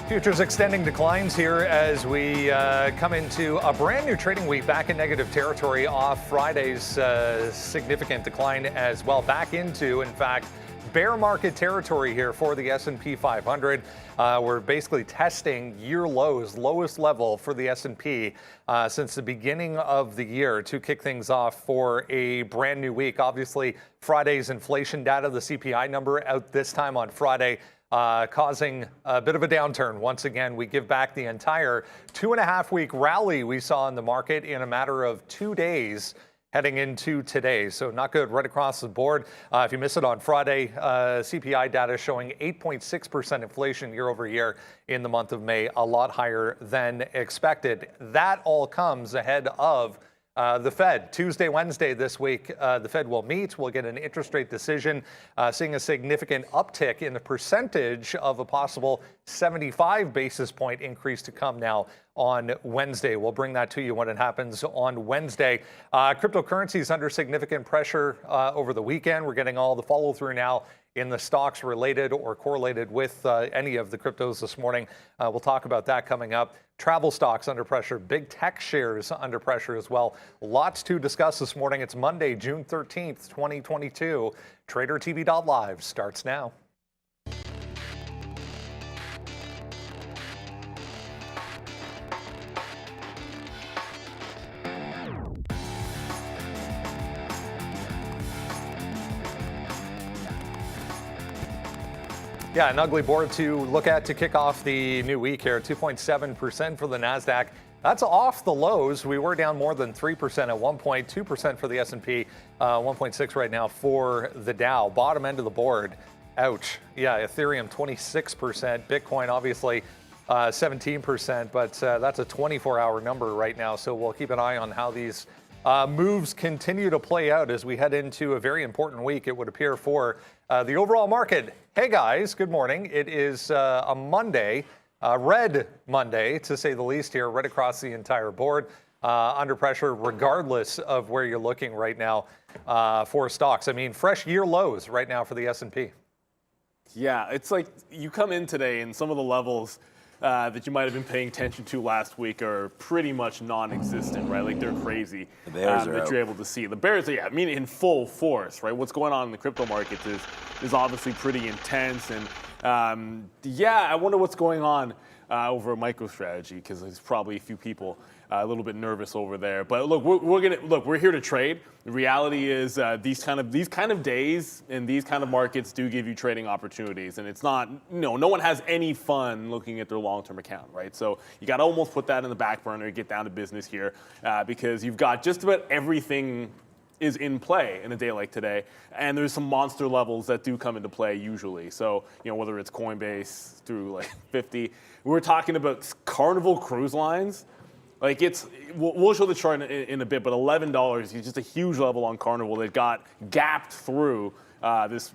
Futures extending declines here as we come into a brand new trading week back in negative territory off Friday's significant decline as well. Back into, in fact, bear market territory here for the S&P 500. We're basically testing year lows, lowest level for the S&P since the beginning of the year to kick things off for a brand new week. Obviously, Friday's inflation data, the CPI number out this time on Friday, causing a bit of a downturn. Once again, we give back the entire 2.5-week rally we saw in the market in a matter of 2 days heading into today. So not good right across the board. If you missed it on Friday, CPI data showing 8.6% inflation year over year in the month of May, a lot higher than expected. That all comes ahead of the Fed. Tuesday, Wednesday this week, the Fed will meet. We'll get an interest rate decision, seeing a significant uptick in the percentage of a possible 75 basis point increase to come now on Wednesday. We'll bring that to you when it happens on Wednesday. Cryptocurrencies under significant pressure over the weekend. We're getting all the follow through now in the stocks related or correlated with any of the cryptos this morning. We'll talk about that coming up. Travel stocks under pressure, big tech shares under pressure as well. Lots to discuss this morning. It's Monday, June 13th, 2022. TraderTV.live starts now. Yeah, an ugly board to look at to kick off the new week here. 2.7% for the NASDAQ. That's off the lows. We were down more than 3% at one point, 2% for the S&P, 1.6 right now for the Dow. Bottom end of the board, ouch. Yeah, Ethereum 26%, Bitcoin obviously 17%, but that's a 24-hour number right now. So we'll keep an eye on how these moves continue to play out as we head into a very important week, it would appear, for the overall market. Hey guys, good morning. It is a Monday, red Monday to say the least here, right across the entire board, under pressure regardless of where you're looking right now for stocks. I mean, fresh year lows right now for the S&P. Yeah, it's like you come in today and some of the levels that you might have been paying attention to last week are pretty much non-existent, right? Like they're crazy. The bears are that out. you're able to see. The bears, yeah, I mean in full force, right? What's going on in the crypto markets is obviously pretty intense, and yeah, I wonder what's going on over at MicroStrategy, because there's probably a few people a little bit nervous over there. But look, we're here to trade. The reality is these kind of days and these kind of markets do give you trading opportunities, and it's not, no one has any fun looking at their long-term account, right? So you got to almost put that in the back burner, get down to business here, because you've got just about everything is in play in a day like today, and there's some monster levels that do come into play usually. So whether it's Coinbase through like 50, we're talking about Carnival Cruise Lines. Like we'll show the chart in a bit, but $11 is just a huge level on Carnival that got gapped through this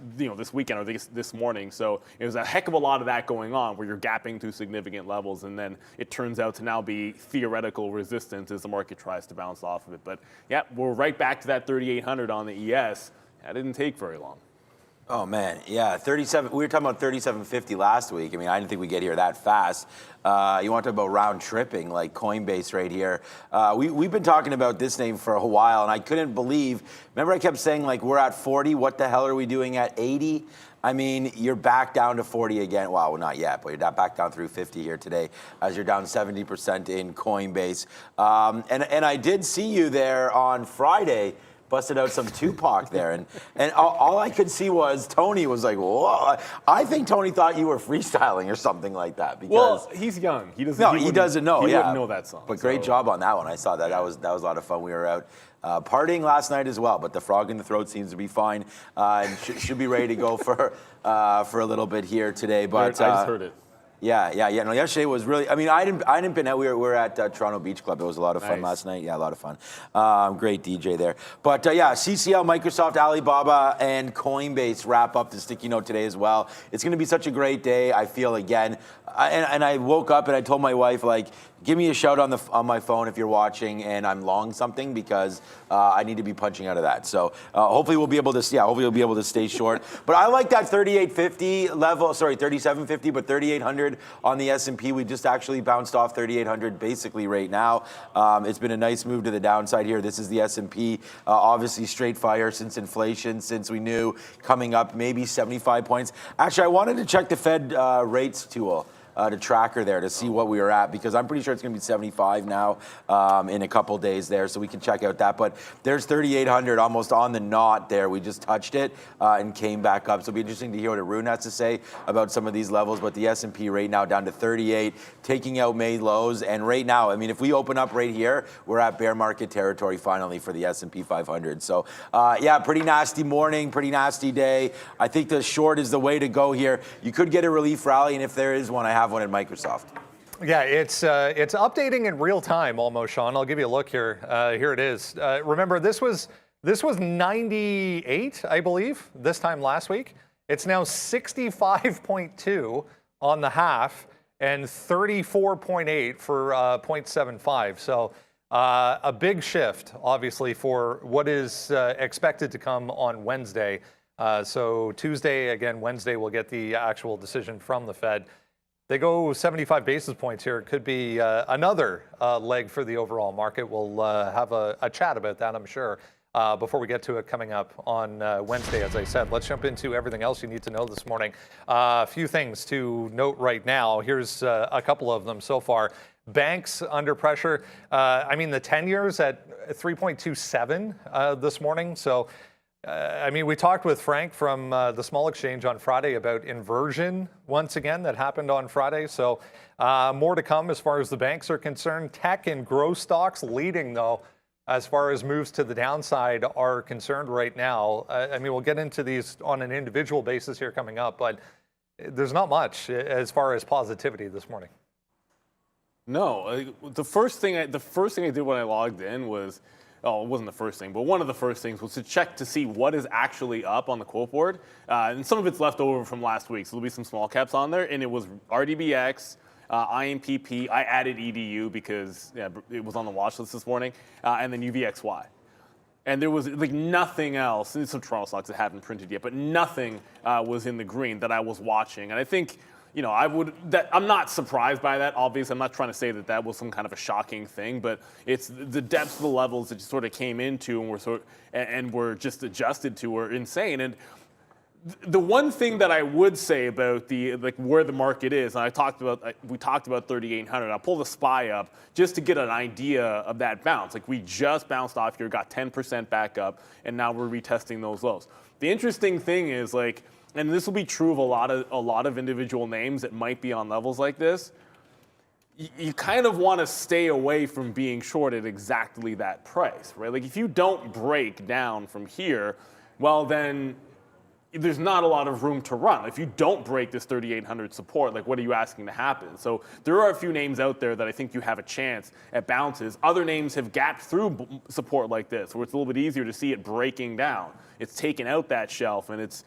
weekend or this morning. So it was a heck of a lot of that going on where you're gapping to significant levels, and then it turns out to now be theoretical resistance as the market tries to bounce off of it. But yeah, we're right back to that 3,800 on the ES. That didn't take very long. Oh man, yeah, 37. We were talking about 37.50 last week. I mean, I didn't think we'd get here that fast. You want to talk about round tripping, like Coinbase right here. We've been talking about this name for a while, and I couldn't believe. Remember, I kept saying like we're at 40. What the hell are we doing at 80? I mean, you're back down to 40 again. Well, not yet, but you're back down through 50 here today, as you're down 70% in Coinbase. And I did see you there on Friday. Busted out some Tupac there, and all I could see was Tony was like, whoa. I think Tony thought you were freestyling or something like that. Because, well, he's young. He doesn't. No, he doesn't know. He yeah, wouldn't know that song. But great job on that one. I saw that. That was a lot of fun. We were out partying last night as well. But the frog in the throat seems to be fine and should be ready to go for a little bit here today. But I just heard it. Yeah. No, yesterday was really. I mean, I didn't pin out. We were at Toronto Beach Club. It was a lot of fun last night. Yeah, a lot of fun. Great DJ there. But yeah, CCL, Microsoft, Alibaba, and Coinbase wrap up the sticky note today as well. It's going to be such a great day. I feel again. And I woke up and I told my wife, like, give me a shout on my phone if you're watching and I'm long something, because I need to be punching out of that. So hopefully we'll be able to. Hopefully we'll be able to stay short. But I like that 38.50 level. Sorry, 37.50, but 3800. 3,800 on the S&P. We just actually bounced off 3,800 basically right now. It's been a nice move to the downside here. This is the S&P, obviously straight fire since inflation, since we knew coming up maybe 75 points. Actually, I wanted to check the Fed rates tool. The tracker there to see what we were at, because I'm pretty sure it's going to be 75 now in a couple days there, so we can check out that. But there's 3,800 almost on the knot there. We just touched it and came back up. So it'll be interesting to hear what Arun has to say about some of these levels. But the S&P right now down to 38, taking out May lows. And right now, I mean, if we open up right here, we're at bear market territory finally for the S&P 500. So yeah, pretty nasty morning, pretty nasty day. I think the short is the way to go here. You could get a relief rally, and if there is one, I have one at Microsoft. Yeah, it's updating in real time almost, Sean. I'll give you a look here. Here it is. Remember, this was 98, I believe, this time last week. It's now 65.2 on the half and 34.8 for 0.75. So a big shift, obviously, for what is expected to come on Wednesday. So Tuesday, again, Wednesday, we'll get the actual decision from the Fed. They go 75 basis points here. It could be another leg for the overall market. We'll have a chat about that, I'm sure, before we get to it coming up on Wednesday, as I said. Let's jump into everything else you need to know this morning. A few things to note right now. Here's a couple of them so far. Banks under pressure. I mean, the 10-year's at 3.27 this morning. So, I mean, we talked with Frank from the small exchange on Friday about inversion once again that happened on Friday. So more to come as far as the banks are concerned. Tech and growth stocks leading, though, as far as moves to the downside are concerned right now. I mean, we'll get into these on an individual basis here coming up, but there's not much as far as positivity this morning. No, the first thing I did when I logged in was, oh, it wasn't the first thing, but one of the first things was to check to see what is actually up on the quote board. And some of it's left over from last week, so there'll be some small caps on there. And it was RDBX, IMPP. I added EDU because it was on the watch list this morning, and then UVXY. And there was like nothing else. And some Toronto stocks that haven't printed yet, but nothing was in the green that I was watching. And I think, you know, I'm not surprised by that. Obviously, I'm not trying to say that that was some kind of a shocking thing, but it's the depths of the levels that you sort of came into and were just adjusted to were insane. And the one thing that I would say about where the market is, and we talked about 3,800. I'll pull the SPY up just to get an idea of that bounce. Like, we just bounced off here, got 10% back up, and now we're retesting those lows. The interesting thing is, like, and this will be true of a lot of individual names that might be on levels like this, you kind of want to stay away from being short at exactly that price, right? Like, if you don't break down from here, well, then there's not a lot of room to run. If you don't break this 3,800 support, like, what are you asking to happen? So there are a few names out there that I think you have a chance at bounces. Other names have gapped through support like this, where it's a little bit easier to see it breaking down. It's taken out that shelf, and it's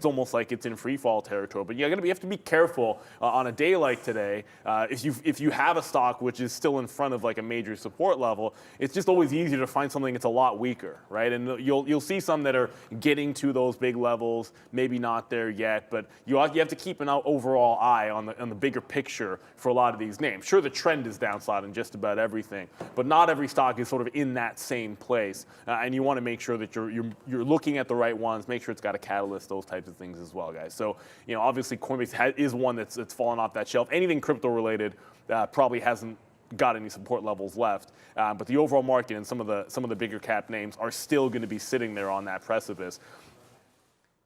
almost like it's in free fall territory. But you have to be careful on a day like today. If you have a stock which is still in front of like a major support level, it's just always easier to find something that's a lot weaker, right? And you'll see some that are getting to those big levels, maybe not there yet, but you have to keep an overall eye on the bigger picture for a lot of these names. Sure, the trend is downside in just about everything, but not every stock is sort of in that same place, and you want to make sure that you're looking at the right ones, make sure it's got a catalyst, those types of things as well, guys. So, obviously Coinbase is one that's fallen off that shelf. Anything crypto related probably hasn't got any support levels left, but the overall market and some of the bigger cap names are still going to be sitting there on that precipice.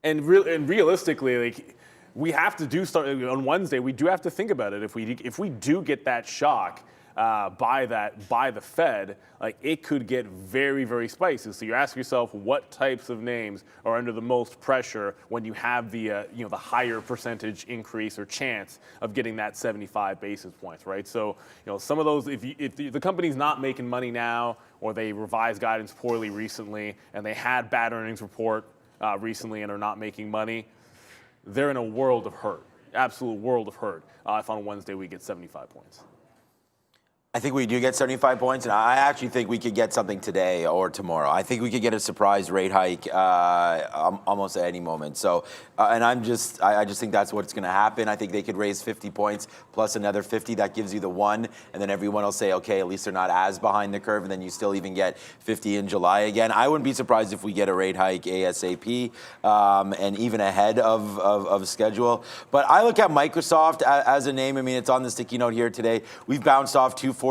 And realistically, like, we have to start on Wednesday. We do have to think about it. If we do get that shock by the Fed, like, it could get very, very spicy. So you ask yourself, what types of names are under the most pressure when you have the the higher percentage increase or chance of getting that 75 basis points, right? So some of those, if the company's not making money now, or they revised guidance poorly recently, and they had bad earnings report recently and are not making money, they're in a world of hurt, absolute world of hurt. If on Wednesday we get 75 points. I think we do get 75 points, and I actually think we could get something today or tomorrow. I think we could get a surprise rate hike almost at any moment. So, and I just think that's what's going to happen. I think they could raise 50 points plus another 50. That gives you the 1, and then everyone will say, okay, at least they're not as behind the curve, and then you still even get 50 in July again. I wouldn't be surprised if we get a rate hike ASAP and even ahead of schedule. But I look at Microsoft as a name. I mean, it's on the sticky note here today. We've bounced off 246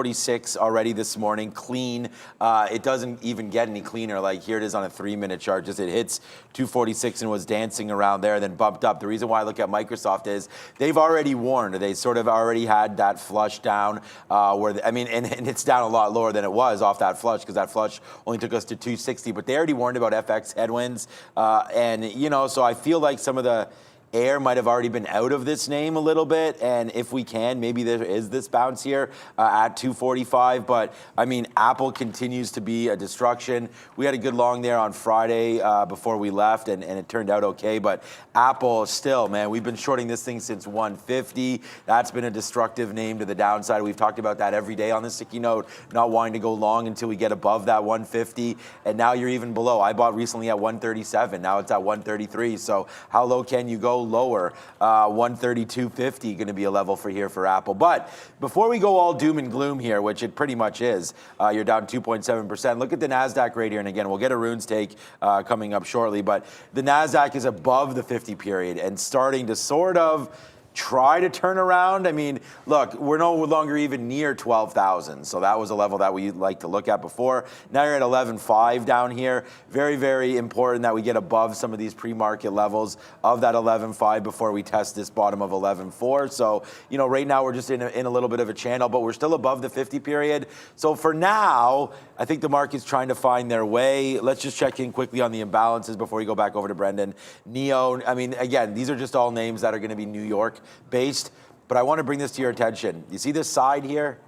already this morning, clean. It doesn't even get any cleaner. Like here it is on a 3-minute chart. Just it hits 246 and was dancing around there, then bumped up. The reason why I look at Microsoft is they've already warned. They sort of already had that flush down and it's down a lot lower than it was off that flush because that flush only took us to 260. But they already warned about FX headwinds, so I feel like some of the air might have already been out of this name a little bit, and if we can, maybe there is this bounce here at 245. But I mean, Apple continues to be a destruction. We had a good long there on Friday before we left, and it turned out okay. But Apple still, man, we've been shorting this thing since 150. That's been a destructive name to the downside. We've talked about that every day on the sticky note, not wanting to go long until we get above that 150. And now you're even below. I bought recently at 137. Now it's at 133. So how low can you go? Lower. 132.50 going to be a level for Apple. But before we go all doom and gloom here, which it pretty much is, you're down 2.7%. Look at the NASDAQ right here. And again, we'll get Arun's take coming up shortly. But the NASDAQ is above the 50 period and starting to sort of try to turn around. I mean, look, we're no longer even near 12,000. So that was a level that we like to look at before. Now you're at 11.5 down here. Very, very important that we get above some of these pre-market levels of that 11.5 before we test this bottom of 11.4. So, right now we're just in a little bit of a channel, but we're still above the 50 period. So for now, I think the market's trying to find their way. Let's just check in quickly on the imbalances before we go back over to Brendan. NEO, I mean, again, these are just all names that are going to be New York based, but I want to bring this to your attention. You see this side here,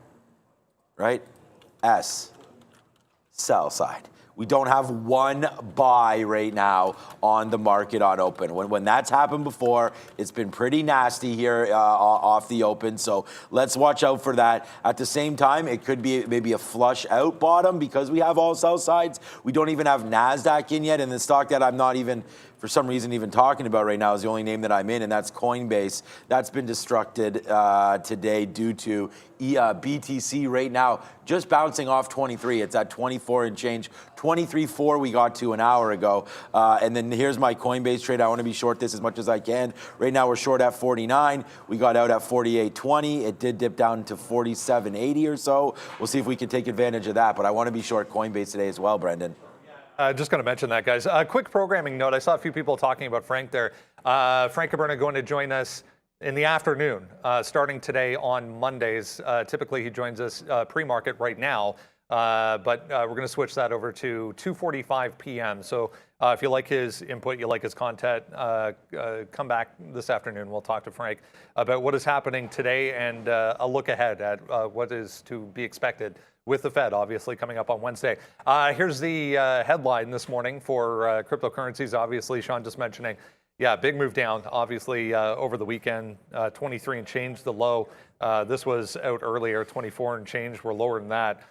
right? S, sell side. We don't have one buy right now on the market on open. When that's happened before, it's been pretty nasty here off the open. So let's watch out for that. At the same time, it could be maybe a flush out bottom because we have all sell sides. We don't even have NASDAQ in yet, and the stock that I'm not even, for some reason, even talking about right now is the only name that I'm in, and that's Coinbase. That's been destructed today due to BTC right now just bouncing off 23. It's at 24 and change. 23.4 we got to an hour ago. And then here's my Coinbase trade. I want to be short this as much as I can. Right now we're short at 49. We got out at 48.20. It did dip down to 47.80 or so. We'll see if we can take advantage of that. But I want to be short Coinbase today as well, Brendan. Just going to mention that, guys. A quick programming note. I saw a few people talking about Frank there. Frank Caberna going to join us in the afternoon, starting today on Mondays. Typically, he joins us pre-market right now, but we're going to switch that over to 2:45 p.m. So if you like his input, you like his content, come back this afternoon. We'll talk to Frank about what is happening today and a look ahead at what is to be expected with the Fed, obviously, coming up on Wednesday. Here's the headline this morning for cryptocurrencies. Obviously, Sean just mentioning, yeah, big move down, obviously, over the weekend, 23 and change, the low. This was out earlier, 24 and change. We're lower than that.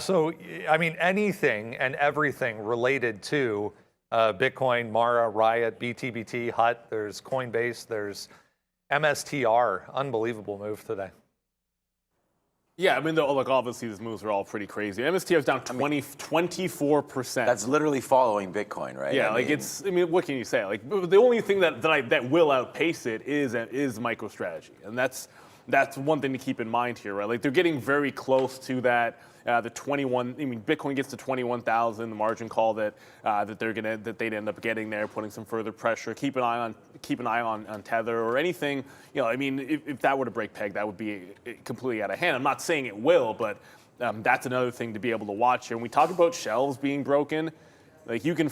So, I mean, anything and everything related to Bitcoin, Mara, Riot, BTBT, HUT, there's Coinbase, there's MSTR. Unbelievable move today. Yeah, I mean, look, obviously these moves are all pretty crazy. MSTR is down 24%. That's literally following Bitcoin, right? Yeah, what can you say? Like, the only thing that will outpace it is MicroStrategy, and that's one thing to keep in mind here, right? Like, they're getting very close to that. The 21. I mean, Bitcoin gets to 21,000. The margin call that they'd end up getting there, putting some further pressure. Keep an eye on Tether or anything. I mean, if that were to break peg, that would be completely out of hand. I'm not saying it will, but that's another thing to be able to watch here. When we talk about shelves being broken, like you can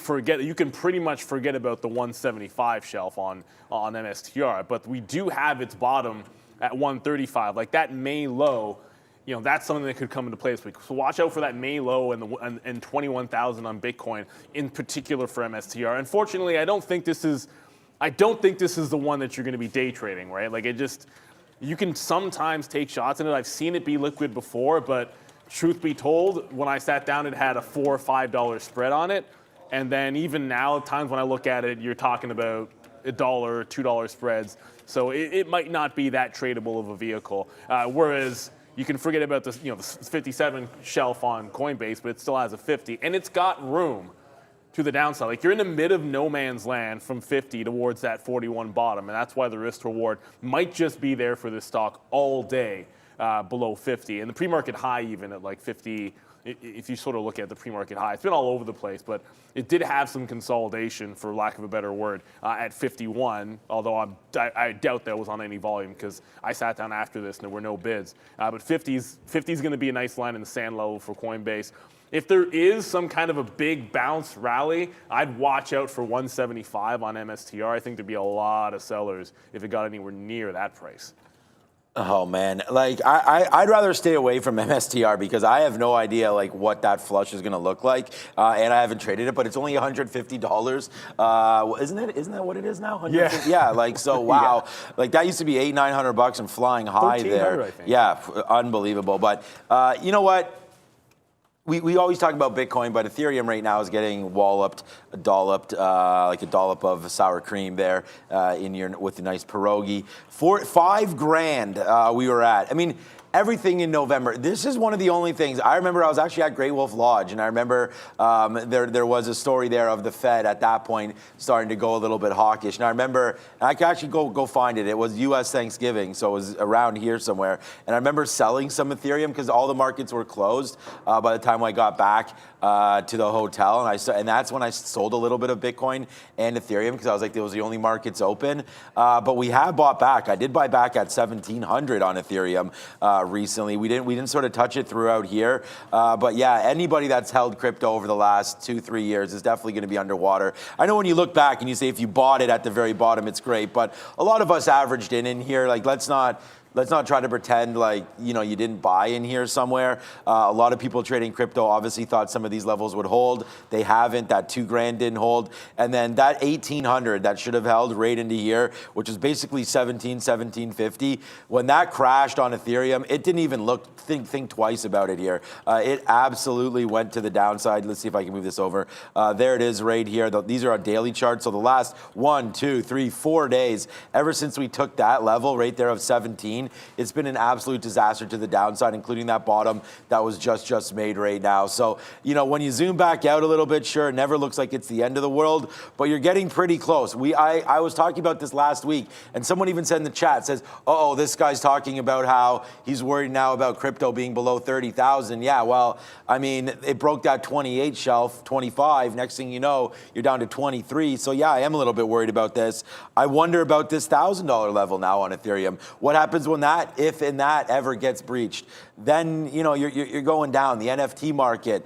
pretty much forget about the 175 shelf on MSTR, but we do have its bottom at 135. Like that May low. That's something that could come into play this week. So watch out for that May low and 21,000 on Bitcoin, in particular for MSTR. Unfortunately, I don't think this is the one that you're going to be day trading, right? Like you can sometimes take shots in it. I've seen it be liquid before, but truth be told, when I sat down, it had a $4 or $5 spread on it. And then even now, times when I look at it, you're talking about $1, $2 spreads. So it might not be that tradable of a vehicle. Whereas you can forget about this, the 57 shelf on Coinbase, but it still has a 50, and it's got room to the downside. Like, you're in the mid of no man's land from 50 towards that 41 bottom, and that's why the risk reward might just be there for this stock all day below 50. And the pre-market high even at like 50, if you sort of look at the pre-market high, it's been all over the place, but it did have some consolidation, for lack of a better word, at 51, although I doubt that was on any volume because I sat down after this and there were no bids. But 50's going to be a nice line in the sand level for Coinbase. If there is some kind of a big bounce rally, I'd watch out for 175 on MSTR. I think there'd be a lot of sellers if it got anywhere near that price. Oh man, like I'd rather stay away from MSTR because I have no idea like what that flush is going to look like, and I haven't traded it. But it's only $150, isn't it? Isn't that what it is now? Yeah. Yeah. Like so, wow. Yeah. Like that used to be $800-900 and flying high there. I think. Yeah, unbelievable. But you know what? We always talk about Bitcoin, but Ethereum right now is getting dolloped, like a dollop of sour cream there with a nice pierogi. $5,000 we were at. I mean, everything in November. This is one of the only things. I remember I was actually at Great Wolf Lodge, and I remember there was a story there of the Fed at that point starting to go a little bit hawkish. And I remember, I can actually go find it. It was U.S. Thanksgiving, so it was around here somewhere. And I remember selling some Ethereum because all the markets were closed by the time I got back to the hotel. And that's when I sold a little bit of Bitcoin and Ethereum because I was like, those were the only markets open. But we have bought back. I did buy back at 1,700 on Ethereum recently. We didn't sort of touch it throughout here. But yeah, anybody that's held crypto over the last 2-3 years is definitely going to be underwater. I know when you look back and you say if you bought it at the very bottom, it's great. But a lot of us averaged in here. Like, let's not try to pretend like, you didn't buy in here somewhere. A lot of people trading crypto obviously thought some of these levels would hold. They haven't. That $2,000 didn't hold. And then that 1,800 that should have held right into here, which is basically 1750. When that crashed on Ethereum, it didn't even think twice about it here. It absolutely went to the downside. Let's see if I can move this over. There it is right here. These are our daily charts. So the last 1, 2, 3, 4 days, ever since we took that level right there of 17, it's been an absolute disaster to the downside, including that bottom that was just made right now. So, when you zoom back out a little bit, sure, it never looks like it's the end of the world, but you're getting pretty close. I was talking about this last week, and someone even said in the chat, says, oh, this guy's talking about how he's worried now about crypto being below 30,000. Yeah, well, I mean, it broke that 28 shelf, 25. Next thing you know, you're down to 23. So yeah, I am a little bit worried about this. I wonder about this $1,000 level now on Ethereum. What happens when if that ever gets breached? Then you're going down. The NFT market,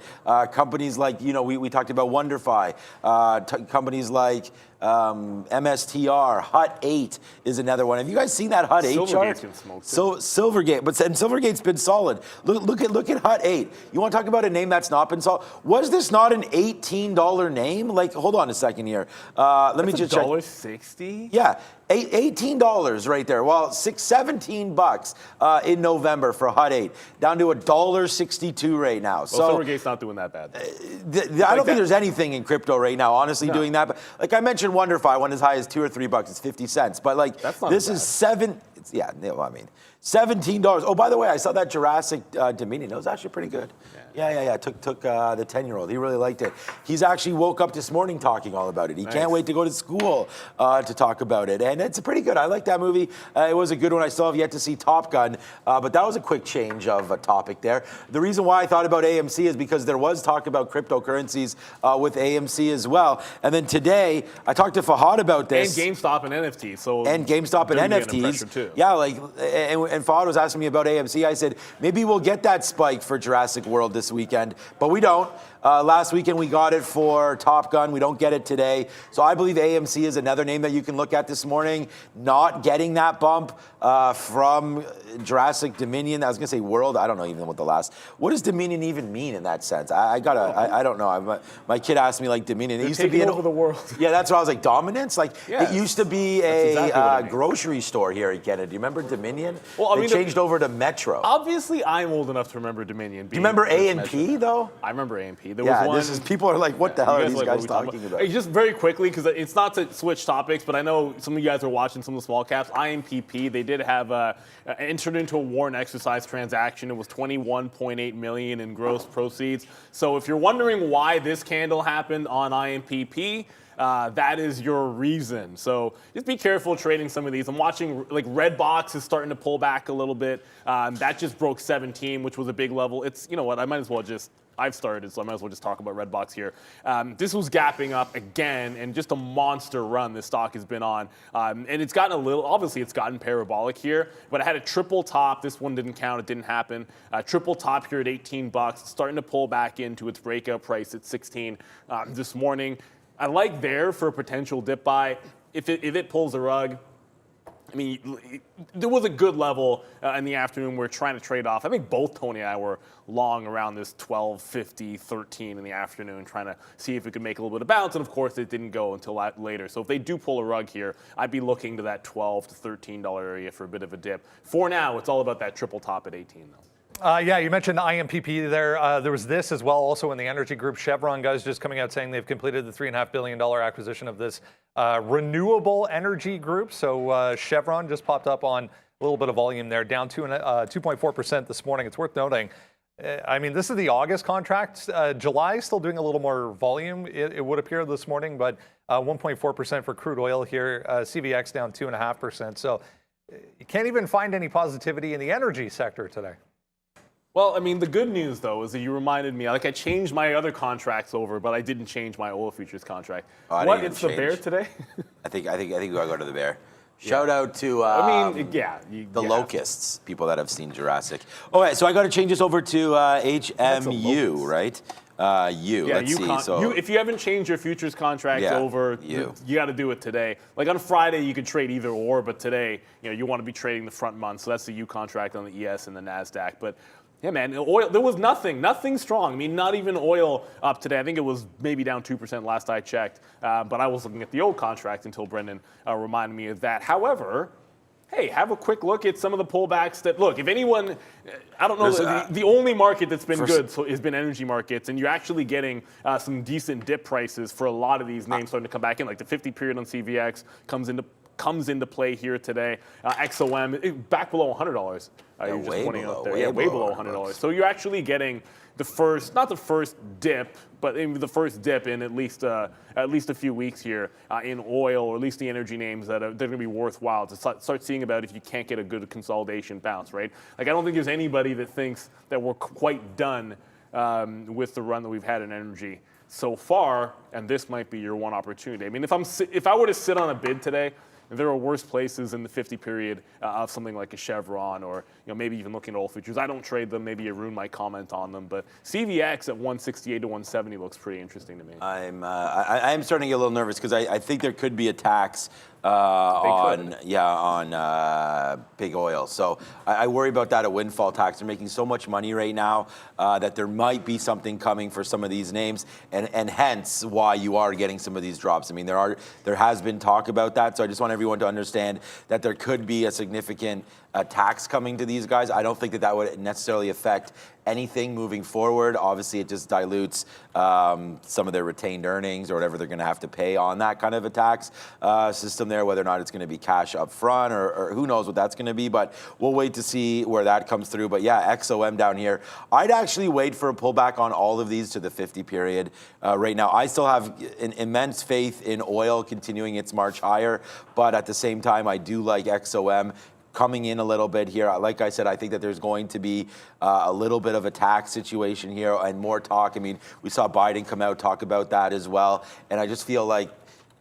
companies like we talked about WonderFi, companies like MSTR, Hut 8 is another one. Have you guys seen that Hut 8 chart? Silvergate, but Silvergate's been solid. Look at Hut 8. You want to talk about a name that's not been solid? Was this not an $18 name? Like, hold on a second here. Let me just check. $1.60? Yeah. $18 right there. Well, $17 in November for Hut 8, down to $1.62 right now. So Silvergate's not doing that bad. I don't think there's anything in crypto right now, honestly, doing that. But like I mentioned, WonderFi went as high as $2 or $3. It's 50 cents. But like this is $17. Oh, by the way, I saw that Jurassic Dominion. It was actually pretty good. Yeah. Took the 10-year-old. He really liked it. He's actually woke up this morning talking all about it. He can't wait to go to school to talk about it. And it's pretty good. I like that movie. It was a good one. I still have yet to see Top Gun. But that was a quick change of a topic there. The reason why I thought about AMC is because there was talk about cryptocurrencies with AMC as well. And then today, I talked to Fahad about this. And GameStop and NFTs. And GameStop and NFTs. Too. Yeah, and Fahad was asking me about AMC. I said, maybe we'll get that spike for Jurassic World this weekend, but we don't. Last weekend we got it for Top Gun. We don't get it today. So I believe AMC is another name that you can look at this morning. Not getting that bump from Jurassic Dominion. I was going to say World. I don't know even what the last. What does Dominion even mean in that sense? I don't know. My kid asked me like Dominion. It used to be over the world. Yeah, that's what I was like. Dominance. Like yes. it used to be a exactly what it means. grocery store here in Canada. Do you remember Dominion? Well, I mean, they changed over to Metro. Obviously, I'm old enough to remember Dominion. Do you remember A&P though? I remember A&P. There Yeah, was one. people are like, what the hell are these like, guys talking about? Hey, just very quickly, because it's not to switch topics, but I know some of you guys are watching some of the small caps. IMPP, they did have entered into a warrant exercise transaction. It was $21.8 million in gross proceeds. So if you're wondering why this candle happened on IMPP, that is your reason. So just be careful trading some of these. I'm watching, like, Redbox is starting to pull back a little bit. That just broke 17, which was a big level. It's, you know what, I might as well just, I've started, so I might as well just talk about Redbox here. This was gapping up again, and just a monster run this stock has been on. And it's gotten a little, obviously it's gotten parabolic here, but it had a triple top. This one didn't count, it didn't happen. Triple top here at 18 bucks, starting to pull back into its breakout price at 16 this morning. I like there for a potential dip buy. If it pulls the rug, I mean, there was a good level in the afternoon. We're trying to trade off. I think both Tony and I were long around this 12.50, 13 in the afternoon, trying to see if it could make a little bit of bounce. And of course, it didn't go until later. So if they do pull a rug here, I'd be looking to that $12 to $13 area for a bit of a dip. For now, it's all about that triple top at 18, though. Yeah, you mentioned the IMPP there. There was this as well, also in the energy group. Chevron, guys, just coming out saying they've completed the $3.5 billion acquisition of this renewable energy group. So Chevron just popped up on a little bit of volume there, down 2.4% this morning. It's worth noting. I mean, this is the August contract. July still doing a little more volume, it would appear this morning, but 1.4% for crude oil here. CVX down 2.5%. So you can't even find any positivity in the energy sector today. Well, I mean, the good news, though, is that you reminded me, like, I changed my other contracts over, but I didn't change my oil futures contract. What, it's the bear today? I think we gotta go to the bear. Shout out to the locusts, people that have seen Jurassic. All right, so I got to change this over to HMU, right? Let's see. So if you haven't changed your futures contracts over, you got to do it today. Like on Friday, you could trade either or, but today, you want to be trading the front month. So that's the U contract on the ES and the NASDAQ. But yeah, man, oil, there was nothing strong. I mean, not even oil up today. I think it was maybe down 2% last I checked. But I was looking at the old contract until Brendan reminded me of that. However, hey, have a quick look at some of the pullbacks that, look, if anyone, I don't know, the only market that's been good has been energy markets, and you're actually getting some decent dip prices for a lot of these names starting to come back in, like the 50 period on CVX comes into play here today. XOM, back below $100. You're just pointing out there. Way below $100. So you're actually getting the first, not the first dip, but the first dip in at least a few weeks here in oil, or at least the energy names that they're going to be worthwhile to start seeing about if you can't get a good consolidation bounce, right? Like, I don't think there's anybody that thinks that we're quite done with the run that we've had in energy so far, and this might be your one opportunity. I mean, if I were to sit on a bid today, there are worse places in the 50 period of something like a Chevron, or maybe even looking at oil futures. I don't trade them. Maybe Arun might comment on them, but CVX at 168 to 170 looks pretty interesting to me. I'm starting to get a little nervous because I think there could be a tax on big oil. So I worry about that, a windfall tax. They're making so much money right now that there might be something coming for some of these names, and hence why you are getting some of these drops. I mean, there has been talk about that, so I just want everyone to understand that there could be a significant tax coming to these guys. I don't think that would necessarily affect anything moving forward. Obviously, it just dilutes some of their retained earnings or whatever they're going to have to pay on that kind of a tax system there, whether or not it's going to be cash up front or who knows what that's going to be. But we'll wait to see where that comes through. But yeah, XOM down here. I'd actually wait for a pullback on all of these to the 50 period right now. I still have an immense faith in oil continuing its march higher, but at the same time, I do like XOM coming in a little bit here. Like I said, I think that there's going to be a little bit of a tax situation here and more talk. I mean, we saw Biden come out talk about that as well, and I just feel like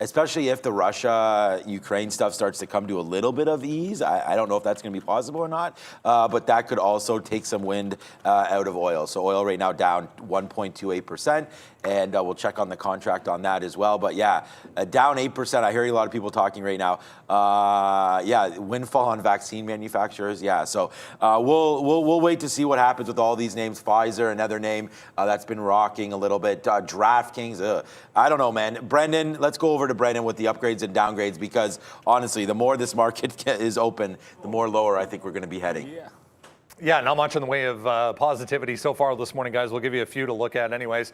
especially if the Russia-Ukraine stuff starts to come to a little bit of ease. I don't know if that's going to be possible or not, but that could also take some wind out of oil. So oil right now down 1.28%, and we'll check on the contract on that as well. But yeah, down 8%. I hear a lot of people talking right now. Yeah, windfall on vaccine manufacturers. Yeah, so we'll wait to see what happens with all these names. Pfizer, another name that's been rocking a little bit. DraftKings. I don't know, man. Brendan, let's go over to Brendan with the upgrades and downgrades, because honestly, the more this market is open, the more lower I think we're going to be heading. Yeah, not much in the way of positivity so far this morning, guys. We'll give you a few to look at anyways.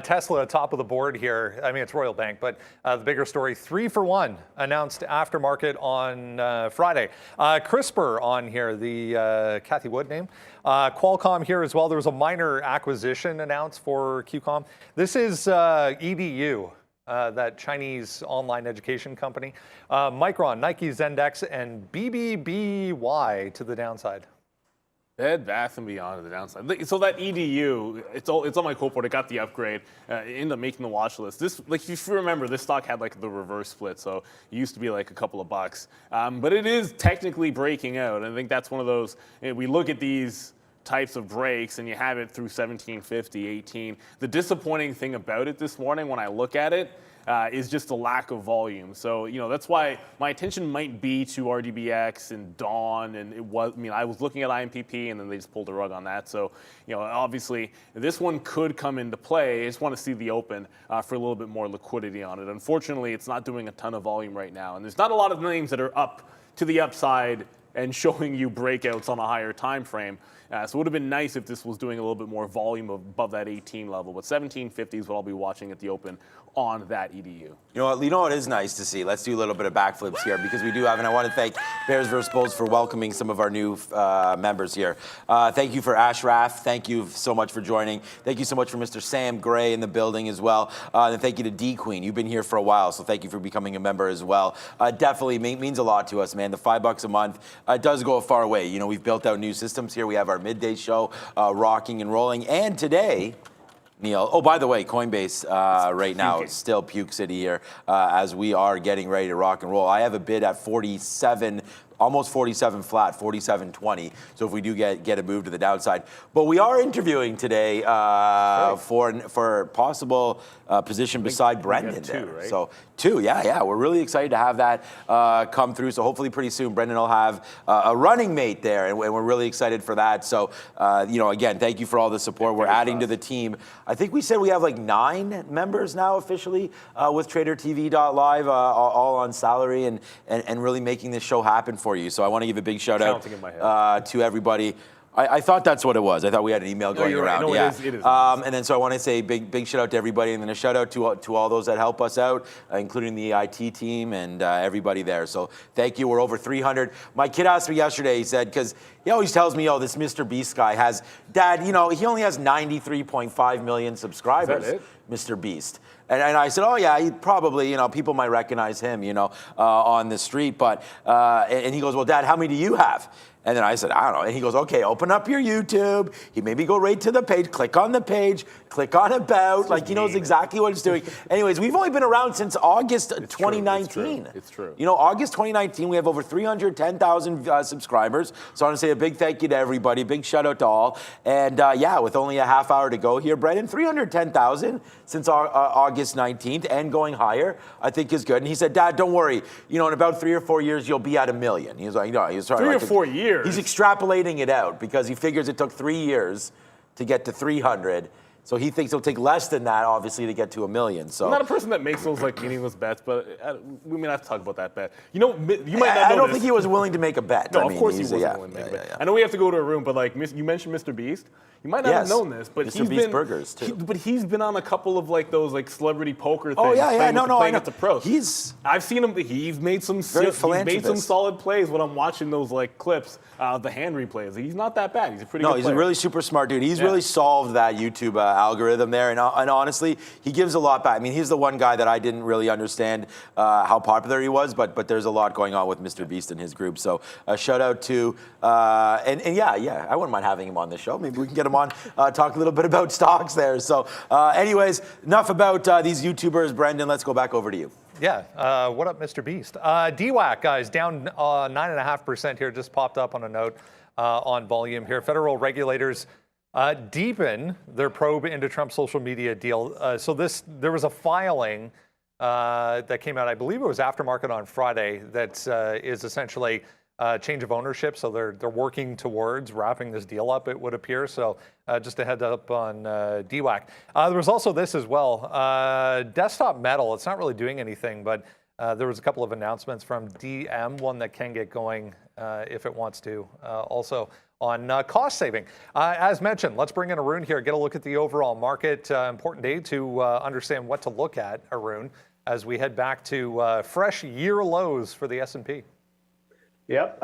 Tesla, top of the board here. I mean, it's Royal Bank, but the bigger story, 3 for 1 announced aftermarket on Friday. CRISPR on here, the Kathy Wood name. Qualcomm here as well. There was a minor acquisition announced for QCOM. This is EDU. That Chinese online education company. Micron, Nike, Zendex, and BBBY to the downside. Bed Bath & Beyond to the downside. So that EDU, it's on my quote board. It got the upgrade. Ended up making the watch list. This, like, if you remember, this stock had like the reverse split, so it used to be like a couple of bucks. But it is technically breaking out. I think that's one of those. We look at these types of breaks, and you have it through 1750, 18. The disappointing thing about it this morning, when I look at it, is just the lack of volume. So, that's why my attention might be to RDBX and Dawn, and I was looking at IMPP, and then they just pulled the rug on that. So, obviously, this one could come into play. I just want to see the open for a little bit more liquidity on it. Unfortunately, it's not doing a ton of volume right now, and there's not a lot of names that are up to the upside and showing you breakouts on a higher time frame. So it would have been nice if this was doing a little bit more volume above that 18 level. But 1750 is what I'll be watching at the open on that EDU. You know what is nice to see? Let's do a little bit of backflips here, because we do have, and I want to thank Bears vs. Bulls for welcoming some of our new members here. Thank you for Ashraf. Thank you so much for joining. Thank you so much for Mr. Sam Gray in the building as well. And thank you to D Queen. You've been here for a while, so thank you for becoming a member as well. Definitely means a lot to us, man. The $5 a month does go a far way. We've built out new systems here. We have our midday show rocking and rolling, and today, Neil. Oh, by the way, Coinbase right now is still puke city here as we are getting ready to rock and roll. I have a bid at 47, almost 47 flat, 47.20. So if we do get a move to the downside, but we are interviewing today for possible position beside Brendan there. Right? So 2, yeah. We're really excited to have that come through. So hopefully pretty soon Brendan will have a running mate there, and we're really excited for that. So again, thank you for all the support. We're adding to the team. I think we said we have like 9 members now officially with tradertv.live, all on salary and really making this show happen for you. So I want to give a big shout out to everybody. I thought that's what it was. I thought we had an email going around. Right. No, it is. And then so I want to say big shout out to everybody, and then a shout out to all those that help us out, including the IT team and everybody there. So thank you. We're over 300. My kid asked me yesterday. He said, because he always tells me, this Mr. Beast guy has, Dad, he only has 93.5 million subscribers. Is that it? Mr. Beast. And I said, oh yeah, he probably, people might recognize him, on the street. But and he goes, well, Dad, how many do you have? And then I said, I don't know. And he goes, okay, open up your YouTube. He maybe go right to the page, click on the page, click on about. Like, he knows exactly what it's doing. Anyways, we've only been around since August 2019. It's true. August 2019, we have over 310,000 subscribers. So I want to say a big thank you to everybody. Big shout out to all. And with only a half hour to go here, Brendan, 310,000 since August 19th and going higher, I think is good. And he said, Dad, don't worry. In about 3 or 4 years, you'll be at 1 million. He was like, no, he was trying 3 or 4 years. He's extrapolating it out because he figures it took 3 years to get to 300. So he thinks it'll take less than that, obviously, to get to 1 million. So I'm not a person that makes those meaningless bets, but we may have to talk about that bet. You might not know I don't think he was willing to make a bet. No, of course he wasn't willing to make a bet. Yeah. I know we have to go to a room, but you mentioned Mr. Beast. You might not have known this, but Mr. Beast burgers too. But he's been on a couple of those celebrity poker things. Oh yeah, playing at the pros. I've seen him. He's made some solid plays when I'm watching those clips, the hand replays. He's not that bad. He's a pretty good player. He's a really super smart dude. He's really solved that YouTube algorithm there, and honestly, he gives a lot back. I mean, he's the one guy that I didn't really understand how popular he was, but there's a lot going on with Mr. Beast and his group. So a shout out to I wouldn't mind having him on the show. Maybe we can get him on, talk a little bit about stocks there. So anyways, enough about these YouTubers. Brendan, let's go back over to you. Yeah, what up, Mr. Beast? DWAC, guys, down 9.5% here, just popped up on a note on volume here. Federal regulators deepen their probe into Trump's social media deal. There was a filing that came out, I believe it was aftermarket on Friday, that is essentially change of ownership. So they're working towards wrapping this deal up, it would appear. So just a heads up on DWAC. There was also this as well. Desktop Metal, it's not really doing anything, but there was a couple of announcements from DM, one that can get going if it wants to. Also on cost saving. As mentioned, let's bring in Arun here, get a look at the overall market. Important day to understand what to look at, Arun, as we head back to fresh year lows for the S&P. Yep,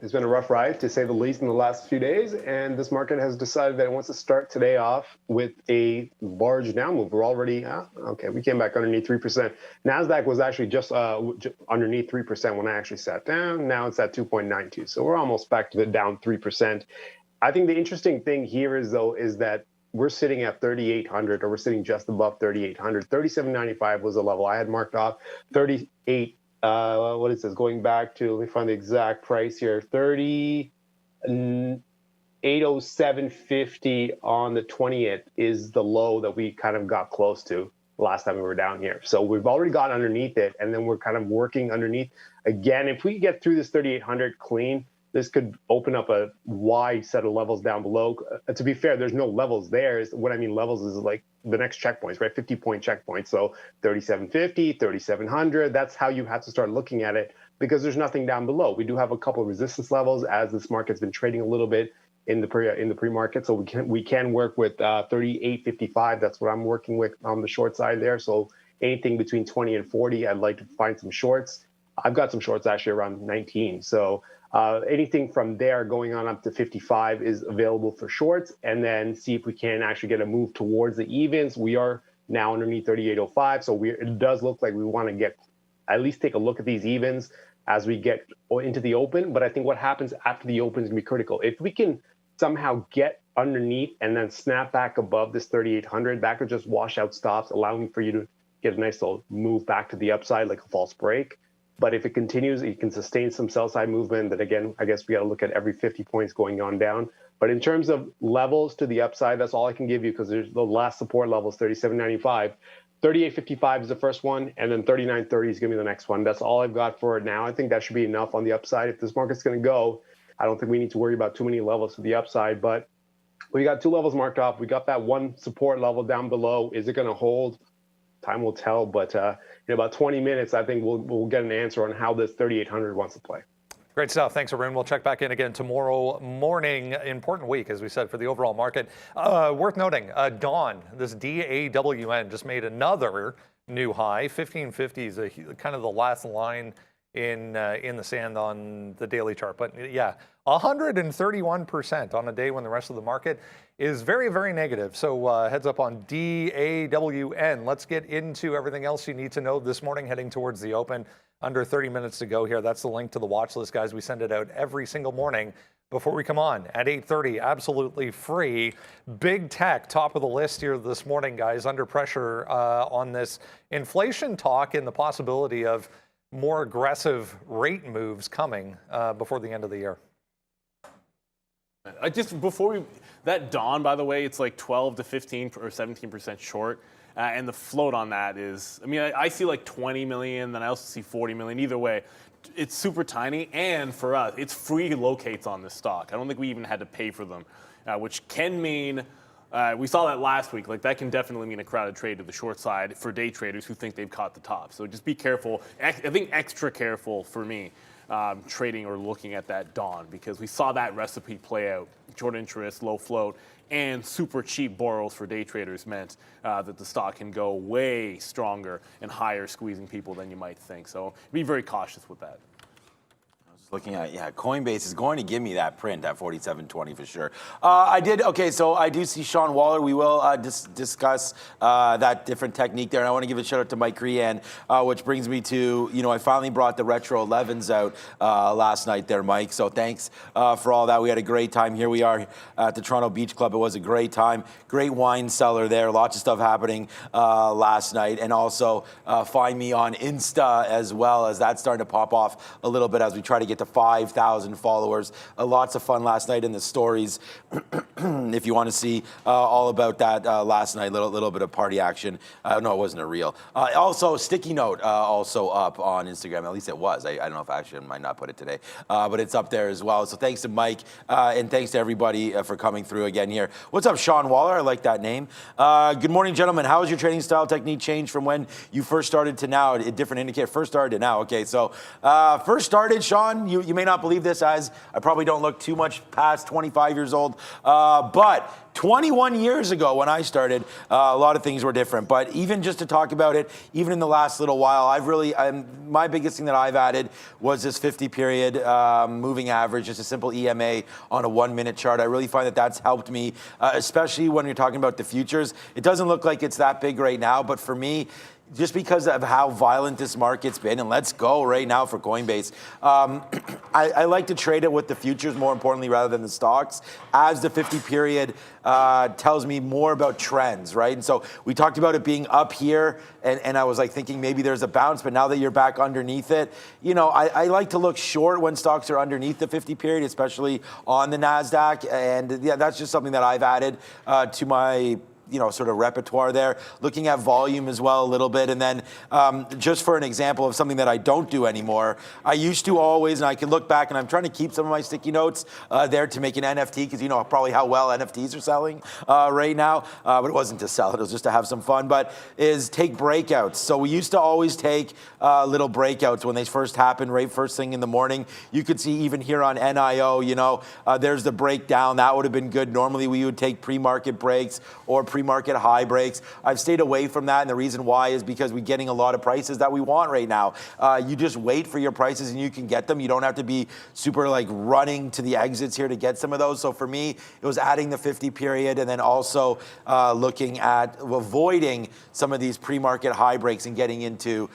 it's been a rough ride, to say the least, in the last few days, and this market has decided that it wants to start today off with a large down move. We're already, okay, we came back underneath 3%. NASDAQ was actually just underneath 3% when I actually sat down. Now it's at 2.92, so we're almost back to the down 3%. I think the interesting thing here is that we're sitting at 3,800, or we're sitting just above 3,800. 3,795 was the level I had marked off. 38. What is this? Going back to, let me find the exact price here. 807.50 on the 20th is the low that we kind of got close to last time we were down here. So we've already got underneath it, and then we're kind of working underneath. Again, if we get through this 3,800 clean, this could open up a wide set of levels down below. To be fair, there's no levels there. What I mean levels is like the next checkpoints, right? 50-point checkpoints. So 3,750, 3,700, that's how you have to start looking at it, because there's nothing down below. We do have a couple of resistance levels as this market's been trading a little bit in the pre-market. So we can work with 38.55. That's what I'm working with on the short side there. So anything between 20 and 40, I'd like to find some shorts. I've got some shorts actually around 19. So anything from there going on up to 55 is available for shorts, and then see if we can actually get a move towards the evens. We are now underneath 38.05, so it does look like we want to at least take a look at these evens as we get into the open. But I think what happens after the open is going to be critical. If we can somehow get underneath and then snap back above this 3,800, that could just wash out stops, allowing for you to get a nice little move back to the upside like a false break. But if it continues, it can sustain some sell side movement. Then again, I guess we got to look at every 50 points going on down. But in terms of levels to the upside, that's all I can give you, because there's the last support level is 37.95. 38.55 is the first one, and then 39.30 is going to be the next one. That's all I've got for it now. I think that should be enough on the upside. If this market's going to go, I don't think we need to worry about too many levels to the upside. But we got two levels marked off. We got that one support level down below. Is it going to hold? Time will tell, but in about 20 minutes, I think we'll get an answer on how this 3,800 wants to play. Great stuff. Thanks, Arun. We'll check back in again tomorrow morning. Important week, as we said, for the overall market. Worth noting, Dawn, this DAWN, just made another new high. 1550 is kind of the last line in the sand on the daily chart. But yeah, 131% on a day when the rest of the market is very, very negative. So heads up on DAWN. Let's get into everything else you need to know this morning heading towards the open. Under 30 minutes to go here. That's the link to the watch list, guys. We send it out every single morning before we come on at 8:30, absolutely free. Big tech, top of the list here this morning, guys, under pressure on this inflation talk and the possibility of more aggressive rate moves coming before the end of the year. That Dawn, by the way, it's like 12 to 15 or 17% short. And the float on that is, I mean, I see like 20 million, then I also see 40 million. Either way, it's super tiny. And for us, it's free locates on this stock. I don't think we even had to pay for them, which can mean, we saw that last week, like that can definitely mean a crowded trade to the short side for day traders who think they've caught the top. So just be careful. I think extra careful for me. Trading or looking at that Dawn, because we saw that recipe play out. Short interest, low float, and super cheap borrows for day traders meant that the stock can go way stronger and higher, squeezing people than you might think. So be very cautious with that. Looking at, yeah, Coinbase is going to give me that print at 47.20 for sure. Okay, so I do see Sean Waller. We will discuss that different technique there. And I want to give a shout out to Mike Crean, which brings me to, I finally brought the Retro 11s out last night there, Mike. So thanks for all that. We had a great time. Here we are at the Toronto Beach Club. It was a great time. Great wine cellar there. Lots of stuff happening last night. And also find me on Insta as well, as that's starting to pop off a little bit as we try to get to 5,000 followers. Lots of fun last night in the stories. If you want to see all about that last night, little bit of party action. No, it wasn't a reel. Also, Sticky Note also up on Instagram. At least it was. I don't know if actually I might not put it today, but it's up there as well. So thanks to Mike and thanks to everybody for coming through again here. What's up, Sean Waller? I like that name. Good morning, gentlemen. How has your trading style technique changed from when you first started to now? A different indicator. First started to now. Okay, so first started, Sean. You may not believe this, as I probably don't look too much past 25 years old, but 21 years ago when I started, a lot of things were different. But even just to talk about it, even in the last little while, my biggest thing that I've added was this 50 period moving average, just a simple EMA on a 1 minute chart. I really find that that's helped me, especially when you're talking about the futures. It doesn't look like it's that big right now, but for me, just because of how violent this market's been, and let's go right now for Coinbase, I like to trade it with the futures more importantly rather than the stocks, as the 50 period tells me more about trends, right? And so we talked about it being up here, and I was like thinking maybe there's a bounce, but now that you're back underneath it, I like to look short when stocks are underneath the 50 period, especially on the NASDAQ, and yeah, that's just something that I've added to my sort of repertoire there, looking at volume as well a little bit. And then just for an example of something that I don't do anymore, I used to always, and I can look back, and I'm trying to keep some of my sticky notes there to make an NFT, because you know probably how well NFTs are selling right now, but it wasn't to sell, it was just to have some fun, but is take breakouts. So we used to always take little breakouts when they first happened, right first thing in the morning. You could see even here on NIO, there's the breakdown. That would have been good. Normally we would take pre-market breaks or pre-market high breaks. I've stayed away from that, and the reason why is because we're getting a lot of prices that we want right now. You just wait for your prices and you can get them. You don't have to be super like running to the exits here to get some of those. So for me, it was adding the 50 period and then also looking at avoiding some of these pre-market high breaks and getting into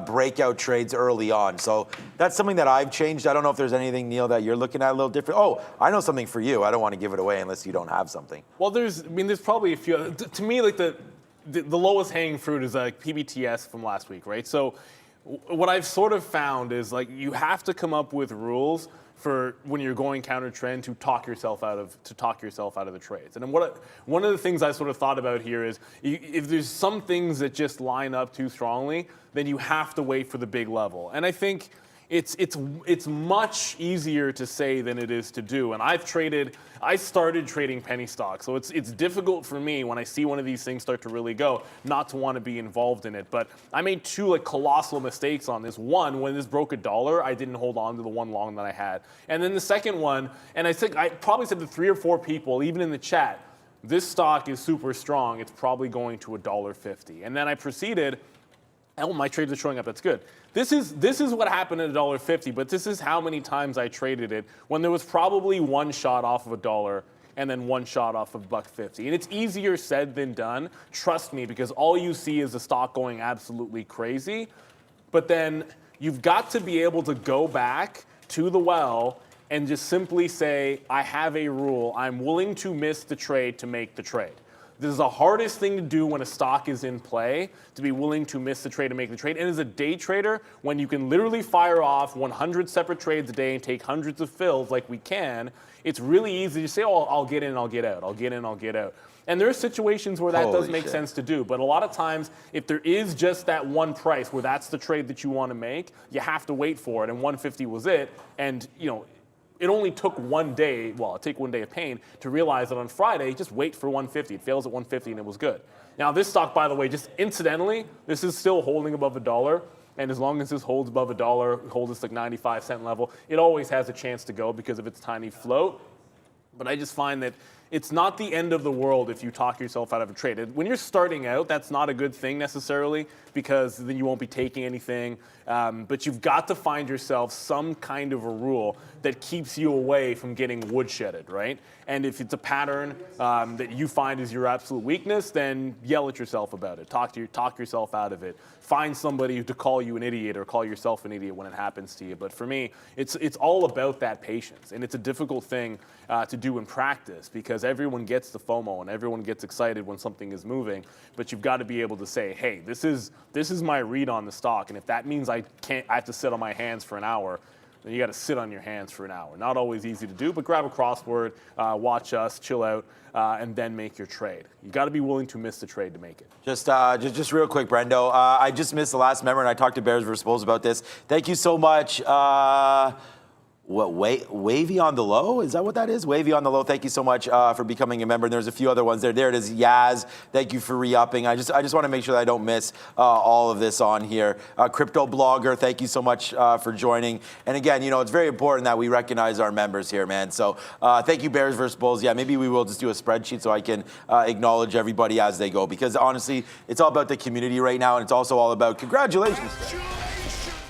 breakout trades early on. So that's something that I've changed. I don't know if there's anything, Neil, that you're looking at a little different. Oh, I know something for you. I don't want to give it away unless you don't have something. Well, there's probably a few. To me, like the lowest hanging fruit is like PBTS from last week, right? So what I've sort of found is like you have to come up with rules for when you're going counter trend to talk yourself out of the trades. And then one of the things I sort of thought about here is if there's some things that just line up too strongly, then you have to wait for the big level. And I think it's much easier to say than it is to do. And I started trading penny stocks, so it's difficult for me when I see one of these things start to really go not to want to be involved in it. But I made two like colossal mistakes on this. One, when this broke $1, I didn't hold on to the one long that I had. And then the second one, and I think I probably said to 3 or 4 people, even in the chat, this stock is super strong. It's probably going to $1.50. And then I proceeded. Oh, my trades are showing up. That's good. This is what happened at $1.50, but this is how many times I traded it when there was probably one shot off of $1 and then one shot off of $1.50. And it's easier said than done. Trust me, because all you see is the stock going absolutely crazy. But then you've got to be able to go back to the well and just simply say, I have a rule. I'm willing to miss the trade to make the trade. This is the hardest thing to do when a stock is in play, to be willing to miss the trade and make the trade. And as a day trader, when you can literally fire off 100 separate trades a day and take hundreds of fills like we can, it's really easy to say, oh, I'll get in, I'll get out. I'll get in, I'll get out. And there are situations where that does make sense to do. But a lot of times, if there is just that one price where that's the trade that you want to make, you have to wait for it. And 150 was it. And, it only took 1 day, well, it took 1 day of pain to realize that on Friday, just wait for 150. It fails at 150 and it was good. Now this stock, by the way, just incidentally, this is still holding above $1. And as long as this holds above $1, holds this like 95-cent level, it always has a chance to go because of its tiny float. But I just find that it's not the end of the world if you talk yourself out of a trade. When you're starting out, that's not a good thing necessarily, because then you won't be taking anything. But you've got to find yourself some kind of a rule that keeps you away from getting woodshedded, right? And if it's a pattern that you find is your absolute weakness, then yell at yourself about it. Talk yourself out of it. Find somebody to call you an idiot or call yourself an idiot when it happens to you. But for me, it's all about that patience, and it's a difficult thing to do in practice, because everyone gets the FOMO and everyone gets excited when something is moving. But you've got to be able to say, hey, this is my read on the stock, and if that means I have to sit on my hands for an hour, then you got to sit on your hands for an hour. Not always easy to do, but grab a crossword, watch us, chill out, and then make your trade. You got to be willing to miss the trade to make it. Just real quick, Brendo. I just missed the last member, and I talked to Bears vs. Bulls about this. Thank you so much. Wavy on the low? Is that what that is? Wavy on the low. Thank you so much for becoming a member. And there's a few other ones there. There it is. Yaz. Thank you for re-upping. I just want to make sure that I don't miss all of this on here. Crypto Blogger. Thank you so much for joining. And again, it's very important that we recognize our members here, man. So thank you, Bears vs. Bulls. Yeah, maybe we will just do a spreadsheet so I can acknowledge everybody as they go. Because honestly, it's all about the community right now, and it's also all about congratulations.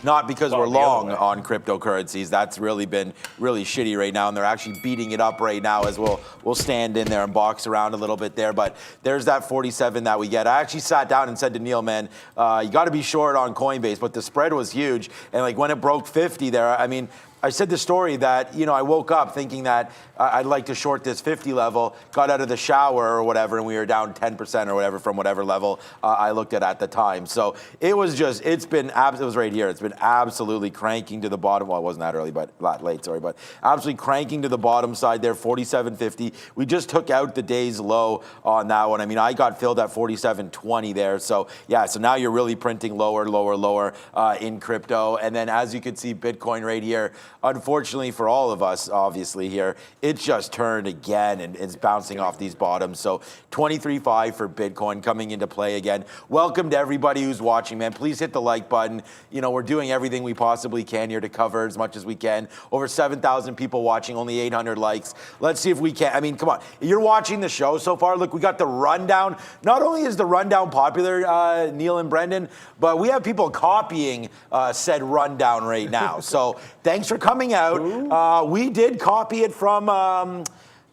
Not because we're long on cryptocurrencies. That's really been really shitty right now, and they're actually beating it up right now as we'll stand in there and box around a little bit there. But there's that 47 that we get. I actually sat down and said to Neil, man, you got to be short on Coinbase, but the spread was huge. And like when it broke 50 there, I mean, I said the story that, I woke up thinking that I'd like to short this 50 level, got out of the shower or whatever, and we were down 10% or whatever from whatever level I looked at the time. So it was right here. It's been absolutely cranking to the bottom. Well, it wasn't that early, but late, sorry, but absolutely cranking to the bottom side there, 47.50. We just took out the day's low on that one. I mean, I got filled at 47.20 there. So yeah, so now you're really printing lower in crypto. And then as you can see, Bitcoin right here, unfortunately for all of us, obviously here, it just turned again and it's bouncing off these bottoms. So 23.5 for Bitcoin coming into play again. Welcome to everybody who's watching, man. Please hit the like button. We're doing everything we possibly can here to cover as much as we can. Over 7,000 people watching, only 800 likes. Let's see if we can. I mean, come on. You're watching the show so far. Look, we got the rundown. Not only is the rundown popular, Neil and Brendan, but we have people copying said rundown right now. So thanks for coming out. We did copy it from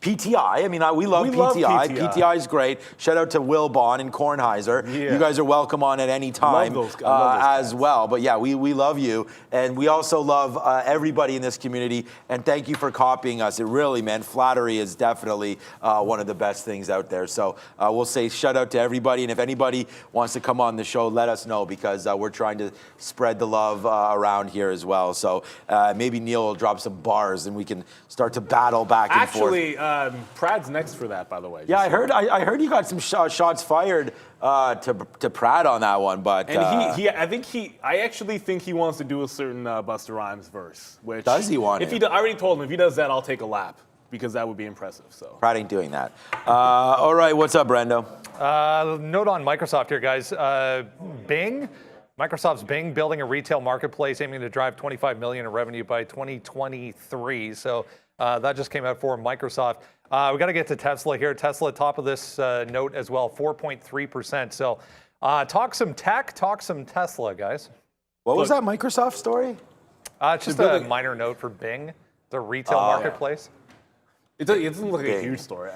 PTI. I mean, we love PTI. PTI is great. Shout out to Will Bond and Kornheiser. Yeah. You guys are welcome on at any time as well. But yeah, we love you. And we also love everybody in this community. And thank you for copying us. It really, man, flattery is definitely one of the best things out there. So we'll say shout out to everybody. And if anybody wants to come on the show, let us know, because we're trying to spread the love around here as well. So maybe Neil will drop some bars and we can start to battle back and forth. Actually, Prad's next for that, by the way. Yeah, I heard you got some shots fired to Prad on that one, but and I actually think he wants to do a certain Busta Rhymes verse. Which does he want? I already told him if he does that, I'll take a lap, because that would be impressive. So Prad ain't doing that. All right, what's up, Brendo? Note on Microsoft here, guys. Bing. Microsoft's Bing building a retail marketplace aiming to drive $25 million in revenue by 2023. So that just came out for Microsoft. We got to get to Tesla here. Tesla, top of this note as well, 4.3%. So talk some tech, talk some Tesla, guys. What was that Microsoft story? Just a minor note for Bing, the retail marketplace. It doesn't look like a huge story.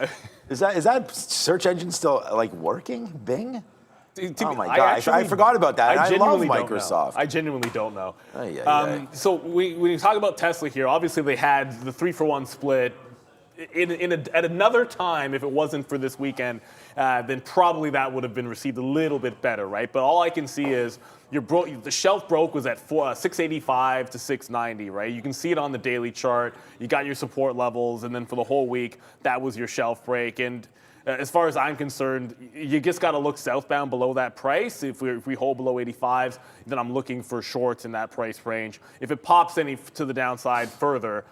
Is that search engine still working? Bing? Oh my gosh, I forgot about that. I love Microsoft. I genuinely don't know. So when you talk about Tesla here, obviously they had the 3-for-1 split. At another time, if it wasn't for this weekend, then probably that would have been received a little bit better, right? But all I can see is the shelf broke was at 685 to 690, right? You can see it on the daily chart. You got your support levels, and then for the whole week, that was your shelf break. And as far as I'm concerned, you just got to look southbound below that price. If we hold below 85s, then I'm looking for shorts in that price range. If it pops any to the downside further,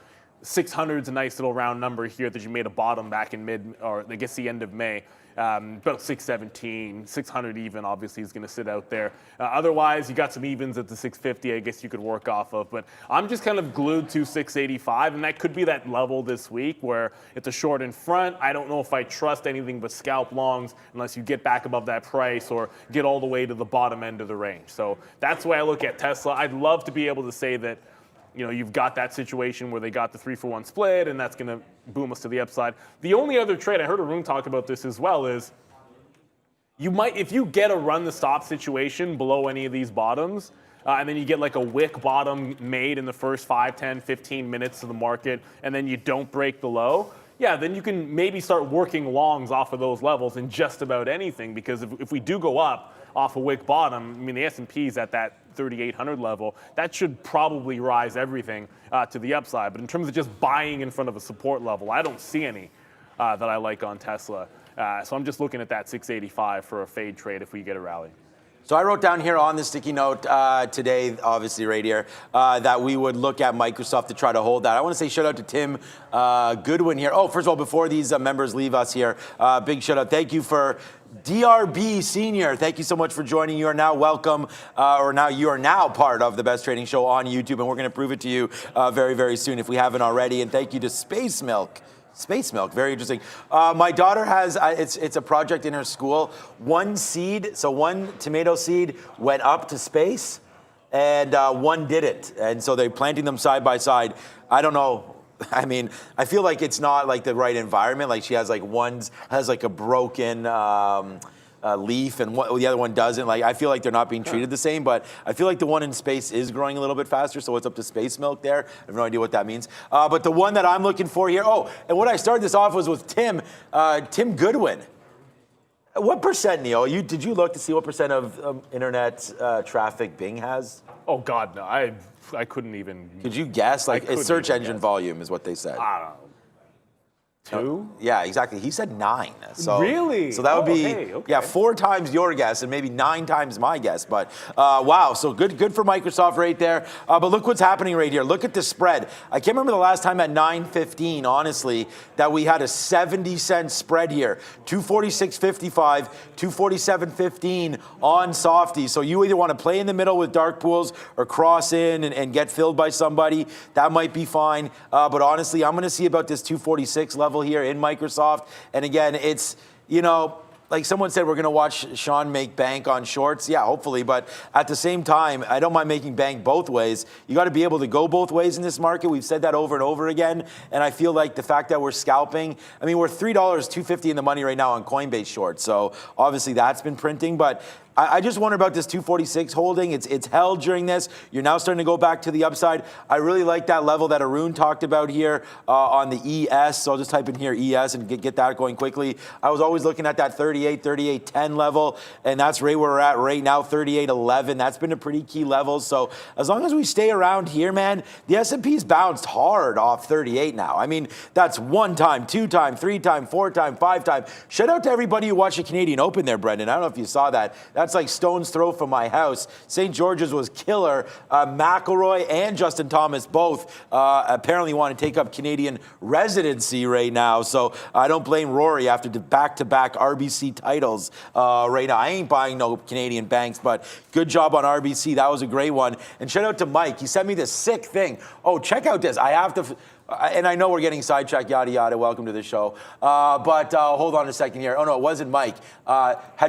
600 is a nice little round number here that you made a bottom back in the end of May. About 617, 600 even obviously is going to sit out there. Otherwise, you got some evens at the 650 I guess you could work off of. But I'm just kind of glued to 685, and that could be that level this week where it's a short in front. I don't know if I trust anything but scalp longs unless you get back above that price or get all the way to the bottom end of the range. So that's the way I look at Tesla. I'd love to be able to say that you've got that situation where they got the 3-for-1 split, and that's going to boom us to the upside. The only other trade, I heard Arun talk about this as well, is you might, if you get a run the stop situation below any of these bottoms, and then you get like a wick bottom made in the first 5, 10, 15 minutes of the market, and then you don't break the low, yeah, then you can maybe start working longs off of those levels in just about anything, because if we do go up off a wick bottom, I mean, the S&P's at that 3,800 level, that should probably rise everything to the upside. But in terms of just buying in front of a support level, I don't see any that I like on Tesla. So I'm just looking at that 685 for a fade trade if we get a rally. So I wrote down here on the sticky note today, obviously right here, that we would look at Microsoft to try to hold that. I want to say shout out to Tim Goodwin here. Oh, first of all, before these members leave us here, big shout out. Thank you for DRB Senior. Thank you so much for joining. You are now welcome, you are now part of the Best Trading Show on YouTube, and we're going to prove it to you very, very soon if we haven't already. And thank you to Space Milk. Space Milk, very interesting. My daughter has, it's a project in her school. One tomato seed went up to space, and one didn't. And so they're planting them side by side. I don't know. I mean, I feel like it's not like the right environment. Like she has like has like a broken leaf, and the other one doesn't. Like I feel like they're not being treated the same. But I feel like the one in space is growing a little bit faster. So it's up to Space Milk there. I have no idea what that means. But the one that I'm looking for here. Oh, and what I started this off was with Tim Goodwin. What percent, Neil? Did you look to see what percent of internet traffic Bing has? Oh God, no! I couldn't even. Could you guess? Like it's search engine volume is what they said. I don't know. 2? Yeah, exactly. He said 9. So really? So that would be okay. 4 times your guess and maybe 9 times my guess. But wow, so good for Microsoft right there. But look what's happening right here. Look at the spread. I can't remember the last time at 9:15, honestly, that we had a 70-cent spread here. 246.55, 247.15 on softies. So you either want to play in the middle with dark pools or cross in and get filled by somebody. That might be fine. But honestly, I'm going to see about this 246 level here in Microsoft. And again, it's, like someone said, we're going to watch Sean make bank on shorts. Yeah, hopefully. But at the same time, I don't mind making bank both ways. You got to be able to go both ways in this market. We've said that over and over again. And I feel like the fact that we're scalping, I mean, we're $3.250 in the money right now on Coinbase shorts. So obviously that's been printing. But I just wonder about this 246 holding. It's held during this. You're now starting to go back to the upside. I really like that level that Arun talked about here on the ES. So I'll just type in here ES and get that going quickly. I was always looking at that 38.10 level, and that's right where we're at right now, 38.11. That's been a pretty key level. So as long as we stay around here, man, the S&P's bounced hard off 38 now. I mean, that's 1 time, 2 time, 3 time, 4 time, 5 time. Shout out to everybody who watched the Canadian Open there, Brendan. I don't know if you saw that. That's like stone's throw from my house. St. George's was killer. McIlroy and Justin Thomas both apparently want to take up Canadian residency right now. So I don't blame Rory after the back-to-back RBC titles right now. I ain't buying no Canadian banks, but good job on RBC. That was a great one. And shout out to Mike. He sent me this sick thing. Oh, check out this. I have to... And I know we're getting sidetracked, yada, yada. Welcome to the show. But hold on a second here. Oh, no, it wasn't Mike.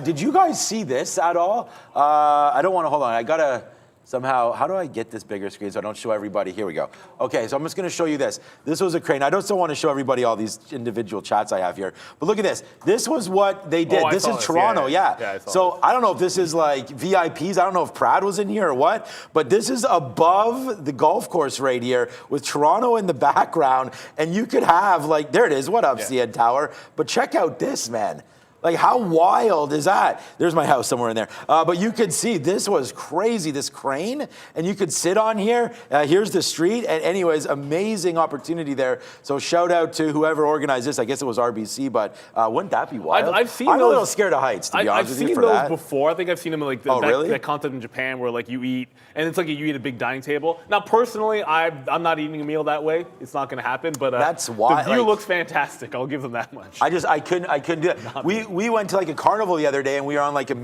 Did you guys see this at all? I don't want to, hold on. I got to somehow, how do I get this bigger screen so I don't show everybody? Here we go. Okay, so I'm just going to show you this. This was a crane. I don't still want to show everybody all these individual chats I have here. But look at this. This was what they did. This is Toronto, yeah. So I don't know if this is like VIPs. I don't know if Prad was in here or what. But this is above the golf course right here with Toronto in the background. And you could have, like, there it is. What up, CN Tower? But check out this, man. Like, how wild is that? There's my house somewhere in there. But you could see this was crazy, this crane, and you could sit on here. Here's the street. And anyways, amazing opportunity there. So shout out to whoever organized this. I guess it was RBC, but wouldn't that be wild? I've seen I'm those, a little scared of heights, to be honest with you, for that. I've seen those before. I think I've seen them in like that concept in Japan where like you eat, and it's like you eat a big dining table. Now, personally, I'm not eating a meal that way. It's not going to happen, but that's why the view looks fantastic. I'll give them that much. I couldn't do that. We went to like a carnival the other day, and we were on like a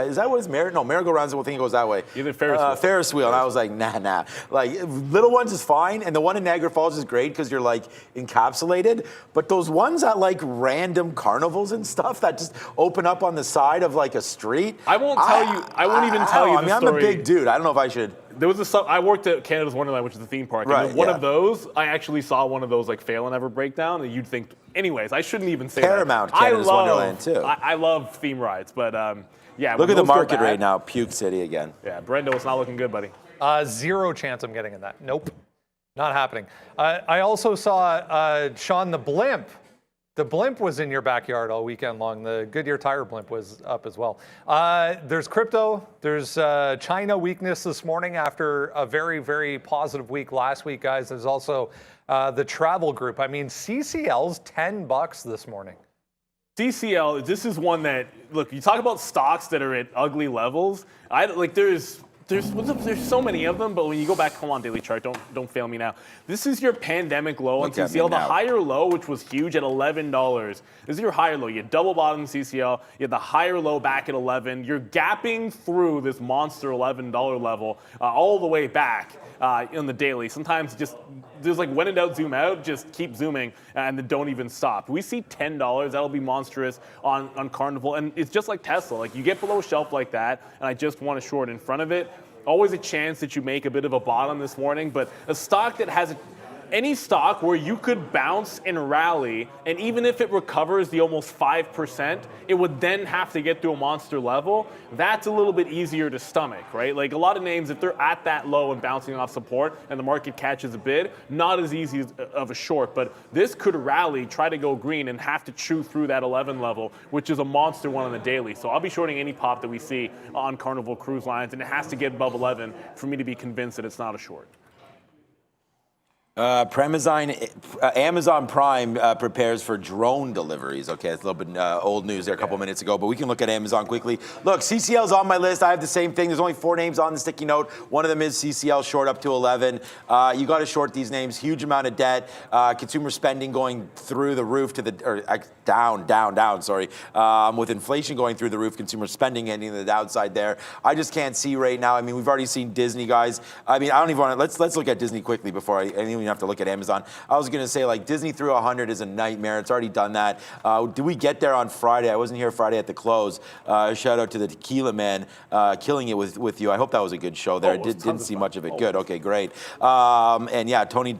is that what it's merry-go-round? The whole thing goes that way. Either Ferris wheel. Ferris wheel, and I was like, nah. Like little ones is fine, and the one in Niagara Falls is great because you're like encapsulated. But those ones at like random carnivals and stuff that just open up on the side of like a street. I won't even tell you. I mean, I'm a big dude. I don't know if I should. There was I worked at Canada's Wonderland, which is a theme park. Right, and one of those, I actually saw one of those like fail and ever breakdown. And you'd think, anyways, I shouldn't even say Paramount that. Canada's Wonderland too. I love theme rides, but yeah. Look at the market right now, Puke City again. Yeah, Brendo, it's not looking good, buddy. Zero chance I'm getting in that. Nope, not happening. I also saw Sean the blimp. The blimp was in your backyard all weekend long. The Goodyear tire blimp was up as well. There's crypto. There's China weakness this morning after a very, very positive week last week, guys. There's also the travel group. I mean, CCL's $10 this morning. CCL, this is one that, look, you talk about stocks that are at ugly levels. There's so many of them, but when you go back, come on, daily chart, don't fail me now. This is your pandemic low on CCL. The higher low, which was huge at $11. This is your higher low. You double bottom CCL. You had the higher low back at 11. You're gapping through this monster $11 level all the way back in the daily. Sometimes there's like when in doubt, zoom out. Just keep zooming and then don't even stop. We see $10. That'll be monstrous on Carnival, and it's just like Tesla. Like you get below shelf like that, and I just want to short in front of it. Always a chance that you make a bit of a bottom this morning, but a stock that has any stock where you could bounce and rally, and even if it recovers the almost 5%, it would then have to get to a monster level. That's a little bit easier to stomach, right? Like a lot of names, if they're at that low and bouncing off support and the market catches a bid, not as easy of a short, but this could rally, try to go green, and have to chew through that 11 level, which is a monster one on the daily. So I'll be shorting any pop that we see on Carnival Cruise Lines, and it has to get above 11 for me to be convinced that it's not a short. Amazon Prime prepares for drone deliveries. Okay, it's a little bit old news there a couple minutes ago, but we can look at Amazon quickly. Look, CCL's on my list. I have the same thing. There's only 4 names on the sticky note. One of them is CCL, short up to 11. You got to short these names. Huge amount of debt. Consumer spending going through the roof down. Sorry, with inflation going through the roof, consumer spending ending the downside there. I just can't see right now. I mean, we've already seen Disney, guys. I mean, I don't even want to. Let's look at Disney quickly before I even have to look at Amazon. I was going to say, like, Disney through 100 is a nightmare. It's already done that. Did we get there on Friday? I wasn't here Friday at the close. Shout out to the Tequila Man killing it with you. I hope that was a good show there. Didn't see much of it. Good. Okay, great. And yeah, Tony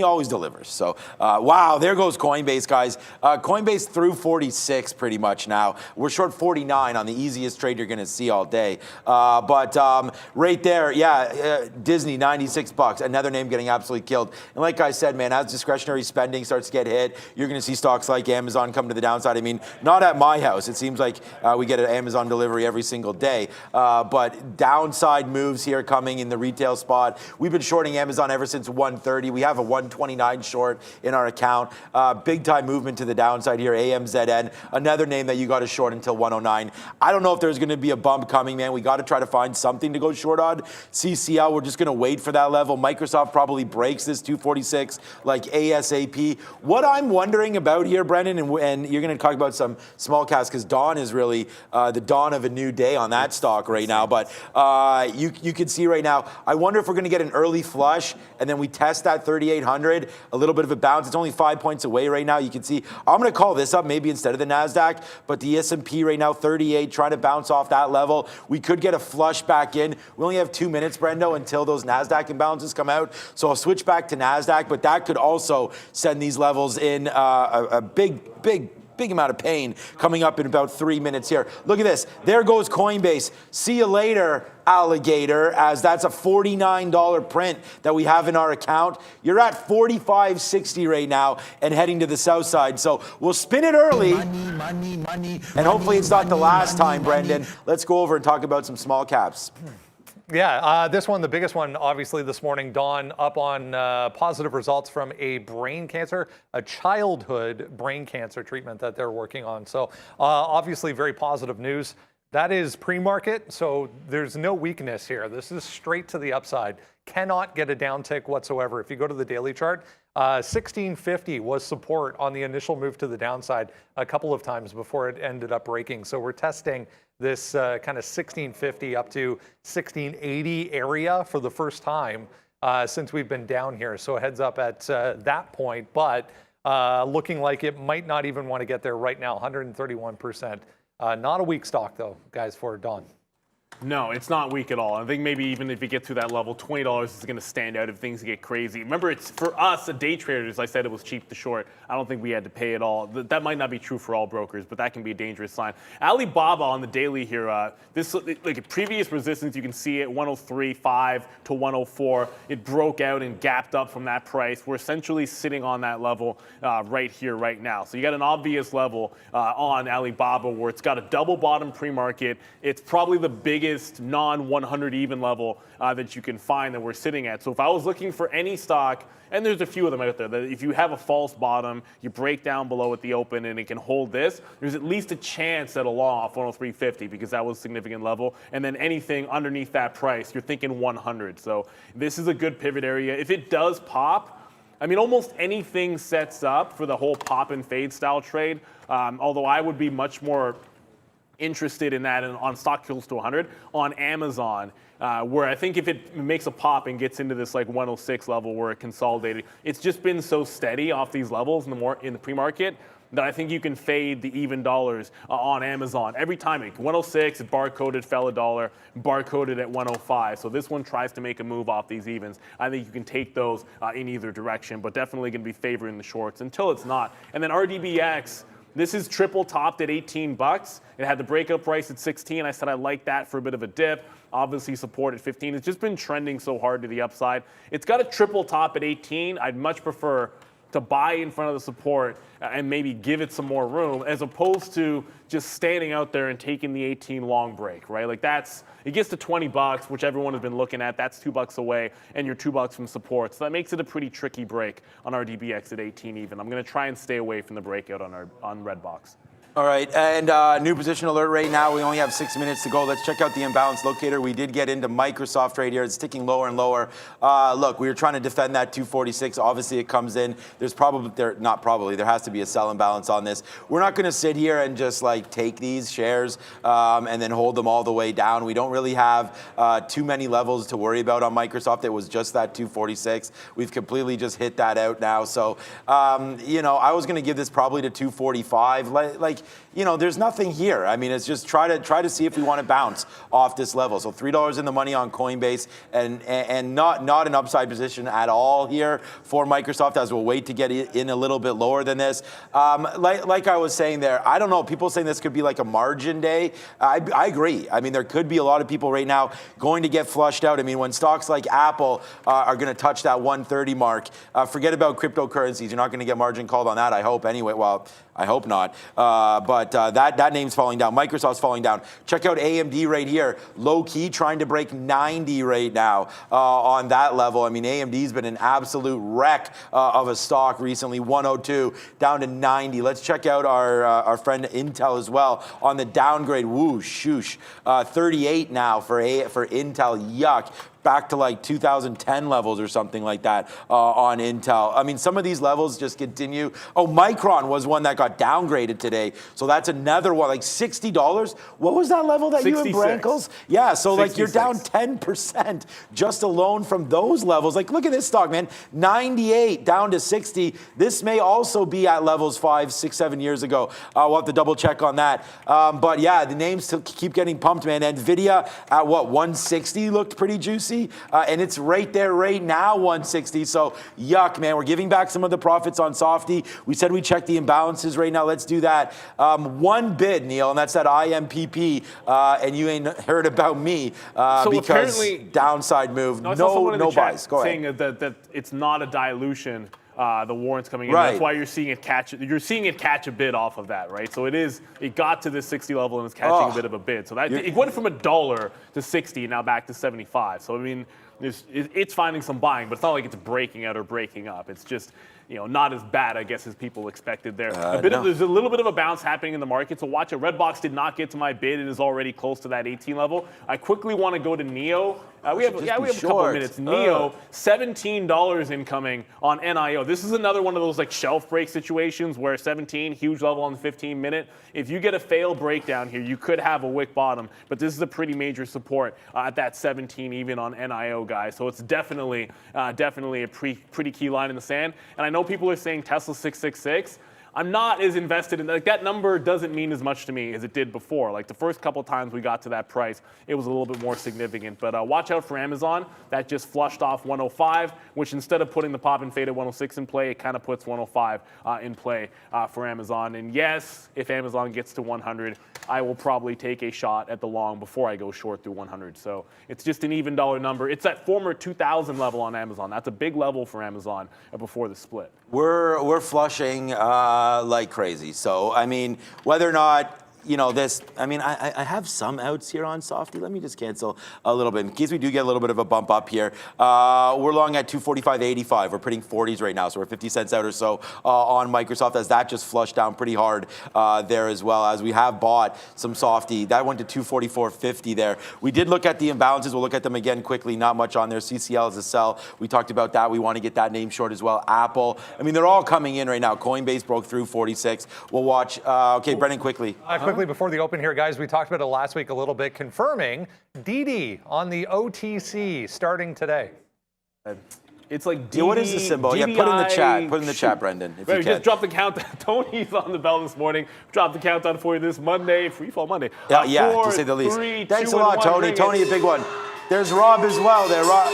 always delivers. So, wow, there goes Coinbase, guys. Coinbase through 46 pretty much now. We're short 49 on the easiest trade you're going to see all day. But right there, yeah, Disney, $96. Another name getting absolutely killed. And like I said, man, as discretionary spending starts to get hit, you're going to see stocks like Amazon come to the downside. I mean, not at my house. It seems like we get an Amazon delivery every single day. But downside moves here coming in the retail spot. We've been shorting Amazon ever since 130. We have a 129 short in our account. Big time movement to the downside here. AMZN, another name that you got to short until 109. I don't know if there's going to be a bump coming, man. We got to try to find something to go short on. CCL, we're just going to wait for that level. Microsoft probably breaks this 246 like ASAP. What I'm wondering about here, Brendan, and you're going to talk about some small caps because dawn is really the dawn of a new day on that stock right now. But you can see right now, I wonder if we're going to get an early flush and then we test that 3,800, a little bit of a bounce. It's only 5 points away right now. You can see, I'm going to call this up maybe instead of the NASDAQ, but the S&P right now, 38, trying to bounce off that level. We could get a flush back in. We only have 2 minutes, Brendo, until those NASDAQ imbalances come out. So I'll switch back to NASDAQ, but that could also send these levels in a big big amount of pain coming up in about 3 minutes here. Look at this. There goes Coinbase. See you later, alligator, as that's a $49 print that we have in our account. You're at $45.60 right now and heading to the south side. So we'll spin it early. Money. And hopefully it's not the last time, Brendan. Let's go over and talk about some small caps. Yeah, this one, the biggest one, obviously this morning, Dawn, up on positive results from a brain cancer, a childhood brain cancer treatment that they're working on. So obviously very positive news. That is pre-market, so there's no weakness here. This is straight to the upside. Cannot get a downtick whatsoever. If you go to the daily chart, 1650 was support on the initial move to the downside a couple of times before it ended up breaking. So we're testing this kind of 1650 up to 1680 area for the first time since we've been down here. So heads up at that point, but looking like it might not even want to get there right now, 131%. Not a weak stock though, guys, for Dawn. No, it's not weak at all. I think maybe even if you get to that level, $20 is going to stand out if things get crazy. Remember, it's for us, day traders, I said it was cheap to short. I don't think we had to pay at all. That might not be true for all brokers, but that can be a dangerous sign. Alibaba on the daily here, this like previous resistance, you can see it 103.5 to 104. It broke out and gapped up from that price. We're essentially sitting on that level right here, right now. So you got an obvious level on Alibaba where it's got a double bottom pre-market. It's probably the biggest non-100 even level that you can find that we're sitting at. So if I was looking for any stock, and there's a few of them out there, that if you have a false bottom, you break down below at the open and it can hold this, there's at least a chance at a long off 103.50 because that was a significant level. And then anything underneath that price, you're thinking 100. So this is a good pivot area. If it does pop, I mean, almost anything sets up for the whole pop and fade style trade, although I would be much more interested in that on stock kills to 100 on Amazon, where I think if it makes a pop and gets into this like 106 level where it consolidated, it's just been so steady off these levels in the pre-market that I think you can fade the even dollars on Amazon. Every time, 106, it barcoded, fell $1, barcoded at 105. So this one tries to make a move off these evens. I think you can take those in either direction, but definitely going to be favoring the shorts until it's not. And then RDBX, this is triple topped at 18 bucks. It had the breakout price at 16. I said I like that for a bit of a dip. Obviously support at 15. It's just been trending so hard to the upside. It's got a triple top at 18. I'd much prefer to buy in front of the support and maybe give it some more room as opposed to just standing out there and taking the 18 long break, right? Like it gets to 20 bucks, which everyone has been looking at. That's $2 away and you're $2 from support. So that makes it a pretty tricky break on RDBX at 18 even. I'm going to try and stay away from the breakout on Redbox. All right, and new position alert right now. We only have 6 minutes to go. Let's check out the imbalance locator. We did get into Microsoft right here. It's ticking lower and lower. Look, we were trying to defend that 246. Obviously, it comes in. There has to be a sell imbalance on this. We're not going to sit here and just like take these shares and then hold them all the way down. We don't really have too many levels to worry about on Microsoft. It was just that 246. We've completely just hit that out now. So, I was going to give this probably to 245. There's nothing here. I mean, it's just try to see if we want to bounce off this level. So $3 in the money on Coinbase and not an upside position at all here for Microsoft as we'll wait to get in a little bit lower than this. Like I was saying there, I don't know, people saying this could be like a margin day. I agree. I mean, there could be a lot of people right now going to get flushed out. I mean, when stocks like Apple are going to touch that 130 mark, forget about cryptocurrencies. You're not going to get margin called on that, I hope anyway. Well, I hope not. But that name's falling down. Microsoft's falling down. Check out AMD right here. Low key trying to break 90 right now on that level. I mean, AMD's been an absolute wreck of a stock recently. 102 down to 90. Let's check out our friend Intel as well on the downgrade. Woo, shoosh. 38 now for Intel. Yuck. Back to like 2010 levels or something like that on Intel. I mean, some of these levels just continue. Oh, Micron was one that got downgraded today. So that's another one, like $60. What was that level that 66. you and Brankles? Yeah, so 66. like you're down 10% just alone from those levels. Like, look at this stock, man. 98 down to 60. This may also be at levels 5, 6, 7 years ago. We'll have to double check on that. But yeah, the names keep getting pumped, man. NVIDIA at what, 160 looked pretty juicy. currency, and it's right there right now, 160. So yuck, man. We're giving back some of the profits on Softy. We said we check the imbalances right now. Let's do that. One bid, Neil, and that's that IMPP, and you ain't heard about me because downside move, no buys. Go ahead. Saying that it's not a dilution. The warrants coming in. Right. That's why you're seeing it catch. You're seeing it catch a bid off of that, right? So it got to this 60 level and it's catching a bit of a bid. So that it went from $1 to 60, now back to 75. So I mean, it's finding some buying, but it's not like it's breaking out or breaking up. It's just, not as bad, I guess, as people expected there. There's a little bit of a bounce happening in the market, so watch it. Redbox did not get to my bid. It is already close to that 18 level. I quickly want to go to NEO. We have a couple of minutes. NEO, $17 incoming on NIO. This is another one of those like shelf break situations where 17, huge level on the 15-minute. If you get a fail breakdown here, you could have a wick bottom, but this is a pretty major support at that 17 even on NIO, guys. So it's definitely a pretty key line in the sand. And I know people are saying Tesla 666. I'm not as invested in that number. Doesn't mean as much to me as it did before. Like the first couple times we got to that price, it was a little bit more significant. But watch out for Amazon. That just flushed off 105, which instead of putting the pop and fade at 106 in play, it kind of puts 105 in play for Amazon. And yes, if Amazon gets to 100, I will probably take a shot at the long before I go short through 100. So it's just an even dollar number. It's that former 2000 level on Amazon. That's a big level for Amazon before the split. We're flushing like crazy. So, I mean, whether or not, this, I have some outs here on Softy. Let me just cancel a little bit in case we do get a little bit of a bump up here. We're long at 245.85. We're putting 40s right now, so we're 50 cents out or so on Microsoft as that just flushed down pretty hard there as well, as we have bought some Softy. That went to 244.50 there. We did look at the imbalances. We'll look at them again quickly. Not much on there. CCL is a sell. We talked about that. We want to get that name short as well. Apple. They're all coming in right now. Coinbase broke through 46. We'll watch. Okay, Brendan, quickly. Quickly before the open here, guys, we talked about it last week a little bit, confirming DD on the OTC starting today. It's like DD, what is the symbol? DDI, put in the chat. Put in the chat, Brendan. If you can. Just drop the countdown. Tony's on the bell this morning. Drop the countdown for you this Monday, Free Fall Monday. Yeah, 4, to say the least. 3, Thanks 2, a lot, Tony. Tony, a big one. There's Rob as well. There, Rob.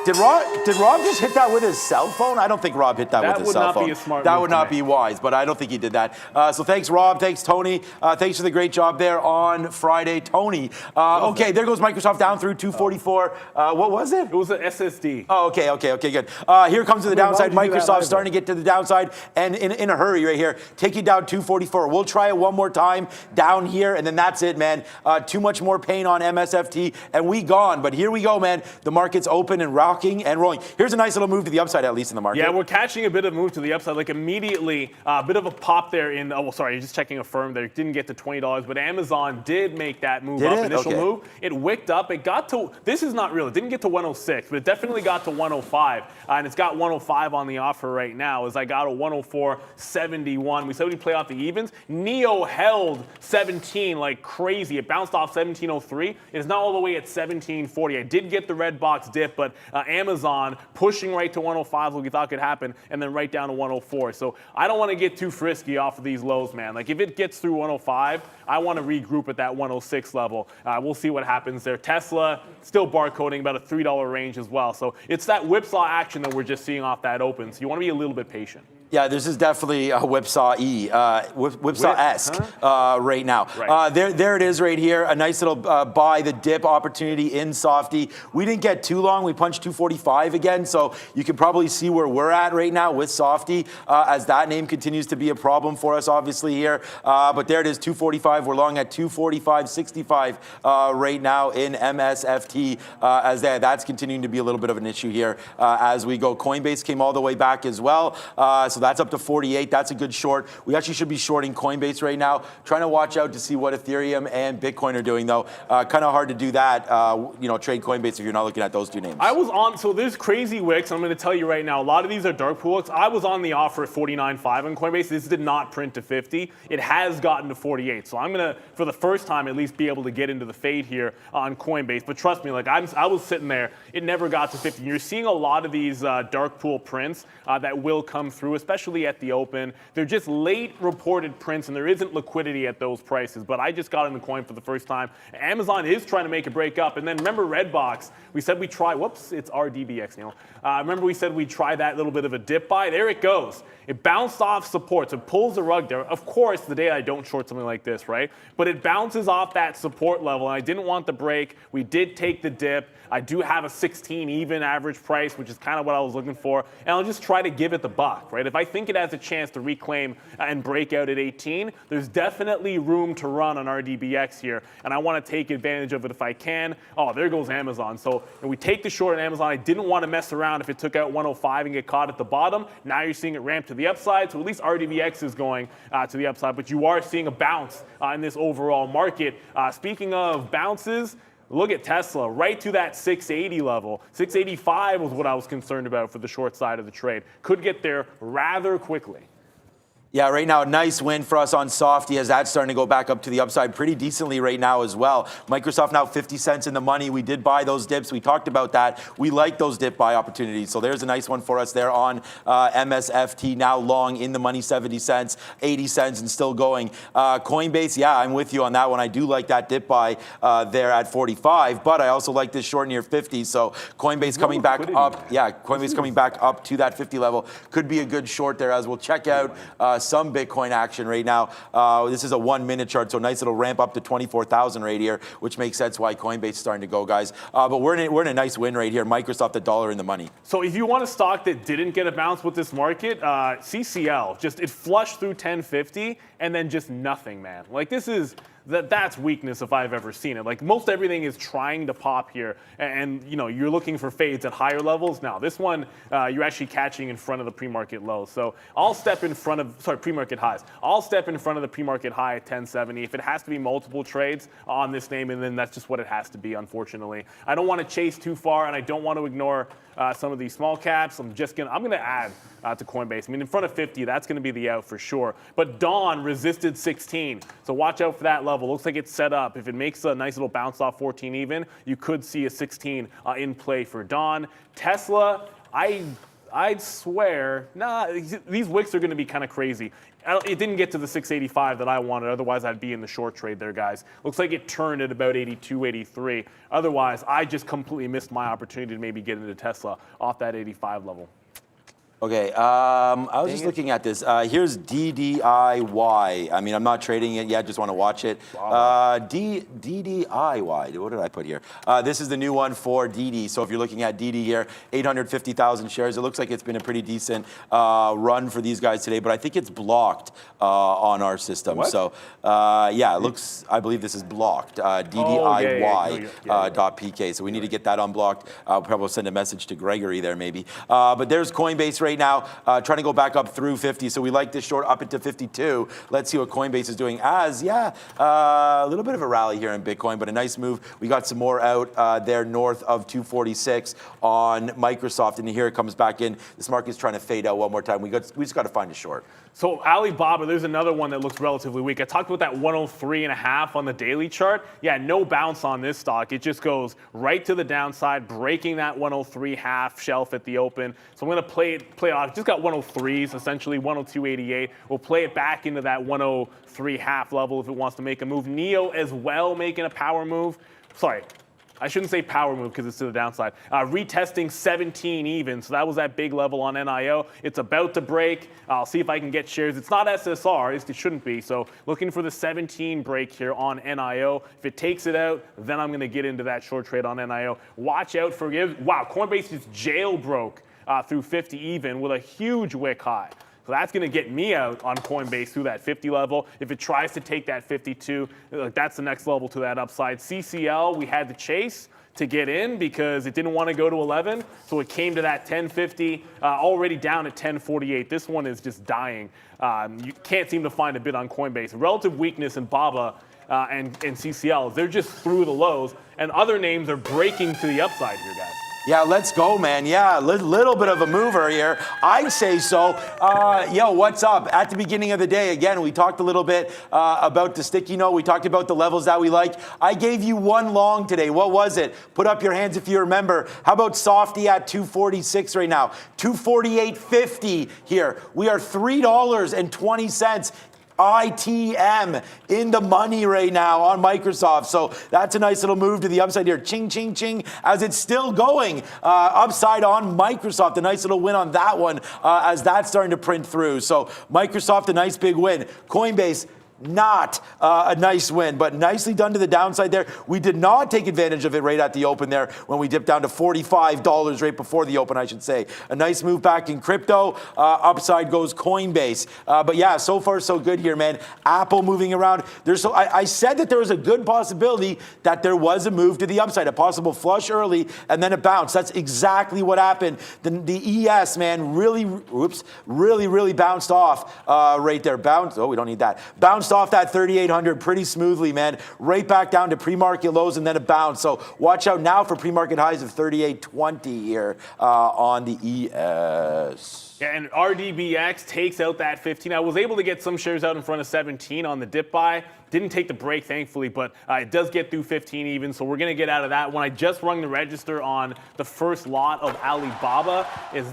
Did Rob just hit that with his cell phone? I don't think Rob hit that with his cell phone. That would not be a smart That move would not today. be wise, but I don't think he did that. So thanks, Rob. Thanks, Tony. Thanks for the great job there on Friday, Tony. Okay, there goes Microsoft down through 244. What was it? It was an SSD. Oh, okay, good. Here comes to the downside. Microsoft starting to get to the downside, and in a hurry right here. Take you down 244. We'll try it one more time down here, and then that's it, man. Too much more pain on MSFT, and we gone. But here we go, man. The market's open and rocking and rolling. Here's a nice little move to the upside, at least in the market. Yeah, we're catching a bit of move to the upside. Like immediately, a bit of a pop there in, just checking a firm there. It didn't get to $20, but Amazon did make that move up. Initial move. It wicked up. It got to, this is not real. It didn't get to 106, but it definitely got to 105. And it's got 105 on the offer right now as I got a 104.71. We said we'd play off the evens. NEO held 17 like crazy. It bounced off 17.03. It is now all the way at 17.40. I did get the red box dip, but Amazon pushing right to 105 like we thought could happen, and then right down to 104. So I don't want to get too frisky off of these lows, man. Like if it gets through 105, I want to regroup at that 106 level. We'll see what happens there. Tesla still barcoding about a $3 range as well. So it's that whipsaw action that we're just seeing off that open. So you want to be a little bit patient. Yeah, this is definitely a whipsaw-esque right now. Right. There it is right here. A nice little buy the dip opportunity in Softy. We didn't get too long. We punched 245 again, so you can probably see where we're at right now with Softy as that name continues to be a problem for us, obviously, here. But there it is, 245. We're long at 245.65 right now in MSFT as that's continuing to be a little bit of an issue here as we go. Coinbase came all the way back as well. So that's up to 48. That's a good short. We actually should be shorting Coinbase right now. Trying to watch out to see what Ethereum and Bitcoin are doing, though. Kind of hard to do that, trade Coinbase if you're not looking at those two names. I was on, so there's crazy wicks. I'm going to tell you right now, a lot of these are dark pool wicks. I was on the offer at 49.5 on Coinbase. This did not print to 50. It has gotten to 48. So I'm going to, for the first time, at least be able to get into the fade here on Coinbase. But trust me, like I was sitting there. It never got to 50. You're seeing a lot of these dark pool prints that will come through, especially especially at the open. They're just late reported prints, and there isn't liquidity at those prices. But I just got in the coin for the first time. Amazon is trying to make a break up. And then remember Redbox, we said we try, whoops, it's RDBX, Neil. Remember we said we'd try that little bit of a dip buy? There it goes. It bounced off support, so it pulls the rug there. Of course, the day I don't short something like this, right? But it bounces off that support level, and I didn't want the break. We did take the dip. I do have a 16 even average price, which is kind of what I was looking for, and I'll just try to give it the buck, right? If I think it has a chance to reclaim and break out at 18, there's definitely room to run on RDBX here, and I want to take advantage of it if I can. Oh, there goes Amazon. So we take the short on Amazon. I didn't want to mess around if it took out 105 and get caught at the bottom. Now you're seeing it ramp to the upside, so at least RDBX is going to the upside, but you are seeing a bounce in this overall market. Speaking of bounces, look at Tesla, right to that 680 level. 685 was what I was concerned about for the short side of the trade. Could get there rather quickly. Yeah, right now, a nice win for us on Softy as that's starting to go back up to the upside pretty decently right now as well. Microsoft now 50 cents in the money. We did buy those dips. We talked about that. We like those dip buy opportunities. So there's a nice one for us there on MSFT, now long in the money, 70 cents, 80 cents, and still going. Coinbase, yeah, I'm with you on that one. I do like that dip buy there at 45, but I also like this short near 50. So Coinbase coming back up. Yeah, Coinbase coming back up to that 50 level. Could be a good short there as we'll check out some Bitcoin action right now. This is a 1 minute chart, so nice little ramp up to 24,000 right here, which makes sense why Coinbase is starting to go, guys. But we're in a nice win right here. Microsoft, $1 in the money. So if you want a stock that didn't get a bounce with this market, CCL, just it flushed through 1050 and then just nothing, man. Like this is, that's weakness if I've ever seen it. Like most everything is trying to pop here, and you know you're looking for fades at higher levels. Now this one you're actually catching in front of the pre-market lows. So I'll step in front of pre-market highs. I'll step in front of the pre-market high at 1070. If it has to be multiple trades on this name, and then that's just what it has to be. Unfortunately, I don't want to chase too far, and I don't want to ignore some of these small caps. I'm gonna add to Coinbase. I mean, in front of 50, that's going to be the out for sure. But Dawn resisted 16, so watch out for that level. Looks like it's set up. If it makes a nice little bounce off 14 even, you could see a 16 in play for Dawn. Tesla, I'd swear, these wicks are going to be kind of crazy. It didn't get to the 685 that I wanted. Otherwise, I'd be in the short trade there, guys. Looks like it turned at about 82, 83. Otherwise, I just completely missed my opportunity to maybe get into Tesla off that 85 level. Okay, I was just looking at this. Here's DDIY. I mean, I'm not trading it yet, just want to watch it. DDIY, what did I put here? This is the new one for DD. So if you're looking at DD here, 850,000 shares. It looks like it's been a pretty decent run for these guys today, but I think it's blocked on our system. What? So yeah, it looks, I believe this is blocked, DDIY.pk. So we need to get that unblocked. I'll probably send a message to Gregory there maybe. But there's Coinbase right now, trying to go back up through 50. So we like this short up into 52. Let's see what Coinbase is doing. A little bit of a rally here in Bitcoin, but a nice move. We got some more out there north of 246 on Microsoft, and here it comes back in. This market's trying to fade out one more time. We just got to find a short. So Alibaba, there's another one that looks relatively weak. I talked about that 103.5 on the daily chart. Yeah, no bounce on this stock. It just goes right to the downside, breaking that 103.5 shelf at the open. So I'm going to play it off. Just got 103s, essentially 102.88. We'll play it back into that 103.5 level if it wants to make a move. NEO as well making a power move. Sorry. I shouldn't say power move because it's to the downside. Retesting 17 even, so that was that big level on NIO. It's about to break. I'll see if I can get shares. It's not SSR, it shouldn't be. So looking for the 17 break here on NIO. If it takes it out, then I'm going to get into that short trade on NIO. Watch out for, wow, Coinbase just jailbroke through 50 even with a huge wick high. So that's going to get me out on Coinbase through that 50 level. If it tries to take that 52, that's the next level to that upside. CCL, we had to chase to get in because it didn't want to go to 11. So it came to that 1050, already down at 1048. This one is just dying. You can't seem to find a bid on Coinbase. Relative weakness in BABA and CCL, they're just through the lows. And other names are breaking to the upside here, guys. Yeah, let's go, man. Yeah, little bit of a mover here. I'd say so. Yo, what's up? At the beginning of the day, again, we talked a little bit about the sticky note. We talked about the levels that we like. I gave you one long today. What was it? Put up your hands if you remember. How about Softy at 246 right now? 248.50 here. We are $3.20. ITM in the money right now on Microsoft. So that's a nice little move to the upside here. Ching, ching, ching, as it's still going upside on Microsoft. A nice little win on that one as that's starting to print through. So Microsoft, a nice big win. Coinbase, not a nice win, but nicely done to the downside there. We did not take advantage of it right at the open there when we dipped down to $45 right before the open, I should say. A nice move back in crypto. Upside goes Coinbase. But yeah, so far so good here, man. Apple moving around. I said that there was a good possibility that there was a move to the upside, a possible flush early and then a bounce. That's exactly what happened. The ES, man, really bounced off right there. Oh, we don't need that. Bounced off that 3,800 pretty smoothly, man. Right back down to pre-market lows and then a bounce. So watch out now for pre-market highs of 38.20 here on the ES. Yeah, and RDBX takes out that 15. I was able to get some shares out in front of 17 on the dip buy. Didn't take the break, thankfully, but it does get through 15 even, so we're going to get out of that. When I just rung the register on the first lot of Alibaba,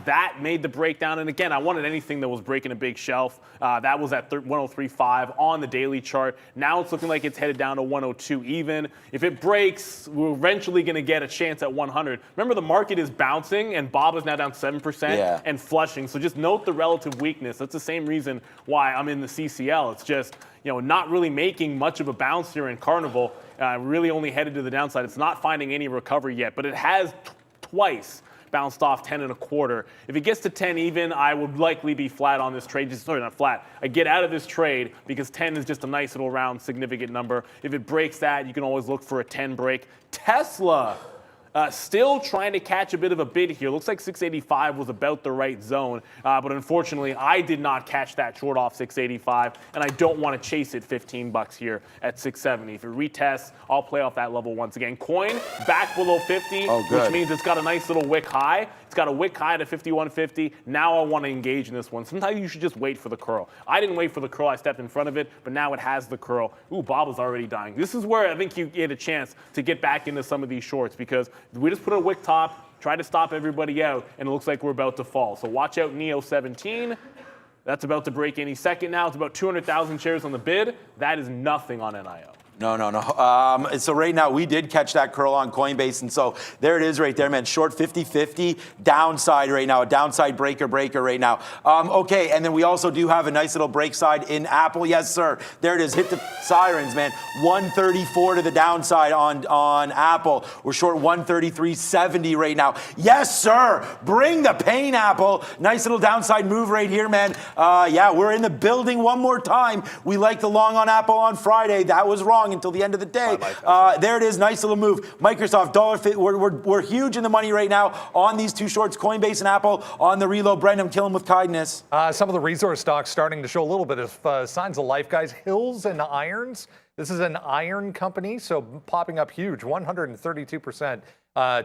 that made the breakdown. And again, I wanted anything that was breaking a big shelf. That was at 103.5 on the daily chart. Now it's looking like it's headed down to 102 even. If it breaks, we're eventually going to get a chance at 100. Remember, the market is bouncing, and BOVESPA is now down 7% and flushing. So just note the relative weakness. That's the same reason why I'm in the CCL. It's just, not really making much of a bounce here in Carnival, really only headed to the downside. It's not finding any recovery yet, but it has twice bounced off 10 and a quarter. If it gets to 10 even, I would likely be flat on this trade. Sorry, not flat. I get out of this trade because 10 is just a nice little round significant number. If it breaks that, you can always look for a 10 break. Tesla. Still trying to catch a bit of a bid here. Looks like 685 was about the right zone, but unfortunately, I did not catch that short off 685, and I don't want to chase it 15 bucks here at 670. If it retests, I'll play off that level once again. Coin back below 50, which means it's got a nice little wick high. It's got a wick high to 51.50. Now I want to engage in this one. Sometimes you should just wait for the curl. I didn't wait for the curl. I stepped in front of it, but now it has the curl. Ooh, Bob is already dying. This is where I think you get a chance to get back into some of these shorts because we just put a wick top, try to stop everybody out, and it looks like we're about to fall. So watch out, Neo 17. That's about to break any second now. It's about 200,000 shares on the bid. That is nothing on NIO. No. So right now, we did catch that curl on Coinbase, and so there it is right there, man. Short 50-50, downside right now, a downside breaker right now. Okay, and then we also do have a nice little break side in Apple. Yes, sir. There it is. Hit the sirens, man. 134 to the downside on Apple. We're short 133.70 right now. Yes, sir. Bring the pain, Apple. Nice little downside move right here, man. Yeah, we're in the building one more time. We like the long on Apple on Friday. That was wrong until the end of the day. There it is, nice little move. Microsoft, we're huge in the money right now on these two shorts, Coinbase and Apple on the reload. Brendan, I'm killing with kindness. Some of the resource stocks starting to show a little bit of signs of life, guys. Hills and Irons. This is an iron company, so popping up huge, 132%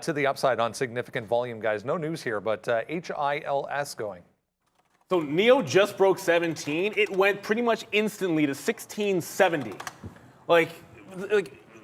to the upside on significant volume, guys. No news here, but HILS going. So Neo just broke 17. It went pretty much instantly to 1670. Like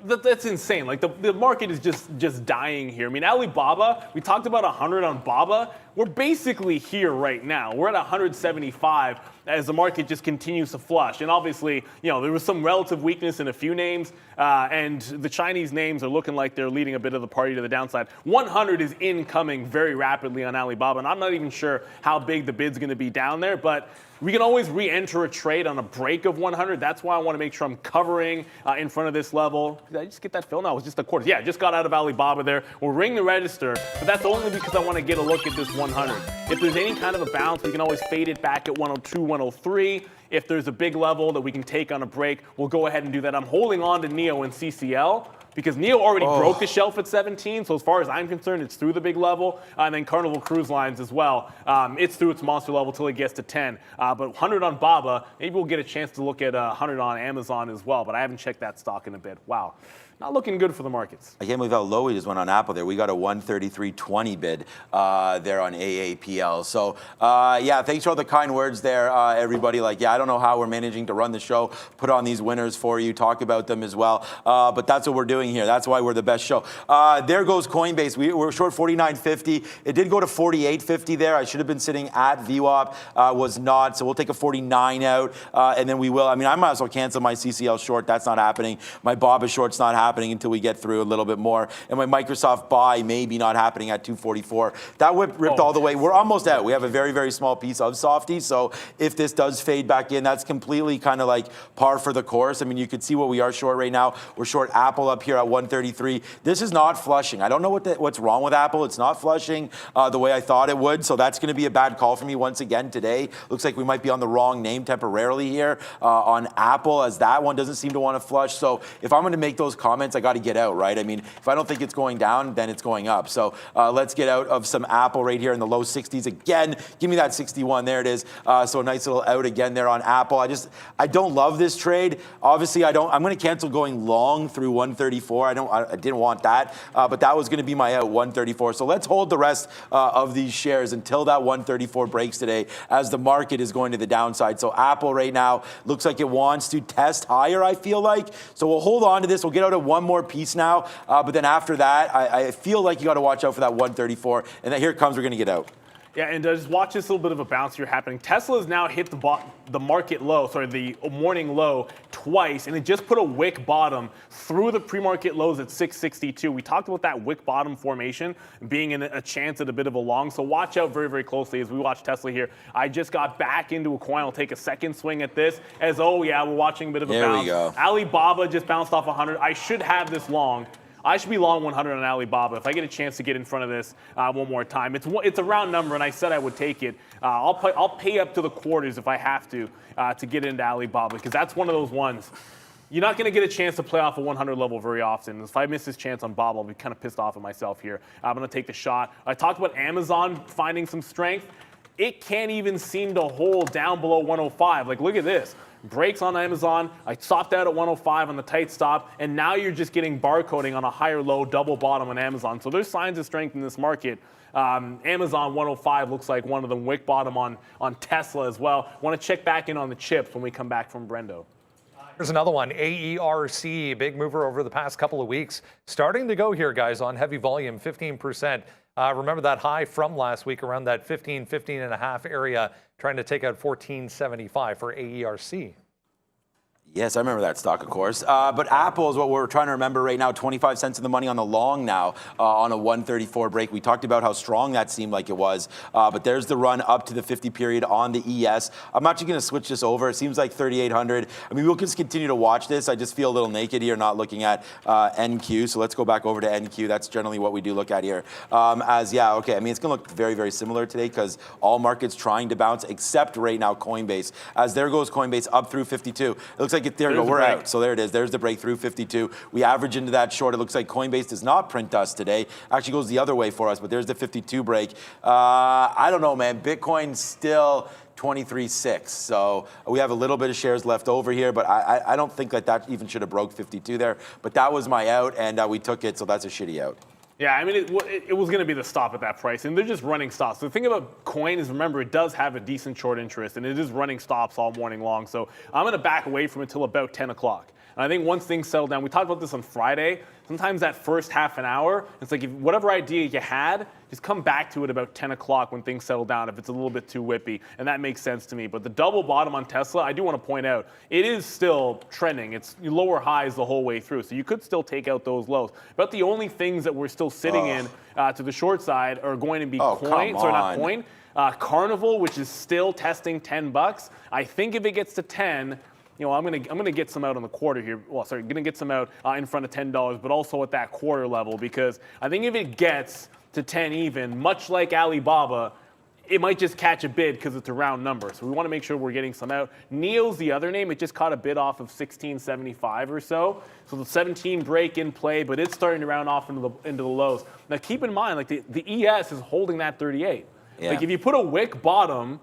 that's insane. Like the market is just dying here. I mean, Alibaba, we talked about 100 on Baba. We're basically here right now. We're at 175 as the market just continues to flush. And obviously, there was some relative weakness in a few names, and the Chinese names are looking like they're leading a bit of the party to the downside. 100 is incoming very rapidly on Alibaba, and I'm not even sure how big the bid's going to be down there, but we can always re-enter a trade on a break of 100. That's why I want to make sure I'm covering in front of this level. Did I just get that fill? No, it was just a quarter. Yeah, just got out of Alibaba there. We'll ring the register, but that's only because I want to get a look at this 100. If there's any kind of a bounce, we can always fade it back at 102, 103. If there's a big level that we can take on a break, we'll go ahead and do that. I'm holding on to NEO and CCL because NEO already broke the shelf at 17. So as far as I'm concerned, it's through the big level. And then Carnival Cruise Lines as well. It's through its monster level till it gets to 10. But 100 on BABA, maybe we'll get a chance to look at 100 on Amazon as well. But I haven't checked that stock in a bit. Wow. Not looking good for the markets. I can't believe how low we just went on Apple there. We got a 133.20 bid there on AAPL. So, yeah, thanks for all the kind words there, everybody. Like, yeah, I don't know how we're managing to run the show, put on these winners for you, talk about them as well. But that's what we're doing here. That's why we're the best show. There goes Coinbase. We're short 49.50. It did go to 48.50 there. I should have been sitting at VWAP, was not. So we'll take a 49 out, and then we will. I mean, I might as well cancel my CCL short. That's not happening. My BOBA short's not happening until we get through a little bit more. And my Microsoft buy may be not happening at 244. That whip ripped all the way. We're almost out. We have a very, very small piece of Softy. So if this does fade back in, that's completely kind of like par for the course. I mean, you could see what we are short right now. We're short Apple up here at 133. This is not flushing. I don't know what's wrong with Apple. It's not flushing the way I thought it would. So that's going to be a bad call for me once again today. Looks like we might be on the wrong name temporarily here on Apple, as that one doesn't seem to want to flush. So if I'm going to make those comments, I got to get out, right? I mean, if I don't think it's going down, then it's going up. So let's get out of some Apple right here in the low 60s again. Give me that 61. There it is. So a nice little out again there on Apple. I don't love this trade. Obviously, I'm going to cancel going long through 134. I didn't want that, but that was going to be my out, 134. So let's hold the rest of these shares until that 134 breaks today, as the market is going to the downside. So Apple right now looks like it wants to test higher, I feel like. So we'll hold on to this. We'll get out of one more piece now, but then after that, I feel like you got to watch out for that 134, and then here it comes, we're going to get out. Yeah, and just watch this little bit of a bounce here happening. Tesla has now hit the market low, the morning low twice, and it just put a wick bottom through the pre-market lows at 662. We talked about that wick bottom formation being in a chance at a bit of a long, so watch out very, very closely as we watch Tesla here. I just got back into a coin. I'll take a second swing at this as, we're watching a bit of a bounce. There we go. Alibaba just bounced off 100. I should have this long. I should be long 100 on Alibaba. If I get a chance to get in front of this one more time, it's a round number, and I said I would take it. I'll pay up to the quarters if I have to get into Alibaba, because that's one of those ones. You're not going to get a chance to play off a 100 level very often. If I miss this chance on Bob, I'll be kind of pissed off at myself here. I'm going to take the shot. I talked about Amazon finding some strength. It can't even seem to hold down below 105. Like, look at this. Breaks on Amazon. I stopped out at 105 on the tight stop, and now you're just getting barcoding on a higher low double bottom on Amazon. So there's signs of strength in this market. Amazon 105 looks like one of them. Wick bottom on Tesla as well. Want to check back in on the chips when we come back from Brendo. Here's another one, AERC, big mover over the past couple of weeks. Starting to go here, guys, on heavy volume, 15%. Remember that high from last week around that 15 and a half area, trying to take out 1475 for AERC. Yes, I remember that stock, of course. But Apple is what we're trying to remember right now. 25 cents in the money on the long now on a 134 break. We talked about how strong that seemed like it was. But there's the run up to the 50 period on the ES. I'm actually going to switch this over. It seems like 3,800. I mean, we'll just continue to watch this. I just feel a little naked here not looking at NQ. So let's go back over to NQ. That's generally what we do look at here. I mean, it's going to look very, very similar today because all markets trying to bounce except right now Coinbase. As there goes Coinbase up through 52. It looks like there we go. We're out. So there it is. There's the breakthrough 52. We average into that short. It looks like Coinbase does not print us today. Actually goes the other way for us, but there's the 52 break. I don't know, man. Bitcoin still 23.6. So we have a little bit of shares left over here, but I don't think that even should have broke 52 there. But that was my out, and we took it. So that's a shitty out. Yeah, I mean, it was going to be the stop at that price, and they're just running stops. So the thing about coin is, remember, it does have a decent short interest, and it is running stops all morning long. So I'm going to back away from it until about 10 o'clock. And I think once things settle down, we talked about this on Friday, sometimes that first half an hour, it's like whatever idea you had, just come back to it about 10 o'clock when things settle down if it's a little bit too whippy, and that makes sense to me. But the double bottom on Tesla, I do want to point out, it is still trending. It's lower highs the whole way through, so you could still take out those lows. But the only things that we're still sitting in to the short side are going to be Carnival, which is still testing $10. I think if it gets to 10, I'm gonna get some out on the quarter here. Well, sorry, gonna get some out in front of $10, but also at that quarter level, because I think if it gets to 10 even, much like Alibaba, it might just catch a bid because it's a round number. So we want to make sure we're getting some out. NEO's the other name. It just caught a bid off of 1675 or so. So the 17 break in play, but it's starting to round off into the lows. Now keep in mind, like the ES is holding that 38. Yeah. Like if you put a wick bottom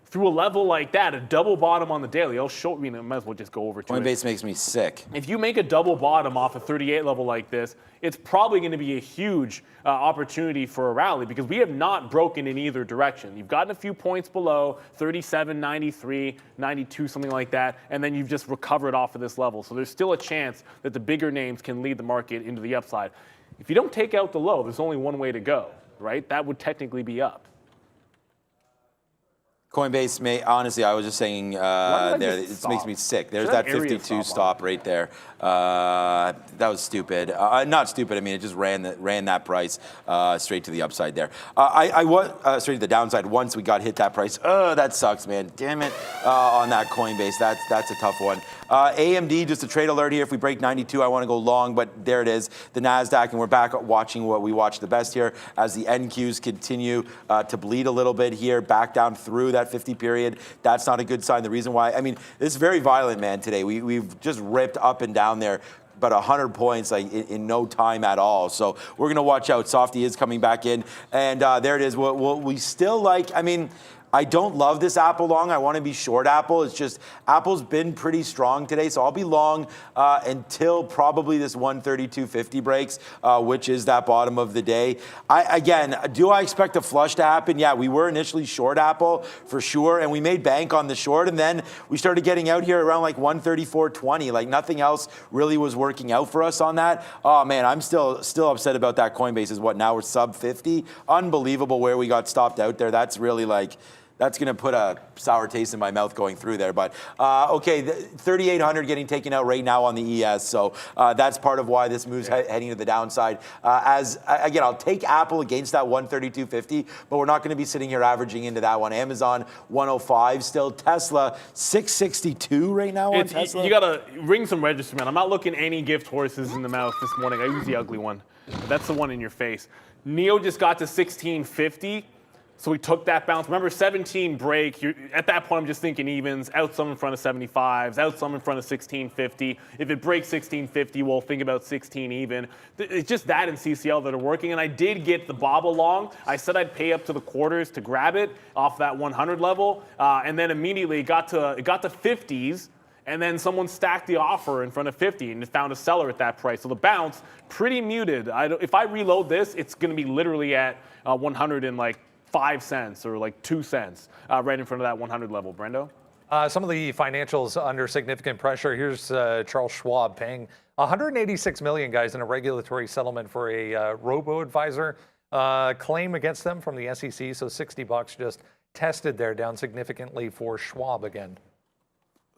through a level like that, a double bottom on the daily, it'll show, I mean, I might as well just go over to it. Coinbase makes me sick. If you make a double bottom off a 38 level like this, it's probably going to be a huge opportunity for a rally because we have not broken in either direction. You've gotten a few points below, 37, 93, 92, something like that, and then you've just recovered off of this level. So there's still a chance that the bigger names can lead the market into the upside. If you don't take out the low, there's only one way to go, right? That would technically be up. Coinbase may, honestly, I was just saying there, it makes me sick. There's that 52 stop right there. That was stupid. Not stupid, I mean, it just ran that price straight to the upside there. I was straight to the downside once we got hit that price. That sucks, man. Damn it. On that Coinbase, that's a tough one. AMD, just a trade alert here. If we break 92, I want to go long, but there it is, the NASDAQ, and we're back watching what we watch the best here as the NQs continue to bleed a little bit here, back down through that 50 period. That's not a good sign. The reason why, I mean, it's very violent, man, today. We've just ripped up and down there about 100 points like in no time at all. So we're going to watch out. Softy is coming back in. And there it is. We still like, I mean, I don't love this Apple long. I want to be short Apple. It's just Apple's been pretty strong today, so I'll be long until probably this 132.50 breaks, which is that bottom of the day. Again, do I expect a flush to happen? Yeah, we were initially short Apple for sure, and we made bank on the short, and then we started getting out here around like 134.20. Like nothing else really was working out for us on that. Oh man, I'm still upset about that. Coinbase is what now we're sub 50. Unbelievable where we got stopped out there. That's really like. That's going to put a sour taste in my mouth going through there. But, okay, 3,800 getting taken out right now on the ES. So that's part of why this move's heading to the downside. Again, I'll take Apple against that 132.50, but we're not going to be sitting here averaging into that one. Amazon, 105 still. Tesla, 662 right now on Tesla. You got to ring some register, man. I'm not looking any gift horses in the mouth this morning. I use the ugly one. That's the one in your face. NEO just got to 1650. So we took that bounce. Remember, 17 break. At that point, I'm just thinking evens, out some in front of 75s, out some in front of 1650. If it breaks 1650, we'll think about 16 even. It's just that in CCL that are working. And I did get the bob along. I said I'd pay up to the quarters to grab it off that 100 level. And then immediately it got to 50s. And then someone stacked the offer in front of 50 and found a seller at that price. So the bounce, pretty muted. If I reload this, it's going to be literally at 100 and like 5 cents or like 2 cents right in front of that 100 level. Brendo? Some of the financials under significant pressure. Here's Charles Schwab paying $186 million, guys, in a regulatory settlement for a robo-advisor claim against them from the SEC. So $60 just tested there, down significantly for Schwab again.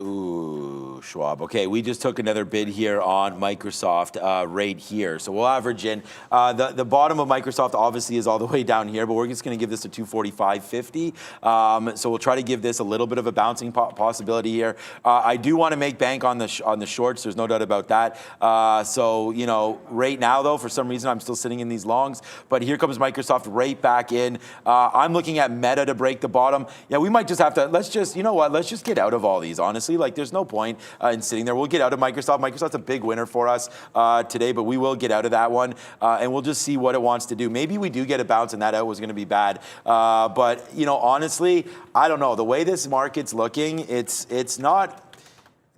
Ooh, Schwab. Okay, we just took another bid here on Microsoft right here. So we'll average in. The bottom of Microsoft obviously is all the way down here, but we're just going to give this a 245.50. So we'll try to give this a little bit of a bouncing possibility here. I do want to make bank on the shorts. There's no doubt about that. So, you know, right now, though, for some reason, I'm still sitting in these longs. But here comes Microsoft right back in. I'm looking at Meta to break the bottom. Yeah, we might just have to, let's just get out of all these, honestly. Like, there's no point in sitting there. We'll get out of Microsoft. Microsoft's a big winner for us today, but we will get out of that one, and we'll just see what it wants to do. Maybe we do get a bounce, and that out was going to be bad. But, you know, honestly, I don't know. The way this market's looking, it's not...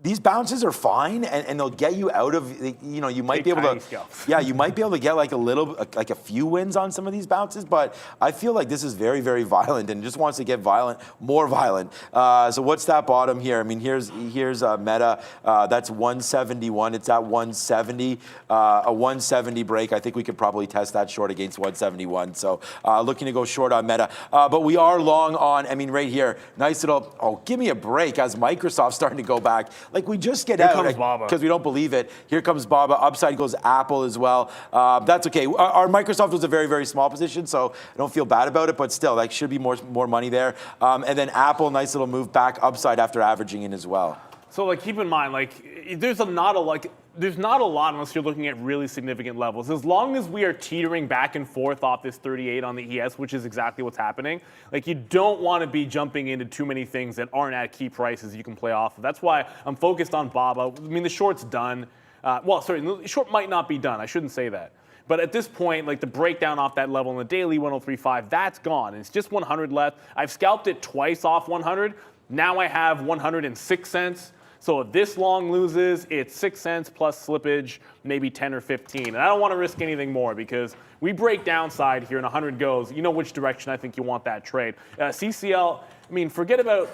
These bounces are fine, and they'll get you out of, you know, you might be able to, yeah, you might be able to get like a few wins on some of these bounces, but I feel like this is very, very violent and just wants to get violent, more violent. So what's that bottom here? I mean, here's Meta, that's 171, it's at 170, a 170 break. I think we could probably test that short against 171. So looking to go short on Meta, but we are long on, I mean, right here, nice little, oh, give me a break as Microsoft's starting to go back. Like, we just get out because we don't believe it. Here comes Baba. Upside goes Apple as well. That's okay. Our Microsoft was a very, very small position, so I don't feel bad about it, but still, like, should be more money there. And then Apple, nice little move back upside after averaging in as well. So, like, keep in mind, like, there's not a, like, there's not a lot unless you're looking at really significant levels. As long as we are teetering back and forth off this 38 on the ES, which is exactly what's happening, like you don't want to be jumping into too many things that aren't at key prices you can play off of. That's why I'm focused on BOBA. I mean, the short's done. The short might not be done. I shouldn't say that. But at this point, like the breakdown off that level in the daily 103.5, that's gone. And it's just 100 left. I've scalped it twice off 100. Now I have 106 cents. So if this long loses, it's 6 cents plus slippage, maybe 10 or 15. And I don't want to risk anything more because we break downside here and 100 goes. You know which direction I think you want that trade. CCL, I mean, forget about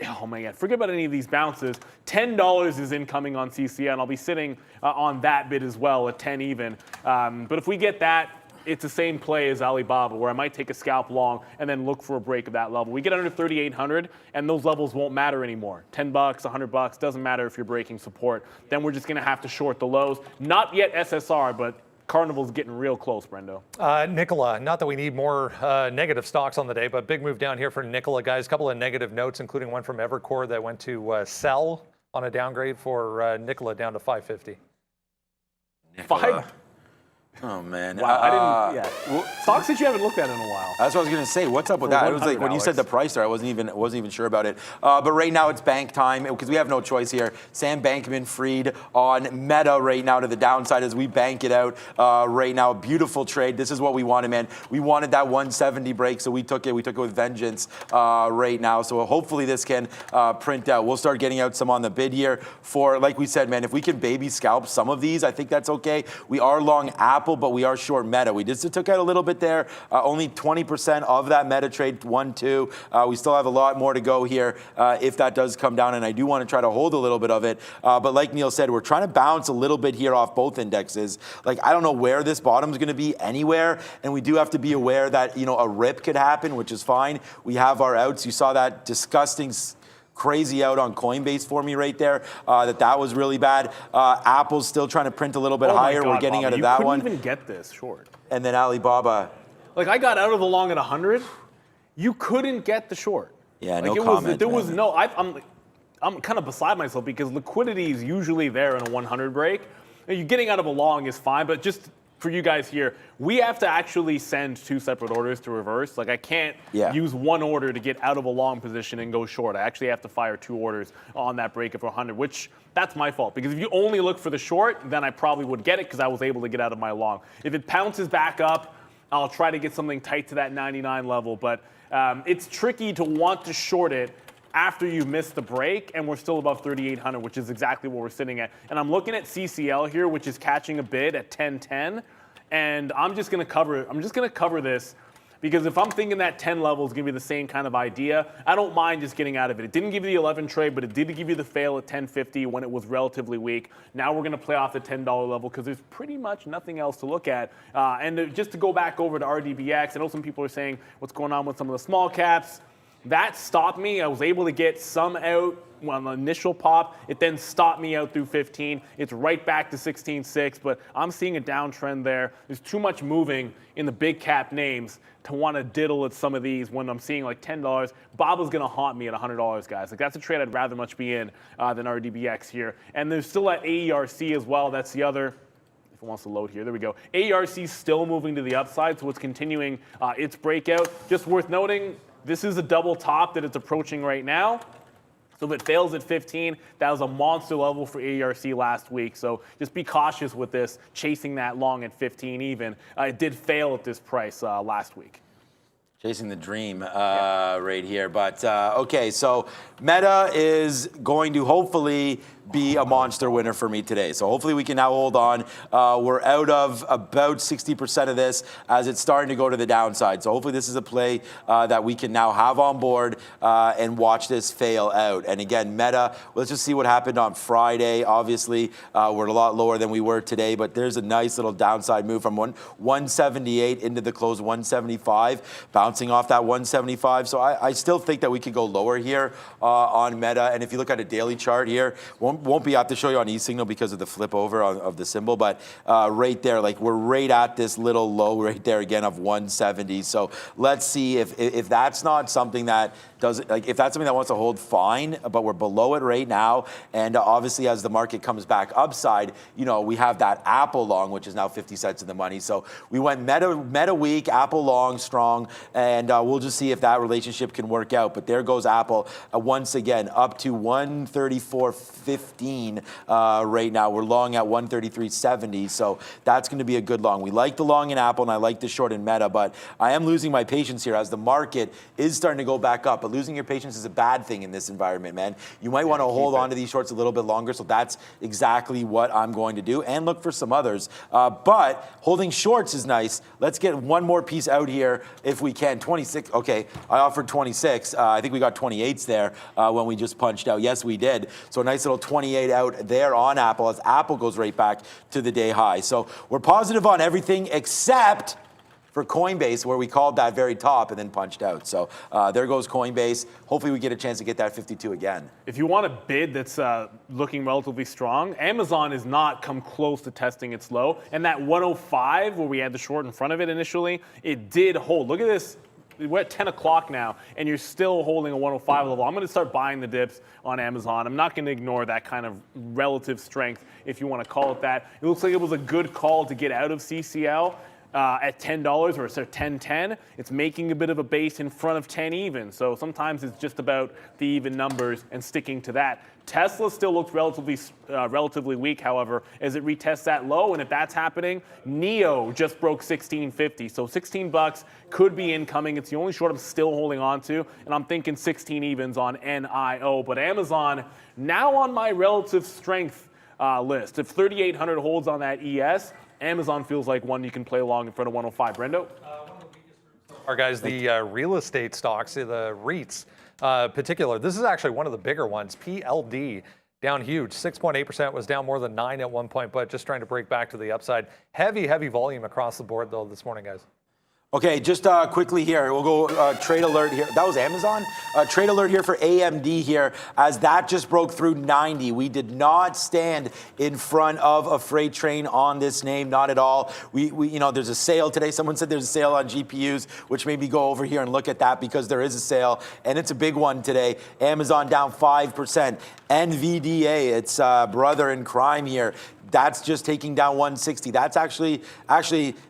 any of these bounces. $10 is incoming on CCL, and I'll be sitting on that bid as well at 10 even. But if we get that, it's the same play as Alibaba, where I might take a scalp long and then look for a break of that level. We get under 3,800, and those levels won't matter anymore. $10, $100, doesn't matter if you're breaking support. Then we're just going to have to short the lows. Not yet SSR, but Carnival's getting real close, Brendo. Nikola, not that we need more negative stocks on the day, but big move down here for Nikola, guys. A couple of negative notes, including one from Evercore that went to sell on a downgrade for Nikola down to 550. Nikola. Oh, man. Wow, stocks that you haven't looked at in a while. That's what I was going to say. What's up with that? It was like when you said the price there, I wasn't even sure about it. But right now it's bank time because we have no choice here. Sam Bankman-Fried on Meta right now to the downside as we bank it out right now. Beautiful trade. This is what we wanted, man. We wanted that 170 break, so we took it. We took it with vengeance right now. So hopefully this can print out. We'll start getting out some on the bid here for, like we said, man, if we can baby scalp some of these, I think that's okay. We are long Apple, but we are short Meta. We just took out a little bit there. Only 20% of that Meta trade, 1-2. We still have a lot more to go here if that does come down, and I do want to try to hold a little bit of it. But like Neil said, we're trying to bounce a little bit here off both indexes. Like, I don't know where this bottom is going to be anywhere, and we do have to be aware that, you know, a rip could happen, which is fine. We have our outs. You saw that disgusting crazy out on Coinbase for me right there. That was really bad. Apple's still trying to print a little bit higher. We're getting out of that one. You couldn't even get this short. And then Alibaba. Like, I got out of the long at 100. You couldn't get the short. Yeah, like, no comment. There was no. I'm kind of beside myself because liquidity is usually there in a 100 break. You getting out of a long is fine, but just for you guys here, we have to actually send 2 separate orders to reverse. Like, I can't use one order to get out of a long position and go short. I actually have to fire 2 orders on that break of 100, which that's my fault. Because if you only look for the short, then I probably would get it because I was able to get out of my long. If it pounces back up, I'll try to get something tight to that 99 level. But it's tricky to want to short it after you missed the break, and we're still above 3,800, which is exactly what we're sitting at. And I'm looking at CCL here, which is catching a bid at 10.10, and I'm just going to cover this because if I'm thinking that 10 level is going to be the same kind of idea, I don't mind just getting out of it. It didn't give you the 11 trade, but it did give you the fail at 10.50 when it was relatively weak. Now we're going to play off the $10 level because there's pretty much nothing else to look at. And just to go back over to RDBX, I know some people are saying what's going on with some of the small caps. That stopped me. I was able to get some out on the initial pop. It then stopped me out through 15. It's right back to 16.6, but I'm seeing a downtrend there. There's too much moving in the big cap names to want to diddle at some of these when I'm seeing like $10. Baba's going to haunt me at $100, guys. Like, that's a trade I'd rather much be in than RDBX here. And there's still that AERC as well. That's the other. If it wants to load here, there we go. AERC still moving to the upside, so it's continuing its breakout. Just worth noting, this is a double top that it's approaching right now. So if it fails at 15, that was a monster level for AERC last week. So just be cautious with this, chasing that long at 15 even. It did fail at this price last week. Chasing the dream right here. But, okay, so Meta is going to hopefully be a monster winner for me today. So hopefully we can now hold on. We're out of about 60% of this as it's starting to go to the downside. So hopefully this is a play that we can now have on board and watch this fail out. And again, Meta, let's just see what happened on Friday. Obviously, we're a lot lower than we were today, but there's a nice little downside move from 178 into the close 175, bouncing off that 175. So I still think that we could go lower here on Meta. And if you look at a daily chart here, won't won't be able to show you on e-signal because of the flip over of the symbol, but right there, like we're right at this little low right there again of 170. So let's see if that's not something that does, like if that's something that wants to hold, fine, but we're below it right now. And obviously as the market comes back upside, you know, we have that Apple long, which is now 50 cents in the money. So we went Meta weak, Apple long, strong, and we'll just see if that relationship can work out. But there goes Apple once again up to 134.15 right now. We're long at 133.70, so that's going to be a good long. We like the long in Apple, and I like the short in Meta, but I am losing my patience here as the market is starting to go back up. But losing your patience is a bad thing in this environment, man. You might want to hold on to these shorts a little bit longer, so that's exactly what I'm going to do, and look for some others. But holding shorts is nice. Let's get one more piece out here if we can. 26. Okay, I offered 26. I think we got 28s there when we just punched out. Yes, we did. So a nice little 28 out there on Apple as Apple goes right back to the day high. So we're positive on everything except for Coinbase, where we called that very top and then punched out. So there goes Coinbase. Hopefully we get a chance to get that 52 again. If you want a bid that's looking relatively strong, Amazon has not come close to testing its low. And that 105, where we had the short in front of it initially, it did hold. Look at this. We're at 10 o'clock now, and you're still holding a 105 level. I'm going to start buying the dips on Amazon. I'm not going to ignore that kind of relative strength, if you want to call it that. It looks like it was a good call to get out of CCL. At $10 or it's at 10.10, it's making a bit of a base in front of 10 even. So sometimes it's just about the even numbers and sticking to that. Tesla still looks relatively weak, however, as it retests that low. And if that's happening, NEO just broke 16.50. So 16 bucks could be incoming. It's the only short I'm still holding on to. And I'm thinking 16 evens on NIO. But Amazon now on my relative strength list. If 3,800 holds on that ES, Amazon feels like one you can play along in front of 105. Brendo? Our guys, the real estate stocks, the REITs particular, this is actually one of the bigger ones. PLD down huge, 6.8%, was down more than 9 at one point, but just trying to break back to the upside. Heavy volume across the board though this morning, guys. Okay, just quickly here, we'll go trade alert here. That was Amazon. Trade alert here for AMD here, as that just broke through 90. We did not stand in front of a freight train on this name, not at all. We you know, there's a sale today. Someone said there's a sale on GPUs, which made me go over here and look at that because there is a sale, and it's a big one today. Amazon down 5%. NVDA, its brother in crime here, that's just taking down 160. That's actually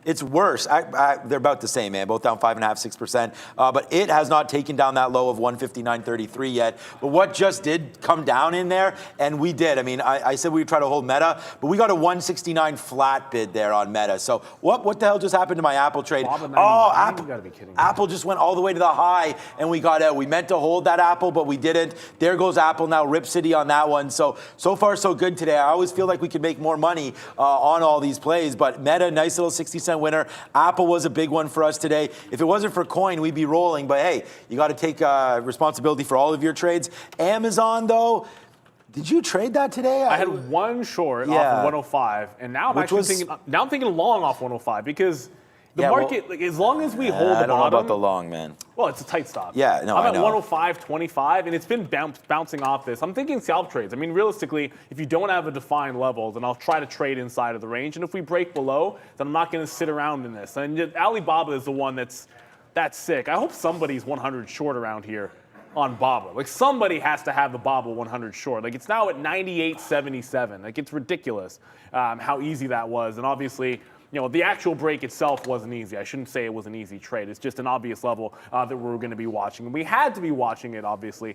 it's worse. They're about the same, man. Both down 5.5%, 6%. But it has not taken down that low of 159.33 yet. But what just did come down in there, and we did. I mean, I said we'd try to hold Meta, but we got a 169 flat bid there on Meta. So what the hell just happened to my Apple trade? Apple, you gotta be kidding me. Apple just went all the way to the high, and we got out. We meant to hold that Apple, but we didn't. There goes Apple now, Rip City on that one. So far so good today. I always feel like we could make more money on all these plays, but Meta, nice little 60-cent winner. Apple was a big one for us today. If it wasn't for coin, we'd be rolling, but hey, you got to take responsibility for all of your trades. Amazon, though, did you trade that today? I had one short off of 105, and now I'm thinking long off 105 because the market, like, as long as we hold the bottom. I don't know about the long, man. Well, it's a tight stop. Yeah, no, I'm I at know. 105.25, and it's been bouncing off this. I'm thinking scalp trades. I mean, realistically, if you don't have a defined level, then I'll try to trade inside of the range. And if we break below, then I'm not going to sit around in this. And Alibaba is the one that's sick. I hope somebody's 100 short around here on BABA. Like, somebody has to have the BABA 100 short. Like, it's now at 98.77. Like, it's ridiculous how easy that was. And obviously, you know, the actual break itself wasn't easy. I shouldn't say it was an easy trade. It's just an obvious level that we were going to be watching. And we had to be watching it, obviously.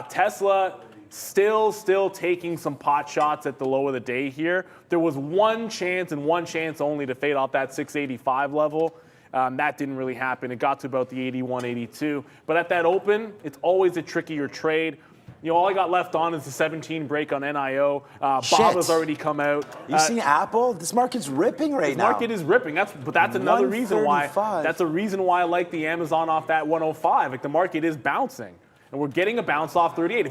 Tesla still taking some pot shots at the low of the day here. There was one chance and one chance only to fade off that 685 level. That didn't really happen. It got to about the 81, 82. But at that open, it's always a trickier trade. You know, all I got left on is the 17 break on NIO. BABA's already come out. You seen Apple? This market's ripping right now. This market is ripping. That's another reason why. That's a reason why I like the Amazon off that 105. Like, the market is bouncing, and we're getting a bounce off 38.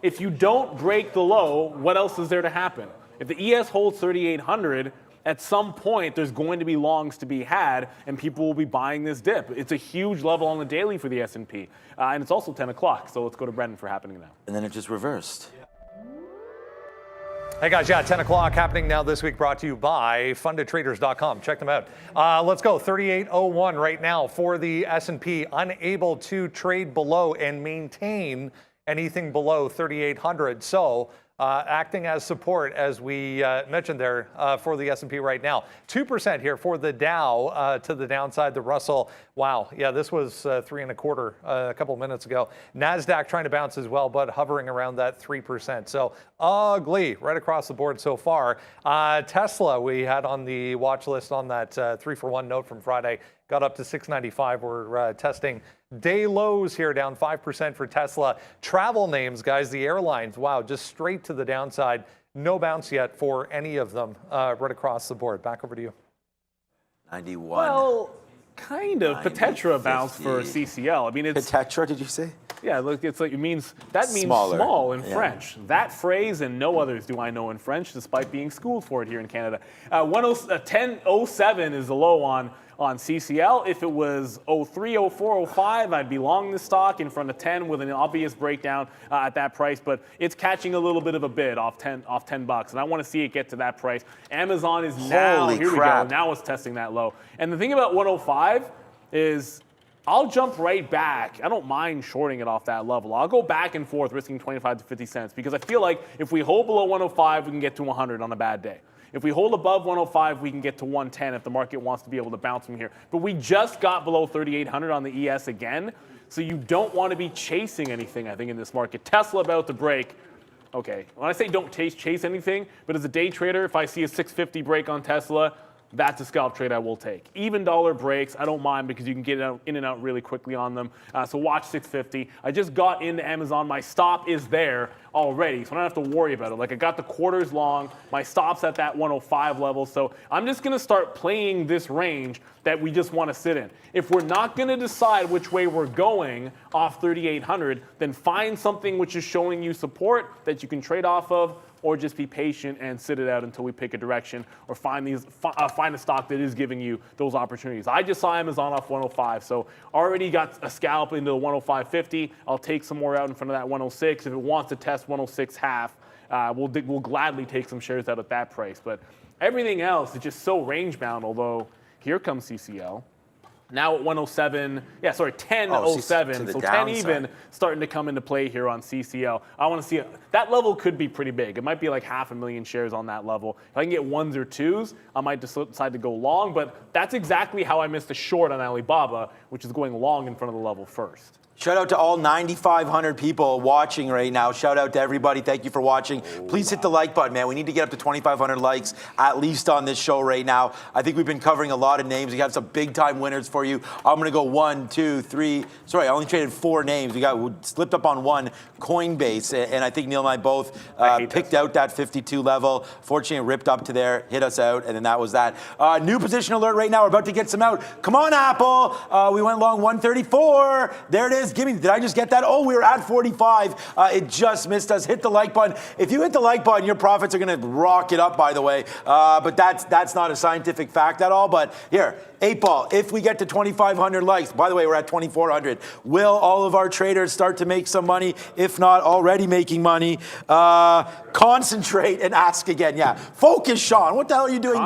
If you don't break the low, what else is there to happen? If the ES holds 3,800. At some point, there's going to be longs to be had, and people will be buying this dip. It's a huge level on the daily for the S&P, and it's also 10 o'clock, so let's go to Brendan for happening now. And then it just reversed. Hey guys, yeah, 10 o'clock happening now this week, brought to you by fundedtraders.com. Check them out. Let's go. 38.01 right now for the S&P, unable to trade below and maintain anything below 3,800. So acting as support, as we mentioned there, for the S&P right now. 2% here for the Dow to the downside. The Russell, wow, yeah, this was 3.25 a couple of minutes ago. NASDAQ trying to bounce as well, but hovering around that 3%. So ugly right across the board so far. Tesla, we had on the watch list on that 3-for-1 note from Friday, got up to 695. We're testing day lows here, down 5% for Tesla. Travel names, guys, the airlines, wow, just straight to the downside. No bounce yet for any of them right across the board. Back over to you. 91. Well, kind of. Petetra bounced for CCL. I mean, it's Petetra, did you say? Yeah, look, it's like that means Smaller. small in French. That phrase and no others do I know in French, despite being schooled for it here in Canada. 10.07 is the low on CCL. If it was 03, 04, 05, I'd be long the stock in front of 10 with an obvious breakdown at that price. But it's catching a little bit of a bid off $10, and I want to see it get to that price. Amazon is now Holy here crap. we go. Now it's testing that low. And the thing about 105 is, I'll jump right back. I don't mind shorting it off that level. I'll go back and forth, risking 25 to 50 cents, because I feel like if we hold below 105, we can get to 100 on a bad day. If we hold above 105, we can get to 110 if the market wants to be able to bounce from here. But we just got below 3,800 on the ES again, so you don't want to be chasing anything, I think, in this market. Tesla about to break. Okay, when I say don't chase anything, but as a day trader, if I see a 650 break on Tesla, that's a scalp trade I will take. Even dollar breaks, I don't mind, because you can get in and out really quickly on them. So watch 650. I just got into Amazon. My stop is there already, so I don't have to worry about it. Like, I got the quarters long. My stop's at that 105 level. So I'm just going to start playing this range that we just want to sit in. If we're not going to decide which way we're going off 3,800, then find something which is showing you support that you can trade off of, or just be patient and sit it out until we pick a direction, or find a stock that is giving you those opportunities. I just saw Amazon off 105, so already got a scalp into the 105.50. I'll take some more out in front of that 106. If it wants to test 106.5, we'll gladly take some shares out at that price. But everything else is just so range bound, although here comes CCL. Now at 10.07, so 10 downside. even starting to come into play here on CCL. I want to see it. That level could be pretty big. It might be like 500,000 shares on that level. If I can get ones or twos, I might decide to go long, but that's exactly how I missed a short on Alibaba, which is going long in front of the level first. Shout out to all 9,500 people watching right now. Shout out to everybody. Thank you for watching. Please hit the like button, man. We need to get up to 2,500 likes at least on this show right now. I think we've been covering a lot of names. We have some big time winners for you. I'm going to go 1, 2, 3. Sorry, I only traded 4 names. We slipped up on one, Coinbase, and I think Neil and I both picked out that 52 level. Fortunately, it ripped up to there, hit us out, and then that was that. New position alert right now. We're about to get some out. Come on, Apple. We went long 134. There it is. Did I just get that? Oh, we were at 45. It just missed us. Hit the like button. If you hit the like button, your profits are going to rocket up, by the way. But that's not a scientific fact at all. But here, 8-ball, if we get to 2,500 likes, by the way, we're at 2,400. Will all of our traders start to make some money? If not already making money, concentrate and ask again. Yeah, focus, Sean. What the hell are you doing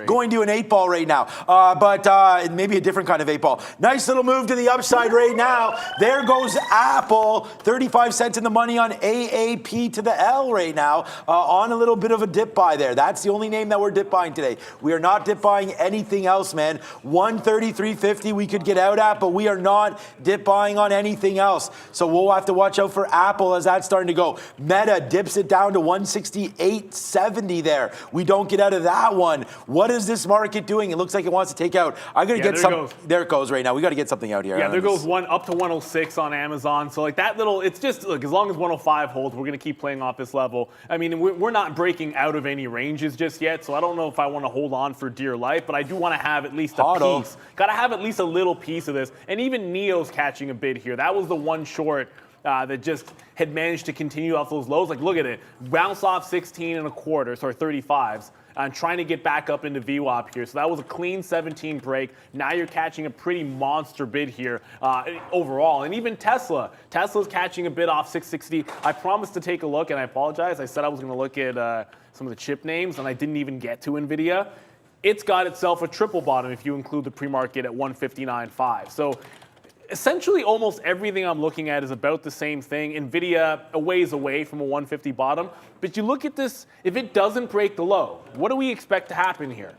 going to an 8-ball right now? But maybe a different kind of 8-ball. Nice little move to the upside right now. There goes Apple, 35 cents in the money on AAP to the L right now, on a little bit of a dip buy there. That's the only name that we're dip buying today. We are not dip buying anything else, man. 133.50 we could get out at, but we are not dip buying on anything else. So we'll have to watch out for Apple as that's starting to go. Meta dips it down to 168.70 there. We don't get out of that one. What is this market doing? It looks like it wants to take out. I got to get some. There it goes right now. We got to get something out here. Yeah, there goes one up to 106 on Amazon. So like that little, it's just, look, as long as 105 holds, we're going to keep playing off this level. I mean, we're not breaking out of any ranges just yet, so I don't know if I want to hold on for dear life, but I do want to have at least a piece. Got to have at least a little piece of this. And even Neo's catching a bid here. That was the one short that just had managed to continue off those lows. Like, look at it, bounce off 35s. And trying to get back up into VWAP here. So that was a clean 17 break. Now you're catching a pretty monster bid here overall. And even Tesla's catching a bid off 660. I promised to take a look, and I apologize. I said I was going to look at some of the chip names, and I didn't even get to NVIDIA. It's got itself a triple bottom if you include the pre-market at 159.5. So essentially almost everything I'm looking at is about the same thing. NVIDIA a ways away from a 150 bottom. But you look at this, if it doesn't break the low, what do we expect to happen here?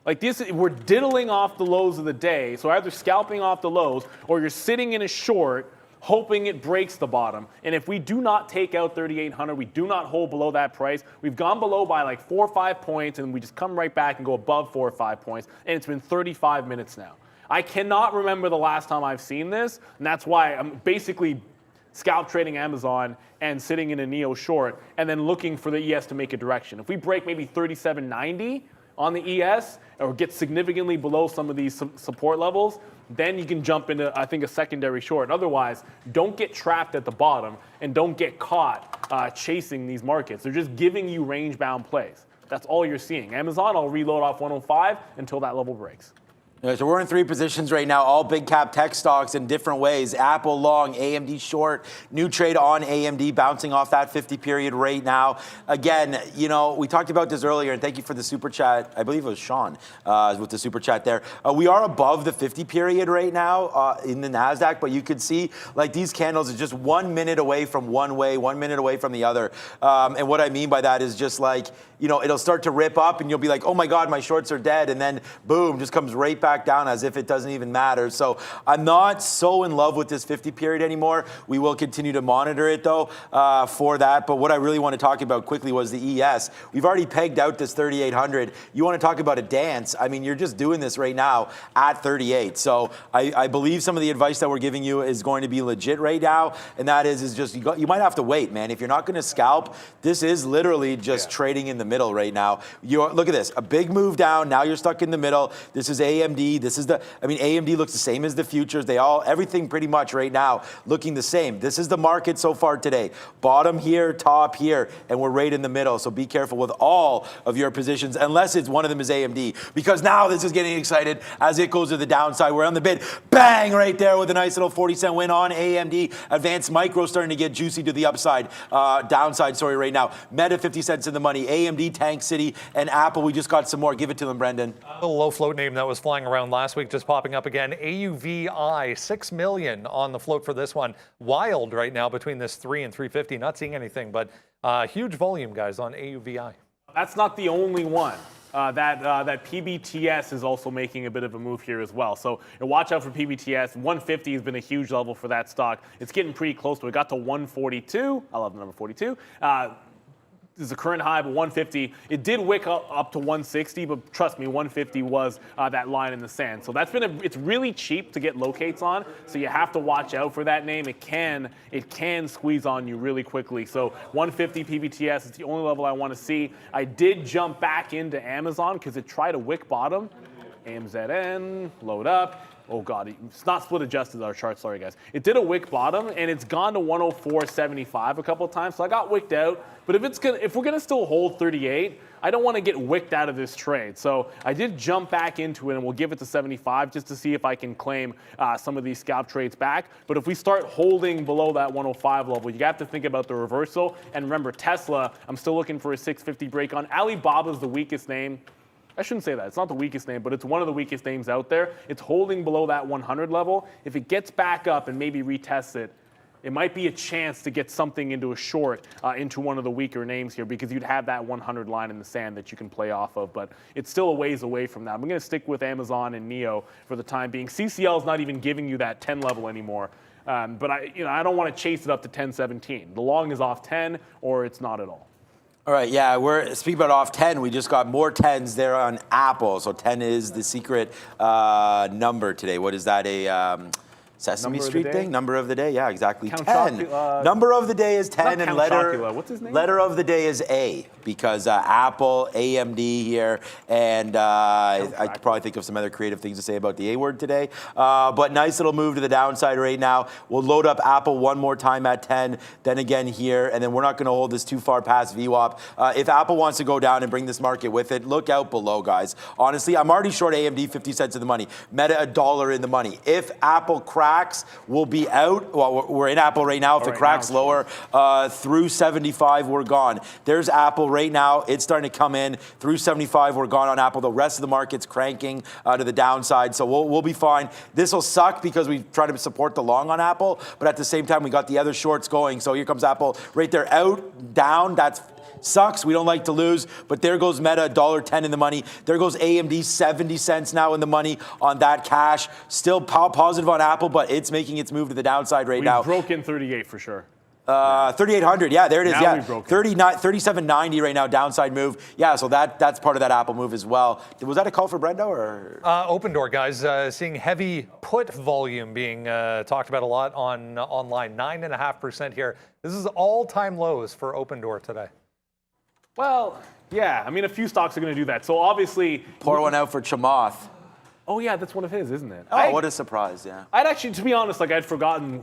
Like this, we're diddling off the lows of the day. So either scalping off the lows or you're sitting in a short hoping it breaks the bottom. And if we do not take out 3,800, we do not hold below that price, we've gone below by like 4 or 5 points and we just come right back and go above 4 or 5 points. And it's been 35 minutes now. I cannot remember the last time I've seen this, and that's why I'm basically scalp trading Amazon and sitting in a Neo short and then looking for the ES to make a direction. If we break maybe 37.90 on the ES or get significantly below some of these support levels, then you can jump into, I think, a secondary short. Otherwise, don't get trapped at the bottom and don't get caught chasing these markets. They're just giving you range-bound plays. That's all you're seeing. Amazon, I'll reload off 105 until that level breaks. Yeah, so we're in 3 positions right now, all big cap tech stocks in different ways. Apple long, AMD short, new trade on AMD bouncing off that 50 period right now. Again, you know, we talked about this earlier, and thank you for the super chat. I believe it was Sean with the super chat there. We are above the 50 period right now in the NASDAQ, but you could see like these candles are just 1 minute away from one way, 1 minute away from the other. And what I mean by that is just like, you know, it'll start to rip up and you'll be like, oh my God, my shorts are dead. And then boom, just comes right back down as if it doesn't even matter. So I'm not so in love with this 50 period anymore. We will continue to monitor it though for that. But what I really want to talk about quickly was the ES. We've already pegged out this 3,800. You want to talk about a dance? I mean, you're just doing this right now at 38. So I believe some of the advice that we're giving you is going to be legit right now. And that is just you might have to wait, man. If you're not going to scalp, this is literally just trading in the middle right now. Look at this, a big move down. Now you're stuck in the middle. This is AMD. This is AMD looks the same as the futures. Everything pretty much right now looking the same. This is the market so far today. Bottom here, top here, and we're right in the middle. So be careful with all of your positions, unless it's one of them is AMD, because now this is getting excited as it goes to the downside. We're on the bid, bang, right there with a nice little 40-cent win on AMD. Advanced Micro starting to get juicy to the upside, downside, sorry, right now. Meta 50 cents in the money. AMD, Tank City, and Apple. We just got some more. Give it to them, Brendan. A little low float name that was flying around last week, just popping up again. AUVI, 6 million on the float for this one. Wild right now between this 3 and 350. Not seeing anything, but huge volume, guys, on AUVI. That's not the only one. That PBTS is also making a bit of a move here as well. So watch out for PBTS. 150 has been a huge level for that stock. It's getting pretty close to it. It got to 142. I love the number 42. This is the current high, but 150. It did wick up to 160, but trust me, 150 was that line in the sand. So that's it's really cheap to get locates on. So you have to watch out for that name. It can squeeze on you really quickly. So 150 PBTS is the only level I want to see. I did jump back into Amazon because it tried a wick bottom. AMZN, load up. Oh God, it's not split adjusted our chart, sorry guys. It did a wick bottom and it's gone to 104.75 a couple of times, so I got wicked out. But if we're gonna still hold 38, I don't want to get wicked out of this trade. So I did jump back into it and we'll give it to 75 just to see if I can claim some of these scalp trades back. But if we start holding below that 105 level, you have to think about the reversal. And remember, Tesla, I'm still looking for a 650 break on. Alibaba's the weakest name. I shouldn't say that. It's not the weakest name, but it's one of the weakest names out there. It's holding below that 100 level. If it gets back up and maybe retests it, it might be a chance to get something into a short into one of the weaker names here because you'd have that 100 line in the sand that you can play off of, but it's still a ways away from that. I'm going to stick with Amazon and Neo for the time being. CCL is not even giving you that 10 level anymore, but I don't want to chase it up to 10.17. The long is off 10 or it's not at all. All right, yeah, we're speaking about off 10. We just got more 10s there on Apple. So 10 is the secret number today. What is that? Sesame Number of the Street day? thing? Number of the day? Yeah, exactly. Count 10. Number of the day is 10, not and Count letter, Chocula. What's his name? letter of the day is A, because Apple, AMD here, and I could probably think of some other creative things to say about the A word today. But nice little move to the downside right now. We'll load up Apple one more time at 10, then again here, and then we're not going to hold this too far past VWAP. If Apple wants to go down and bring this market with it, look out below, guys. Honestly, I'm already short AMD 50 cents in the money. Meta $1 in the money. If Apple cracks, we'll be out. Well, we're in Apple right now. If it cracks lower through 75, we're gone. There's Apple right now. It's starting to come in through 75. We're gone on Apple. The rest of the market's cranking to the downside, so we'll be fine. This will suck because we try to support the long on Apple, but at the same time, we got the other shorts going. So here comes Apple right there, out, down. That's sucks. We don't like to lose, but there goes Meta, $1.10 in the money. There goes AMD, 70 cents now in the money on that cash. Still positive on Apple, but it's making its move to the downside right now. We've broken 38 for sure. 3,800. Yeah, there it is. Now Yeah, 37.90 right now, downside move. Yeah, so that's part of that Apple move as well. Was that a call for Brendo or? Open door, guys. Seeing heavy put volume being talked about a lot on online. 9.5% here. This is all-time lows for open door today. Well, yeah. I mean, a few stocks are going to do that. So obviously, Pour one out for Chamath. oh yeah, that's one of his, isn't it? Oh, what a surprise! Yeah. I'd actually, to be honest, like I'd forgotten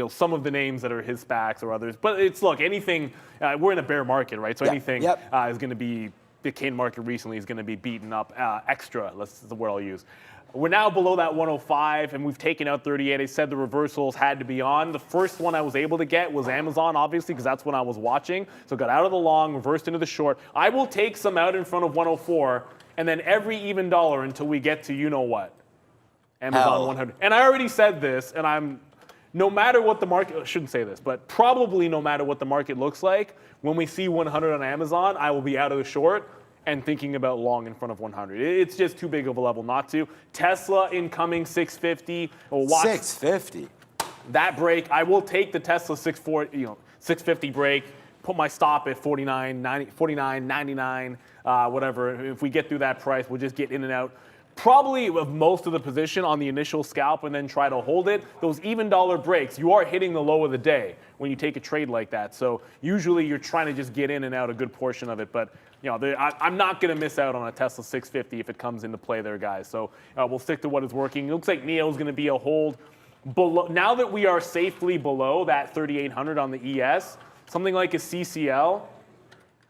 some of the names that are his SPACs or others. But it's look, anything. We're in a bear market, right? So anything is going to be the cane market recently is going to be beaten up extra. That's the word I'll use. We're now below that 105, and we've taken out 38. I said the reversals had to be on. The first one I was able to get was Amazon, obviously, because that's when I was watching. So got out of the long, reversed into the short. I will take some out in front of 104, and then every even dollar until we get to you-know-what. Amazon 100. And I already said this, and no matter what the market, I shouldn't say this, but probably no matter what the market looks like, when we see 100 on Amazon, I will be out of the short and thinking about long in front of 100. It's just too big of a level not to. Tesla incoming 650. Watch 650. that break. I will take the Tesla 650 break. Put my stop at 49.99, whatever. If we get through that price, we'll just get in and out. Probably of most of the position on the initial scalp and then try to hold it. Those even dollar breaks, you are hitting the low of the day when you take a trade like that. So usually you're trying to just get in and out a good portion of it. But I'm not going to miss out on a Tesla 650 if it comes into play there, guys. So we'll stick to what is working. It looks like NEO is going to be a hold. Now that we are safely below that 3,800 on the ES, something like a CCL,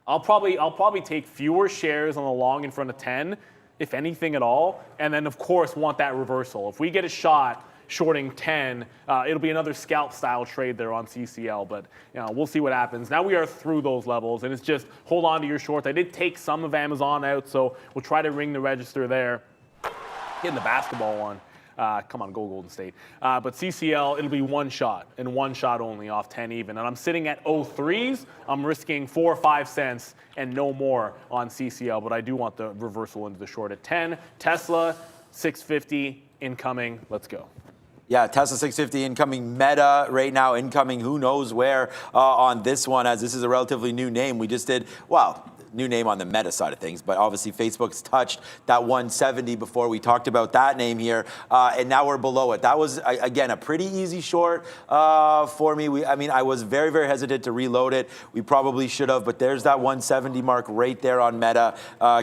I'll probably take fewer shares on the long in front of 10, if anything at all, and then of course want that reversal. If we get a shot shorting 10, it'll be another scalp style trade there on CCL, but we'll see what happens. Now we are through those levels, and it's just hold on to your shorts. I did take some of Amazon out, so we'll try to ring the register there. Getting the basketball one. Come on, go Golden State. But CCL, it'll be one shot, and one shot only off 10 even. And I'm sitting at 03s. I'm risking 4 or 5 cents and no more on CCL, but I do want the reversal into the short at 10. Tesla, 650 incoming. Let's go. Yeah, Tesla 650 incoming. Meta right now incoming. Who knows where on this one, as this is a relatively new name. We just did, new name on the Meta side of things, but obviously Facebook's touched that 170 before. We talked about that name here, and now we're below it. That was, again, a pretty easy short for me. I was very, very hesitant to reload it. We probably should have, but there's that 170 mark right there on Meta.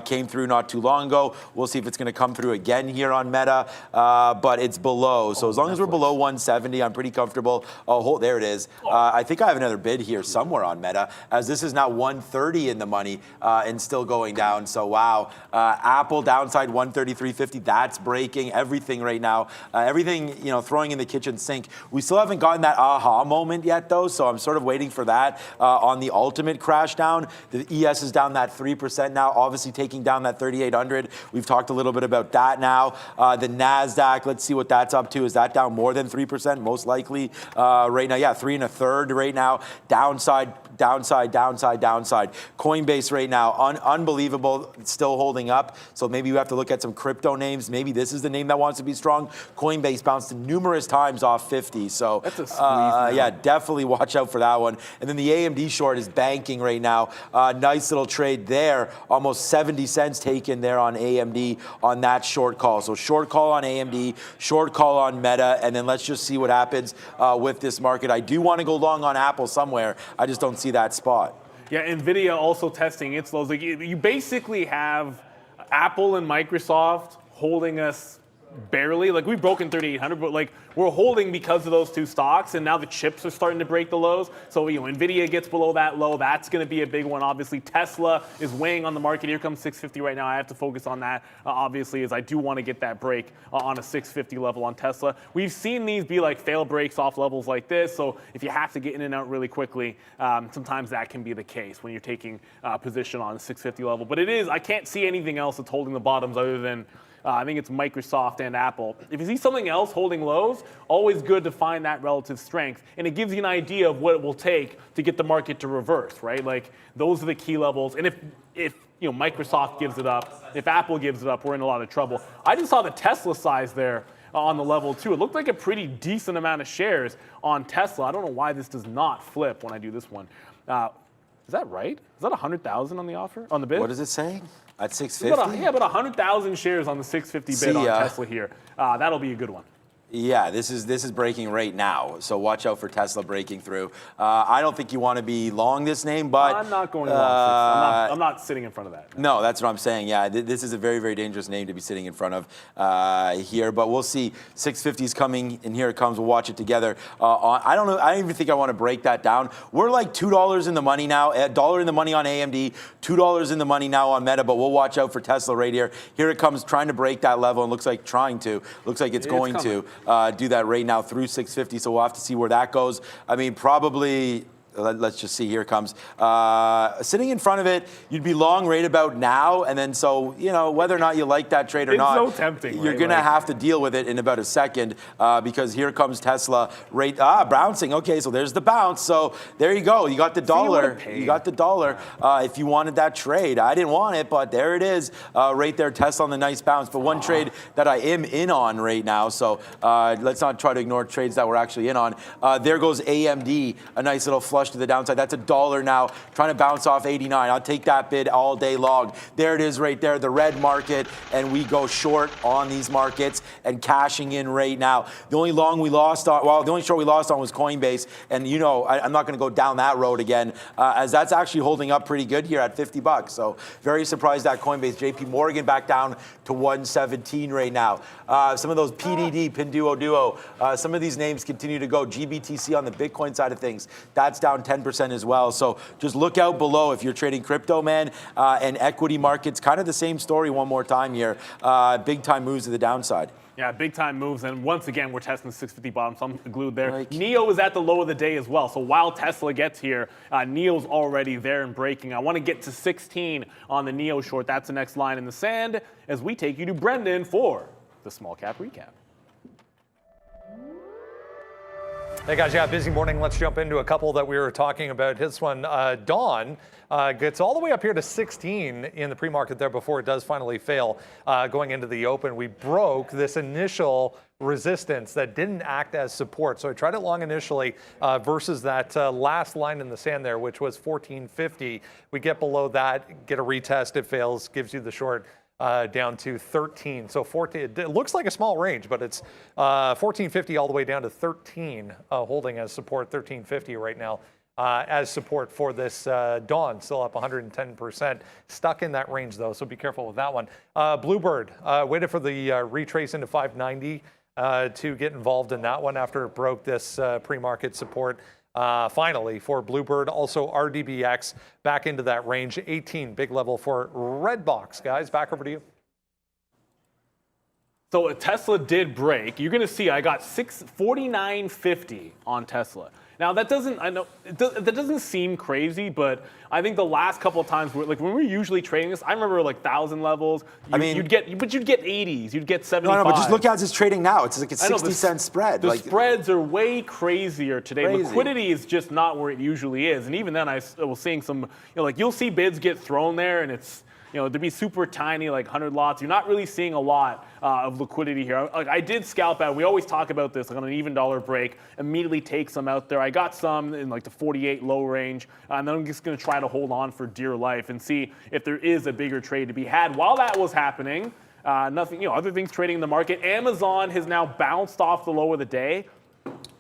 Came through not too long ago. We'll see if it's going to come through again here on Meta, but it's below. So as long as we're below 170, I'm pretty comfortable. There it is. I think I have another bid here somewhere on Meta, as this is now 130 in the money. And still going down. So wow, Apple downside 133.50. That's breaking everything right now. Everything throwing in the kitchen sink. We still haven't gotten that aha moment yet though. So I'm sort of waiting for that on the ultimate crash down. The ES is down that 3% now. Obviously taking down that 3,800. We've talked a little bit about that now. The NASDAQ. Let's see what that's up to. Is that down more than 3%? Most likely right now. Yeah, 3 1/3 right now. Downside downside, downside, downside. Coinbase right now, unbelievable, still holding up. So maybe you have to look at some crypto names. Maybe this is the name that wants to be strong. Coinbase bounced numerous times off 50. So that's a squeeze yeah, definitely watch out for that one. And then the AMD short is banking right now. Nice little trade there. Almost 70 cents taken there on AMD on that short call. So short call on AMD, short call on Meta, and then let's just see what happens with this market. I do want to go long on Apple somewhere. I just don't see that spot. Yeah, NVIDIA also testing its lows. Like you basically have Apple and Microsoft holding us barely. Like we've broken 3,800, but like we're holding because of those two stocks, and now the chips are starting to break the lows. So NVIDIA gets below that low. That's going to be a big one. Obviously, Tesla is weighing on the market. Here comes 650 right now. I have to focus on that, obviously, as I do want to get that break on a 650 level on Tesla. We've seen these be like fail breaks off levels like this. So if you have to get in and out really quickly, sometimes that can be the case when you're taking position on a 650 level. But I can't see anything else that's holding the bottoms other than I think it's Microsoft and Apple. If you see something else holding lows, always good to find that relative strength. And it gives you an idea of what it will take to get the market to reverse, right? Like those are the key levels. And if Microsoft gives it up, if Apple gives it up, we're in a lot of trouble. I just saw the Tesla size there on the level too. It looked like a pretty decent amount of shares on Tesla. I don't know why this does not flip when I do this one. Is that right? Is that 100,000 on the offer, on the bid? What is it saying? At 650? About 100,000 shares on the 650 bid on Tesla here. That'll be a good one. Yeah, this is breaking right now, so watch out for Tesla breaking through. I don't think you want to be long this name, but I'm not going long. I'm not sitting in front of that. No, that's what I'm saying. Yeah, this is a very, very dangerous name to be sitting in front of here, but we'll see. 650 is coming, and here it comes. We'll watch it together. I don't know. I don't even think I want to break that down. We're like $2 in the money now. $1 in the money on AMD, $2 in the money now on Meta, but we'll watch out for Tesla right here. Here it comes, trying to break that level, and looks like it's going to. Do that right now through 650, so we'll have to see where that goes. I mean, probably, let's just see, here it comes. Sitting in front of it, you'd be long right about now, and then so, whether or not you like that trade or not, it's so tempting, you're going to have to deal with it in about a second, because here comes Tesla bouncing. Okay, so there's the bounce. So there you go. You got the dollar. You got the dollar if you wanted that trade. I didn't want it, but there it is right there, Tesla on the nice bounce. But one trade that I am in on right now, so let's not try to ignore trades that we're actually in on. There goes AMD, a nice little flush to the downside. That's $1 now, trying to bounce off 89. I'll take that bid all day long. There it is right there, the red market, and we go short on these markets and cashing in right now. The only long we lost on, the only short we lost on was Coinbase, and I'm not going to go down that road again, as that's actually holding up pretty good here at $50. So very surprised at Coinbase. JP Morgan back down to 117 right now. Some of those PDD, Pinduoduo, some of these names continue to go. GBTC on the Bitcoin side of things, that's down 10% as well. So just look out below if you're trading crypto, man, and equity markets. Kind of the same story one more time here. Big time moves to the downside. Yeah, big time moves. And once again, we're testing the 650 bottom, so I'm glued there. NEO is at the low of the day as well. So while Tesla gets here, NEO's already there and breaking. I want to get to 16 on the NEO short. That's the next line in the sand as we take you to Brendan for the small cap recap. Hey guys, yeah, busy morning. Let's jump into a couple that we were talking about. This one, Dawn, gets all the way up here to 16 in the pre-market there before it does finally fail going into the open. We broke this initial resistance that didn't act as support. So I tried it long initially versus that last line in the sand there, which was 1450. We get below that, get a retest, it fails, gives you the short down to 13. So 14, it looks like a small range, but it's 1450 all the way down to 13, holding as support, 1350 right now as support for this Dawn, still up 110%. Stuck in that range though, so be careful with that one. Bluebird waited for the retrace into 590 to get involved in that one after it broke this pre-market support. Finally, for Bluebird, also RDBX back into that range, 18, big level for Redbox. Guys, back over to you. So Tesla did break. You're going to see I got 49.50 on Tesla. Now that doesn't seem crazy, but I think the last couple of times, when we're usually trading this, I remember like 1,000 levels. You'd get 80s, you'd get 75. No, but just look at it's trading now. It's like a 60-cent spread. The spreads are way crazier today. Crazy. Liquidity is just not where it usually is, and even then, I was seeing some, you'll see bids get thrown there, and it's. To be super tiny, like 100 lots, you're not really seeing a lot of liquidity here. I did scalp out. We always talk about this, like on an even dollar break, immediately take some out there. I got some in like the 48 low range, and then I'm just going to try to hold on for dear life and see if there is a bigger trade to be had. While that was happening, nothing, other things trading in the market. Amazon has now bounced off the low of the day.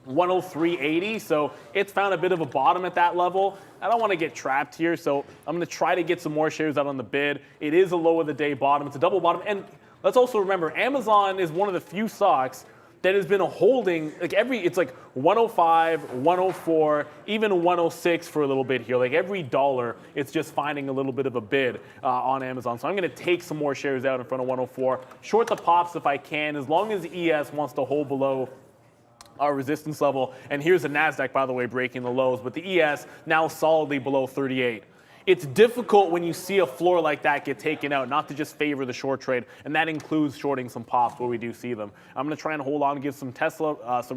103.80, so it's found a bit of a bottom at that level. I don't want to get trapped here, so I'm going to try to get some more shares out on the bid. It is a low of the day bottom. It's a double bottom, and let's also remember, Amazon is one of the few stocks that has been a holding, it's like 105, 104, even 106 for a little bit here. Like every dollar, it's just finding a little bit of a bid on Amazon. So I'm going to take some more shares out in front of 104. Short the pops if I can, as long as ES wants to hold below our resistance level. And here's the NASDAQ, by the way, breaking the lows, but the ES now solidly below 38. It's difficult when you see a floor like that get taken out, not to just favor the short trade, and that includes shorting some pops where we do see them. I'm going to try and hold on and give some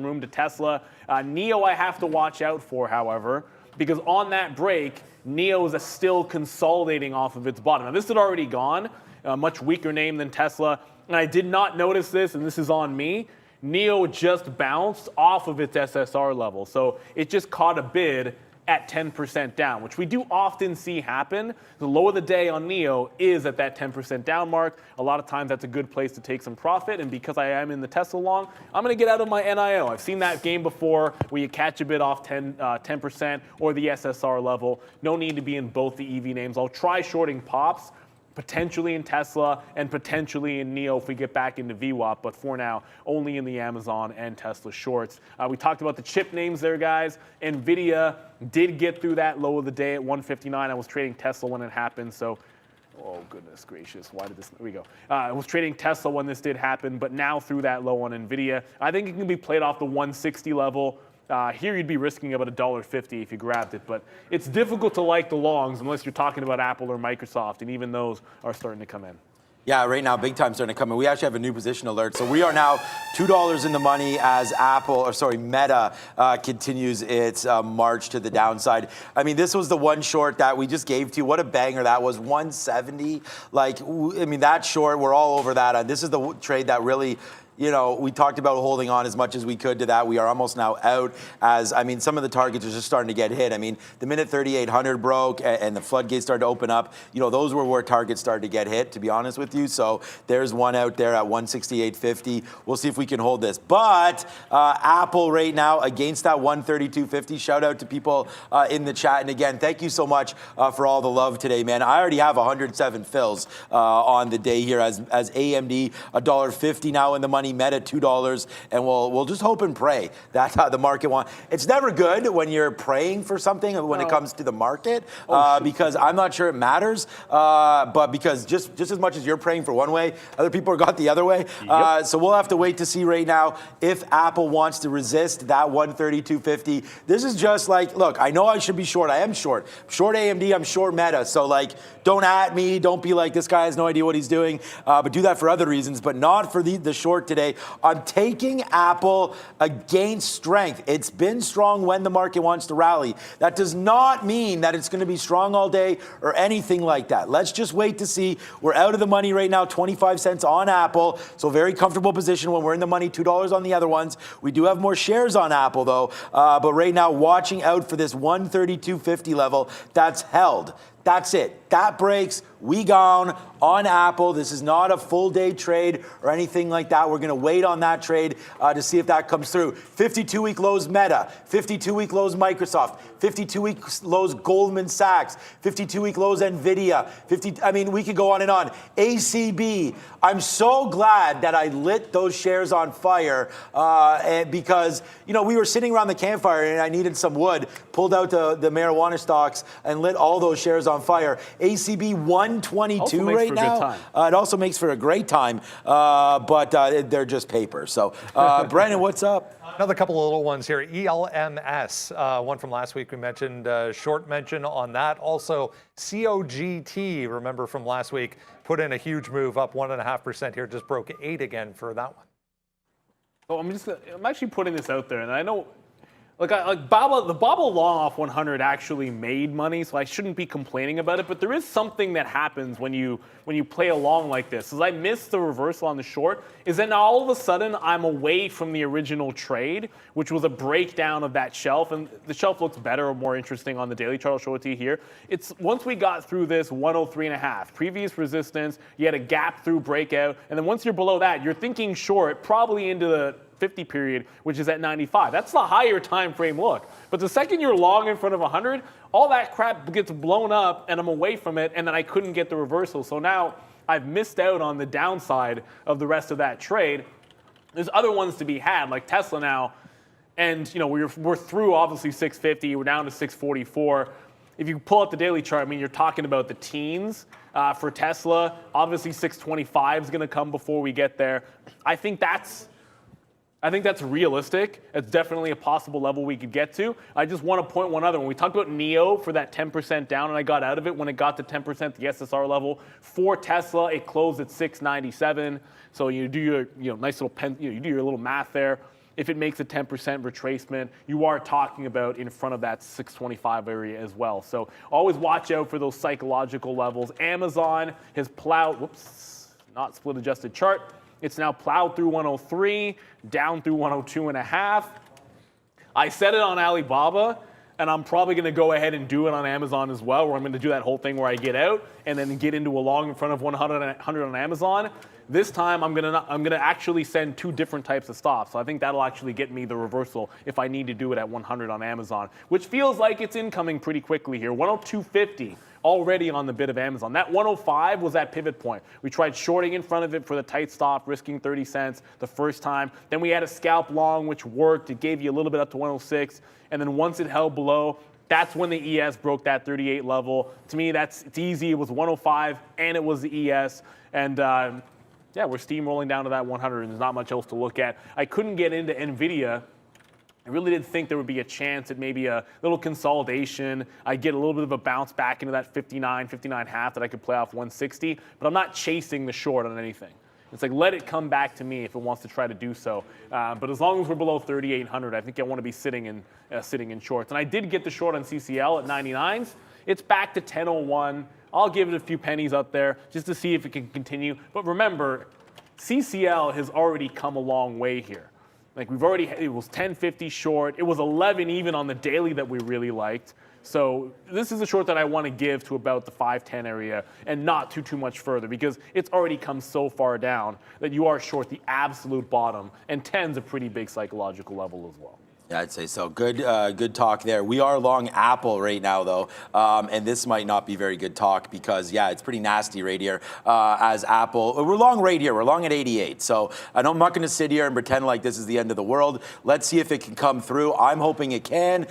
room to Tesla. NEO I have to watch out for, however, because on that break, NEO is still consolidating off of its bottom. Now, this had already gone, a much weaker name than Tesla, and I did not notice this, and this is on me. NEO just bounced off of its SSR level. So it just caught a bid at 10% down, which we do often see happen. The low of the day on NEO is at that 10% down mark. A lot of times that's a good place to take some profit. And because I am in the Tesla long, I'm going to get out of my NIO. I've seen that game before where you catch a bid off 10% or the SSR level. No need to be in both the EV names. I'll try shorting pops, potentially in Tesla, and potentially in NEO if we get back into VWAP, but for now, only in the Amazon and Tesla shorts. We talked about the chip names there, guys. NVIDIA did get through that low of the day at 159. I was trading Tesla when it happened, so, oh goodness gracious, why did this, here we go. I was trading Tesla when this did happen, but now through that low on NVIDIA. I think it can be played off the 160 level. Here you'd be risking about $1.50 if you grabbed it, but it's difficult to like the longs unless you're talking about Apple or Microsoft, and even those are starting to come in. Yeah, right now, big time starting to come in. We actually have a new position alert. So we are now $2 in the money as Meta continues its march to the downside. I mean, this was the one short that we just gave to you. What a banger that was, 170. That short, we're all over that. This is the trade that really, we talked about holding on as much as we could to that. We are almost now out some of the targets are just starting to get hit. The minute 3,800 broke and the floodgates started to open up, those were where targets started to get hit, to be honest with you. So there's one out there at 168.50. We'll see if we can hold this. But Apple right now against that 132.50. Shout out to people in the chat. And again, thank you so much for all the love today, man. I already have 107 fills on the day here as AMD, $1.50 now in the money. Meta $2, and we'll just hope and pray that the market wants. It's never good when you're praying for something when it comes to the market, because I'm not sure it matters, but because just as much as you're praying for one way, other people are got the other way. Yep. So we'll have to wait to see right now if Apple wants to resist that 132.50. This is just like, look, I know I should be short. I am short. Short AMD, I'm short Meta. So don't at me. Don't be like, this guy has no idea what he's doing. But do that for other reasons, but not for the short today. I'm taking Apple against strength. It's been strong when the market wants to rally. That does not mean that it's going to be strong all day or anything like that. Let's just wait to see. We're out of the money right now, 25 cents on Apple. So very comfortable position when we're in the money, $2 on the other ones. We do have more shares on Apple though. But right now, watching out for this 132.50 level that's held. That's it. That breaks. We gone on Apple. This is not a full day trade or anything like that. We're going to wait on that trade to see if that comes through. 52-week lows Meta, 52-week lows Microsoft, 52-week lows Goldman Sachs, 52-week lows Nvidia, we could go on and on. ACB. I'm so glad that I lit those shares on fire because, we were sitting around the campfire and I needed some wood, pulled out the marijuana stocks and lit all those shares on on fire. ACB 122 Also makes right for a good now. time. It also makes for a great time, but they're just paper. So, Brennan, what's up? Another couple of little ones here. ELMS, one from last week we mentioned, short mention on that. Also, COGT, remember from last week, put in a huge move up 1.5% here, just broke 8 again for that one. So I'm actually putting this out there, and I know, the Baba long off 100 actually made money, so I shouldn't be complaining about it. But there is something that happens when you play along like this. As I missed the reversal on the short, is that now all of a sudden I'm away from the original trade, which was a breakdown of that shelf, and the shelf looks better or more interesting on the daily chart. I'll show it to you here. It's once we got through this 103.5 previous resistance, you had a gap through breakout, and then once you're below that, you're thinking short, probably into the 50 period, which is at 95. That's the higher time frame look. But the second you're long in front of 100, all that crap gets blown up and I'm away from it, and then I couldn't get the reversal. So now I've missed out on the downside of the rest of that trade. There's other ones to be had, like Tesla now, and we're through obviously 650, we're down to 644. If you pull up the daily chart, I mean, you're talking about the teens for Tesla. Obviously 625 is gonna come before we get there. I think that's realistic. It's definitely a possible level we could get to. I just want to point one other. When we talked about NEO for that 10% down, and I got out of it when it got to 10%, the SSR level, for Tesla, it closed at 697. So you do your nice little you do your little math there. If it makes a 10% retracement, you are talking about in front of that 625 area as well. So always watch out for those psychological levels. Amazon has plowed, not split adjusted chart. It's now plowed through 103, down through 102.5. I said it on Alibaba, and I'm probably going to go ahead and do it on Amazon as well, where I'm going to do that whole thing where I get out and then get into a long in front of 100 on Amazon. This time, I'm gonna actually send 2 different types of stops. So I think that'll actually get me the reversal if I need to do it at 100 on Amazon, which feels like it's incoming pretty quickly here. 102.50 already on the bid of Amazon. That 105 was that pivot point. We tried shorting in front of it for the tight stop, risking 30 cents the first time. Then we had a scalp long, which worked. It gave you a little bit up to 106. And then once it held below, that's when the ES broke that 38 level. To me, it's easy. It was 105, and it was the ES. And yeah, we're steamrolling down to that 100, and there's not much else to look at. I couldn't get into NVIDIA. I really did think there would be a chance at maybe a little consolidation. I'd get a little bit of a bounce back into that 59.5 that I could play off 160, but I'm not chasing the short on anything. It's like, let it come back to me if it wants to try to do so. But as long as we're below 3,800, I think I want to be sitting in shorts. And I did get the short on CCL at 99s. It's back to 10.01. I'll give it a few pennies up there just to see if it can continue. But remember, CCL has already come a long way here. Like it was 10.50 short. It was 11 even on the daily that we really liked. So this is a short that I want to give to about the 510 area and not too much further, because it's already come so far down that you are short the absolute bottom, and 10's a pretty big psychological level as well. Yeah, I'd say so. Good talk there. We are long Apple right now, though, and this might not be very good talk because, yeah, it's pretty nasty right here as Apple. We're long right here. We're long at 88. So I'm not going to sit here and pretend like this is the end of the world. Let's see if it can come through. I'm hoping it can.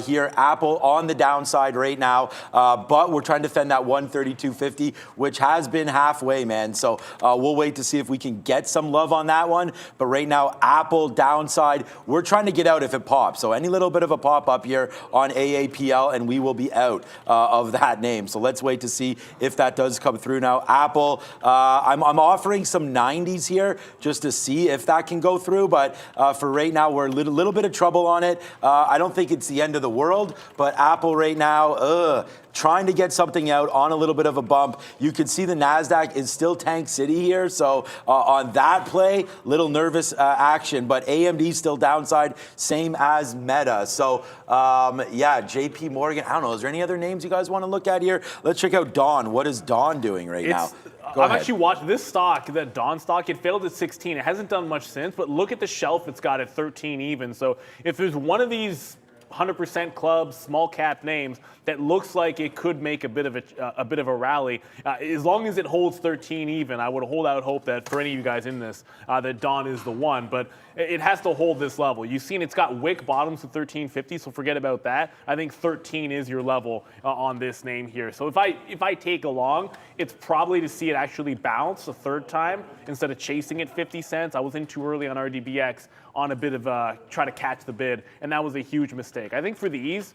Here, Apple on the downside right now, but we're trying to defend that 132.50, which has been halfway, man. So we'll wait to see if we can get some love on that one. But right now, Apple downside. We're trying to get out if it pops. So any little bit of a pop up here on AAPL and we will be out of that name. So let's wait to see if that does come through now. Apple, I'm offering some 90s here just to see if that can go through. But for right now, we're a little bit of trouble on it. I don't think it's the end of the world, but Apple right now, trying to get something out on a little bit of a bump. You can see the NASDAQ is still tank city here. So on that play, little nervous action, but AMD still downside, same as Meta. So yeah, JP Morgan, I don't know, is there any other names you guys want to look at here? Let's check out Dawn. What is Dawn doing right now? I've actually watched this stock, that Dawn stock. It failed at 16. It hasn't done much since, but look at the shelf it's got at 13 even. So if there's one of these 100% clubs, small cap names that looks like it could make a bit of a rally. As long as it holds 13 even, I would hold out hope that for any of you guys in this, that Dawn is the one. But it has to hold this level. You've seen it's got wick bottoms to 1350, so forget about that. I think 13 is your level on this name here. So if I take a long, it's probably to see it actually bounce a third time instead of chasing it 50 cents. I was in too early on RDBX on a bit of try to catch the bid, and that was a huge mistake. I think for the ease,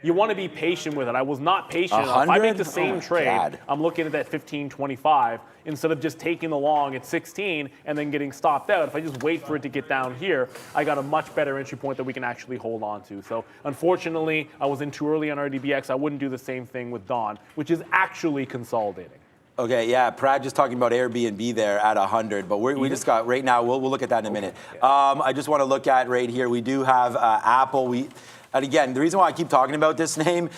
you want to be patient with it. I was not patient. If I make the same trade, I'm looking at that 15.25 instead of just taking the long at 16 and then getting stopped out. If I just wait for it to get down here, I got a much better entry point that we can actually hold on to. So unfortunately, I was in too early on RDBX. I wouldn't do the same thing with Dawn, which is actually consolidating. Okay, yeah, Prad just talking about Airbnb there at 100, but we just got, right now, we'll look at that in a minute. I just want to look at right here, we do have Apple. And again, the reason why I keep talking about this name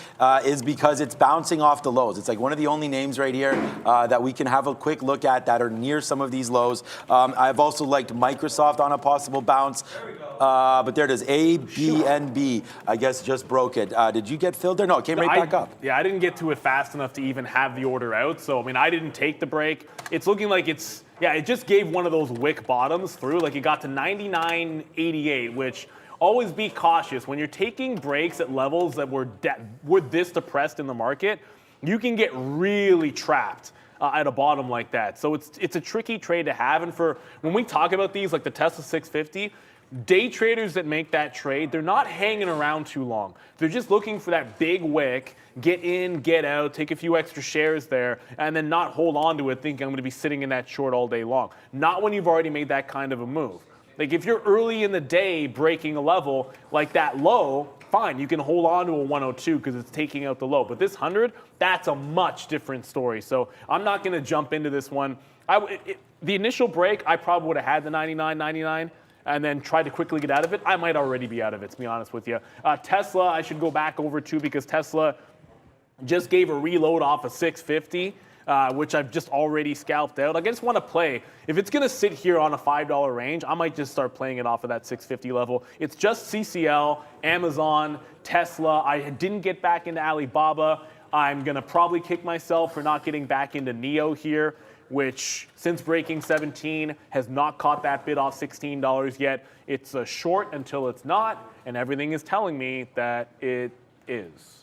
is because it's bouncing off the lows. It's like one of the only names right here that we can have a quick look at that are near some of these lows. I've also liked Microsoft on a possible bounce. But there it is, ABNB, I guess just broke it. Did you get filled there? No, it came right back up. Yeah, I didn't get to it fast enough to even have the order out. So, I mean, I didn't take the break. It's looking like it's, yeah, it just gave one of those wick bottoms through. Like it got to 99.88, which always be cautious. When you're taking breaks at levels that were this depressed in the market, you can get really trapped at a bottom like that. So it's a tricky trade to have. And for when we talk about these, like the Tesla 650, day traders that make that trade, they're not hanging around too long. They're just looking for that big wick, get in, get out, take a few extra shares there, and then not hold on to it thinking I'm going to be sitting in that short all day long. Not when you've already made that kind of a move. Like if you're early in the day breaking a level like that low, fine, you can hold on to a 102 because it's taking out the low. But this 100, that's a much different story. So I'm not going to jump into this one. The initial break, I probably would have had the 99.99 and then tried to quickly get out of it. I might already be out of it, to be honest with you. Tesla, I should go back over to because Tesla just gave a reload off of 650. Which I've just already scalped out. Like I just want to play. If it's going to sit here on a $5 range, I might just start playing it off of that 650 level. It's just CCL, Amazon, Tesla. I didn't get back into Alibaba. I'm going to probably kick myself for not getting back into NEO here, which since breaking 17 has not caught that bid off $16 yet. It's a short until it's not, and everything is telling me that it is.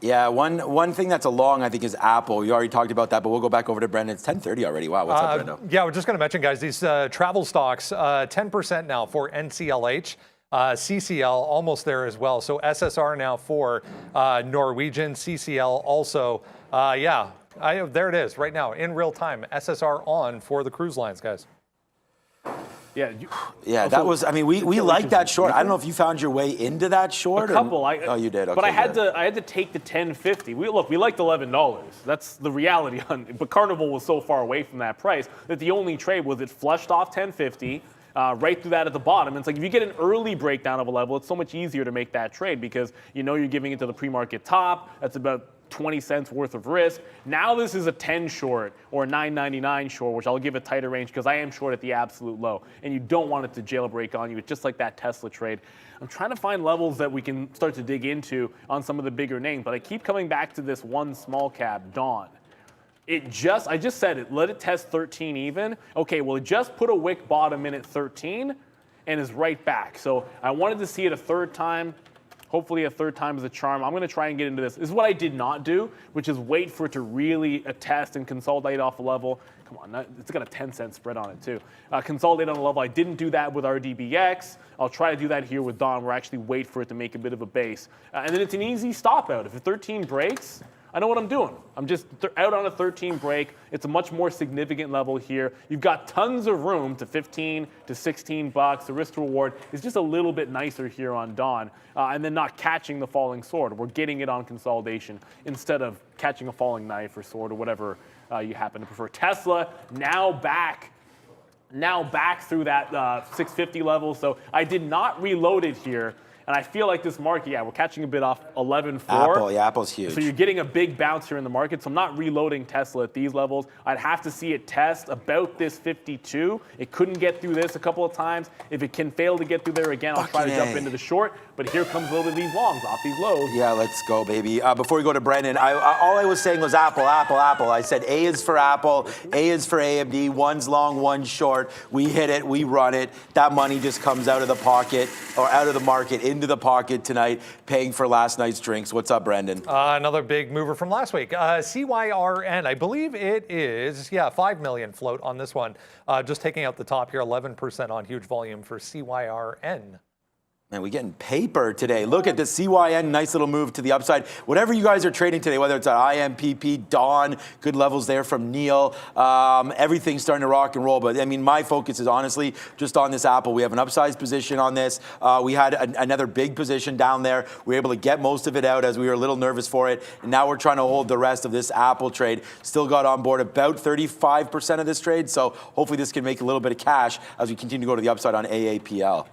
Yeah, one thing that's a long, I think, is Apple. We already talked about that, but we'll go back over to Brendan. It's 10:30 already. Wow, what's up, Brendan? Yeah, we're just going to mention, guys, these travel stocks, 10% now for NCLH. CCL almost there as well. So SSR now for Norwegian, CCL also. There it is right now in real time. SSR on for the cruise lines, guys. Yeah, that was. I mean, we like that short. I don't know if you found your way into that short. A couple. Oh, you did. Okay, but I had to take the 10.50. We liked $11. That's the reality on it. But Carnival was so far away from that price that the only trade was it flushed off 10.50. Right through that at the bottom. It's like if you get an early breakdown of a level, it's so much easier to make that trade because you know you're giving it to the pre-market top. That's about 20 cents worth of risk. Now this is a 10 short or a 9.99 short, which I'll give a tighter range because I am short at the absolute low. And you don't want it to jailbreak on you. It's just like that Tesla trade. I'm trying to find levels that we can start to dig into on some of the bigger names, but I keep coming back to this one small cap, Dawn. I just said it, let it test 13 even. Okay, well, it just put a wick bottom in at 13 and is right back. So I wanted to see it a third time. Hopefully a third time is a charm. I'm going to try and get into this. This is what I did not do, which is wait for it to really attest and consolidate off a level. Come on, it's got a 10-cent spread on it too. Consolidate on a level. I didn't do that with RDBX. I'll try to do that here with Dawn, where I actually wait for it to make a bit of a base. And then it's an easy stop out. If a 13 breaks, I know what I'm doing. I'm just out on a 13 break. It's a much more significant level here. You've got tons of room to 15 to 16 bucks. The risk to reward is just a little bit nicer here on Dawn. And then not catching the falling sword. We're getting it on consolidation instead of catching a falling knife or sword or whatever you happen to prefer. Tesla now back through that 650 level. So I did not reload it here. And I feel like this market, we're catching a bit off 11.4. Apple, Apple's huge. So you're getting a big bounce here in the market. So I'm not reloading Tesla at these levels. I'd have to see it test about this 52. It couldn't get through this a couple of times. If it can fail to get through there again, I'll try to jump into the short. But here comes a little bit of these longs off these lows. Yeah, let's go, baby. Before we go to Brendan, all I was saying was Apple, Apple, Apple. I said A is for Apple, A is for AMD. One's long, one's short. We hit it, we run it. That money just comes out of the pocket or out of the market into the pocket tonight, paying for last night's drinks. What's up, Brendan? Another big mover from last week. CYRN, I believe it is, 5 million float on this one. Just taking out the top here, 11% on huge volume for CYRN. Man, we're getting paper today. Look at the CYN, nice little move to the upside. Whatever you guys are trading today, whether it's an IMPP, Dawn, good levels there from Neil. Everything's starting to rock and roll. But I mean, my focus is honestly just on this Apple. We have an upsized position on this. We had another big position down there. We were able to get most of it out as we were a little nervous for it. And now we're trying to hold the rest of this Apple trade. Still got on board about 35% of this trade. So hopefully this can make a little bit of cash as we continue to go to the upside on AAPL.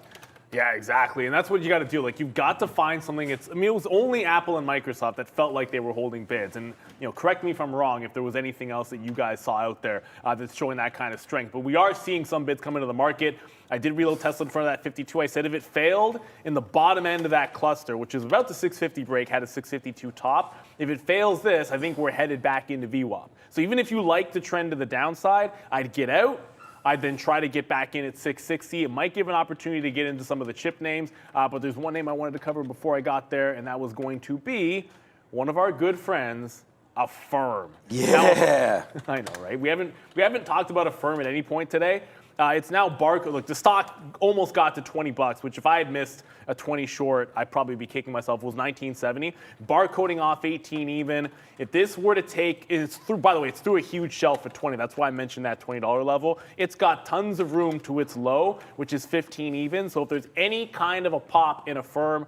Yeah, exactly. And that's what you got to do. Like, you've got to find something. It was only Apple and Microsoft that felt like they were holding bids. And, correct me if I'm wrong if there was anything else that you guys saw out there that's showing that kind of strength. But we are seeing some bids come into the market. I did reload Tesla in front of that 52. I said if it failed in the bottom end of that cluster, which is about the 650 break, had a 652 top, if it fails this, I think we're headed back into VWAP. So even if you like the trend to the downside, I'd get out. I'd then try to get back in at 660. It might give an opportunity to get into some of the chip names, but there's one name I wanted to cover before I got there, and that was going to be one of our good friends, Affirm. Yeah. Now, I know, right? We haven't talked about Affirm at any point today. It's now barcode. Look, the stock almost got to $20, which if I had missed a 20 short, I'd probably be kicking myself. It was 1970. Barcoding off 18 even. If this were to take, it's through. By the way, it's through a huge shelf at 20. That's why I mentioned that $20 level. It's got tons of room to its low, which is 15 even. So if there's any kind of a pop in Affirm,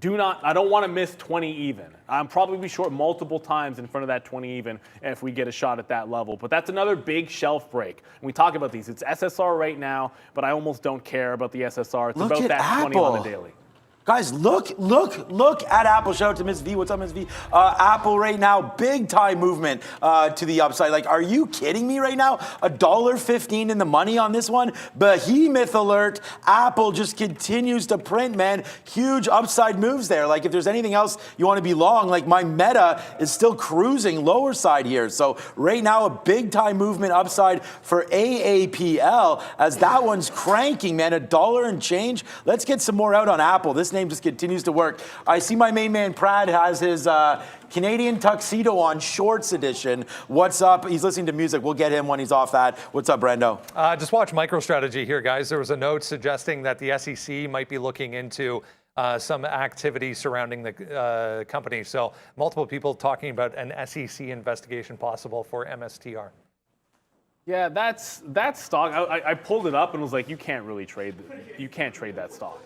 I don't want to miss 20 even. I'm probably be short multiple times in front of that 20 even if we get a shot at that level. But that's another big shelf break. When we talk about these, it's SSR right now, but I almost don't care about the SSR. It's about that Apple. 20 on the daily. Guys, look at Apple. Shout out to Miss V. What's up, Miss V? Apple right now, big time movement to the upside. Like, are you kidding me right now? $1.15 in the money on this one. Behemoth alert. Apple just continues to print, man. Huge upside moves there. Like, if there's anything else you want to be long, like my Meta is still cruising lower side here. So right now, a big time movement upside for AAPL as that one's cranking, man. $1 and change. Let's get some more out on Apple. This name just continues to work. I see my main man Prad has his Canadian tuxedo on, shorts edition. What's up? He's listening to music. We'll get him when he's off that. What's up, Brendo? Just watch MicroStrategy here, guys. There was a note suggesting that the SEC might be looking into some activity surrounding the company. So multiple people talking about an SEC investigation possible for MSTR. Yeah, that stock. I pulled it up and was like, you can't really trade. You can't trade that stock.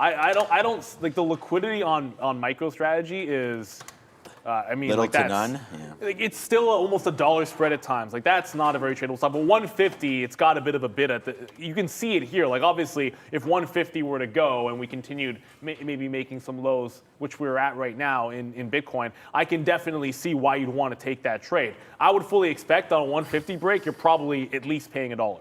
I don't like the liquidity on MicroStrategy is. I mean, little like to that's, none. Yeah. Like, it's still almost $1 spread at times. Like, that's not a very tradable stock. But 150, it's got a bit of a bid at the. You can see it here. Like, obviously, if 150 were to go and we continued maybe making some lows, which we're at right now in Bitcoin, I can definitely see why you'd want to take that trade. I would fully expect on a 150 break, you're probably at least paying $1.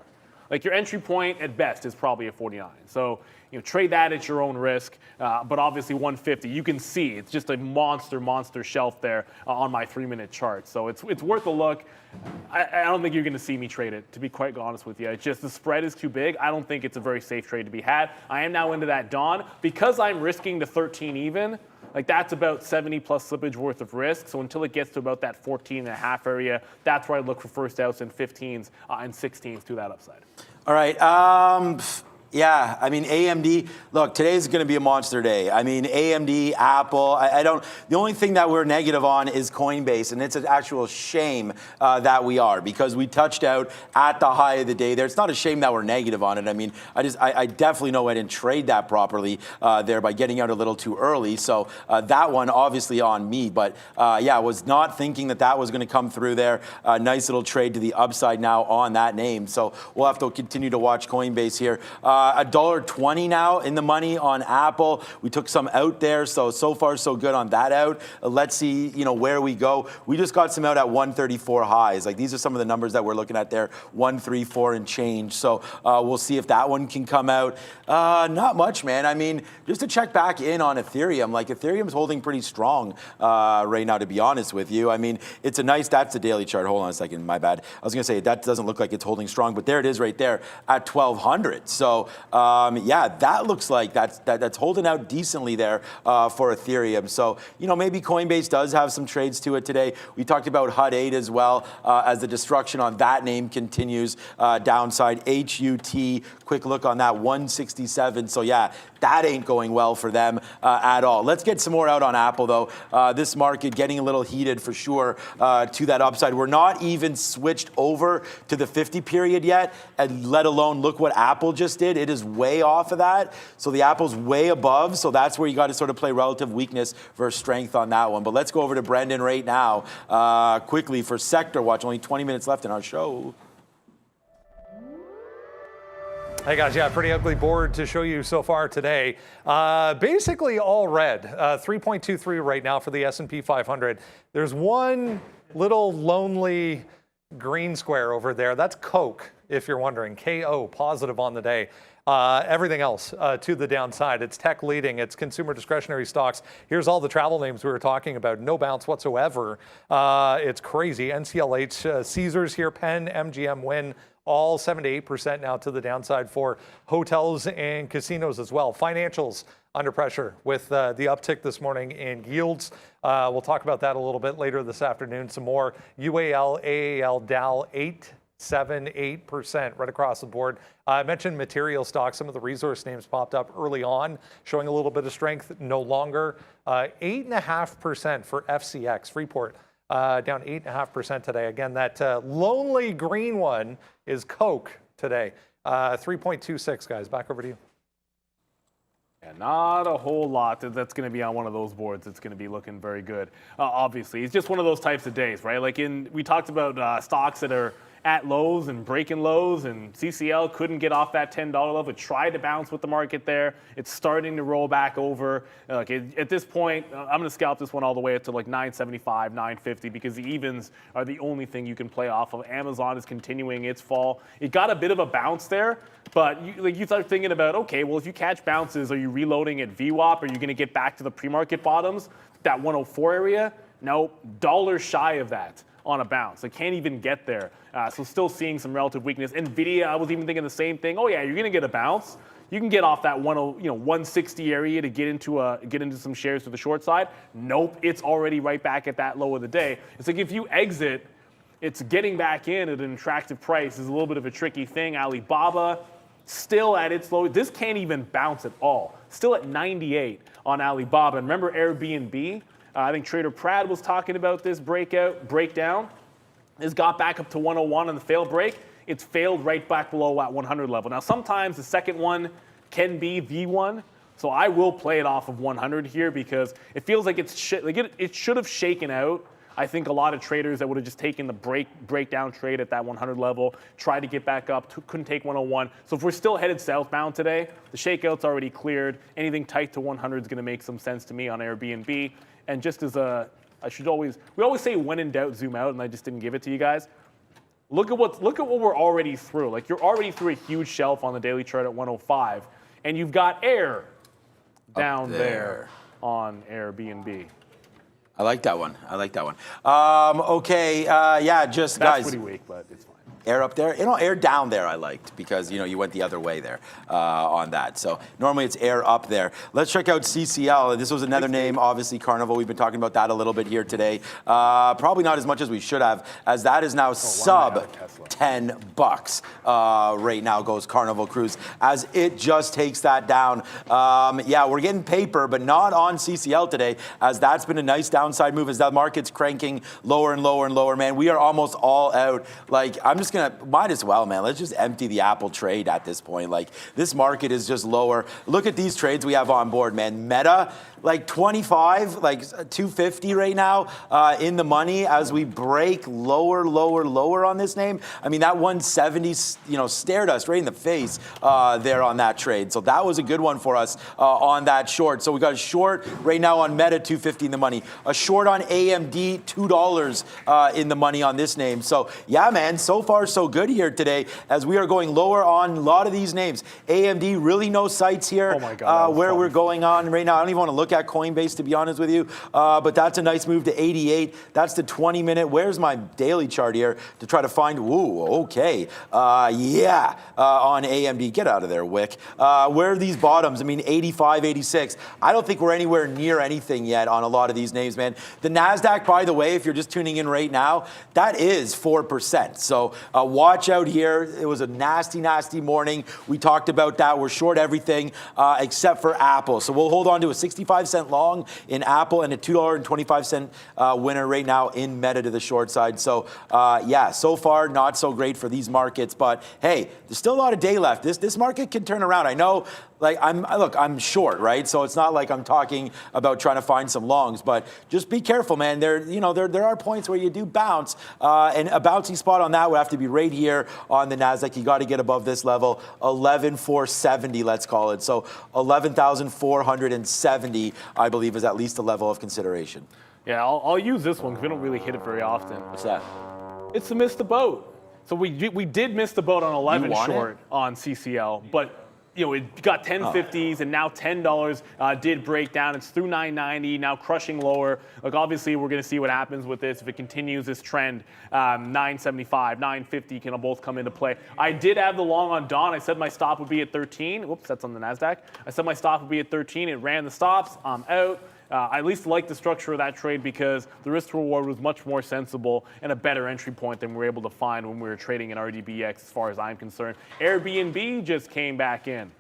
Like, your entry point at best is probably a 49. So, trade that at your own risk. But obviously 150, you can see it's just a monster shelf there on my 3-minute chart. So it's worth a look. I don't think you're going to see me trade it, to be quite honest with you. It's just the spread is too big. I don't think it's a very safe trade to be had. I am now into that Dawn. Because I'm risking the 13 even, like that's about 70 plus slippage worth of risk. So until it gets to about that 14.5 area, that's where I look for first outs and 15s and 16s to that upside. All right. Yeah, I mean, AMD, look, today's going to be a monster day. I mean, AMD, Apple, the only thing that we're negative on is Coinbase, and it's an actual shame that we are, because we touched out at the high of the day there. It's not a shame that we're negative on it. I mean, I definitely know I didn't trade that properly there by getting out a little too early. So that one, obviously on me, but yeah, I was not thinking that was going to come through there. Nice little trade to the upside now on that name. So we'll have to continue to watch Coinbase here. $1.20 now in the money on Apple. We took some out there, so far so good on that out. Let's see, where we go. We just got some out at 134 highs. Like, these are some of the numbers that we're looking at there, 134 and change. So we'll see if that one can come out. Not much, man. I mean, just to check back in on Ethereum, like Ethereum's holding pretty strong right now, to be honest with you. I mean, it's a nice, that's the daily chart. Hold on a second, my bad. I was gonna say that doesn't look like it's holding strong, but there it is right there at 1200. So yeah, that looks like that's holding out decently there for Ethereum. So, maybe Coinbase does have some trades to it today. We talked about HUD 8 as well, as the destruction on that name continues downside. HUT, quick look on that, 167. So yeah, that ain't going well for them at all. Let's get some more out on Apple though. This market getting a little heated for sure to that upside. We're not even switched over to the 50 period yet, and let alone look what Apple just did. It is way off of that. So the Apple's way above. So that's where you got to sort of play relative weakness versus strength on that one. But let's go over to Brendan right now quickly for Sector Watch. Only 20 minutes left in our show. Hey guys, yeah, pretty ugly board to show you so far today. Basically all red, 3.23 right now for the S&P 500. There's one little lonely green square over there. That's Coke, if you're wondering. KO, positive on the day. Everything else to the downside. It's tech leading. It's consumer discretionary stocks. Here's all the travel names we were talking about. No bounce whatsoever. It's crazy. NCLH, Caesars here, Penn, MGM, Wynn, all 7 to 8% now to the downside for hotels and casinos as well. Financials under pressure with the uptick this morning in yields. We'll talk about that a little bit later this afternoon. Some more UAL, AAL, Dow, 8.78% right across the board. I mentioned material stocks. Some of the resource names popped up early on, showing a little bit of strength. No longer. 8.5% for FCX, Freeport. Down 8.5% today. Again, that lonely green one is Coke today. 3.26, guys. Back over to you. Yeah, not a whole lot that's going to be on one of those boards that's going to be looking very good. Obviously, it's just one of those types of days, right? Like we talked about stocks that are at lows and breaking lows, and CCL couldn't get off that $10 level. It tried to bounce with the market there. It's starting to roll back over. At this point, I'm going to scalp this one all the way up to like 975, 950 because the evens are the only thing you can play off of. Amazon is continuing its fall. It got a bit of a bounce there, but you start thinking about, okay, well, if you catch bounces, are you reloading at VWAP? Are you going to get back to the pre-market bottoms, that 104 area? No, $1 shy of that on a bounce. I can't even get there. So still seeing some relative weakness. NVIDIA, I was even thinking the same thing. Oh yeah, you're gonna get a bounce. You can get off that 160 area to get into some shares to the short side. Nope, it's already right back at that low of the day. It's like if you exit, it's getting back in at an attractive price is a little bit of a tricky thing. Alibaba, still at its low. This can't even bounce at all. Still at 98 on Alibaba. And remember Airbnb? I think Trader Prad was talking about this breakdown. It's got back up to 101 on the failed break. It's failed right back below at 100 level. Now, sometimes the second one can be the one. So I will play it off of 100 here because it feels like it should have shaken out. I think a lot of traders that would have just taken the breakdown trade at that 100 level, tried to get back up, couldn't take 101. So if we're still headed southbound today, the shakeout's already cleared. Anything tight to 100 is going to make some sense to me on Airbnb. And just as we always say when in doubt, zoom out, and I just didn't give it to you guys. Look at what we're already through. Like you're already through a huge shelf on the daily chart at 105, and you've got air down there on Airbnb. I like that one. Okay, yeah, just That's guys. That's pretty weak, but it's fine. Air up there, air down there I liked because, you went the other way there on that. So normally it's air up there. Let's check out CCL. This was another name, obviously Carnival. We've been talking about that a little bit here today. Probably not as much as we should have, as that is now sub $10 right now goes Carnival Cruise as it just takes that down. Yeah, we're getting paper, but not on CCL today as that's been a nice downside move as that market's cranking lower and lower and lower, man. We are almost all out. Like, I'm just might as well, man. Let's just empty the Apple trade at this point. Like, this market is just lower. Look at these trades we have on board, man. Meta, like 25, like 250 right now in the money as we break lower on this name. I mean, that 170, stared us right in the face there on that trade. So that was a good one for us on that short. So we got a short right now on Meta, 250 in the money. A short on AMD, $2 in the money on this name. So yeah, man, so far so good here today as we are going lower on a lot of these names. AMD, really no sights here. Oh my God, where we're going on right now. I don't even want to look at Coinbase, to be honest with you, but that's a nice move to 88. That's the 20-minute. Where's my daily chart here to try to find? Ooh, okay. On AMD. Get out of there, Wick. Where are these bottoms? I mean, 85, 86. I don't think we're anywhere near anything yet on a lot of these names, man. The NASDAQ, by the way, if you're just tuning in right now, that is 4%. So watch out here. It was a nasty morning. We talked about that. We're short everything except for Apple. So we'll hold on to a 65-cent long in Apple and a $2.25 winner right now in Meta to the short side. So so far not so great for these markets, but hey, there's still a lot of day left. This market can turn around. I know, like I'm short, right? So it's not like I'm talking about trying to find some longs, but just be careful, man. There are points where you do bounce, and a bouncy spot on that would have to be right here on the NASDAQ. You got to get above this level, 11,470, let's call it. So 11,470, I believe, is at least a level of consideration. Yeah, I'll use this one because we don't really hit it very often. What's that? It's to miss the boat. So we did miss the boat on 11 short it? on CCL, but it got 10.50s and now $10 did break down. It's through 9.90, now crushing lower. Look, obviously, we're going to see what happens with this. If it continues this trend, 9.75, 9.50 can both come into play. I did have the long on Dawn. I said my stop would be at 13. Whoops, that's on the NASDAQ. I said my stop would be at 13. It ran the stops. I'm out. I at least like the structure of that trade because the risk to reward was much more sensible and a better entry point than we were able to find when we were trading in RDBX as far as I'm concerned. Airbnb just came back in.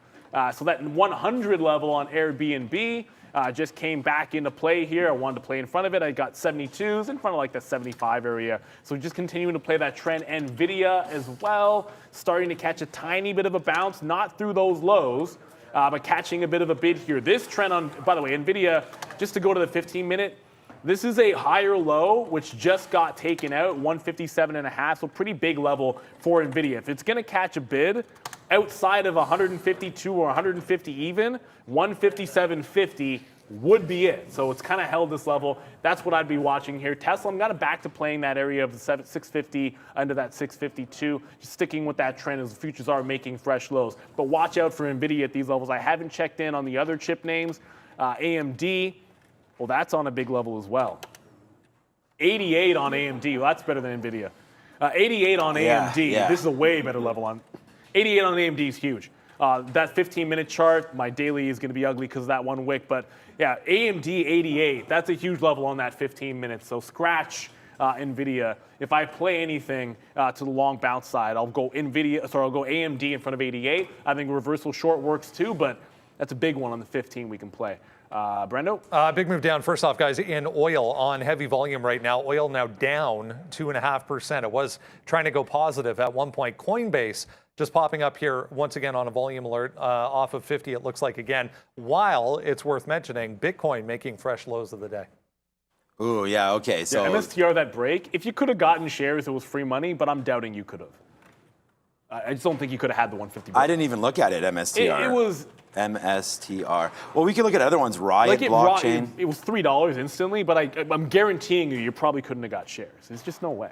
So that 100 level on Airbnb just came back into play here. I wanted to play in front of it. I got 72s in front of like the 75 area. So just continuing to play that trend. NVIDIA as well, starting to catch a tiny bit of a bounce, not through those lows, but catching a bit of a bid here. This trend on, by the way, NVIDIA, just to go to the 15-minute, this is a higher low, which just got taken out, 157.5, so pretty big level for NVIDIA. If it's going to catch a bid outside of 152 or 150 even, 157.50 would be it. So it's kind of held this level. That's what I'd be watching here. Tesla, I'm kind of back to playing that area of the 650 under that 652, just sticking with that trend as the futures are making fresh lows. But watch out for NVIDIA at these levels. I haven't checked in on the other chip names. AMD, well, that's on a big level as well. 88 on AMD. Well, that's better than NVIDIA. 88 on AMD. Yeah. This is a way better level on. 88 on AMD is huge. That 15-minute chart, my daily is going to be ugly because of that one wick. But yeah, AMD 88, that's a huge level on that 15 minutes. So scratch NVIDIA. If I play anything to the long bounce side, I'll go AMD in front of 88. I think reversal short works too, but that's a big one on the 15 we can play. Brendo? Big move down. First off, guys, in oil on heavy volume right now. Oil now down 2.5%. It was trying to go positive at one point. Coinbase just popping up here once again on a volume alert off of 50, it looks like again. While it's worth mentioning, Bitcoin making fresh lows of the day. Ooh, yeah, okay. So yeah, MSTR, that break, if you could have gotten shares, it was free money, but I'm doubting you could have. I just don't think you could have had the 150 break. I didn't even look at it, MSTR. It was... MSTR. Well, we could look at other ones. Riot blockchain. It was $3 instantly, but I'm guaranteeing you probably couldn't have got shares. There's just no way.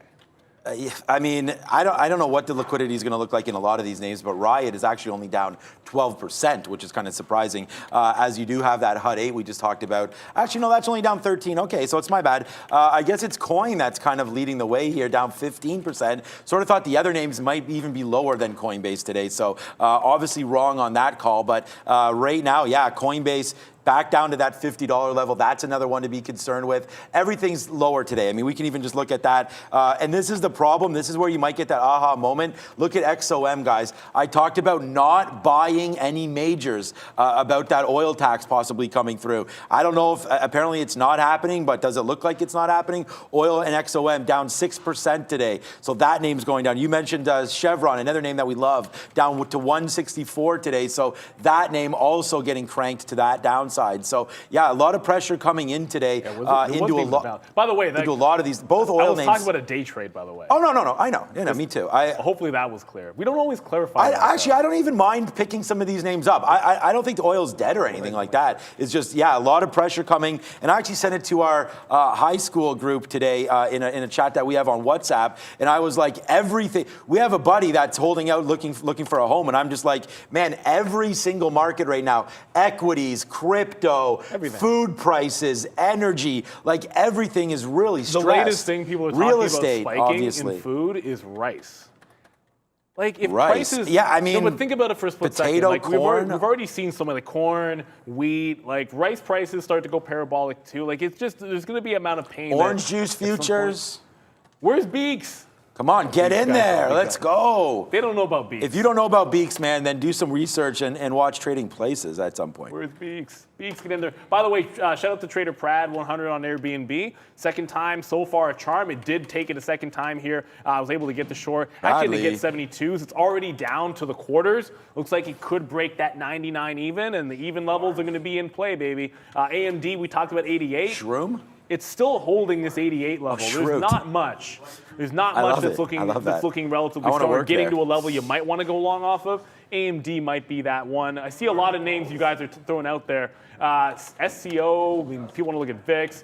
I mean, I don't know what the liquidity is going to look like in a lot of these names, but Riot is actually only down 12%, which is kind of surprising, as you do have that HUD 8 we just talked about. Actually, no, that's only down 13. Okay, so it's my bad. I guess it's Coin that's kind of leading the way here, down 15%. Sort of thought the other names might even be lower than Coinbase today, so obviously wrong on that call. But right now, yeah, Coinbase back down to that $50 level. That's another one to be concerned with. Everything's lower today. I mean, we can even just look at that. And this is the problem. This is where you might get that aha moment. Look at XOM, guys. I talked about not buying any majors, about that oil tax possibly coming through. I don't know if apparently it's not happening, but does it look like it's not happening? Oil and XOM down 6% today. So that name's going down. You mentioned Chevron, another name that we love, down to 164 today. So that name also getting cranked to that downside. downside. So yeah, a lot of pressure coming in today into a lot. By the way, into a lot of these both oil names. I was talking about a day trade, by the way. Oh no, I know. Yeah, no, me too. Hopefully that was clear. We don't always clarify. I don't even mind picking some of these names up. I don't think the oil's dead or anything like that. It's just a lot of pressure coming. And I actually sent it to our high school group today in a chat that we have on WhatsApp. And I was like, everything. We have a buddy that's holding out looking for a home, and I'm just like, man, every single market right now, equities, crypto, everything. Food prices, energy, like everything is really stressed. The latest thing people are talking Real estate, about spiking obviously. in food is rice. Like if Rice. prices, yeah, I mean, but think about it for a split potato, second. Like corn. we've already seen some of the corn, wheat, like rice prices start to go parabolic too. Like it's just there's going to be an amount of pain. Orange juice futures. Where's Beeks? Come on, get in there. Let's go. They don't know about Beeks. If you don't know about Beeks, man, then do some research and watch Trading Places at some point. Where's Beeks? Beeks, get in there. By the way, shout out to Trader Prad, 100 on Airbnb. Second time so far a charm. It did take it a second time here. I was able to get the short. Actually, to get 72s. It's already down to the quarters. Looks like it could break that 99 even, and the even levels are going to be in play, baby. AMD, we talked about 88. Shroom? It's still holding this 88 level. There's not much. There's not much that's looking relatively strong. Getting to a level you might want to go long off of. AMD might be that one. I see a lot of names you guys are throwing out there. SCO, I mean, if you want to look at VIX.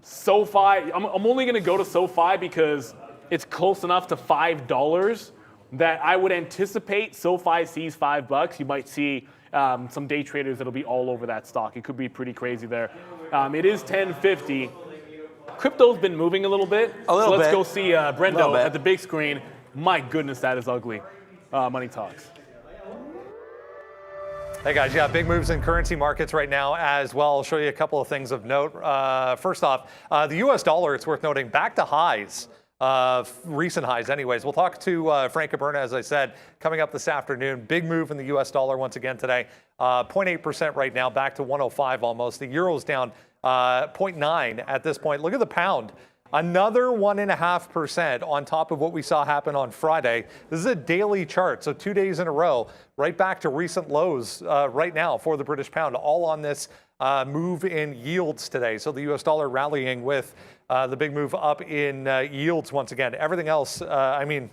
SoFi, I'm only going to go to SoFi because it's close enough to $5 that I would anticipate SoFi sees $5. You might see some day traders that'll be all over that stock. It could be pretty crazy there. It is 1050. Crypto's been moving a little bit. Let's go see Brendo at the big screen. My goodness, that is ugly. Money Talks. Hey guys, big moves in currency markets right now as well. I'll show you a couple of things of note. First off, the US dollar, it's worth noting, back to highs. Recent highs anyways. We'll talk to Frank Caberna, as I said, coming up this afternoon. Big move in the US dollar once again today. 0.8% right now, back to 105 almost. The euro's down 0.9 at this point. Look at the pound. Another 1.5% on top of what we saw happen on Friday. This is a daily chart, so 2 days in a row, right back to recent lows right now for the British pound, all on this move in yields today. So the US dollar rallying with the big move up in yields once again. Everything else, I mean,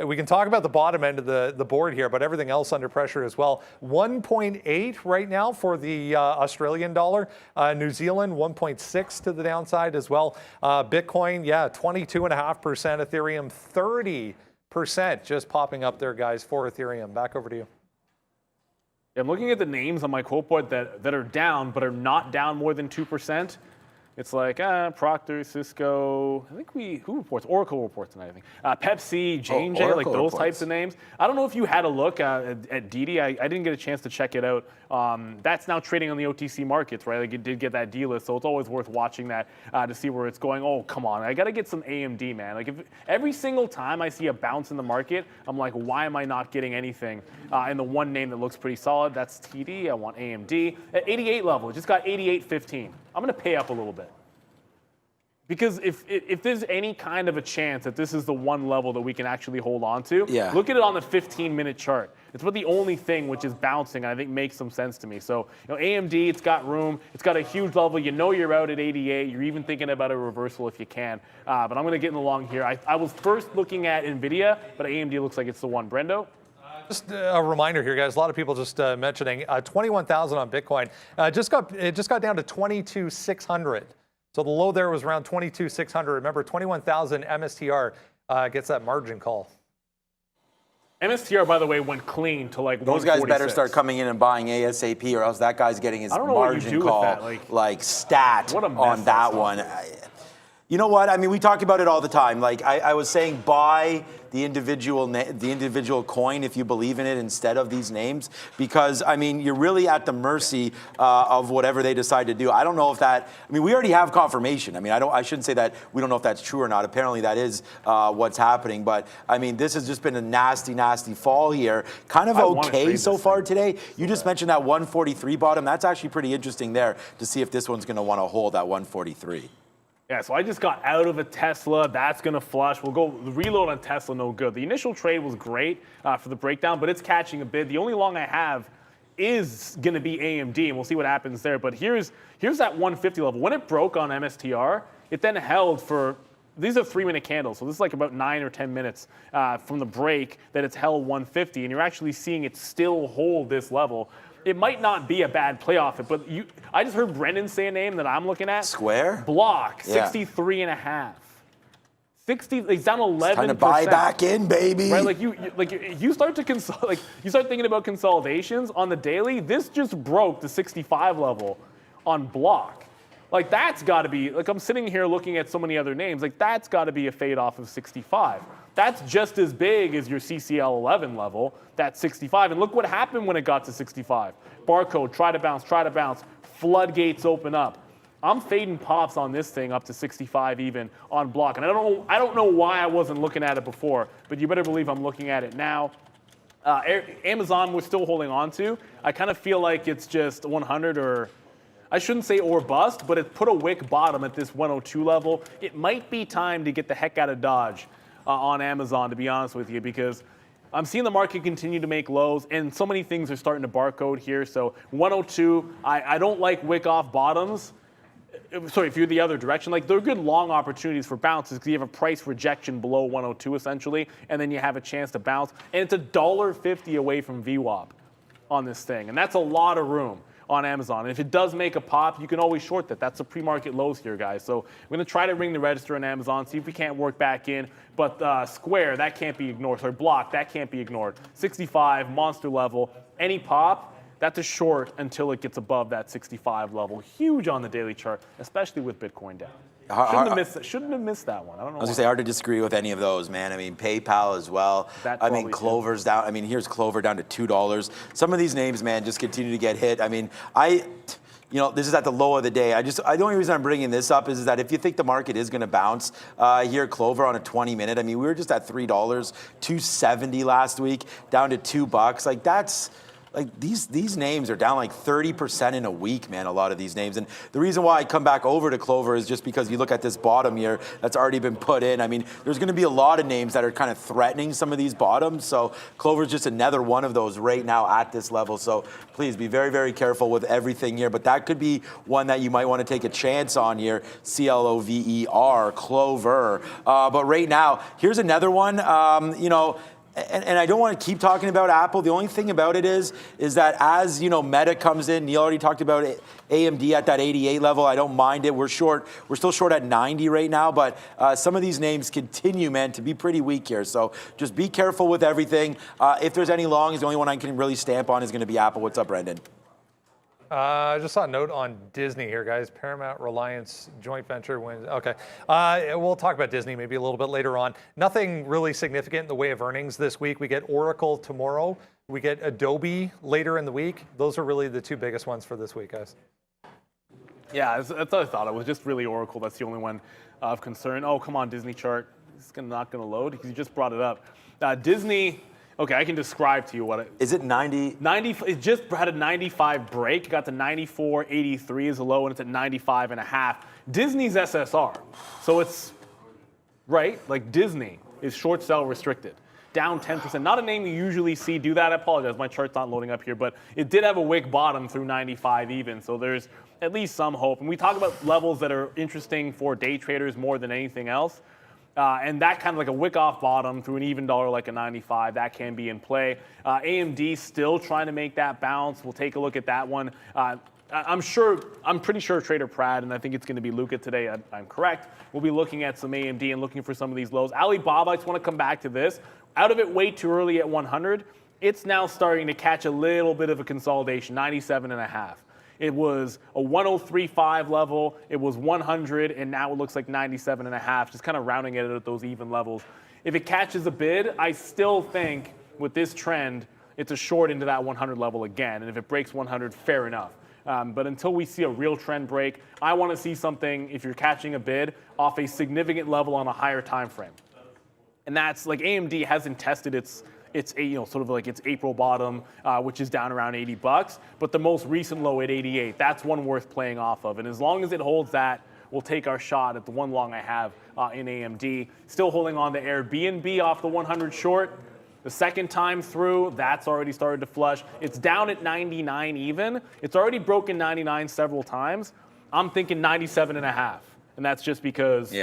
we can talk about the bottom end of the board here, but everything else under pressure as well. 1.8 right now for the Australian dollar. New Zealand, 1.6 to the downside as well. Bitcoin, 22.5%. Ethereum, 30% just popping up there, guys, for Ethereum. Back over to you. I'm looking at the names on my quote board that are down, but are not down more than 2%. It's like Procter, Cisco. I think who reports? Oracle reports tonight, I think. Pepsi, J&J, like those types of names. I don't know if you had a look at DD. I didn't get a chance to check it out. That's now trading on the OTC markets, right? Like it did get that D-list, so it's always worth watching that to see where it's going. Oh, come on. I got to get some AMD, man. Like if every single time I see a bounce in the market, I'm like, why am I not getting anything? And the one name that looks pretty solid, that's TD. I want AMD. At 88 level, it just got 88.15. I'm going to pay up a little bit. Because if there's any kind of a chance that this is the one level that we can actually hold on to, look at it on the 15-minute chart. It's about the only thing which is bouncing, and I think makes some sense to me. So, AMD, it's got room. It's got a huge level. You're out at 88. You're even thinking about a reversal if you can. But I'm going to get in the long here. I was first looking at NVIDIA, but AMD looks like it's the one. Brendo? Just a reminder here, guys. A lot of people just mentioning 21,000 on Bitcoin. It just got down to 22,600. So the low there was around 22,600. Remember, 21,000 MSTR gets that margin call. MSTR, by the way, went clean to like those guys better start coming in and buying ASAP, or else that guy's getting his margin call like stat on that one. You know what? I mean, we talk about it all the time. Like I was saying, buy the individual coin if you believe in it instead of these names, because I mean you're really at the mercy of whatever they decide to do. I don't know if that. I mean, we already have confirmation. I mean, I shouldn't say that we don't know if that's true or not. Apparently, that is what's happening. But I mean, this has just been a nasty fall here. Kind of okay so far today. You just mentioned that 143 bottom. That's actually pretty interesting there to see if this one's going to want to hold that 143. Yeah, so I just got out of a Tesla. That's going to flush. We'll go reload on Tesla, no good. The initial trade was great for the breakdown, but it's catching a bid. The only long I have is going to be AMD, and we'll see what happens there. But here's that 150 level. When it broke on MSTR, it then held for, these are 3-minute candles, so this is like about 9 or 10 minutes from the break that it's held 150, and you're actually seeing it still hold this level. It might not be a bad play off it, but I just heard Brendan say a name that I'm looking at. Square? Block, Yeah. 63.5. 60, it's down 11%. Time to buy back in, baby. Right, you start to you start thinking about consolidations on the daily. This just broke the 65 level on block. Like that's got to be, like I'm sitting here looking at so many other names, like that's got to be a fade off of 65. That's just as big as your CCL 11 level, that 65. And look what happened when it got to 65. Barcode, try to bounce, floodgates open up. I'm fading pops on this thing up to 65 even on block. And I don't know why I wasn't looking at it before, but you better believe I'm looking at it now. Amazon we're still holding on to. I kind of feel like it's just 100 or, I shouldn't say or bust, but it put a wick bottom at this 102 level. It might be time to get the heck out of Dodge on Amazon, to be honest with you, because I'm seeing the market continue to make lows, and so many things are starting to barcode here. So 102, I don't like wick off bottoms. Sorry, if you're the other direction, like they're good long opportunities for bounces because you have a price rejection below 102 essentially, and then you have a chance to bounce. And it's $1.50 away from VWAP on this thing, and that's a lot of room on Amazon. And if it does make a pop, you can always short that. That's the pre-market lows here, guys. So we're going to try to ring the register on Amazon, see if we can't work back in. But Square, that can't be ignored. Sorry, Block, that can't be ignored. 65, monster level. Any pop, that's a short until it gets above that 65 level. Huge on the daily chart, especially with Bitcoin down. Shouldn't have missed that one. I don't know. I was going to say, hard to disagree with any of those, man. I mean, PayPal as well. I mean, Clover's down. I mean, here's Clover down to $2. Some of these names, man, just continue to get hit. I mean, this is at the low of the day. The only reason I'm bringing this up is that if you think the market is going to bounce here, Clover on a 20-minute, I mean, we were just at $3, $2.70 last week, down to $2. Like, that's... Like these names are down like 30% in a week, man, a lot of these names. And the reason why I come back over to Clover is just because you look at this bottom here that's already been put in. I mean, there's going to be a lot of names that are kind of threatening some of these bottoms. So Clover's just another one of those right now at this level. So please be very, very careful with everything here. But that could be one that you might want to take a chance on here, CLOVER, Clover. But right now, here's another one, And I don't want to keep talking about Apple. The only thing about it is that as, Meta comes in, Neil already talked about AMD at that 88 level. I don't mind it. We're short. We're still short at 90 right now, but some of these names continue, man, to be pretty weak here. So just be careful with everything. If there's any longs, the only one I can really stamp on is going to be Apple. What's up, Brendan? I just saw a note on Disney here, guys. Paramount Reliance joint venture wins. Okay. We'll talk about Disney maybe a little bit later on. Nothing really significant in the way of earnings this week. We get Oracle tomorrow. We get Adobe later in the week. Those are really the two biggest ones for this week, guys. Yeah, that's what I thought. It was just really Oracle. That's the only one of concern. Oh, come on, Disney chart. It's not going to load because you just brought it up. Disney... Okay, I can describe to you what it is. It 90? It just had a 95 break. It got to 94.83 as a low, and it's at 95.5. Disney's SSR. So it's, right, like Disney is short sell restricted. Down 10%. Not a name you usually see do that. I apologize, my chart's not loading up here, but it did have a wick bottom through 95 even. So there's at least some hope. And we talk about levels that are interesting for day traders more than anything else. And that kind of like a wick off bottom through an even dollar like a 95, that can be in play. AMD still trying to make that bounce. We'll take a look at that one. I'm pretty sure Trader Pratt, and I think it's going to be Luca today, I'm correct, we'll be looking at some AMD and looking for some of these lows. Alibaba, I just want to come back to this. Out of it way too early at 100, it's now starting to catch a little bit of a consolidation, 97.5. It was a 103.5 level, it was 100, and now it looks like 97.5, just kind of rounding it at those even levels. If it catches a bid, I still think with this trend, it's a short into that 100 level again, and if it breaks 100, fair enough. But until we see a real trend break, I want to see something, if you're catching a bid, off a significant level on a higher time frame. And that's like AMD hasn't tested its sort of like its April bottom, which is down around $80, but the most recent low at 88. That's one worth playing off of. And as long as it holds that, we'll take our shot at the one long I have in AMD. Still holding on to Airbnb off the 100 short. The second time through, that's already started to flush. It's down at 99 even. It's already broken 99 several times. I'm thinking 97.5. And that's just because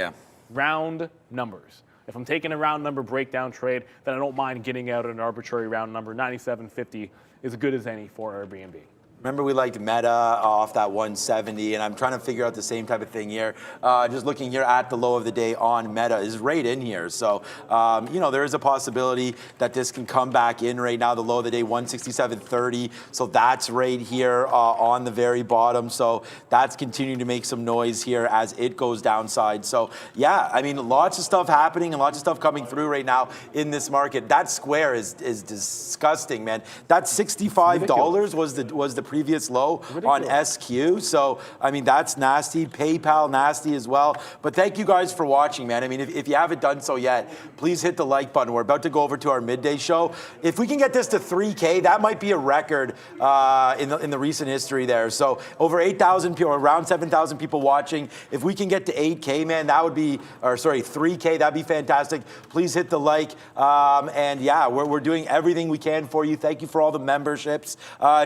round numbers. If I'm taking a round number breakdown trade, then I don't mind getting out an arbitrary round number. 97.50 is as good as any for Airbnb. Remember, we liked Meta off that 170, and I'm trying to figure out the same type of thing here. Just looking here at the low of the day on Meta is right in here. So, there is a possibility that this can come back in right now. The low of the day, 167.30. So that's right here on the very bottom. So that's continuing to make some noise here as it goes downside. So, yeah, I mean, lots of stuff happening and lots of stuff coming through right now in this market. That square is disgusting, man. That $65 was the previous low on SQ. So, I mean, that's nasty. PayPal, nasty as well. But thank you guys for watching, man. I mean, if you haven't done so yet, please hit the like button. We're about to go over to our midday show. If we can get this to 3K, that might be a record in the recent history there. So, over 8,000 people, around 7,000 people watching. If we can get to 8K, man, that would be, 3K, that'd be fantastic. Please hit the like. And yeah, we're doing everything we can for you. Thank you for all the memberships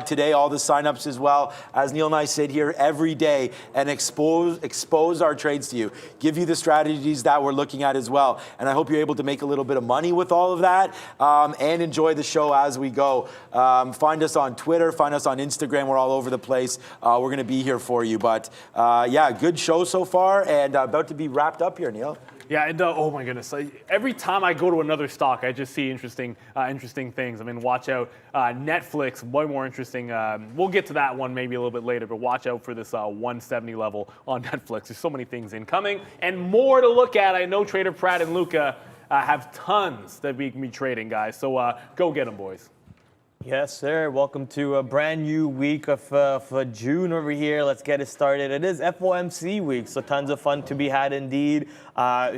today, all the signups as well. As Neil and I sit here every day and expose our trades to you, give you the strategies that we're looking at as well. And I hope you're able to make a little bit of money with all of that and enjoy the show as we go. Find us on Twitter, find us on Instagram. We're all over the place. We're going to be here for you. But yeah, good show so far and about to be wrapped up here, Neil. Yeah, and oh my goodness! Every time I go to another stock, I just see interesting things. I mean, watch out, Netflix, way more interesting. We'll get to that one maybe a little bit later, but watch out for this 170 level on Netflix. There's so many things incoming and more to look at. I know Trader Pratt and Luca have tons that we can be trading, guys. So go get them, boys. Yes, sir. Welcome to a brand new week of June over here. Let's get it started. It is FOMC week, so tons of fun to be had indeed.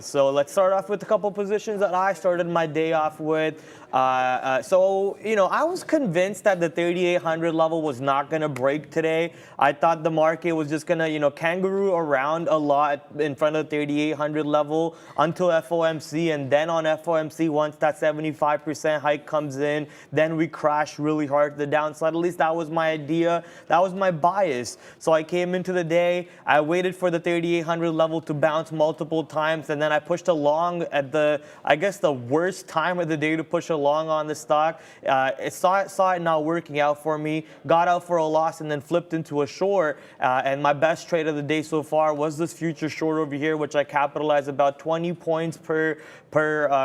So let's start off with a couple positions that I started my day off with. I was convinced that the 3,800 level was not going to break today. I thought the market was just going to, kangaroo around a lot in front of the 3,800 level until FOMC. And then on FOMC, once that 75% hike comes in, then we crash really hard to the downside. At least that was my idea. That was my bias. So I came into the day. I waited for the 3,800 level to bounce multiple times. And then I pushed along at the worst time of the day to push along on the stock. Saw it not working out for me, got out for a loss and then flipped into a short. And my best trade of the day so far was this future short over here, which I capitalized about 20 points per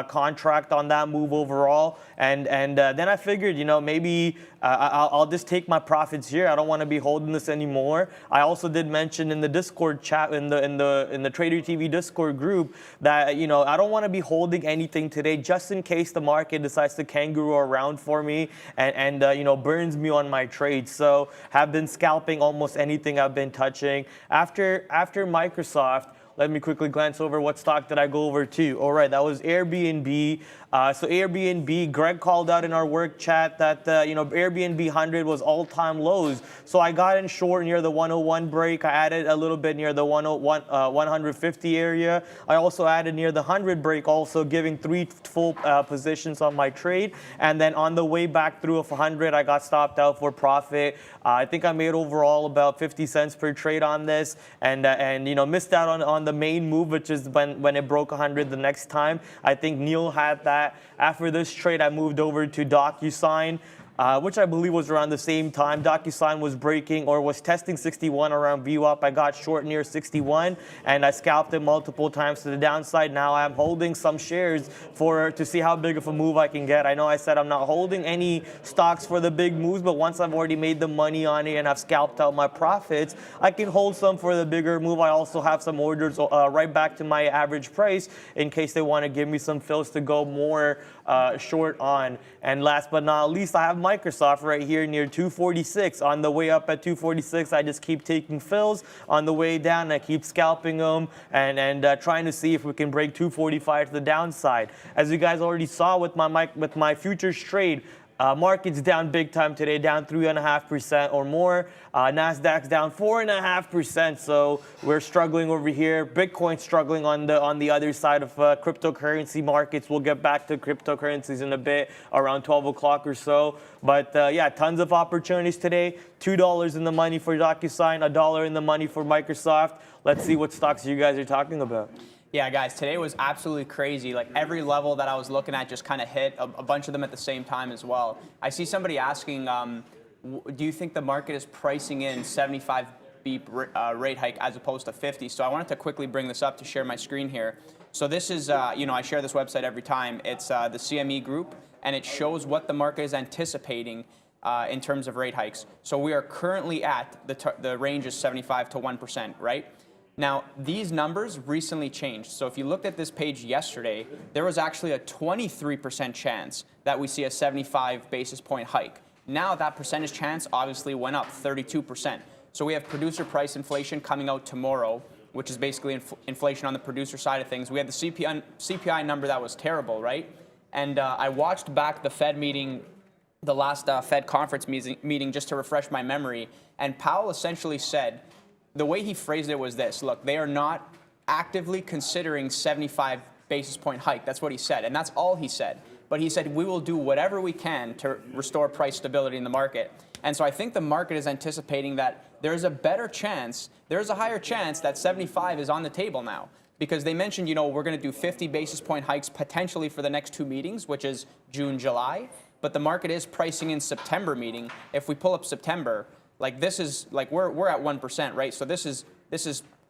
contract on that move overall. And then I figured, maybe I'll just take my profits here. I don't want to be holding this anymore. I also did mention in the Discord chat, in the Trader TV Discord group, that I don't want to be holding anything today, just in case the market decides to kangaroo around for me and burns me on my trades. So have been scalping almost anything I've been touching. After Microsoft, let me quickly glance over what stock did I go over to. All right, that was Airbnb. So Airbnb, Greg called out in our work chat that Airbnb 100 was all-time lows. So I got in short near the 101 break. I added a little bit near the 150 area. I also added near the 100 break, also giving 3 full positions on my trade. And then on the way back through of 100, I got stopped out for profit. I think I made overall about 50 cents per trade on this, and missed out on the main move, which is when it broke 100 the next time. I think Neil had that. After this trade, I moved over to DocuSign, which I believe was around the same time. DocuSign was breaking or was testing 61 around VWAP. I got short near 61, and I scalped it multiple times to the downside. Now I'm holding some shares to see how big of a move I can get. I know I said I'm not holding any stocks for the big moves, but once I've already made the money on it and I've scalped out my profits, I can hold some for the bigger move. I also have some orders right back to my average price in case they want to give me some fills to go more short on. And last but not least, I have Microsoft right here near 246. On the way up at 246, I just keep taking fills. On the way down, I keep scalping them and trying to see if we can break 245 to the downside. As you guys already saw with my futures trade, Markets down big time today, down 3.5% or more. NASDAQ's down 4.5%. So we're struggling over here. Bitcoin struggling on the other side of cryptocurrency markets. We'll get back to cryptocurrencies in a bit, around 12 o'clock or so. But yeah, tons of opportunities today. $2 in the money for DocuSign, $1 in the money for Microsoft. Let's see what stocks you guys are talking about. Yeah, guys, today was absolutely crazy. Like every level that I was looking at just kind of hit, a bunch of them at the same time as well. I see somebody asking, do you think the market is pricing in 75 beep rate hike as opposed to 50? So I wanted to quickly bring this up to share my screen here. So this is, I share this website every time. It's the CME group, and it shows what the market is anticipating in terms of rate hikes. So we are currently at, the range is 75 to 1%, right? Now, these numbers recently changed. So if you looked at this page yesterday, there was actually a 23% chance that we see a 75 basis point hike. Now that percentage chance obviously went up 32%. So we have producer price inflation coming out tomorrow, which is basically inflation on the producer side of things. We had the CPI number that was terrible, right? And I watched back the Fed meeting, the last Fed conference meeting just to refresh my memory. And Powell essentially said, the way he phrased it was this: look, they are not actively considering 75 basis point hike. That's what he said, and that's all he said. But he said, we will do whatever we can to restore price stability in the market. And so I think the market is anticipating that there's a better chance, there's a higher chance that 75 is on the table now. Because they mentioned, we're going to do 50 basis point hikes potentially for the next two meetings, which is June, July. But the market is pricing in September meeting. If we pull up September, like this is like we're at 1%, right? So this is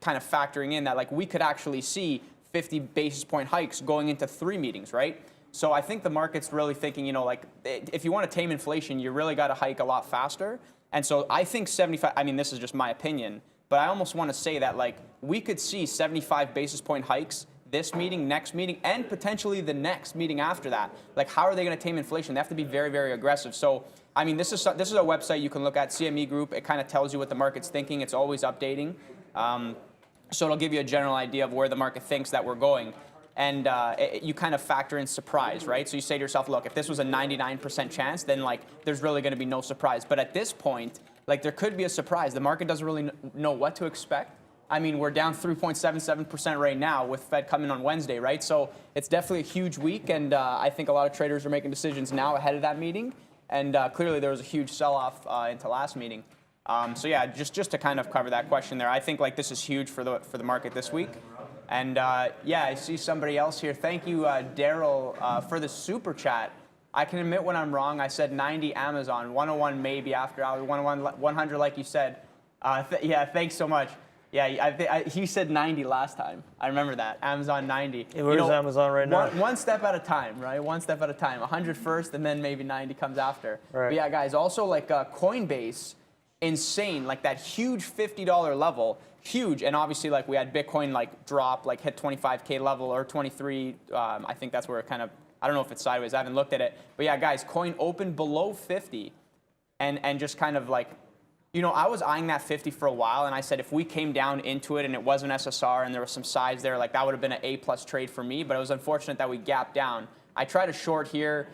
kind of factoring in that like we could actually see 50 basis point hikes going into 3 meetings, right? So I think the market's really thinking, like if you want to tame inflation, you really got to hike a lot faster. And so I think 75. I mean, this is just my opinion, but I almost want to say that like we could see 75 basis point hikes this meeting, next meeting, and potentially the next meeting after that. Like, how are they going to tame inflation? They have to be very, very aggressive. So, I mean, this is a website you can look at, CME Group. It kind of tells you what the market's thinking. It's always updating. So it'll give you a general idea of where the market thinks that we're going. And you kind of factor in surprise, right? So you say to yourself, look, if this was a 99% chance, then like there's really going to be no surprise. But at this point, like there could be a surprise. The market doesn't really know what to expect. I mean, we're down 3.77% right now with Fed coming on Wednesday, right? So it's definitely a huge week, and I think a lot of traders are making decisions now ahead of that meeting. And clearly there was a huge sell-off into last meeting. So yeah, just to kind of cover that question there, I think like this is huge for the market this week. And yeah, I see somebody else here. Thank you, Daryl, for the super chat. I can admit when I'm wrong. I said 90 Amazon, 101 maybe after hours, 100 like you said. Yeah, thanks so much. Yeah, he said 90 last time. I remember that. Amazon 90. Where's Amazon right now? One step at a time, right? One step at a time. 100 first, and then maybe 90 comes after. Right. But yeah, guys, also like Coinbase, insane. Like that huge $50 level, huge. And obviously, like we had Bitcoin like drop, like hit 25K level or 23. I think that's where it kind of, I don't know if it's sideways. I haven't looked at it. But yeah, guys, coin opened below 50 and just kind of like, I was eyeing that 50 for a while, and I said if we came down into it and it wasn't SSR and there was some size there, like that would have been an A+ trade for me, but it was unfortunate that we gapped down. I tried a short here.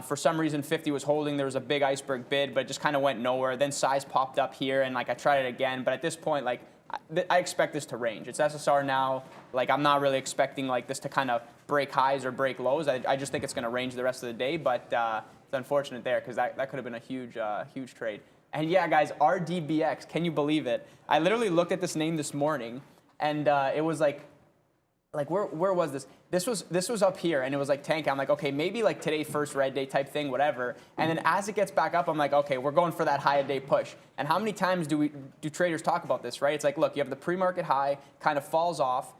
For some reason, 50 was holding. There was a big iceberg bid, but it just kind of went nowhere. Then size popped up here, and like I tried it again, but at this point, like I expect this to range. It's SSR now. Like I'm not really expecting like this to kind of break highs or break lows. I just think it's going to range the rest of the day, but it's unfortunate there because that could have been a huge trade. And yeah, guys, RDBX, can you believe it? I literally looked at this name this morning, and it was like where was this? This was up here, and it was like tanking. I'm like, okay, maybe like today first red day type thing, whatever. And then as it gets back up, I'm like, okay, we're going for that high day push. And how many times do traders talk about this, right? It's like, look, you have the pre-market high, kind of falls off,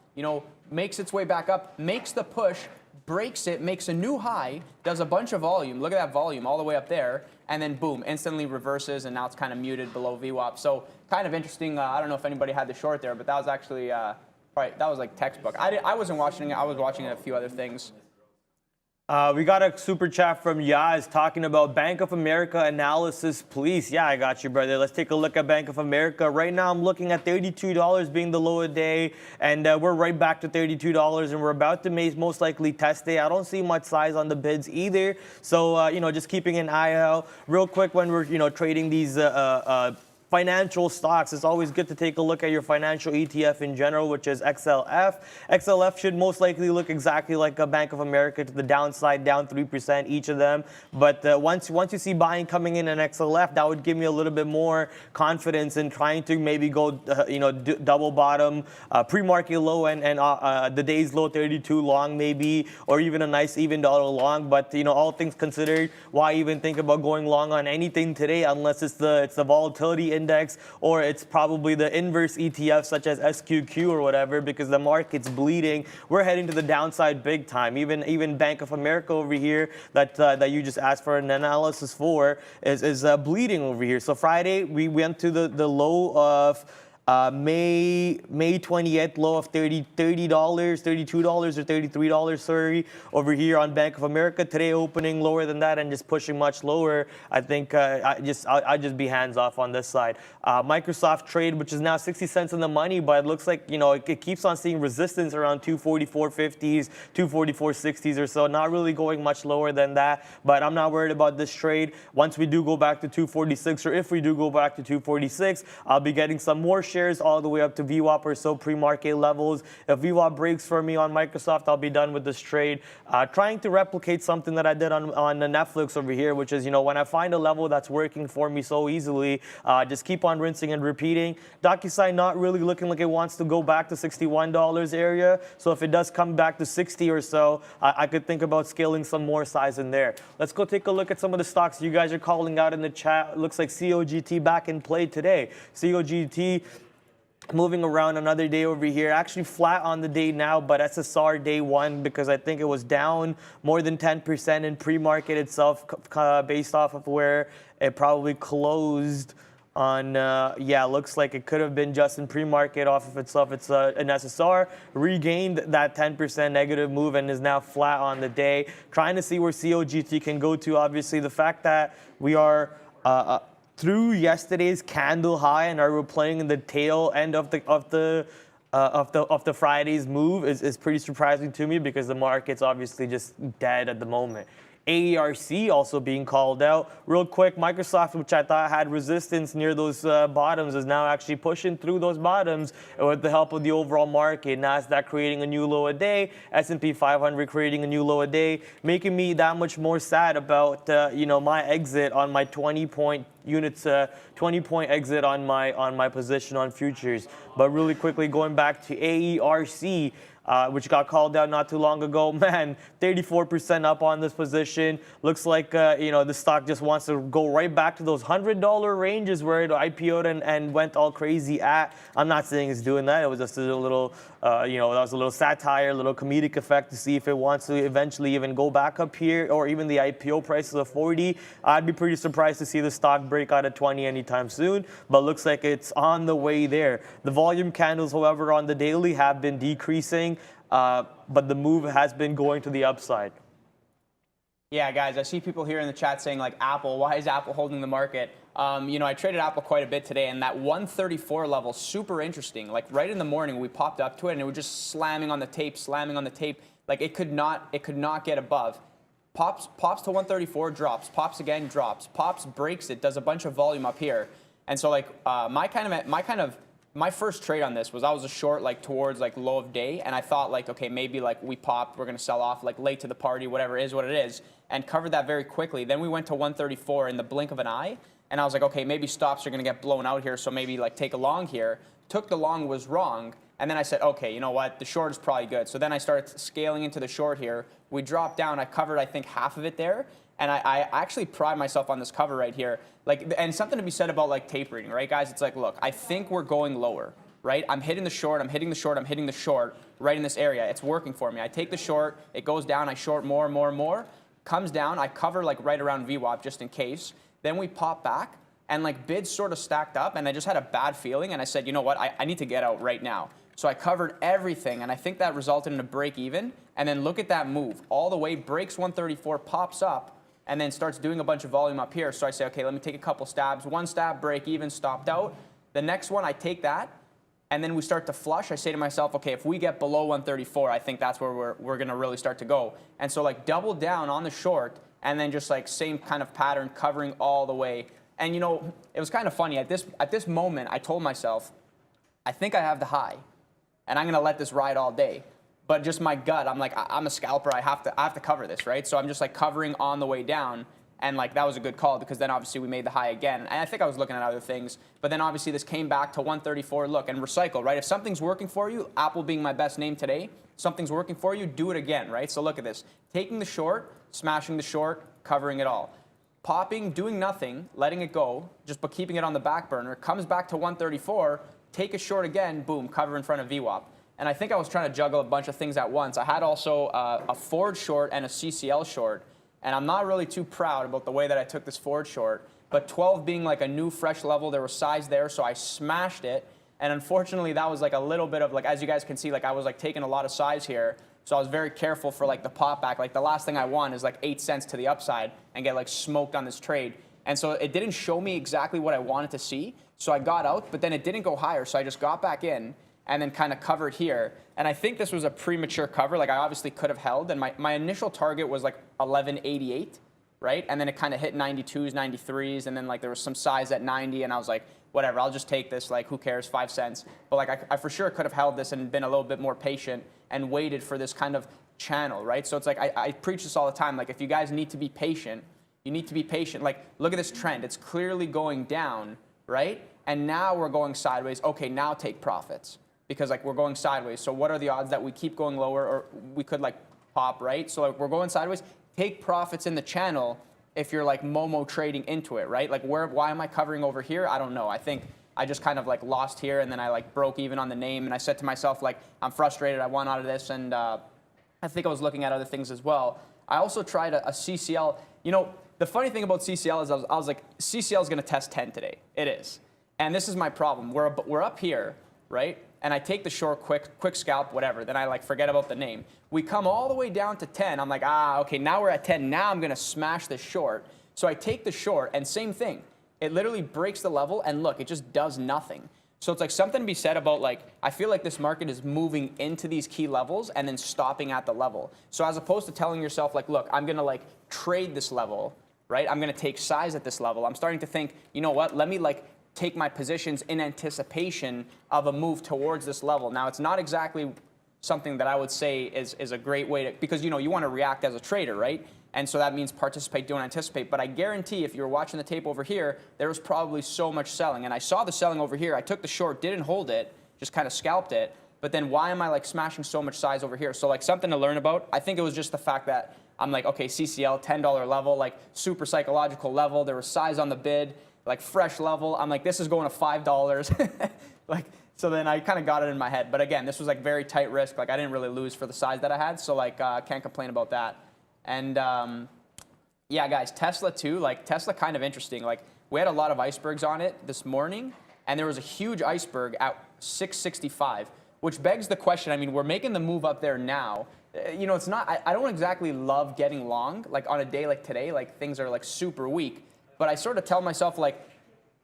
makes its way back up, makes the push, breaks it, makes a new high, does a bunch of volume. Look at that volume all the way up there. And then boom, instantly reverses, and now it's kind of muted below VWAP. So kind of interesting. I don't know if anybody had the short there, but that was actually, that was like textbook. I wasn't watching it. I was watching a few other things. We got a super chat from Yaz talking about Bank of America analysis, please. Yeah, I got you, brother. Let's take a look at Bank of America. Right now, I'm looking at $32 being the low of day, and we're right back to $32, and we're about to most likely test it. I don't see much size on the bids either, so just keeping an eye out. Real quick, when we're trading these financial stocks, it's always good to take a look at your financial ETF in general, which is XLF. XLF should most likely look exactly like a Bank of America to the downside, down 3% each of them. But once you see buying coming in XLF, that would give me a little bit more confidence in trying to maybe go, double bottom, pre-market low and the day's low 32 long maybe, or even a nice even dollar long. But all things considered, why even think about going long on anything today unless it's the volatility index, or it's probably the inverse ETF such as SQQ or whatever, because the market's bleeding. We're heading to the downside big time. Even Bank of America over here that you just asked for an analysis for is bleeding over here. So Friday we went to the low of May 28th, low of $32 or $33, sorry, over here on Bank of America. Today opening lower than that and just pushing much lower. I think I'd just be hands off on this side. Microsoft trade, which is now 60 cents in the money, but it looks like it keeps on seeing resistance around 244.50s, 244.60s or so. Not really going much lower than that, but I'm not worried about this trade. Once we do go back to 246, or if we do go back to 246, I'll be getting some more shares all the way up to VWAP or so pre-market levels. If VWAP breaks for me on Microsoft, I'll be done with this trade. Trying to replicate something that I did on the Netflix over here, which is, when I find a level that's working for me so easily, just keep on rinsing and repeating. DocuSign not really looking like it wants to go back to $61 area. So if it does come back to 60 or so, I could think about scaling some more size in there. Let's go take a look at some of the stocks you guys are calling out in the chat. It looks like COGT back in play today. COGT moving around another day over here, actually flat on the day now, but SSR day one, because I think it was down more than 10% in pre-market itself, based off of where it probably closed on. Looks like it could have been just in pre-market off of itself. It's an SSR, regained that 10% negative move and is now flat on the day. Trying to see where COGT can go to. Obviously, the fact that we are through yesterday's candle high and are playing in the tail end of the Friday's move is pretty surprising to me, because the market's obviously just dead at the moment. AERC also being called out. Real quick, Microsoft, which I thought had resistance near those bottoms, is now actually pushing through those bottoms with the help of the overall market. NASDAQ creating a new low a day, S&P 500 creating a new low a day, making me that much more sad about my exit on my 20-point units, 20-point exit on my position on futures. But really quickly, going back to AERC, which got called out not too long ago. Man, 34% up on this position. Looks like, the stock just wants to go right back to those $100 ranges where it IPO'd and went all crazy at. I'm not saying it's doing that. It was just a little, that was a little satire, a little comedic effect to see if it wants to eventually even go back up here, or even the IPO prices of 40. I'd be pretty surprised to see the stock break out at 20 anytime soon, but looks like it's on the way there. The volume candles, however, on the daily have been decreasing. But the move has been going to the upside. Yeah, guys, I see people here in the chat saying, like, Apple, why is Apple holding the market? I traded Apple quite a bit today, and that 134 level, super interesting. Like, right in the morning, we popped up to it, and it was just slamming on the tape. Like, it could not get above. Pops to 134, drops. Pops again, drops. Pops, breaks it, does a bunch of volume up here. And so, like, my first trade on this was I was a short, like, towards, like, low of day, and I thought, like, okay, maybe, like, we popped, we're going to sell off, like, late to the party, whatever it is what it is, and covered that very quickly. Then we went to 134 in the blink of an eye, and I was like, okay, maybe stops are going to get blown out here, so maybe, like, take a long here. Took the long, was wrong, and then I said, okay, you know what, the short is probably good. So then I started scaling into the short here. We dropped down, I covered, I think, half of it there, and I actually pride myself on this cover right here. Like, and something to be said about, like, tape reading, right, guys? It's like, look, I think we're going lower, right? I'm hitting the short, I'm hitting the short, I'm hitting the short right in this area. It's working for me. I take the short, it goes down, I short more, comes down, I cover, like, right around VWAP just in case. Then we pop back, and, like, bids sort of stacked up, and I just had a bad feeling, and I said, you know what, I need to get out right now. So I covered everything, and I think that resulted in a break even. And then look at that move. All the way, breaks 134, pops up, and then starts doing a bunch of volume up here. So I say, okay, let me take a couple stabs. One stab, break even, stopped out. The next one, I take that, and then we start to flush. I say to myself, okay, if we get below 134, I think that's where we're going to really start to go. And so like double down on the short, and then just like same kind of pattern, covering all the way. And you know, it was kind of funny. At this moment, I told myself, I think I have the high, and I'm going to let this ride all day. But just my gut, I'm like, I'm a scalper. I have to cover this, right? So I'm just like covering on the way down. And like that was a good call because then obviously we made the high again. And I think I was looking at other things. But then obviously this came back to 134. Look, and recycle, right? If something's working for you, Apple being my best name today, something's working for you, do it again, right? So look at this. Taking the short, smashing the short, covering it all. Popping, doing nothing, letting it go, but keeping it on the back burner, comes back to 134, take a short again, boom, cover in front of VWAP. And I think I was trying to juggle a bunch of things at once. I had also a Ford short and a CCL short. And I'm not really too proud about the way that I took this Ford short. But 12 being like a new fresh level, there was size there, so I smashed it. And unfortunately, that was like a little bit of like, as you guys can see, like I was like taking a lot of size here. So I was very careful for like the pop back. Like the last thing I want is like 8 cents to the upside and get like smoked on this trade. And so it didn't show me exactly what I wanted to see. So I got out, but then it didn't go higher. So I just got back in and then kind of covered here. And I think this was a premature cover. Like I obviously could have held, and my initial target was like 1188, right? And then it kind of hit 92s, 93s, and then like there was some size at 90, and I was like, whatever, I'll just take this, like who cares, 5 cents. But like I for sure could have held this and been a little bit more patient and waited for this kind of channel, right? So it's like I preach this all the time. Like if you guys need to be patient, you need to be patient. Like look at this trend. It's clearly going down, right? And now we're going sideways. Okay, now take profits. Because like we're going sideways. So what are the odds that we keep going lower, or we could like pop, right? So like we're going sideways. Take profits in the channel if you're like Momo trading into it, right? Like why am I covering over here? I don't know. I think I just kind of like lost here, and then I like broke even on the name, and I said to myself like, I'm frustrated. I want out of this, and I think I was looking at other things as well. I also tried a CCL. You know, the funny thing about CCL is I was like, CCL is going to test 10 today. It is, and this is my problem. We're up here, right? And I take the short, quick scalp, whatever. Then I like forget about the name. We come all the way down to 10. I'm like, okay, now we're at 10. Now I'm gonna smash this short. So I take the short, and same thing. It literally breaks the level, and look, it just does nothing. So it's like something to be said about like, I feel like this market is moving into these key levels and then stopping at the level. So as opposed to telling yourself like, look, I'm gonna like trade this level, right? I'm gonna take size at this level. I'm starting to think, you know what? Let me like take my positions in anticipation of a move towards this level. Now, it's not exactly something that I would say is a great way to, because you know you want to react as a trader, right? And so that means participate, don't anticipate. But I guarantee if you're watching the tape over here, there was probably so much selling. And I saw the selling over here. I took the short, didn't hold it, just kind of scalped it. But then why am I like smashing so much size over here? So like something to learn about. I think it was just the fact that I'm like, okay, CCL, $10 level, like super psychological level. There was size on the bid, like fresh level. I'm like, this is going to $5. Like, so then I kind of got it in my head. But again, this was like very tight risk. Like I didn't really lose for the size that I had. So like, can't complain about that. And yeah, guys, Tesla too. Like Tesla kind of interesting. Like we had a lot of icebergs on it this morning, and there was a huge iceberg at 665, which begs the question. I mean, we're making the move up there now. You know, it's not, I don't exactly love getting long, like on a day like today, like things are like super weak. But I sort of tell myself like,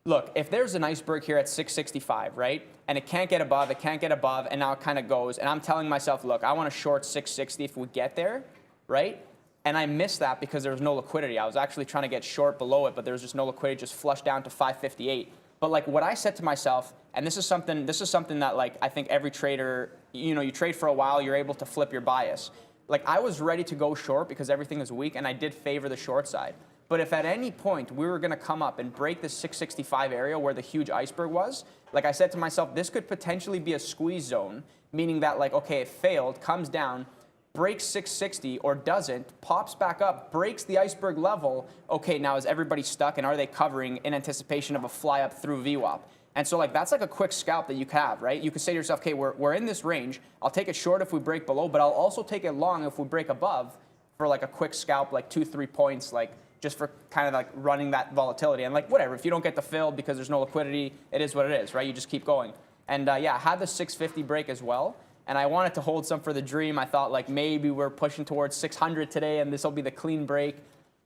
look, if there's an iceberg here at 665, right, and it can't get above, and now it kind of goes, and I'm telling myself, look, I want to short 660 if we get there, right? And I missed that because there was no liquidity. I was actually trying to get short below it, but there was just no liquidity, just flushed down to 558. But like what I said to myself, and this is something that like I think every trader, you know, you trade for a while, you're able to flip your bias. Like I was ready to go short because everything is weak, and I did favor the short side. But if at any point we were going to come up and break this 665 area where the huge iceberg was, like I said to myself, this could potentially be a squeeze zone, meaning that like, okay, it failed, comes down, breaks 660 or doesn't, pops back up, breaks the iceberg level. Okay, now is everybody stuck, and are they covering in anticipation of a fly up through VWAP? And so like that's like a quick scalp that you can have, right? You could say to yourself, okay, we're in this range. I'll take it short if we break below, but I'll also take it long if we break above for like a quick scalp, like 2-3 points, like just for kind of like running that volatility. And like whatever, if you don't get the fill because there's no liquidity, it is what it is, right? You just keep going. And yeah, I had the 650 break as well. and I wanted to hold some for the dream. I thought like maybe we're pushing towards 600 today, and this will be the clean break.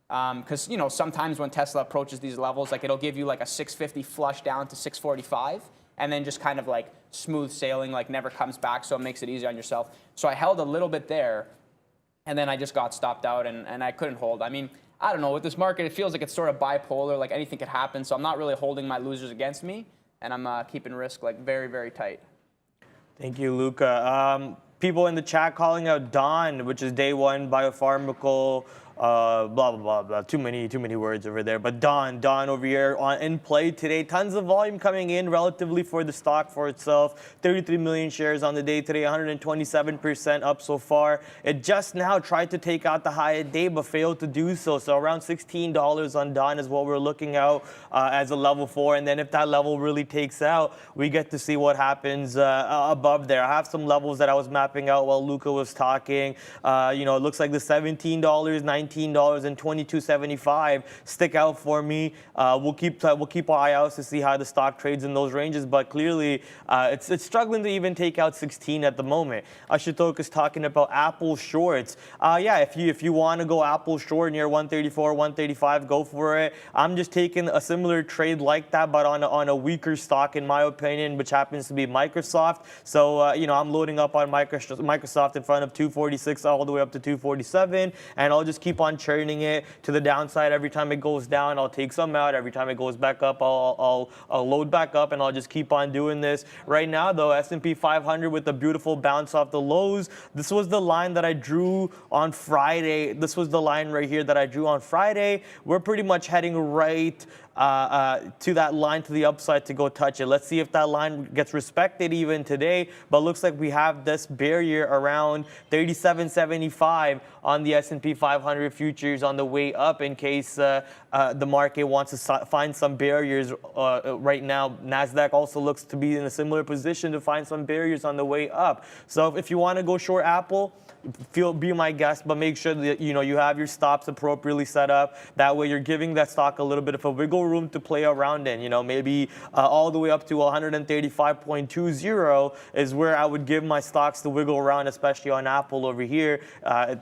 Because you know, sometimes when Tesla approaches these levels, like it'll give you like a 650 flush down to 645, and then just kind of like smooth sailing, like never comes back, so it makes it easy on yourself. So I held a little bit there, and then I just got stopped out, and I couldn't hold. I mean, I don't know, with this market, it feels like it's sort of bipolar, like anything could happen, so I'm not really holding my losers against me, and I'm keeping risk like very, very tight. Thank you, Luca. People in the chat calling out Dawn, which is day one biopharmaceutical, blah, blah, blah, blah. Too many words over there. But Dawn over here in play today. Tons of volume coming in relatively for the stock for itself. 33 million shares on the day today, 127% up so far. It just now tried to take out the high of day, but failed to do so. So around $16 on Dawn is what we're looking out as a level 4. And then if that level really takes out, we get to see what happens above there. I have some levels that I was mapping out while Luca was talking. It looks like the $17, $19, and $22.75 stick out for me. We'll keep our eye out to see how the stock trades in those ranges, but clearly it's struggling to even take out 16 at the moment. Ashitok is talking about Apple shorts. If you want to go Apple short near 134, 135, go for it. I'm just taking a similar trade like that, but on a weaker stock in my opinion, which happens to be Microsoft. So I'm loading up on Microsoft in front of 246 all the way up to 247, and I'll just keep on churning it to the downside. Every time it goes down, I'll take some out. Every time it goes back up, I'll load back up, and I'll just keep on doing this. Right now, though, S&P 500 with a beautiful bounce off the lows. This was the line that I drew on Friday. This was the line right here that I drew on Friday. We're pretty much heading right to that line to the upside to go touch it. Let's see if that line gets respected even today. But looks like we have this barrier around 37.75 on the S&P 500 futures on the way up in case the market wants to find some barriers right now. NASDAQ also looks to be in a similar position to find some barriers on the way up. So if you want to go short Apple, be my guest, but make sure that you have your stops appropriately set up. That way you're giving that stock a little bit of a wiggle room to play around in. Maybe all the way up to 135.20 is where I would give my stocks the wiggle around, especially on Apple over here,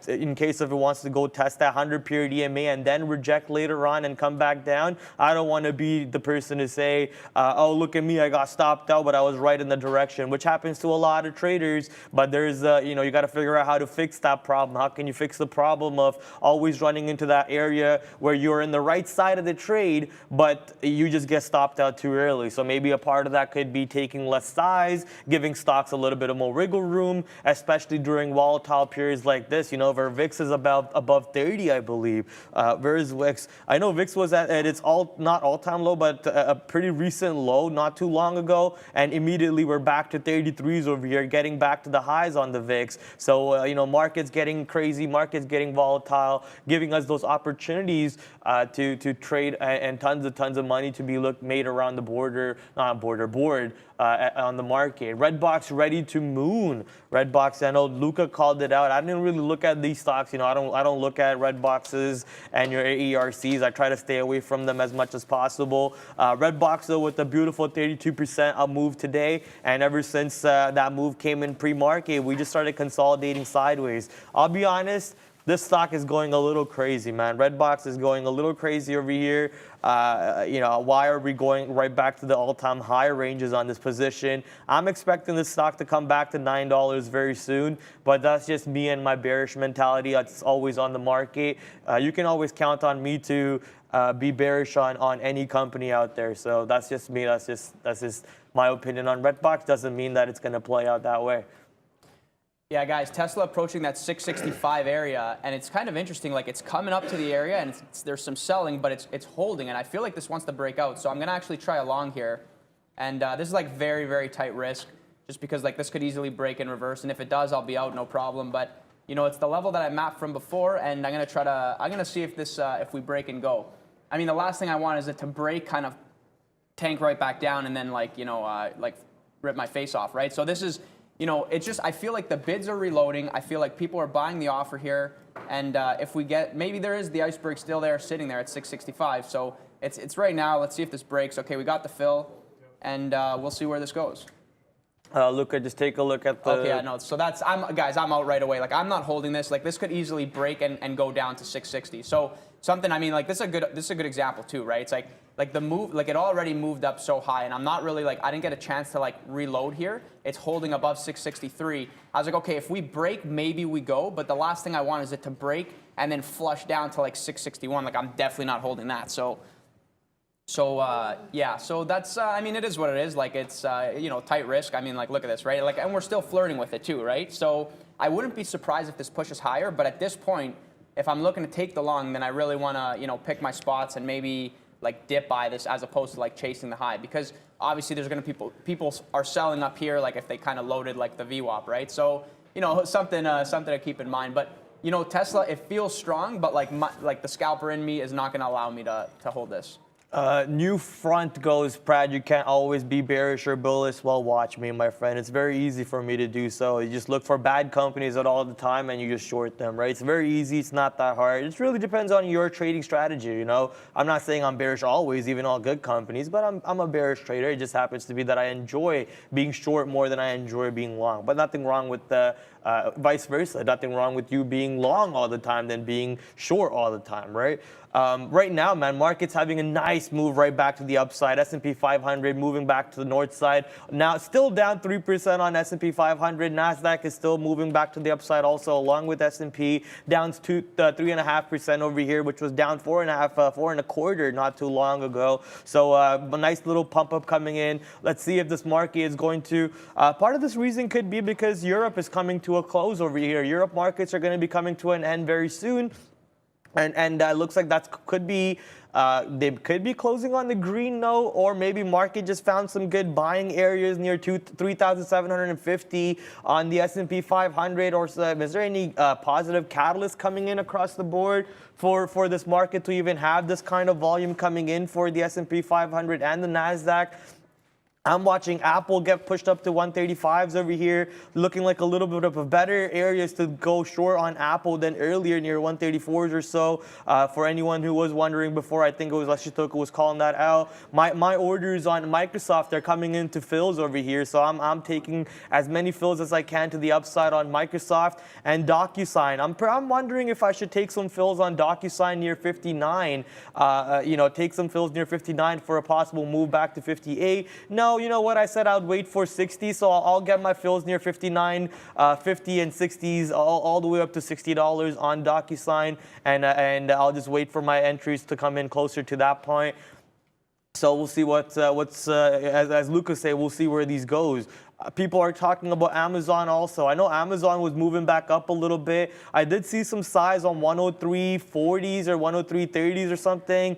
in case if it wants to go test that 100 period EMA and then reject later on and come back down. I don't want to be the person to say, oh, look at me, I got stopped out, but I was right in the direction, which happens to a lot of traders. But there's, you got to figure out how to fix that problem. How can you fix the problem of always running into that area where you're in the right side of the trade, but you just get stopped out too early? So maybe a part of that could be taking less size, giving stocks a little bit of more wiggle room, especially during volatile periods like this. Where VIX is above 30, I believe. Where's VIX? I know VIX was at its not all-time low, but a pretty recent low not too long ago, and immediately we're back to 33s over here, getting back to the highs on the VIX. So markets getting crazy, markets getting volatile, giving us those opportunities to trade and tons of money to be made around the board on the market. Redbox ready to moon. Redbox, I know Luca called it out. I didn't really look at these stocks. I don't look at Redboxes and your ERCs. I try to stay away from them as much as possible. Redbox though with a beautiful 32% up move today, and ever since that move came in pre-market, we just started consolidating sideways. I'll be honest, this stock is going a little crazy, man. Redbox is going a little crazy over here. Why are we going right back to the all-time high ranges on this position? I'm expecting this stock to come back to $9 very soon, but that's just me and my bearish mentality. That's always on the market. You can always count on me to be bearish on any company out there. So that's just me. That's just my opinion on Redbox. Doesn't mean that it's going to play out that way. Yeah, guys, Tesla approaching that 665 area, and it's kind of interesting. Like, it's coming up to the area, and there's some selling, but it's holding, and I feel like this wants to break out. So I'm going to actually try along here, and this is like very, very tight risk, just because like this could easily break in reverse, and if it does, I'll be out, no problem. But it's the level that I mapped from before, and I'm going to see if this if we break and go. I mean, the last thing I want is it to break, kind of tank right back down, and then like rip my face off, right? So this is. It's just, I feel like the bids are reloading. I feel like people are buying the offer here. And if we get, maybe there is the iceberg still there, sitting there at 665. So it's right now. Let's see if this breaks. Okay, we got the fill, and we'll see where this goes. Luca, just take a look at the. Okay, yeah, no. So guys, I'm out right away. Like, I'm not holding this. Like, this could easily break and go down to 660. So something. I mean, like, this is a good example too, right? It's like the move, like it already moved up so high, and I'm not really like I didn't get a chance to like reload here. It's holding above 663. I was like, okay, if we break, maybe we go. But the last thing I want is it to break and then flush down to like 661. Like, I'm definitely not holding that. So yeah, so that's, I mean, it is what it is. Like, it's, you know, tight risk. I mean, like, look at this, right? Like, and we're still flirting with it too, right? So I wouldn't be surprised if this pushes higher, but at this point, if I'm looking to take the long, then I really want to, you know, pick my spots and maybe like dip by this as opposed to like chasing the high, because obviously there's going to people are selling up here, like if they kind of loaded like the VWAP, right? So, you know, something to keep in mind. But, you know, Tesla, it feels strong, but like the scalper in me is not going to allow me to hold this. New front goes, Brad. You can't always be bearish or bullish. Well, watch me, my friend. It's very easy for me to do so. You just look for bad companies at all the time and you just short them, right? It's very easy. It's not that hard. It really depends on your trading strategy, you know? I'm not saying I'm bearish always, even all good companies, but I'm a bearish trader. It just happens to be that I enjoy being short more than I enjoy being long. But nothing wrong with the vice versa. Nothing wrong with you being long all the time than being short all the time, right? Right now, man, market's having a nice move right back to the upside. S&P 500 moving back to the north side. Now, still down 3% on S&P 500. NASDAQ is still moving back to the upside also, along with S&P. Down 3.5% over here, which was down 4.25% not too long ago. So a nice little pump up coming in. Let's see if this market is going to. Part of this reason could be because Europe is coming to a close over here. Europe markets are going to be coming to an end very soon. And looks like that could be, they could be closing on the green note, or maybe market just found some good buying areas near 3,750 on the S&P 500. Or is there any positive catalyst coming in across the board for this market to even have this kind of volume coming in for the S&P 500 and the NASDAQ? I'm watching Apple get pushed up to 135s over here, looking like a little bit of a better areas to go short on Apple than earlier near 134s or so. For anyone who was wondering before, I think it was Ashitoka was calling that out. My orders on Microsoft are coming into fills over here, so I'm taking as many fills as I can to the upside on Microsoft and DocuSign. I'm wondering if I should take some fills on DocuSign near 59. You know, take some fills near 59 for a possible move back to 58. No. You know what? I said I'd wait for 60, so I'll get my fills near 59, 50, and 60s, all the way up to $60 on DocuSign, and I'll just wait for my entries to come in closer to that point. So we'll see as Lucas say, we'll see where these goes. People are talking about Amazon also. I know Amazon was moving back up a little bit. I did see some size on 103.40s or 103.30s or something.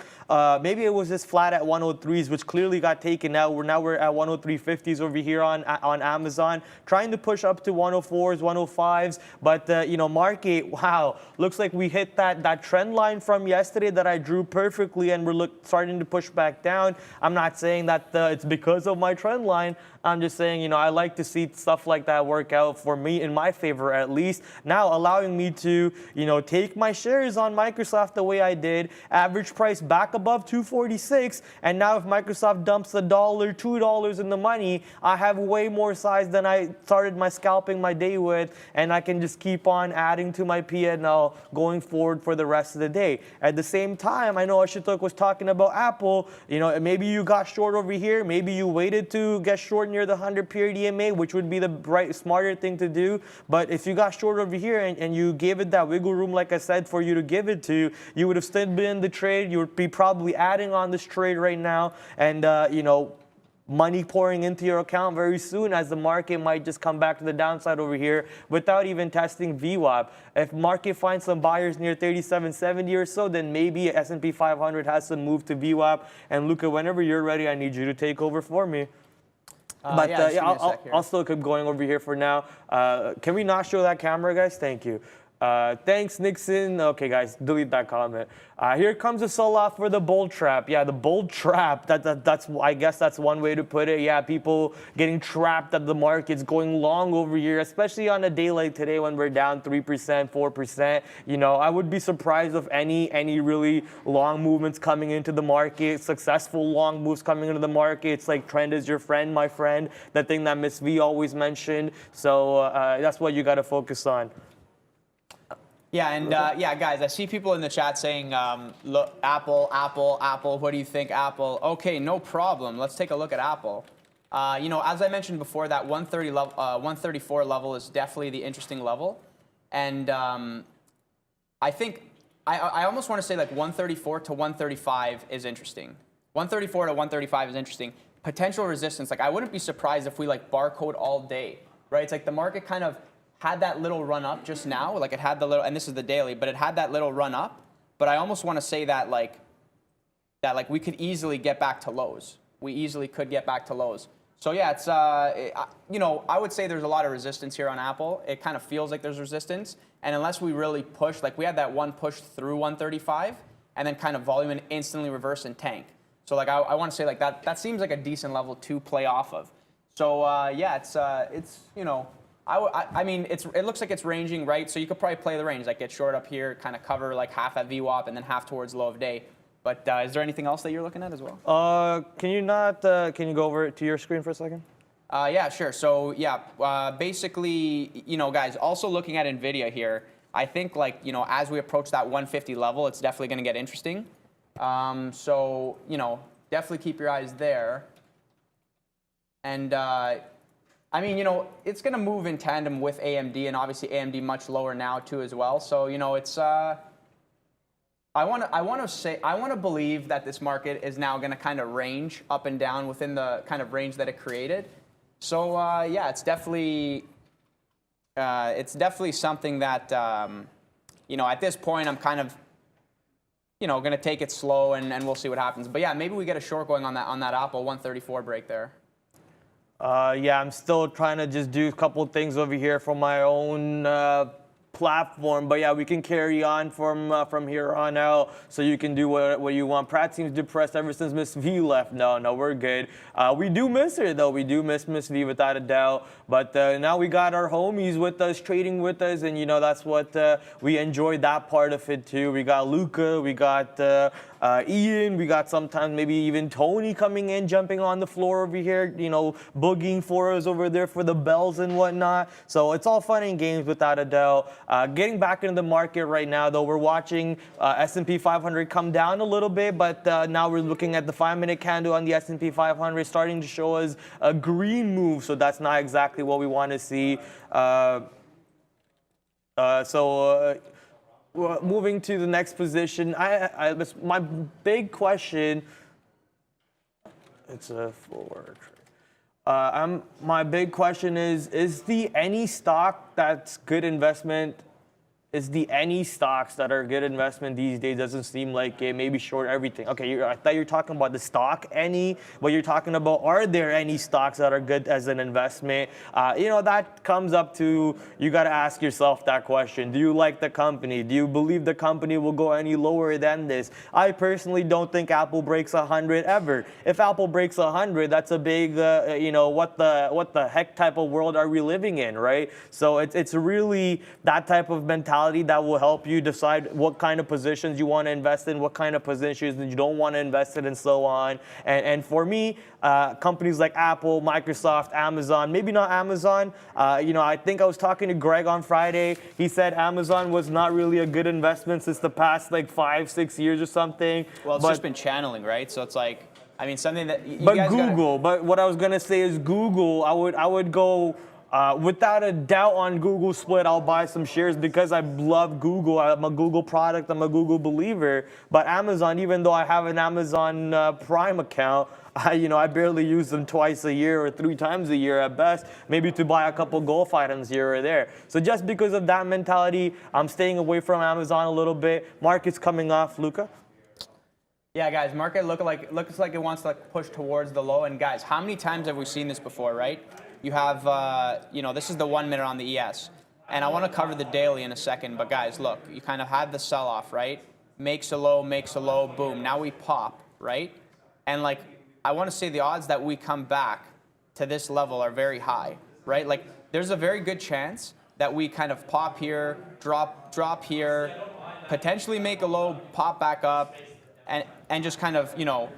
Maybe it was just flat at 103s, which clearly got taken out. Now we're at 103.50s over here on Amazon, trying to push up to 104s, 105s. But you know, market, wow, looks like we hit that trend line from yesterday that I drew perfectly, and we're starting to push back down. I'm not saying that it's because of my trend line. I'm just saying, you know, I like to see stuff like that work out for me, in my favor at least. Now allowing me to, you know, take my shares on Microsoft the way I did, average price back above 246, and now if Microsoft dumps $1, $2 in the money, I have way more size than I started my scalping my day with, and I can just keep on adding to my P&L going forward for the rest of the day. At the same time, I know Ashitok was talking about Apple. You know, maybe you got short over here, maybe you waited to get short near the 100 period EMA, which would be the smarter thing to do. But if you got short over here and you gave it that wiggle room, like I said, for you to give it to, you would have still been in the trade. You would be probably adding on this trade right now, and you know, money pouring into your account very soon, as the market might just come back to the downside over here without even testing VWAP. If market finds some buyers near 37.70 or so, then maybe S&P 500 has some move to VWAP. And Luca, whenever you're ready, I need you to take over for me. But yeah, I'll still keep going over here for now. Can we not show that camera, guys? Thank you. Thanks, Nixon. Okay, guys, delete that comment. Here comes a sell-off for the bull trap. Yeah, the bull trap. That's I guess that's one way to put it. Yeah, people getting trapped at the markets going long over here, especially on a day like today when we're down 3%, 4%. You know, I would be surprised if any really long movements coming into the market, successful long moves coming into the market. It's like trend is your friend, my friend. The thing that Miss V always mentioned. So that's what you got to focus on. Yeah, and yeah, guys, I see people in the chat saying, look, Apple, what do you think, Apple? Okay, no problem. Let's take a look at Apple. You know, as I mentioned before, that 134 level is definitely the interesting level. And I think, I almost want to say like 134 to 135 is interesting. 134 to 135 is interesting. Potential resistance, like I wouldn't be surprised if we like barcode all day, right? It's like the market kind of had that little run up just now, like it had the little, and this is the daily, but it had that little run up. But I almost want to say that like we could easily get back to lows. We easily could get back to lows. So yeah, it's you know, I would say there's a lot of resistance here on Apple. It kind of feels like there's resistance, and unless we really push, like we had that one push through 135, and then kind of volume and instantly reverse and tank. So like I want to say like that seems like a decent level to play off of. So yeah, it's you know. I mean, it looks like it's ranging, right? So you could probably play the range, like get short up here, kind of cover like half at VWAP and then half towards low of day. But is there anything else that you're looking at as well? Can you go over to your screen for a second? Yeah, sure. So yeah, basically, you know, guys, also looking at NVIDIA here, I think like, you know, as we approach that 150 level, it's definitely going to get interesting. So, you know, definitely keep your eyes there. And, I mean, you know, it's going to move in tandem with AMD, and obviously AMD much lower now too as well. So, you know, it's I want to believe that this market is now going to kind of range up and down within the kind of range that it created. So, yeah, it's definitely something that you know, at this point I'm kind of, you know, going to take it slow and we'll see what happens. But yeah, maybe we get a short going on that Apple 134 break there. Yeah, I'm still trying to just do a couple things over here from my own platform, but yeah, we can carry on from here on out. So you can do what you want. Pratt seems depressed ever since Miss V left. No, we're good. We do miss her though. We do miss Miss V without a doubt. But now we got our homies with us, trading with us, and you know that's what we enjoyed that part of it too. We got Luca, we got Ian, we got sometimes maybe even Tony coming in, jumping on the floor over here, you know, boogieing for us over there for the bells and whatnot. So it's all fun and games without a doubt. Getting back into the market right now, though, we're watching S&P 500 come down a little bit, but now we're looking at the 5-minute candle on the S&P 500 starting to show us a green move. So that's not exactly what we want to see. Moving to the next position, my big question. It's a forward. My big question is the any stock that's good investment? Is the any stocks that are good investment these days? Doesn't seem like it. Maybe short everything. Okay, I thought you were talking about the stock any, but you're talking about are there any stocks that are good as an investment? You know, that comes up to, you got to ask yourself that question. Do you like the company? Do you believe the company will go any lower than this? I personally don't think Apple breaks 100 ever. If Apple breaks 100, that's a big, you know, what the heck type of world are we living in, right? So it's really that type of mentality that will help you decide what kind of positions you want to invest in, what kind of positions you don't want to invest in, and so on. And for me, companies like Apple, Microsoft, Amazon, maybe not Amazon. You know, I think I was talking to Greg on Friday. He said Amazon was not really a good investment since the past like 5-6 years or something. Well, it's just been channeling, right? So it's like, I mean, something that you but guys Google. But what I was gonna say is Google. I would go. Without a doubt on Google split, I'll buy some shares because I love Google. I'm a Google product. I'm a Google believer. But Amazon, even though I have an Amazon Prime account, I barely use them twice a year or 3 times a year at best, maybe to buy a couple golf items here or there. So just because of that mentality, I'm staying away from Amazon a little bit. Market's coming off. Luca? Yeah, guys, market looks like it wants to push towards the low. And guys, how many times have we seen this before, right? You have, you know, this is the 1 minute on the ES. And I want to cover the daily in a second, but guys, look, you kind of had the sell-off, right? Makes a low, boom. Now we pop, right? And like, I want to say the odds that we come back to this level are very high, right? Like, there's a very good chance that we kind of pop here, drop here, potentially make a low, pop back up, and just kind of, you know,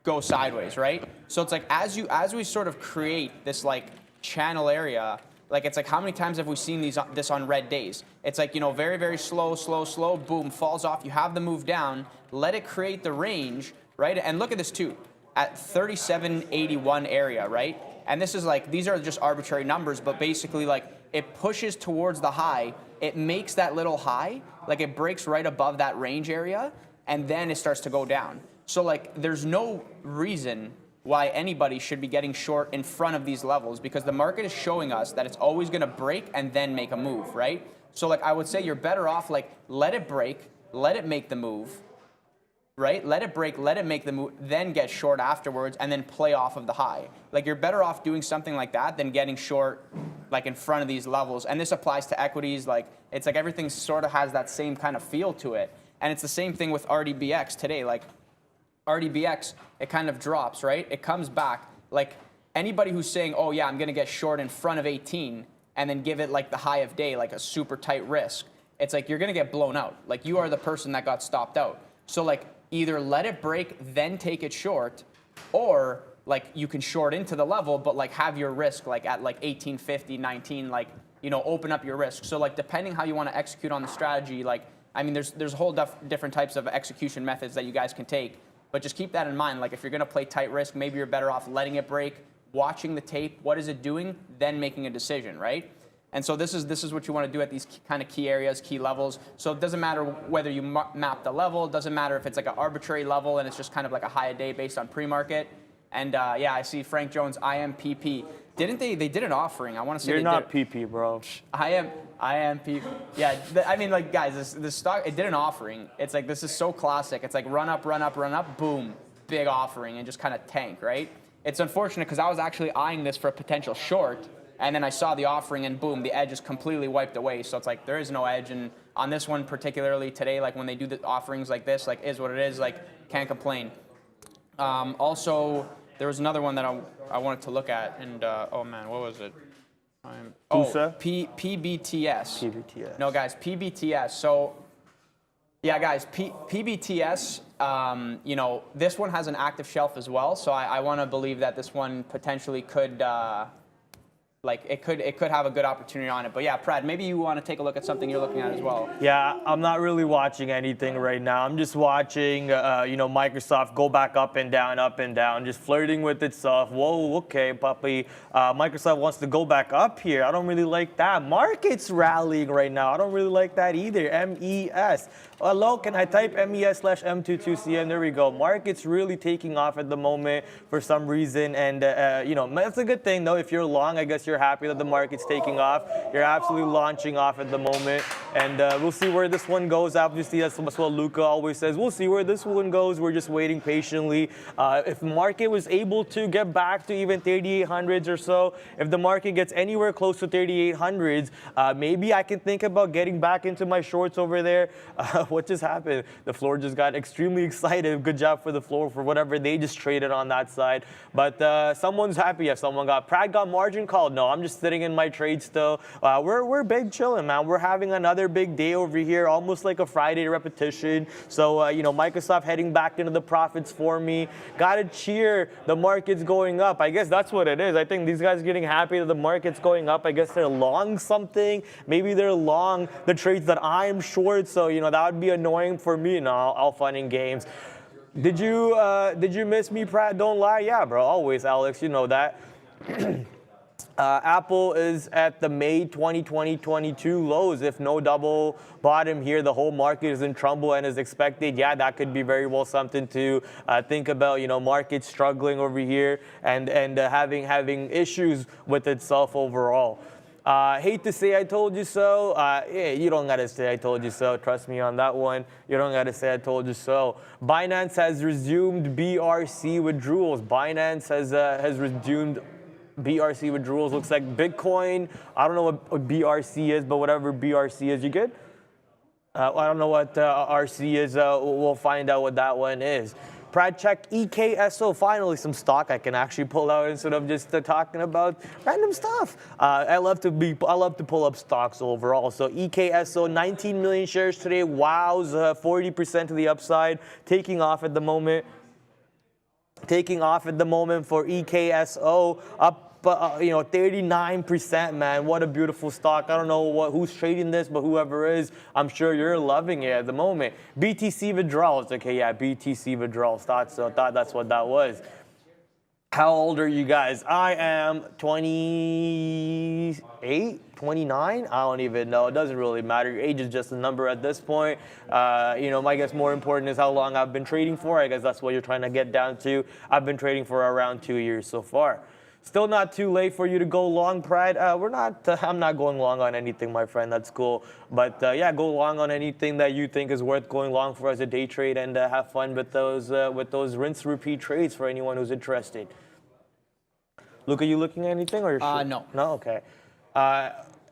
go sideways, right? So it's like as we sort of create this like channel area, like it's like how many times have we seen this on red days? It's like, you know, very, very slow, boom, falls off. You have the move down, let it create the range, right? And look at this too, at 3781 area, right? And this is like, these are just arbitrary numbers, but basically like it pushes towards the high, it makes that little high, like it breaks right above that range area, and then it starts to go down. So like there's no reason why anybody should be getting short in front of these levels, because the market is showing us that it's always going to break and then make a move, right? So like I would say you're better off like let it break, let it make the move, right? Let it break, let it make the move, then get short afterwards and then play off of the high. Like you're better off doing something like that than getting short like in front of these levels. And this applies to equities. Like it's like everything sort of has that same kind of feel to it. And it's the same thing with RDBX today. Like RDBX, it kind of drops, right? It comes back. Like anybody who's saying, oh yeah, I'm going to get short in front of 18 and then give it like the high of day, like a super tight risk, it's like you're going to get blown out. Like you are the person that got stopped out. So like either let it break, then take it short, or like you can short into the level, but like have your risk like at like 1850, 19, like, you know, open up your risk. So like depending how you want to execute on the strategy, like, I mean, there's a whole different types of execution methods that you guys can take. But just keep that in mind. Like if you're going to play tight risk, maybe you're better off letting it break, watching the tape, what is it doing, then making a decision, right? And so this is what you want to do at these kind of key areas, key levels. So it doesn't matter whether you map the level. It doesn't matter if it's like an arbitrary level and it's just kind of like a high a day based on pre-market. And yeah, I see Frank Jones, IMPP. Didn't they did an offering? I want to say You're not PP, bro. I am PP. Yeah, I mean, like, guys, this stock, it did an offering. It's like, this is so classic. It's like run up, boom, big offering, and just kind of tank, right? It's unfortunate because I was actually eyeing this for a potential short, and then I saw the offering, and boom, the edge is completely wiped away. So it's like, there is no edge. And on this one, particularly today, like when they do the offerings like this, like is what it is, like can't complain. Also, there was another one that I wanted to look at, and oh man, what was it? PBTS. PBTS. No, guys, PBTS. So, yeah, guys, PBTS. You know, this one has an active shelf as well. So I want to believe that this one potentially could. Like it could have a good opportunity on it. But yeah, Prad, maybe you want to take a look at something you're looking at as well. Yeah, I'm not really watching anything right now. I'm just watching, you know, Microsoft go back up and down, just flirting with itself. Whoa, okay, puppy. Microsoft wants to go back up here. I don't really like that. Market's rallying right now. I don't really like that either. MES. Hello, can I type MES/M22CM? There we go. Market's really taking off at the moment for some reason. And, you know, that's a good thing, though. If you're long, I guess you're happy that the market's taking off. You're absolutely launching off at the moment. And we'll see where this one goes. Obviously, that's what Luca always says. We'll see where this one goes. We're just waiting patiently. If the market was able to get back to even 3,800s or so, if the market gets anywhere close to 3,800s, maybe I can think about getting back into my shorts over there. What just happened? The floor just got extremely excited. Good job for the floor for whatever they just traded on that side. But someone's happy if someone got. Prad got margin called. No, I'm just sitting in my trade still. We're big chilling, man. We're having another big day over here, almost like a Friday repetition. So, you know, Microsoft heading back into the profits for me. Gotta cheer. The market's going up. I guess that's what it is. I think these guys are getting happy that the market's going up. I guess they're long something. Maybe they're long the trades that I'm short. So, you know, that would be annoying for me. No, all fun and games. Did you miss me, Pratt? Don't lie. Yeah, bro. Always, Alex. You know that. Apple is at the May 2022 lows. If no double bottom here, the whole market is in trouble and is expected. Yeah, that could be very well something to think about. You know, market struggling over here and having issues with itself overall. Hate to say I told you so. Yeah, you don't gotta say I told you so. Trust me on that one. You don't gotta say I told you so. Binance has resumed BRC withdrawals. Binance has resumed BRC withdrawals. Looks like Bitcoin. I don't know what BRC is, but whatever BRC is, you good? I don't know what RC is. We'll find out what that one is. Prad check EKSO. Finally, some stock I can actually pull out instead of just talking about random stuff. I love to pull up stocks overall. So EKSO, 19 million shares today. Wow's 40% to the upside, taking off at the moment. Taking off at the moment for EKSO, up 39%, man. What a beautiful stock. I don't know who's trading this, but whoever is, I'm sure you're loving it at the moment. BTC withdrawals. Okay, yeah, BTC withdrawals. Thought that's what that was. How old are you guys? I am 28, 29. I don't even know. It doesn't really matter. Your age is just a number at this point. I guess more important is how long I've been trading for. I guess that's what you're trying to get down to. I've been trading for around 2 years so far. Still not too late for you to go long, Pride. I'm not going long on anything, my friend. That's cool. But yeah, go long on anything that you think is worth going long for as a day trade, and have fun with those rinse repeat trades for anyone who's interested. Luke, are you looking at anything or? No. No, okay.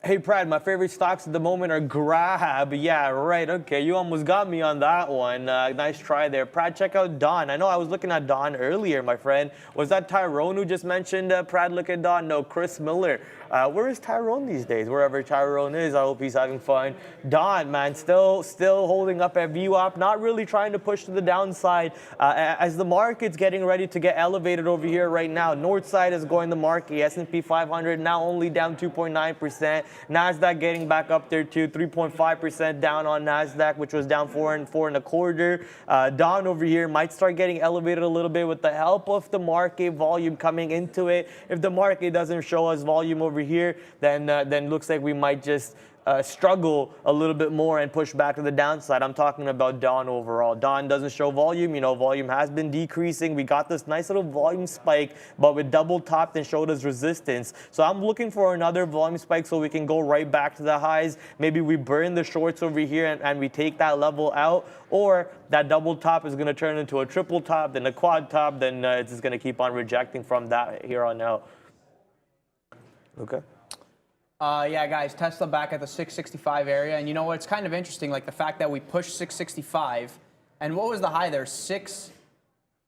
Hey, Prad, my favorite stocks at the moment are Grab. Yeah, right. Okay, you almost got me on that one. Nice try there. Prad, check out Don. I know I was looking at Don earlier, my friend. Was that Tyrone who just mentioned Prad, look at Don? No, Chris Miller. Where is Tyrone these days? Wherever Tyrone is, I hope he's having fun. Don, man, still holding up at VWAP, not really trying to push to the downside. As the market's getting ready to get elevated over here right now, north side is going the market. S&P 500 now only down 2.9%. NASDAQ getting back up there too, 3.5% down on NASDAQ, which was down 4.25. Don over here might start getting elevated a little bit with the help of the market volume coming into it. If the market doesn't show us volume over here, then looks like we might just struggle a little bit more and push back to the downside. I'm talking about Don overall. Don doesn't show volume. Volume has been decreasing. We got this nice little volume spike, but we double topped and showed us resistance. So I'm looking for another volume spike so we can go right back to the highs. Maybe we burn the shorts over here and we take that level out, or that double top is going to turn into a triple top, then a quad top, then it's just going to keep on rejecting from that here on out. Okay. Yeah, guys, Tesla back at the 665 area. And you know what? It's kind of interesting, like the fact that we pushed 665. And what was the high there?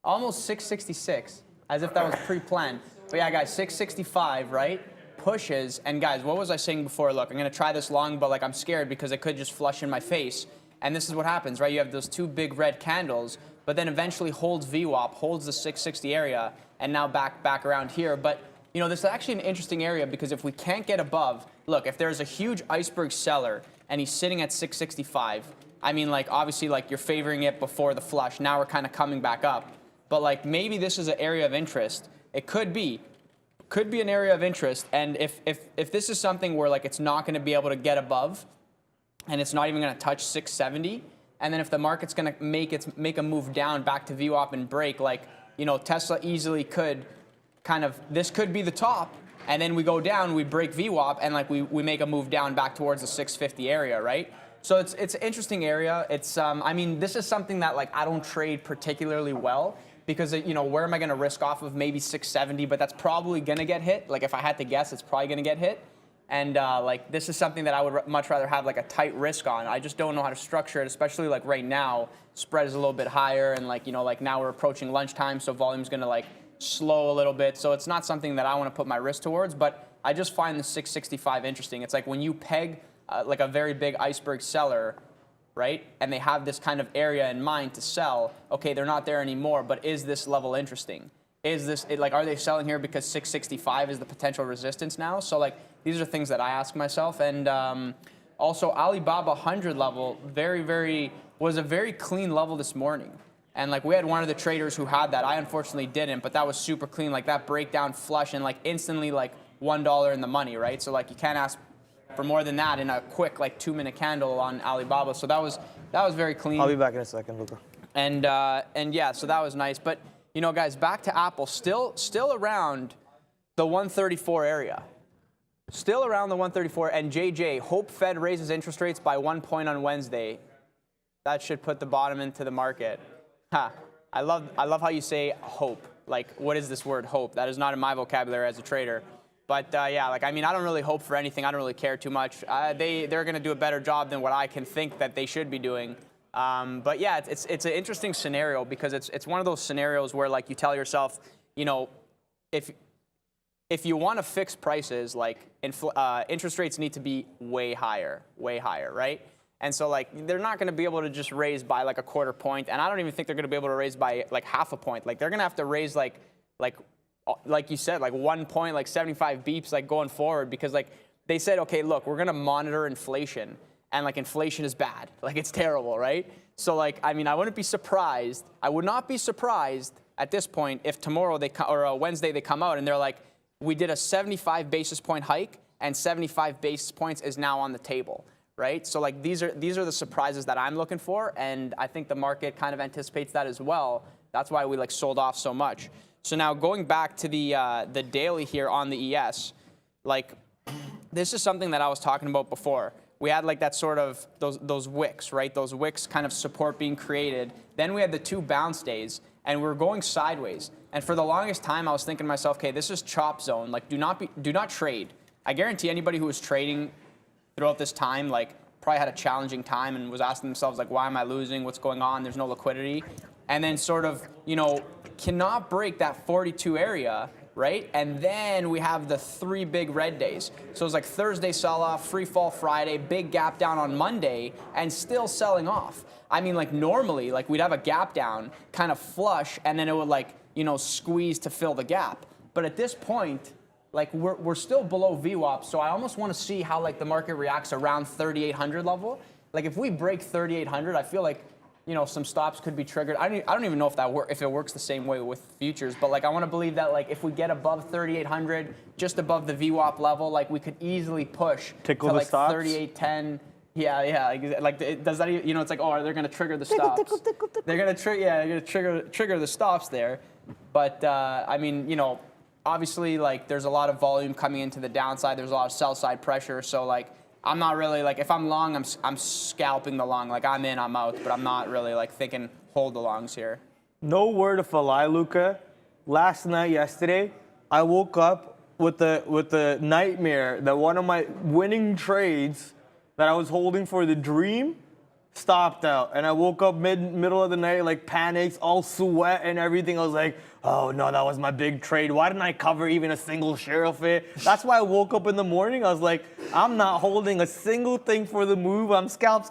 Almost 666, as if that was pre-planned. But yeah, guys, 665, right? Pushes. And guys, what was I saying before? Look, I'm going to try this long, but like I'm scared because it could just flush in my face. And this is what happens, right? You have those two big red candles, but then eventually holds VWAP, holds the 660 area, and now back around here. But this is actually an interesting area because if we can't get above, look, if there's a huge iceberg seller and he's sitting at 665, I mean, like, obviously, like, you're favoring it before the flush. Now we're kind of coming back up. But, like, maybe this is an area of interest. It could be an area of interest. And if this is something where, like, it's not going to be able to get above and it's not even going to touch 670, and then if the market's going to make a move down back to VWAP and break, like, Tesla easily could this could be the top, and then we go down, we break VWAP, and like we make a move down back towards the 650 area, right? So it's an interesting area. It's I mean, this is something that like I don't trade particularly well because where am I going to risk off of maybe 670? But that's probably going to get hit. Like if I had to guess, it's probably going to get hit. And like this is something that I would much rather have like a tight risk on. I just don't know how to structure it, especially like right now, spread is a little bit higher, and like like now we're approaching lunchtime, so volume's going to like slow a little bit, so it's not something that I want to put my risk towards, but I just find the 665 interesting. It's like when you peg like a very big iceberg seller, right, and they have this kind of area in mind to sell, okay, they're not there anymore, but is this level interesting? Is this, like, are they selling here because 665 is the potential resistance now? So, like, these are things that I ask myself, and also Alibaba 100 level, was a very clean level this morning. And like we had one of the traders who had that. I unfortunately didn't, but that was super clean. Like that breakdown flush and like instantly like $1 in the money, right? So like you can't ask for more than that in a quick like 2-minute candle on Alibaba. So that was very clean. I'll be back in a second, Luca. And yeah, so that was nice. But guys, back to Apple, still around the 134 area. Still around the 134. And JJ, hope Fed raises interest rates by 1 point on Wednesday. That should put the bottom into the market. Ha! I love how you say hope. Like, what is this word hope? That is not in my vocabulary as a trader. But yeah, like, I mean, I don't really hope for anything. I don't really care too much. They're going to do a better job than what I can think that they should be doing. But yeah, it's an interesting scenario because it's one of those scenarios where, like, you tell yourself, you know, if you want to fix prices, like, interest rates need to be way higher, right? And so, like, they're not going to be able to just raise by like a quarter point, and I don't even think they're going to be able to raise by like half a point. Like, they're going to have to raise like you said, like 1 point, like 75 beeps, like going forward, because like they said, okay, look, we're going to monitor inflation, and like inflation is bad, like it's terrible, right? So like, I mean, I would not be surprised at this point if tomorrow or Wednesday they come out and they're like, we did a 75 basis point hike, and 75 basis points is now on the table. Right? So like these are the surprises that I'm looking for, and I think the market kind of anticipates that as well. That's why we like sold off so much. So now going back to the daily here on the ES, like this is something that I was talking about before. We had like that sort of those wicks, right? Those wicks kind of support being created. Then we had the 2 bounce days, and we were going sideways. And for the longest time, I was thinking to myself, okay, this is chop zone. Like do not trade. I guarantee anybody who was trading throughout this time, like, probably had a challenging time and was asking themselves, like, why am I losing? What's going on? There's no liquidity. And then sort of, you know, cannot break that 42 area, right? And then we have the 3 big red days. So it's like Thursday sell-off, free fall Friday, big gap down on Monday, and still selling off. I mean, like, normally, like, we'd have a gap down, kind of flush, and then it would, like, you know, squeeze to fill the gap. But at this point, like we're still below VWAP, so I almost want to see how like the market reacts around 3,800 level. Like if we break 3,800, I feel like, you know, some stops could be triggered. I don't even know if it works the same way with futures, but like I want to believe that like if we get above 3,800, just above the VWAP level, like we could easily push Tickle to the like stops? 3,810. Yeah. Like does that, you know, it's like, oh, they're gonna trigger the stops. They're gonna trigger the stops there. But I mean, you know, obviously, like, there's a lot of volume coming into the downside. There's a lot of sell-side pressure. So, like, I'm not really, like, if I'm long, I'm scalping the long. Like, I'm in, I'm out. But I'm not really, like, thinking hold the longs here. No word of a lie, Luca. Yesterday, I woke up with the nightmare that one of my winning trades that I was holding for the dream stopped out. And I woke up middle of the night, like, panics, all sweat and everything. I was like, oh no, that was my big trade. Why didn't I cover even a single share of it? That's why I woke up in the morning. I was like, I'm not holding a single thing for the move. I'm scalp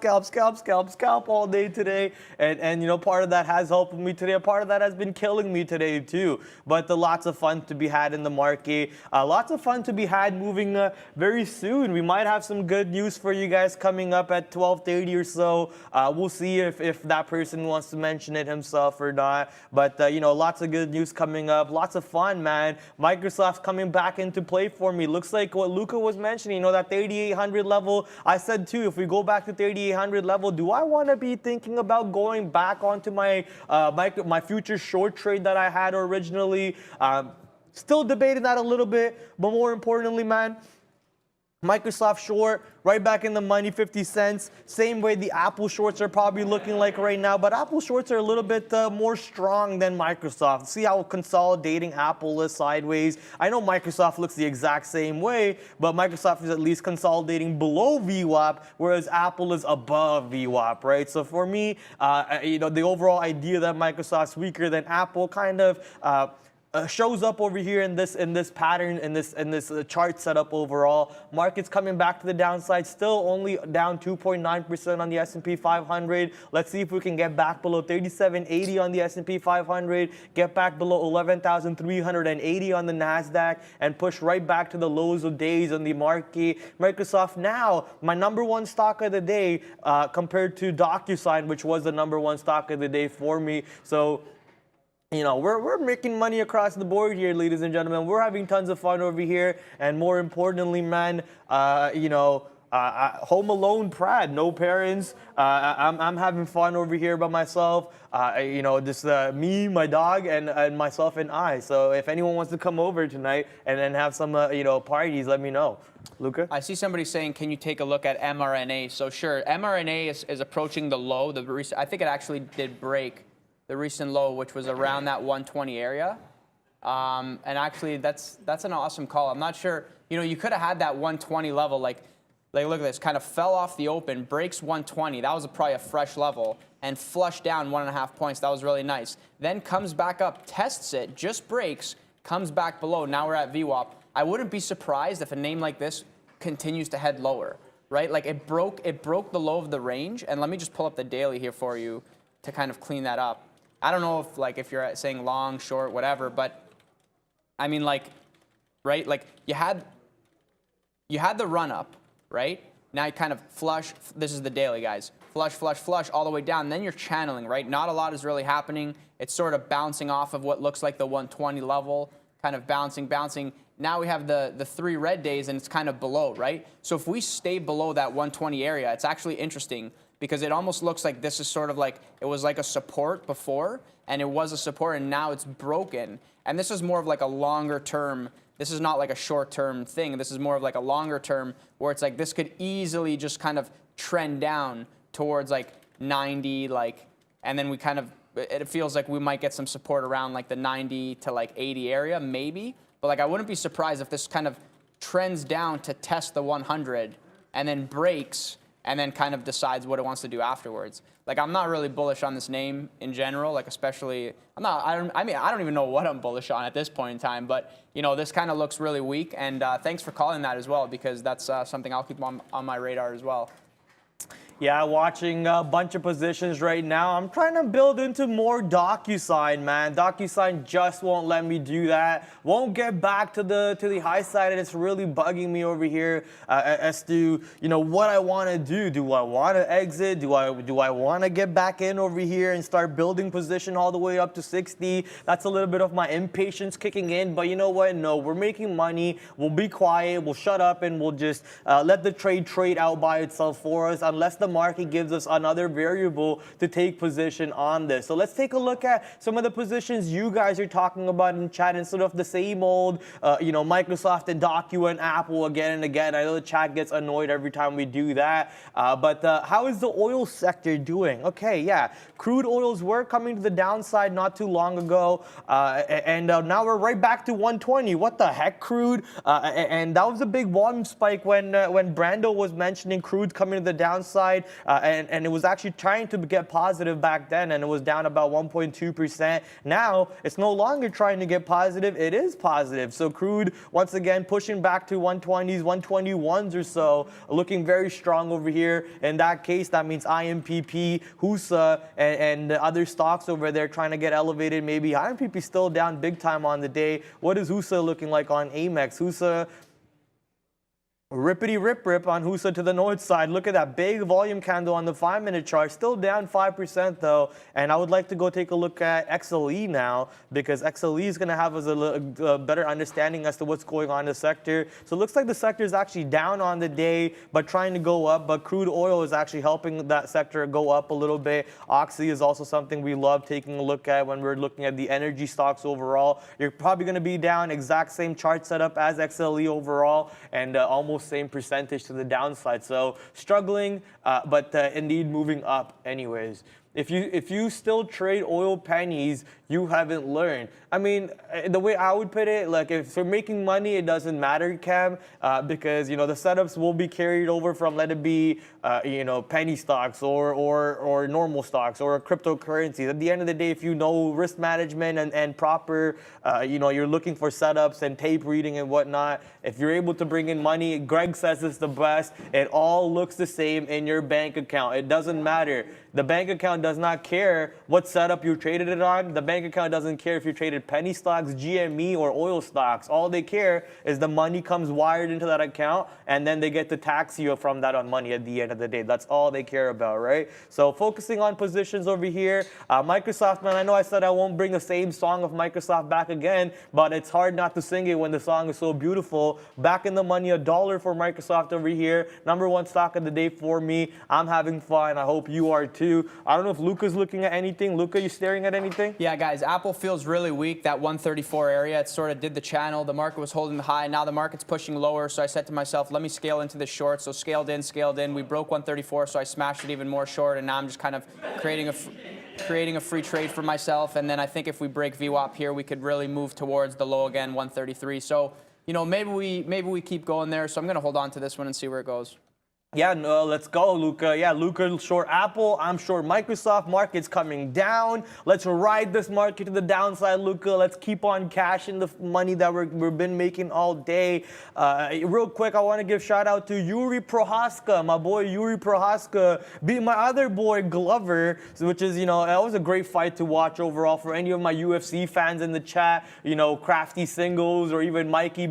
all day today. And you know, part of that has helped me today. A part of that has been killing me today too. But lots of fun to be had in the market. Lots of fun to be had moving very soon. We might have some good news for you guys coming up at 12:30 or so. We'll see if that person wants to mention it himself or not. But you know, lots of good news coming up. Lots of fun, man. Microsoft's coming back into play for me. Looks like what Luca was mentioning, you know, that 3,800 level. I said too, if we go back to 3,800 level, do I want to be thinking about going back onto my my future short trade that I had originally? Still debating that a little bit, but more importantly, man, Microsoft short, right back in the money, 50 cents. Same way the Apple shorts are probably looking like right now, but Apple shorts are a little bit more strong than Microsoft. See how consolidating Apple is sideways. I know Microsoft looks the exact same way, but Microsoft is at least consolidating below VWAP, whereas Apple is above VWAP, right? So for me, you know, the overall idea that Microsoft's weaker than Apple kind of shows up over here in this pattern, in this chart setup overall. Market's coming back to the downside, still only down 2.9% on the S&P 500. Let's see if we can get back below 3780 on the S&P 500, get back below 11,380 on the NASDAQ, and push right back to the lows of days on the market. Microsoft now, my number one stock of the day compared to DocuSign, which was the number one stock of the day for me. So, you know, we're making money across the board here, ladies and gentlemen. We're having tons of fun over here. And more importantly, man, you know, home alone Prad, no parents. I'm having fun over here by myself. You know, just me, my dog, and myself and I. So if anyone wants to come over tonight and then have some, you know, parties, let me know. Luca? I see somebody saying, can you take a look at mRNA? So sure, mRNA is approaching the low. I think it actually did break the recent low, which was around that 120 area. And actually, that's an awesome call. I'm not sure, you could have had that 120 level, like look at this, kind of fell off the open, breaks 120. That was probably a fresh level, and flushed down 1.5 points. That was really nice. Then comes back up, tests it, just breaks, comes back below. Now we're at VWAP. I wouldn't be surprised if a name like this continues to head lower, right? Like it broke the low of the range. And let me just pull up the daily here for you to kind of clean that up. I don't know if you're saying long, short, whatever, but I mean, right? Like you had the run up, right? Now you kind of flush. This is the daily, guys. Flush, flush, flush all the way down. Then you're channeling, right? Not a lot is really happening. It's sort of bouncing off of what looks like the 120 level, kind of bouncing. Now we have the 3 red days, and it's kind of below, right? So if we stay below that 120 area, it's actually interesting because it almost looks like this is sort of like it was like a support before, and it was a support, and now it's broken. And this is more of like a longer term. This is not like a short term thing. This is more of like a longer term where it's like this could easily just kind of trend down towards like 90, and then we kind of, it feels like we might get some support around like the 90 to like 80 area, maybe. But I wouldn't be surprised if this kind of trends down to test the 100 and then breaks and then kind of decides what it wants to do afterwards. I'm not really bullish on this name in general, especially, I don't even know what I'm bullish on at this point in time, but this kind of looks really weak, and thanks for calling that as well, because that's something I'll keep on my radar as well. Yeah, watching a bunch of positions right now. I'm trying to build into more DocuSign, man. DocuSign just won't let me do that. Won't get back to the high side, and it's really bugging me over here as to what I want to do. Do I want to exit? Do I want to get back in over here and start building position all the way up to 60? That's a little bit of my impatience kicking in. But you know what? No, we're making money. We'll be quiet. We'll shut up, and we'll just let the trade out by itself for us, unless the market gives us another variable to take position on this. So let's take a look at some of the positions you guys are talking about in chat instead of the same old, Microsoft and Docu and Apple again and again. I know the chat gets annoyed every time we do that. But how is the oil sector doing? Okay, yeah, crude oils were coming to the downside not too long ago, and now we're right back to 120. What the heck, crude? And that was a big volume spike when Brando was mentioning crude coming to the downside. And it was actually trying to get positive back then, and it was down about 1.2%. Now, it's no longer trying to get positive. It is positive. So crude, once again, pushing back to 120s, 121s or so, looking very strong over here. In that case, that means IMPP, HUSA, and the other stocks over there trying to get elevated. Maybe IMPP still down big time on the day. What is HUSA looking like on Amex? HUSA, rippity rip on HUSA to the north side. Look at that big volume candle on the 5-minute chart. Still down 5% though. And I would like to go take a look at XLE now, because XLE is going to have us a better understanding as to what's going on in the sector. So it looks like the sector is actually down on the day, but trying to go up. But crude oil is actually helping that sector go up a little bit. Oxy is also something we love taking a look at when we're looking at the energy stocks overall. You're probably going to be down exact same chart setup as XLE overall, and almost same percentage to the downside. So struggling, but indeed moving up anyways. If you still trade oil pennies, you haven't learned. I mean, the way I would put it, if you're making money, it doesn't matter, Cam, because the setups will be carried over from, let it be, penny stocks or normal stocks or cryptocurrencies. At the end of the day, if you know risk management and proper, you're looking for setups and tape reading and whatnot. If you're able to bring in money, Greg says it's the best. It all looks the same in your bank account. It doesn't matter. The bank account does not care what setup you traded it on. The bank account doesn't care if you traded penny stocks, GME, or oil stocks. All they care is the money comes wired into that account, and then they get to tax you from that on money at the end of the day. That's all they care about, right? So focusing on positions over here. Microsoft, man, I know I said I won't bring the same song of Microsoft back again, but it's hard not to sing it when the song is so beautiful. Back in the money, $1 for Microsoft over here. #1 stock of the day for me. I'm having fun. I hope you are too. I don't know if Luca's looking at anything. Luca, you staring at anything? Yeah, guys, Apple feels really weak. That 134 area, it sort of did the channel. The market was holding the high. Now the market's pushing lower. So I said to myself, let me scale into the short. So scaled in. We broke 134, so I smashed it even more short. And now I'm just kind of creating creating a free trade for myself, and then I think if we break VWAP here, we could really move towards the low again, 133. So, you know, maybe we keep going there. So I'm going to hold on to this one and see where it goes. Yeah, no, let's go, Luca. Yeah, Luca short Apple. I'm short Microsoft. Market's coming down. Let's ride this market to the downside, Luca. Let's keep on cashing the money that we've been making all day. Real quick, I want to give shout out to Yuri Prohaska. My boy Yuri Prohaska beat my other boy Glover, which is, you know, that was a great fight to watch overall for any of my UFC fans in the chat. You know, Crafty Singles or even Mikey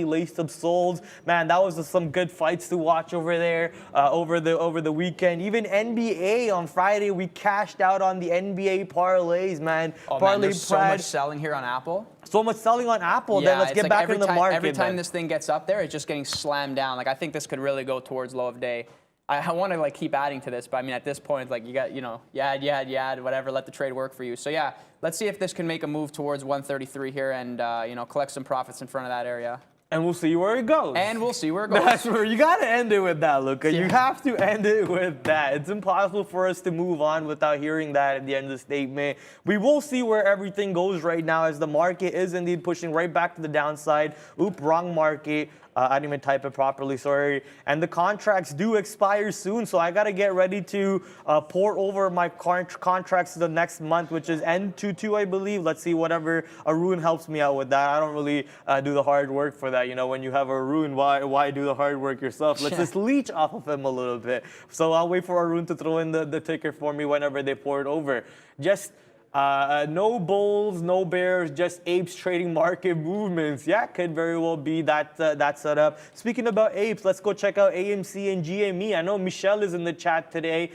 Laced Up Souls. Man, that was some good fights to watch over there. Over the weekend. Even NBA on Friday, we cashed out on the NBA parlays, man. Oh, man, there's so much selling here on Apple. So much selling on Apple. Yeah, then let's get back in the market. Every time this thing gets up there, it's just getting slammed down. Like, I think this could really go towards low of day. I want to like keep adding to this, but I mean at this point, like you got, you know, you add, whatever, let the trade work for you. So yeah, let's see if this can make a move towards 133 here and you know, collect some profits in front of that area. And we'll see where it goes. That's where you got to end it with that, Luca. Yeah. You have to end it with that. It's impossible for us to move on without hearing that at the end of the statement. We will see where everything goes right now as the market is indeed pushing right back to the downside. Oop, wrong market. I didn't even type it properly, sorry. And the contracts do expire soon, so I got to get ready to port over my contracts to the next month, which is N22, I believe. Let's see, whatever Arun helps me out with that. I don't really do the hard work for that. You know, when you have Arun, why do the hard work yourself? Let's just leech off of him a little bit. So I'll wait for Arun to throw in the ticker for me whenever they port over. Just no bulls, no bears, just apes trading market movements. Yeah, could very well be that setup. Speaking about apes, let's go check out AMC and GME. I know Michelle is in the chat today.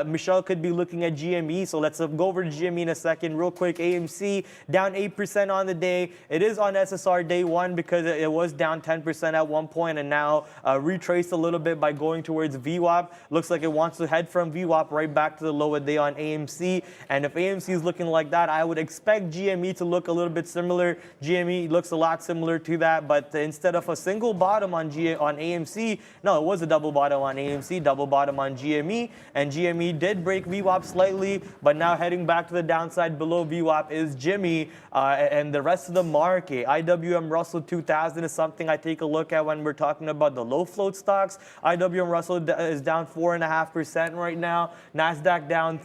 Michelle could be looking at GME, so let's go over to GME in a second. Real quick, AMC down 8% on the day. It is on SSR day one because it was down 10% at one point and now retraced a little bit by going towards VWAP. Looks like it wants to head from VWAP right back to the low of day on AMC. And if AMC is looking like that, I would expect GME to look a little bit similar. GME looks a lot similar to that, but instead of a single bottom on AMC, no, it was a double bottom on AMC, double bottom on GME, and GME did break VWAP slightly, but now heading back to the downside below VWAP is Jimmy and the rest of the market. IWM Russell 2000 is something I take a look at when we're talking about the low float stocks. IWM Russell is down 4.5% right now. NASDAQ down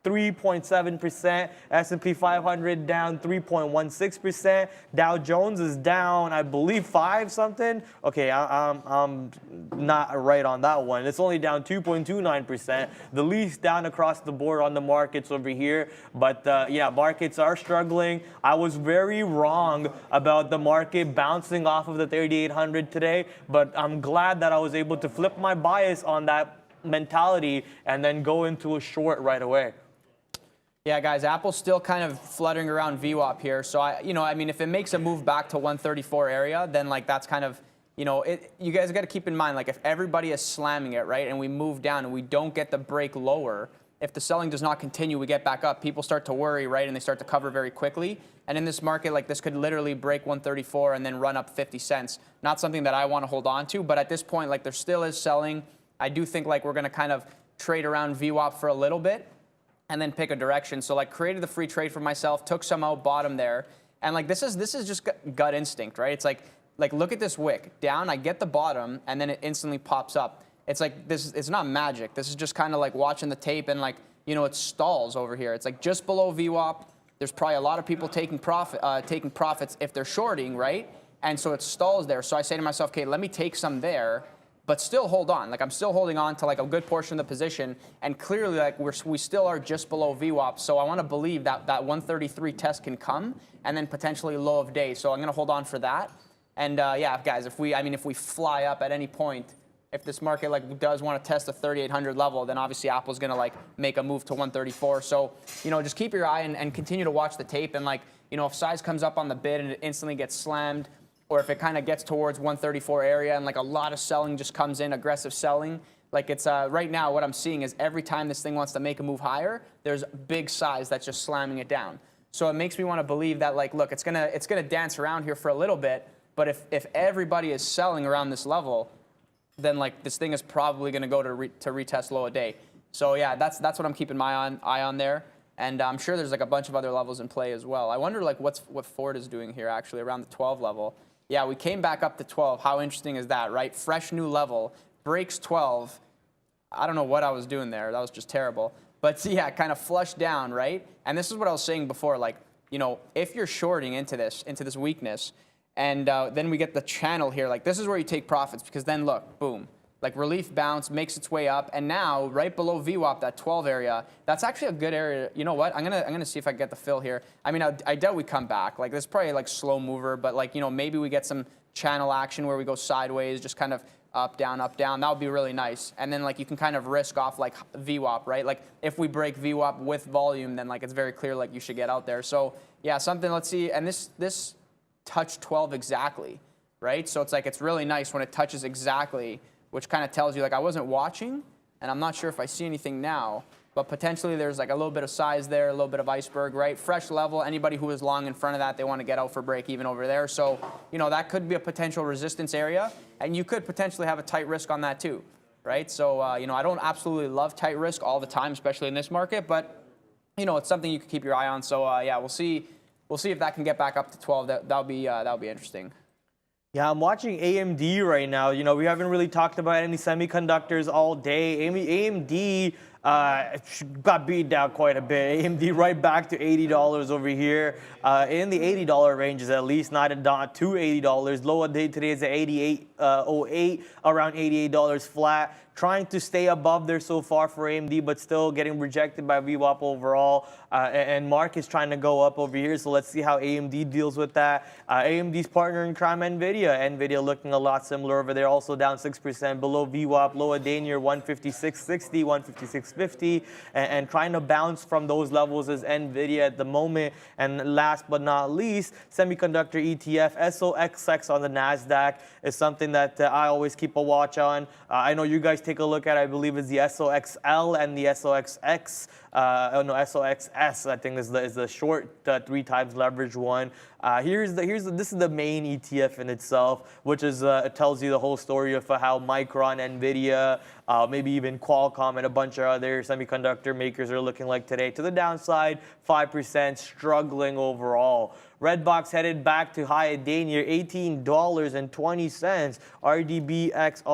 3.7%, S&P 500 down 3.16%, Dow Jones is down, I believe, 5 something. Okay, I'm not right on that one. It's only down 2.29%, the least down across the board on the markets over here. But yeah, markets are struggling. I was very wrong about the market bouncing off of the 3,800 today, but I'm glad that I was able to flip my bias on that mentality and then go into a short right away. Yeah, guys, Apple's still kind of fluttering around VWAP here. So, I mean, if it makes a move back to 134 area, then, like, that's kind of, you know, you guys got to keep in mind, like, if everybody is slamming it, right, and we move down and we don't get the break lower, if the selling does not continue, we get back up, people start to worry, right, and they start to cover very quickly. And in this market, like, this could literally break 134 and then run up 50 cents. Not something that I want to hold on to, but at this point, like, there still is selling. I do think, like, we're going to kind of trade around VWAP for a little bit and then pick a direction. So, like, created the free trade for myself, took some out, bottom there. And, like, this is just gut instinct, right? It's like look at this wick. Down, I get the bottom, and then it instantly pops up. It's like this. It's not magic. This is just kind of like watching the tape and, like, you know, it stalls over here. It's like just below VWAP. There's probably a lot of people taking profits if they're shorting, right? And so it stalls there. So I say to myself, okay, let me take some there, but still hold on. Like, I'm still holding on to, like, a good portion of the position, and clearly, like, we still are just below VWAP. So I want to believe that 133 test can come and then potentially low of day. So I'm going to hold on for that. And yeah, guys, if we fly up at any point, if this market, like, does want to test the 3,800 level, then obviously Apple's going to, like, make a move to 134. So, you know, just keep your eye and continue to watch the tape. And, like, you know, if size comes up on the bid and it instantly gets slammed, or if it kind of gets towards 134 area and, like, a lot of selling just comes in, aggressive selling, like, it's right now what I'm seeing is every time this thing wants to make a move higher, there's big size that's just slamming it down. So it makes me want to believe that, like, look, it's gonna dance around here for a little bit, but if everybody is selling around this level, then, like, this thing is probably going to go to retest low a day. So yeah, that's what I'm keeping my eye on there. And I'm sure there's like a bunch of other levels in play as well. I wonder like what Ford is doing here actually around the 12 level. Yeah, we came back up to 12. How interesting is that, right? Fresh new level, breaks 12. I don't know what I was doing there. That was just terrible. But yeah, kind of flushed down, right? And this is what I was saying before, like, you know, if you're shorting into this weakness, and then we get the channel here, like this is where you take profits, because then look, boom. Like relief bounce makes its way up, and now right below VWAP, that 12 area, that's actually a good area. You know what? I'm gonna see if I can get the fill here. I mean, I doubt we come back. Like this is probably like slow mover, but like, you know, maybe we get some channel action where we go sideways, just kind of up, down, up, down. That would be really nice. And then like you can kind of risk off like VWAP, right? Like if we break VWAP with volume, then like it's very clear like you should get out there. So yeah, something. Let's see. And this touched 12 exactly, right? So it's like it's really nice when it touches exactly, which kind of tells you, like, I wasn't watching, and I'm not sure if I see anything now, but potentially there's like a little bit of size there, a little bit of iceberg, right? Fresh level. Anybody who is long in front of that, they want to get out for break even over there. So, you know, that could be a potential resistance area, and you could potentially have a tight risk on that too, right? So, you know, I don't absolutely love tight risk all the time, especially in this market, but, you know, it's something you can keep your eye on. So, yeah, we'll see if that can get back up to 12. That'll be interesting. Yeah, I'm watching AMD right now. You know, we haven't really talked about any semiconductors all day. AMD got beat down quite a bit. AMD right back to $80 over here. In the $80 ranges at least, not to $80. Low day today is at $88.08, around $88 flat. Trying to stay above there so far for AMD, but still getting rejected by VWAP overall. And Mark is trying to go up over here, so let's see how AMD deals with that. AMD's partner in crime, NVIDIA. NVIDIA looking a lot similar over there, also down 6% below VWAP, low a day near 156.60, 156.50, and trying to bounce from those levels is NVIDIA at the moment. And last but not least, semiconductor ETF, SOXX on the NASDAQ is something that I always keep a watch on. I know you guys take a look at, I believe it's the SOXL and the SOXX. SOXS, I think is the short 3 times leverage one. This is the main ETF in itself, which is it tells you the whole story of how Micron, Nvidia, maybe even Qualcomm and a bunch of other semiconductor makers are looking like today. To the downside, 5% struggling overall. Redbox headed back to high a day near $18.20. RDBX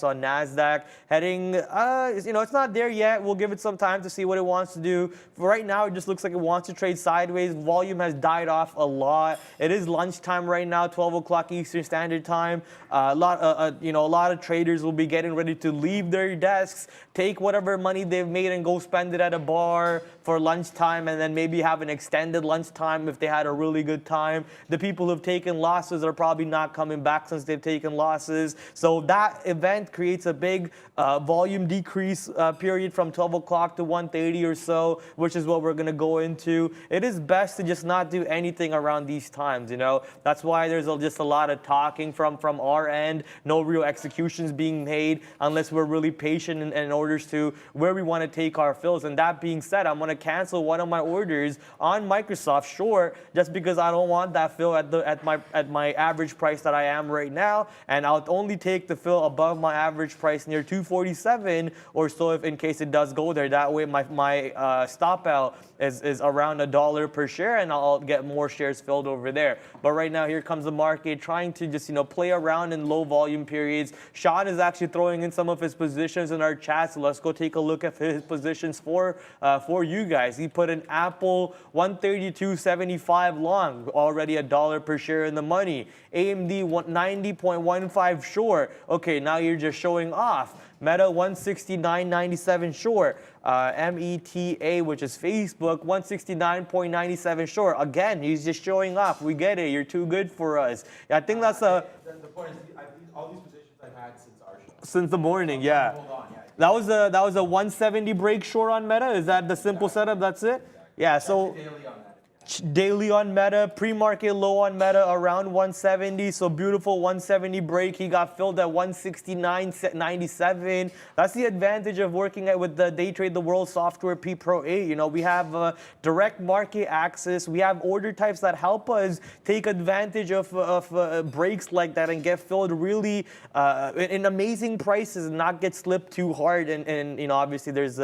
on NASDAQ heading, you know, it's not there yet. We'll give it some time to see what it wants to do. For right now, it just looks like it wants to trade sideways. Volume has died off a lot. It is lunchtime right now, 12 o'clock Eastern Standard Time. A lot of traders will be getting ready to leave their desks, take whatever money they've made and go spend it at a bar for lunchtime, and then maybe have an extended lunchtime if they had a really good time. The people who've taken losses are probably not coming back since they've taken losses. So that event creates a big volume decrease period from 12 o'clock to 1:30 or so, which is what we're going to go into. It is best to just not do anything around these times, you know. That's why there's just a lot of talking from our end. No real executions being made unless we're really patient in orders to where we want to take our fills. And that being said, I'm going to cancel one of my orders on Microsoft short just because I don't want that fill at my average price that I am right now, and I'll only take the fill above my average price near 247 or so if in case it does go there. That way my stop out is around $1 per share, and I'll get more shares filled over there. But right now, here comes the market trying to just, you know, play around in low volume periods. Sean is actually throwing in some of his positions in our chat, so let's go take a look at his positions for you guys. He put an Apple 132.75 long, already $1 per share in the money. AMD 90.15 short. Okay, now you're just showing off. Meta 169.97 short. META, which is Facebook, 169.97 short. Again, he's just showing off. We get it. You're too good for us. I think that's a. The point is, all these positions I've had since our show. Since the morning, yeah. Hold on, yeah. That was a 170 break short on Meta. Is that the simple setup? That's it. Yeah. So. daily on Meta, pre-market low on Meta around 170. So beautiful 170 break. He got filled at 169.97. That's the advantage of working with the Daytrade the World software P Pro 8. You know, we have direct market access. We have order types that help us take advantage of breaks like that and get filled really in amazing prices and not get slipped too hard. And you know, obviously there's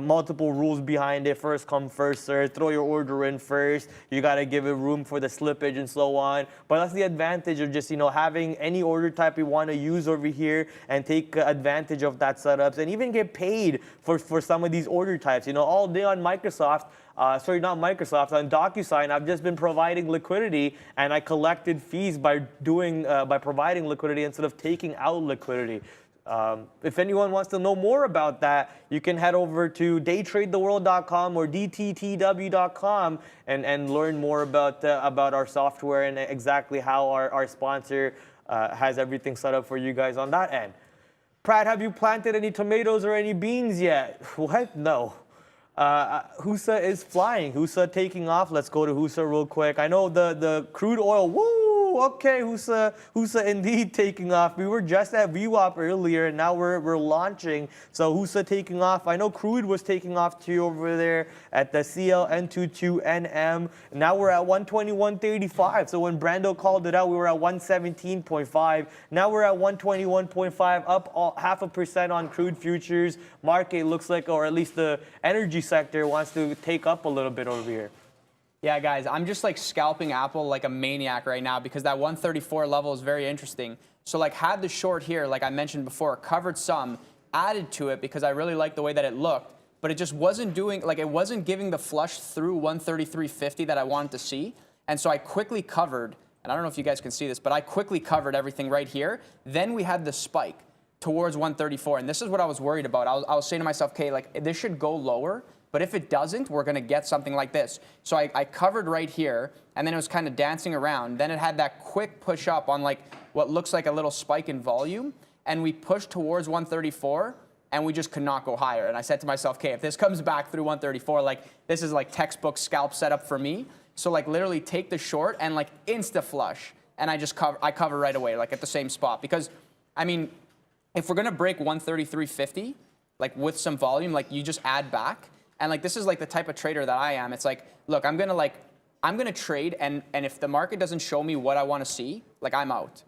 multiple rules behind it. First come, first serve. Throw your order in first. You got to give it room for the slippage and so on. But that's the advantage of just, you know, having any order type you want to use over here and take advantage of that setups and even get paid for some of these order types. You know, all day on Microsoft, sorry, not Microsoft, on DocuSign, I've just been providing liquidity, and I collected fees by providing liquidity instead of taking out liquidity. If anyone wants to know more about that, you can head over to daytradetheworld.com or DTTW.com and learn more about our software and exactly how our sponsor has everything set up for you guys on that end. Pratt, have you planted any tomatoes or any beans yet? What? No. Husa is flying. Husa taking off. Let's go to Husa real quick. I know the crude oil. Woo! Okay, Husa indeed taking off. We were just at VWAP earlier, and now we're launching. So Husa taking off. I know crude was taking off too over there at the CLN22NM. Now we're at 121.35. So when Brando called it out, we were at 117.5. Now we're at 121.5, up 0.5% on crude futures. Market looks like, or at least the energy sector wants to take up a little bit over here. Yeah, guys, I'm just like scalping Apple like a maniac right now because that 134 level is very interesting. So like had the short here, like I mentioned before, covered some, added to it because I really liked the way that it looked, but it just wasn't doing, like it wasn't giving the flush through 133.50 that I wanted to see. And so I quickly covered, and I don't know if you guys can see this, but I quickly covered everything right here. Then we had the spike towards 134. And this is what I was worried about. I was saying to myself, okay, like this should go lower. But if it doesn't, we're going to get something like this. So I covered right here, and then it was kind of dancing around. Then it had that quick push up on like what looks like a little spike in volume. And we pushed towards 134, and we just could not go higher. And I said to myself, okay, if this comes back through 134, like this is like textbook scalp setup for me. So like literally take the short and like insta flush. And I cover right away, like at the same spot. Because, I mean, if we're going to break 133.50, like with some volume, like you just add back. And like this is like the type of trader that I am. It's like, look, I'm gonna trade, and if the market doesn't show me what I want to see, like I'm out.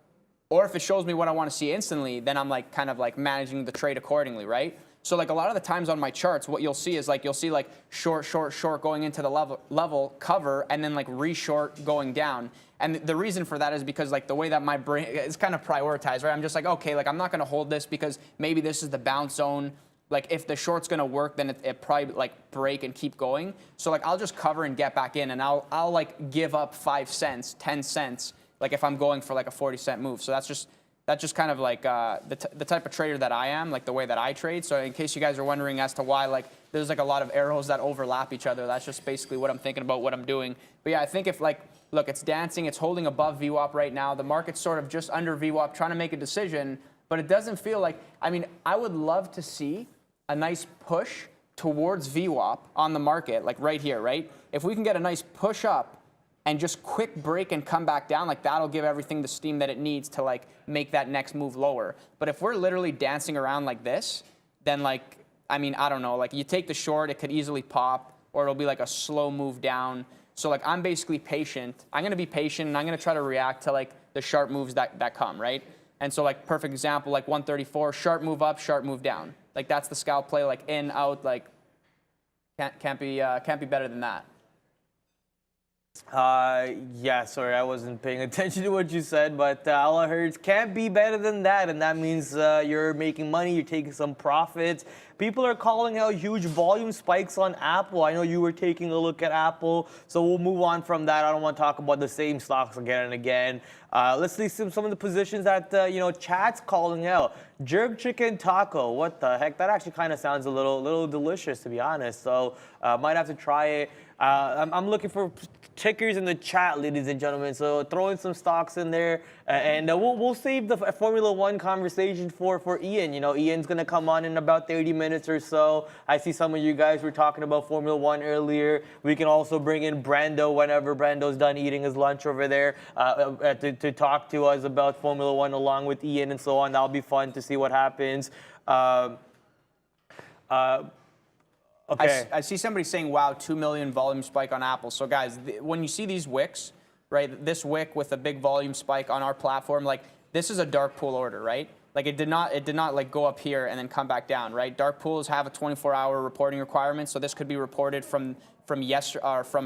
Or if it shows me what I want to see instantly, then I'm like kind of like managing the trade accordingly, right? So like a lot of the times on my charts, what you'll see is like you'll see like short, short, short going into the level cover, and then like re-short going down. And the reason for that is because like the way that my brain is kind of prioritized, right? I'm just like, okay, like I'm not gonna hold this because maybe this is the bounce zone. Like if the short's gonna work, then it probably like break and keep going. So like I'll just cover and get back in, and I'll like give up 5 cents, 10 cents, like if I'm going for like a 40-cent move. So that's just kind of like the type of trader that I am, like the way that I trade. So in case you guys are wondering as to why like there's like a lot of arrows that overlap each other, that's just basically what I'm thinking about, what I'm doing. But yeah, I think if like, look, it's dancing, it's holding above VWAP right now. The market's sort of just under VWAP, trying to make a decision, but it doesn't feel like, I mean, I would love to see a nice push towards VWAP on the market, like right here, right? If we can get a nice push up and just quick break and come back down, like that'll give everything the steam that it needs to like make that next move lower. But if we're literally dancing around like this, then like, I mean, I don't know, like you take the short, it could easily pop, or it'll be like a slow move down. So like I'm basically patient. I'm gonna be patient, and I'm gonna try to react to like the sharp moves that come, right? And so like perfect example, like 134, sharp move up, sharp move down. Like that's the scalp play, like in, out, like can't be better than that. Yeah, sorry, I wasn't paying attention to what you said, but all I heard is can't be better than that, and that means you're making money, you're taking some profits. People are calling out huge volume spikes on Apple. I know you were taking a look at Apple, so we'll move on from that. I don't want to talk about the same stocks again and again. Let's see some of the positions that chat's calling out. Jerk chicken taco, what the heck? That actually kind of sounds a little delicious, to be honest. So might have to try it. I'm looking for tickers in the chat, ladies and gentlemen. So throw in some stocks in there, and we'll save the Formula One conversation for Ian. You know, Ian's gonna come on in about 30 minutes or so. I see some of you guys were talking about Formula One earlier. We can also bring in Brando whenever Brando's done eating his lunch over there to talk to us about Formula One along with Ian and so on. That'll be fun to see what happens. Okay. I see somebody saying, wow, 2 million volume spike on Apple. So guys, when you see these wicks, right, this wick with a big volume spike on our platform, like this is a dark pool order, right? Like it did not like go up here and then come back down, right? Dark pools have a 24-hour reporting requirement, so this could be reported from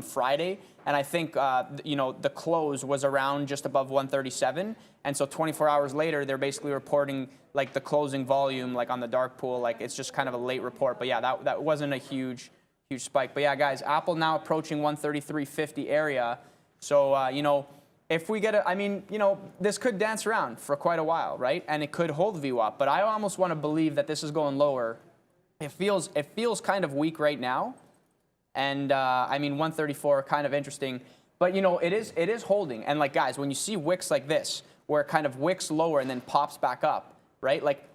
Friday. And I think you know, the close was around just above 137, and so 24 hours later, they're basically reporting like the closing volume, like on the dark pool, like it's just kind of a late report. But yeah, that wasn't a huge spike. But yeah, guys, Apple now approaching 133.50 area. So you know, if we get I mean, you know, this could dance around for quite a while, right? And it could hold VWAP. But I almost want to believe that this is going lower. It feels kind of weak right now. And I mean, 134 kind of interesting, but you know, it is holding. And like guys, when you see wicks like this, where it kind of wicks lower and then pops back up, right? Like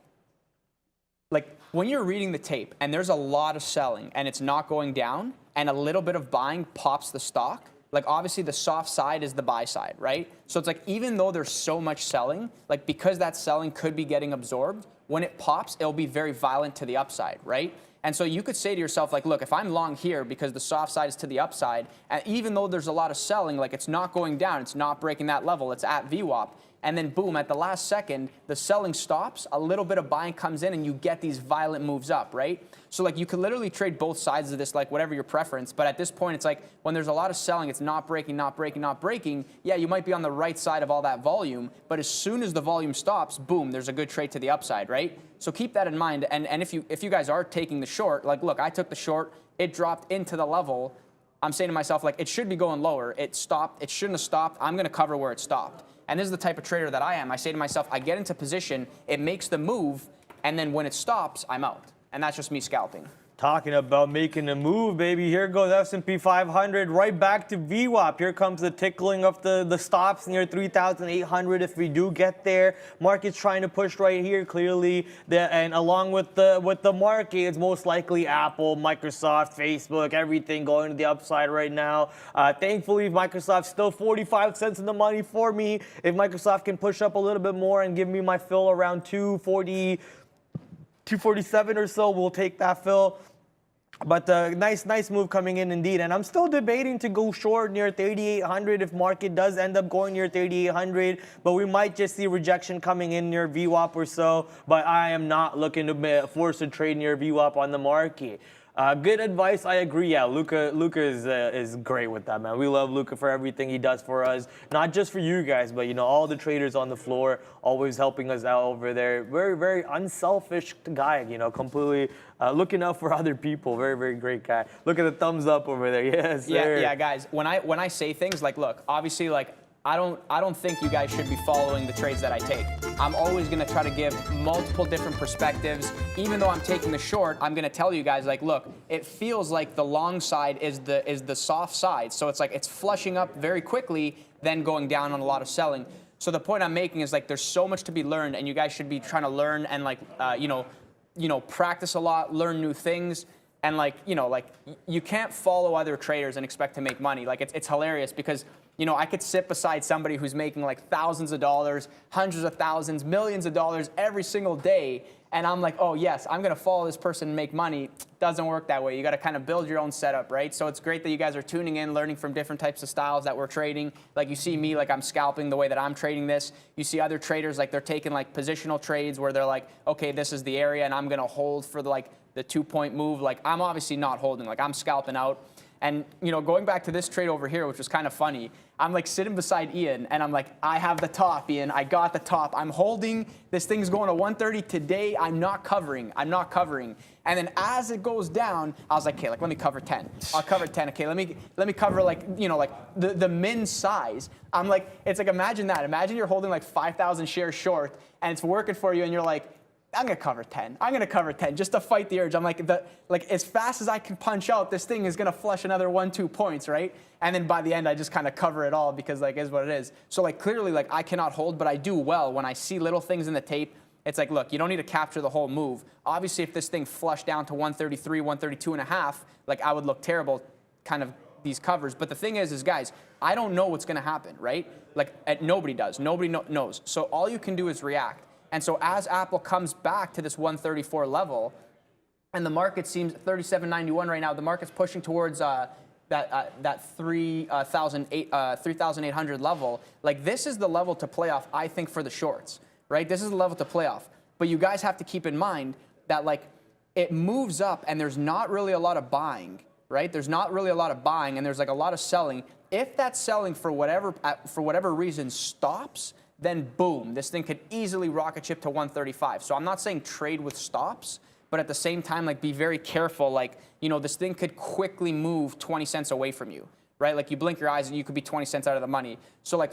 when you're reading the tape and there's a lot of selling and it's not going down, and a little bit of buying pops the stock. Like obviously the soft side is the buy side, right? So it's like even though there's so much selling, like because that selling could be getting absorbed, when it pops, it'll be very violent to the upside, right? And so you could say to yourself, like, look, if I'm long here because the soft side is to the upside, and even though there's a lot of selling, like it's not going down, it's not breaking that level, it's at VWAP, and then boom, at the last second, the selling stops, a little bit of buying comes in, and you get these violent moves up, right? So like you could literally trade both sides of this, like whatever your preference, but at this point, it's like when there's a lot of selling, it's not breaking, not breaking, not breaking. Yeah, you might be on the right side of all that volume, but as soon as the volume stops, boom, there's a good trade to the upside, right? So keep that in mind, and if you guys are taking the short, like look, I took the short, it dropped into the level. I'm saying to myself, like, it should be going lower. It stopped. It shouldn't have stopped. I'm going to cover where it stopped. And this is the type of trader that I am. I say to myself, I get into position, it makes the move, and then when it stops, I'm out. And that's just me scalping. Talking about making a move, baby. Here goes S&P 500 right back to VWAP. Here comes the tickling of the stops near 3,800 if we do get there. Market's trying to push right here clearly. And along with the market, it's most likely Apple, Microsoft, Facebook, everything going to the upside right now. Thankfully, Microsoft's still 45 cents in the money for me. If Microsoft can push up a little bit more and give me my fill around 247 or so, we'll take that fill. But nice move coming in indeed. And I'm still debating to go short near 3,800 if market does end up going near 3,800. But we might just see rejection coming in near VWAP or so. But I am not looking to force a trade near VWAP on the market. Good advice, I agree. Yeah, Luca is great with that, man. We love Luca for everything he does for us. Not just for you guys, but, you know, all the traders on the floor, always helping us out over there. Very, very unselfish guy, you know, completely looking out for other people. Very, very great guy. Look at the thumbs up over there. Yes, sir. Yeah, guys, when I say things like, look, obviously, like, I don't think you guys should be following the trades that I take. I'm always going to try to give multiple different perspectives. Even though I'm taking the short, I'm going to tell you guys, like, look, it feels like the long side is the soft side. So it's like it's flushing up very quickly, then going down on a lot of selling. So the point I'm making is, like, there's so much to be learned, and you guys should be trying to learn and, like, you know, practice a lot, learn new things. And, like, you know, like, you can't follow other traders and expect to make money. Like, it's hilarious because, you know, I could sit beside somebody who's making like thousands of dollars, hundreds of thousands, millions of dollars every single day. And I'm like, oh, yes, I'm going to follow this person and make money. Doesn't work that way. You got to kind of build your own setup, right? So it's great that you guys are tuning in, learning from different types of styles that we're trading. Like, you see me, like, I'm scalping the way that I'm trading this. You see other traders, like, they're taking like positional trades where they're like, okay, this is the area and I'm going to hold for the 2-point move. Like, I'm obviously not holding. Like, I'm scalping out. And, you know, going back to this trade over here, which was kind of funny, I'm like sitting beside Ian and I'm like, I have the top, Ian. I got the top. I'm holding. This thing's going to 130 today. I'm not covering. And then as it goes down, I was like, okay, like, let me cover 10. I'll cover 10. Okay, let me cover, like, you know, like the min size. I'm like, it's like, imagine that. Imagine you're holding like 5,000 shares short and it's working for you and you're like, I'm gonna cover 10. I'm gonna cover 10 just to fight the urge. I'm like, as fast as I can punch out, this thing is gonna flush another 1-2 points, right? And then by the end, I just kind of cover it all because like, is what it is. So like clearly, like I cannot hold, but I do well when I see little things in the tape. It's like, look, you don't need to capture the whole move. Obviously, if this thing flushed down to 133, 132 and a half, like I would look terrible, kind of these covers. But the thing is guys, I don't know what's gonna happen, right? Like nobody does. Nobody knows. So all you can do is react. And so as Apple comes back to this 134 level, and the market seems 37.91 right now, the market's pushing towards that 3,800 level. Like this is the level to play off, I think, for the shorts, right? This is the level to play off. But you guys have to keep in mind that like it moves up and there's not really a lot of buying, right? There's not really a lot of buying and there's like a lot of selling. If that selling for whatever reason stops, then boom, this thing could easily rocket ship to 135. So I'm not saying trade with stops, but at the same time, like be very careful. Like, you know, this thing could quickly move 20 cents away from you, right? Like you blink your eyes and you could be 20 cents out of the money. So like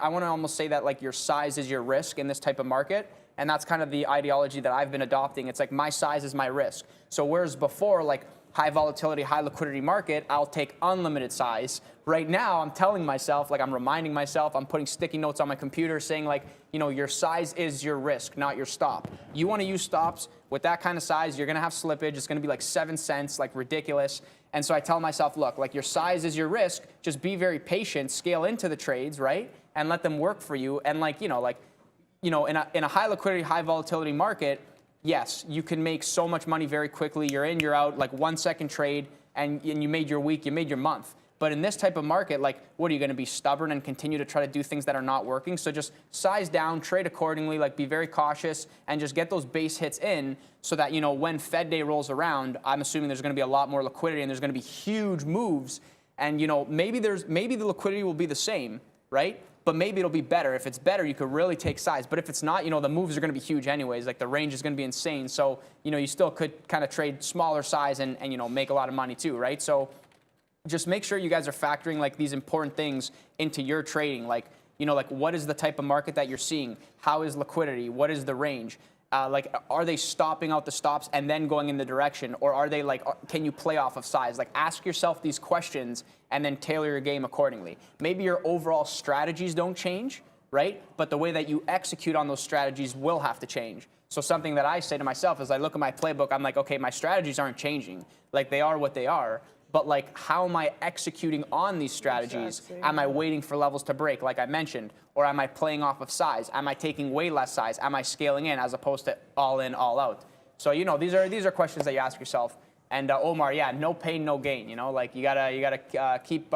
I want to almost say that like your size is your risk in this type of market. And that's kind of the ideology that I've been adopting. It's like my size is my risk. So whereas before, like high volatility, high liquidity market, I'll take unlimited size. Right now, I'm telling myself, like I'm reminding myself, I'm putting sticky notes on my computer saying like, you know, your size is your risk, not your stop. You want to use stops with that kind of size, you're going to have slippage. It's going to be like 7 cents, like ridiculous. And so I tell myself, look, like your size is your risk. Just be very patient, scale into the trades, right? And let them work for you. And in a high liquidity, high volatility market, yes, you can make so much money very quickly. You're in, you're out, like 1 second trade, and you made your week, you made your month. But in this type of market, like, what are you going to be stubborn and continue to try to do things that are not working? So just size down, trade accordingly, like be very cautious, and just get those base hits in so that, you know, when Fed Day rolls around, I'm assuming there's going to be a lot more liquidity and there's going to be huge moves. And, you know, maybe the liquidity will be the same, right? But maybe it'll be better. If it's better, you could really take size. But if it's not, you know, the moves are going to be huge anyways. Like the range is going to be insane. So, you know, you still could kind of trade smaller size and you know, make a lot of money too, right? So just make sure you guys are factoring like these important things into your trading. Like, you know, like what is the type of market that you're seeing? How is liquidity? What is the range? Like, are they stopping out the stops and then going in the direction? Or are they like, can you play off of size? Like ask yourself these questions and then tailor your game accordingly. Maybe your overall strategies don't change, right? But the way that you execute on those strategies will have to change. So something that I say to myself as I look at my playbook, I'm like, okay, my strategies aren't changing. Like they are what they are. But like, how am I executing on these strategies? Exactly. Am I waiting for levels to break, like I mentioned? Or am I playing off of size? Am I taking way less size? Am I scaling in as opposed to all in, all out? So, you know, these are questions that you ask yourself. And Omar, yeah, no pain, no gain. You know, like you gotta keep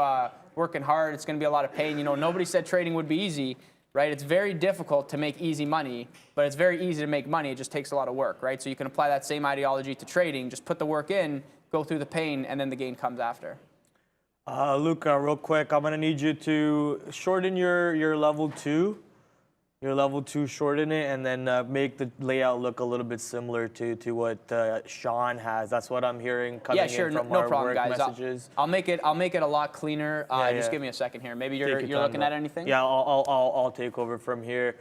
working hard. It's gonna be a lot of pain. You know, nobody said trading would be easy, right? It's very difficult to make easy money, but it's very easy to make money. It just takes a lot of work, right? So you can apply that same ideology to trading. Just put the work in, go through the pain, and then the gain comes after. Luca, real quick, I'm gonna need you to shorten your level 2. Your level 2, shorten it, and then make the layout look a little bit similar to what Sean has. That's what I'm hearing coming in from our work messages. I'll make it a lot cleaner. Just give me a second here. Maybe you're looking at anything? Yeah, I'll take over from here.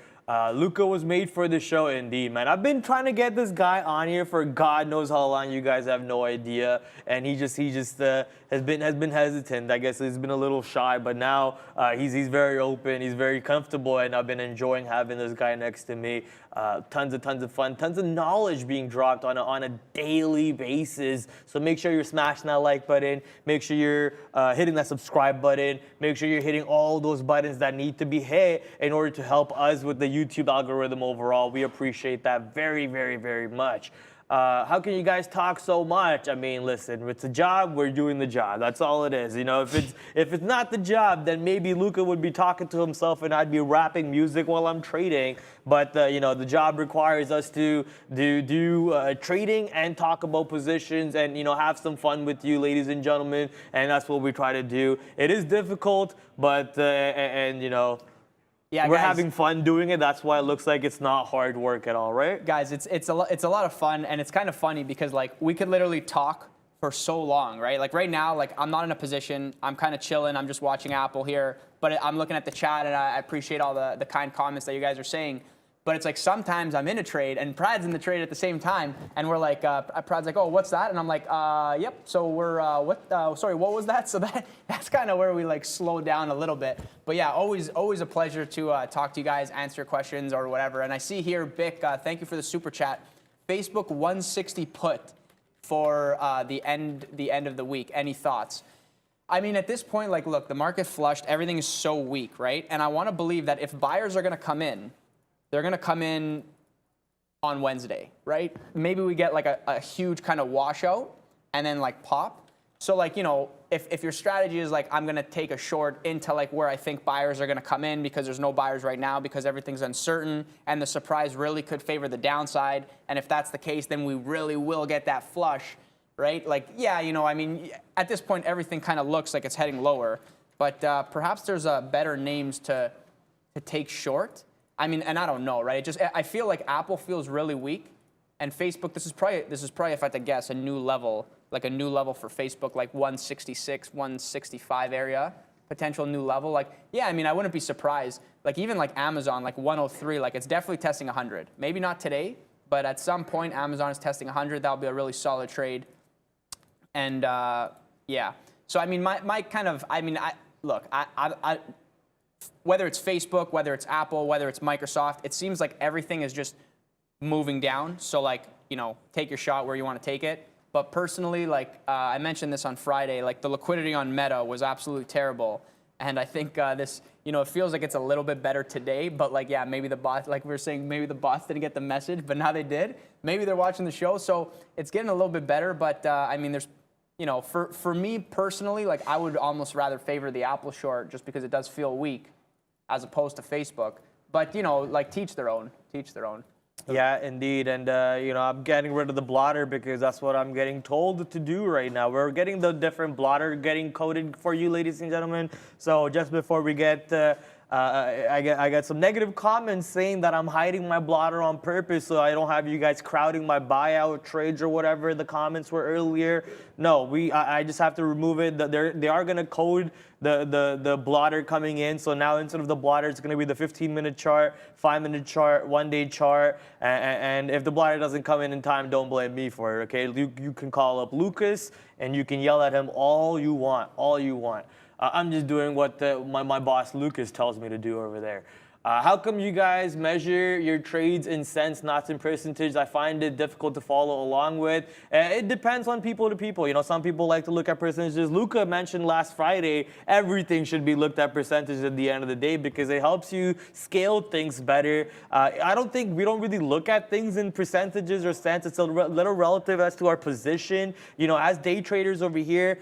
Luca was made for the show, indeed, man. I've been trying to get this guy on here for God knows how long. You guys have no idea, and he just has been hesitant. I guess he's been a little shy, but now he's very open. He's very comfortable, and I've been enjoying having this guy next to me. Tons of fun, tons of knowledge being dropped on a daily basis. So make sure you're smashing that like button. Make sure you're hitting that subscribe button. Make sure you're hitting all those buttons that need to be hit in order to help us with the YouTube algorithm overall. We appreciate that very, very, very much. How can you guys talk so much? I mean, listen, it's a job, we're doing the job. That's all it is. You know, if it's not the job, then maybe Luca would be talking to himself and I'd be rapping music while I'm trading. But, you know, the job requires us to do trading and talk about positions and, you know, have some fun with you, ladies and gentlemen. And that's what we try to do. It is difficult, but, and you know, yeah, we're having fun doing it. That's why it looks like it's not hard work at all, right? Guys, it's a lot of fun, and it's kind of funny because like we could literally talk for so long, right? Like right now, like I'm not in a position. I'm kind of chilling. I'm just watching Apple here, but I'm looking at the chat, and I appreciate all the kind comments that you guys are saying. But it's like sometimes I'm in a trade and Prad's in the trade at the same time, and we're like, Prad's like, oh, what's that? And I'm like, yep. So we're sorry, what was that? So that's kind of where we like slow down a little bit. But yeah, always a pleasure to talk to you guys, answer questions or whatever. And I see here, Bick, thank you for the super chat. Facebook 160 put for the end of the week. Any thoughts? I mean, at this point, like, look, the market flushed. Everything is so weak, right? And I want to believe that if buyers are going to come in, they're going to come in on Wednesday, right? Maybe we get like a huge kind of washout and then like pop. So like, you know, if your strategy is like, I'm going to take a short into like where I think buyers are going to come in because there's no buyers right now because everything's uncertain and the surprise really could favor the downside. And if that's the case, then we really will get that flush, right? Like, yeah, you know, I mean, at this point, everything kind of looks like it's heading lower, but perhaps there's better names to take short. I mean, and I don't know, right? I feel like Apple feels really weak, and Facebook. This is probably if I had to guess a new level, like a new level for Facebook, like 166, 165 area, potential new level. Like, yeah, I mean, I wouldn't be surprised. Like even like Amazon, like 103, like it's definitely testing 100. Maybe not today, but at some point, Amazon is testing 100. That'll be a really solid trade. And yeah, so I mean, my kind of, I mean, look, whether it's Facebook, whether it's Apple, whether it's Microsoft, it seems like everything is just moving down. So like, you know, take your shot where you want to take it. But personally, like I mentioned this on Friday, like the liquidity on Meta was absolutely terrible. And I think this, you know, it feels like it's a little bit better today. But like, yeah, maybe the bots, like we were saying, maybe the bots didn't get the message, but now they did. Maybe they're watching the show. So it's getting a little bit better. But I mean, there's, you know, for me personally, like I would almost rather favor the Apple short just because it does feel weak, as opposed to Facebook. But, you know, like teach their own. Yeah, indeed. And, you know, I'm getting rid of the blotter because that's what I'm getting told to do right now. We're getting the different blotter getting coded for you, ladies and gentlemen. So just before we get I got some negative comments saying that I'm hiding my blotter on purpose so I don't have you guys crowding my buyout trades or whatever the comments were earlier. No, I just have to remove it. They are going to code the blotter coming in. So now instead of the blotter, it's going to be the 15-minute chart, 5-minute chart, 1-day chart. And if the blotter doesn't come in time, don't blame me for it, okay? You can call up Lucas and you can yell at him all you want. I'm just doing what my boss Lucas tells me to do over there. How come you guys measure your trades in cents, not in percentage? I find it difficult to follow along with. It depends on people to people. You know, some people like to look at percentages. Luca mentioned last Friday, everything should be looked at percentages at the end of the day because it helps you scale things better. I don't think we don't really look at things in percentages or cents. It's a little relative as to our position. You know, as day traders over here,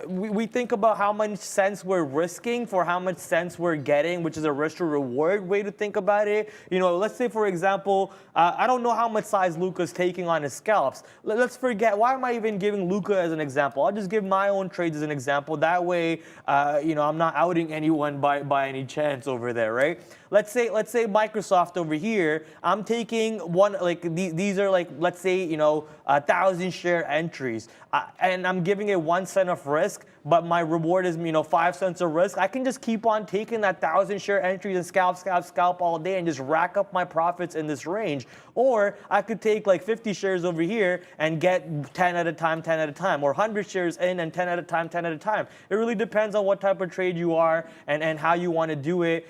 we think about how much cents we're risking for how much cents we're getting, which is a risk to reward way to think about it. You know, let's say, for example, I don't know how much size Luca's taking on his scalps. Let's forget, why am I even giving Luca as an example? I'll just give my own trades as an example. That way, you know, I'm not outing anyone by any chance over there, right? Let's say Microsoft over here, I'm taking one, like these are like, let's say, you know, 1,000 share entries, and I'm giving it 1 cent of risk, but my reward is, you know, 5 cents of risk. I can just keep on taking that 1,000 share entries and scalp all day and just rack up my profits in this range. Or I could take like 50 shares over here and get 10 at a time, or 100 shares in and 10 at a time. It really depends on what type of trade you are and how you want to do it.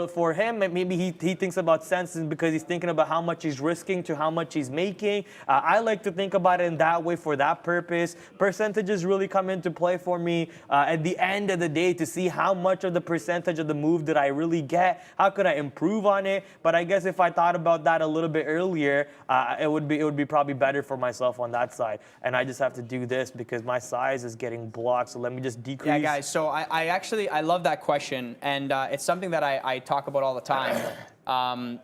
For him, maybe he thinks about cents because he's thinking about how much he's risking to how much he's making. I like to think about it in that way for that purpose. Percentages really come into play for me at the end of the day to see how much of the percentage of the move did I really get, how could I improve on it. But I guess if I thought about that a little bit earlier, it would be probably better for myself on that side. And I just have to do this because my size is getting blocked. So let me just decrease. Yeah, guys. So I love that question, and it's something that I talk about all the time.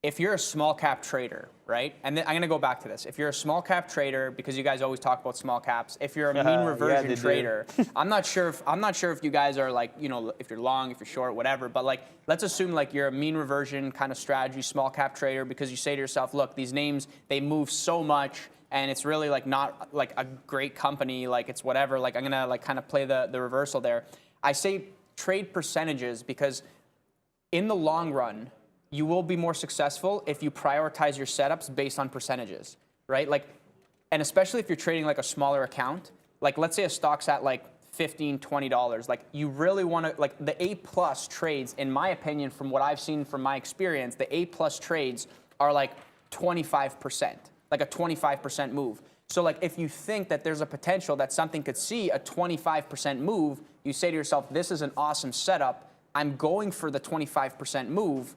If you're a small cap trader, right? And then I'm gonna go back to this. If you're a small cap trader, because you guys always talk about small caps. If you're a mean reversion trader, I'm not sure if you guys are like, you know, if you're long, if you're short, whatever. But like, let's assume like you're a mean reversion kind of strategy, small cap trader, because you say to yourself, look, these names, they move so much, and it's really like not like a great company, like it's whatever. Like I'm gonna like kind of play the reversal there. I say trade percentages because in the long run, you will be more successful if you prioritize your setups based on percentages, right? Like, and especially if you're trading like a smaller account, like let's say a stock's at like $15, $20, like you really want to, like the A+ trades, in my opinion, from what I've seen from my experience, the A+ trades are like 25%, like a 25% move. So like if you think that there's a potential that something could see a 25% move, you say to yourself, this is an awesome setup. I'm going for the 25% move,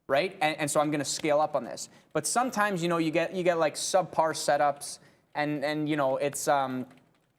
right? And so I'm going to scale up on this. But sometimes, you know, you get like subpar setups, and you know, it's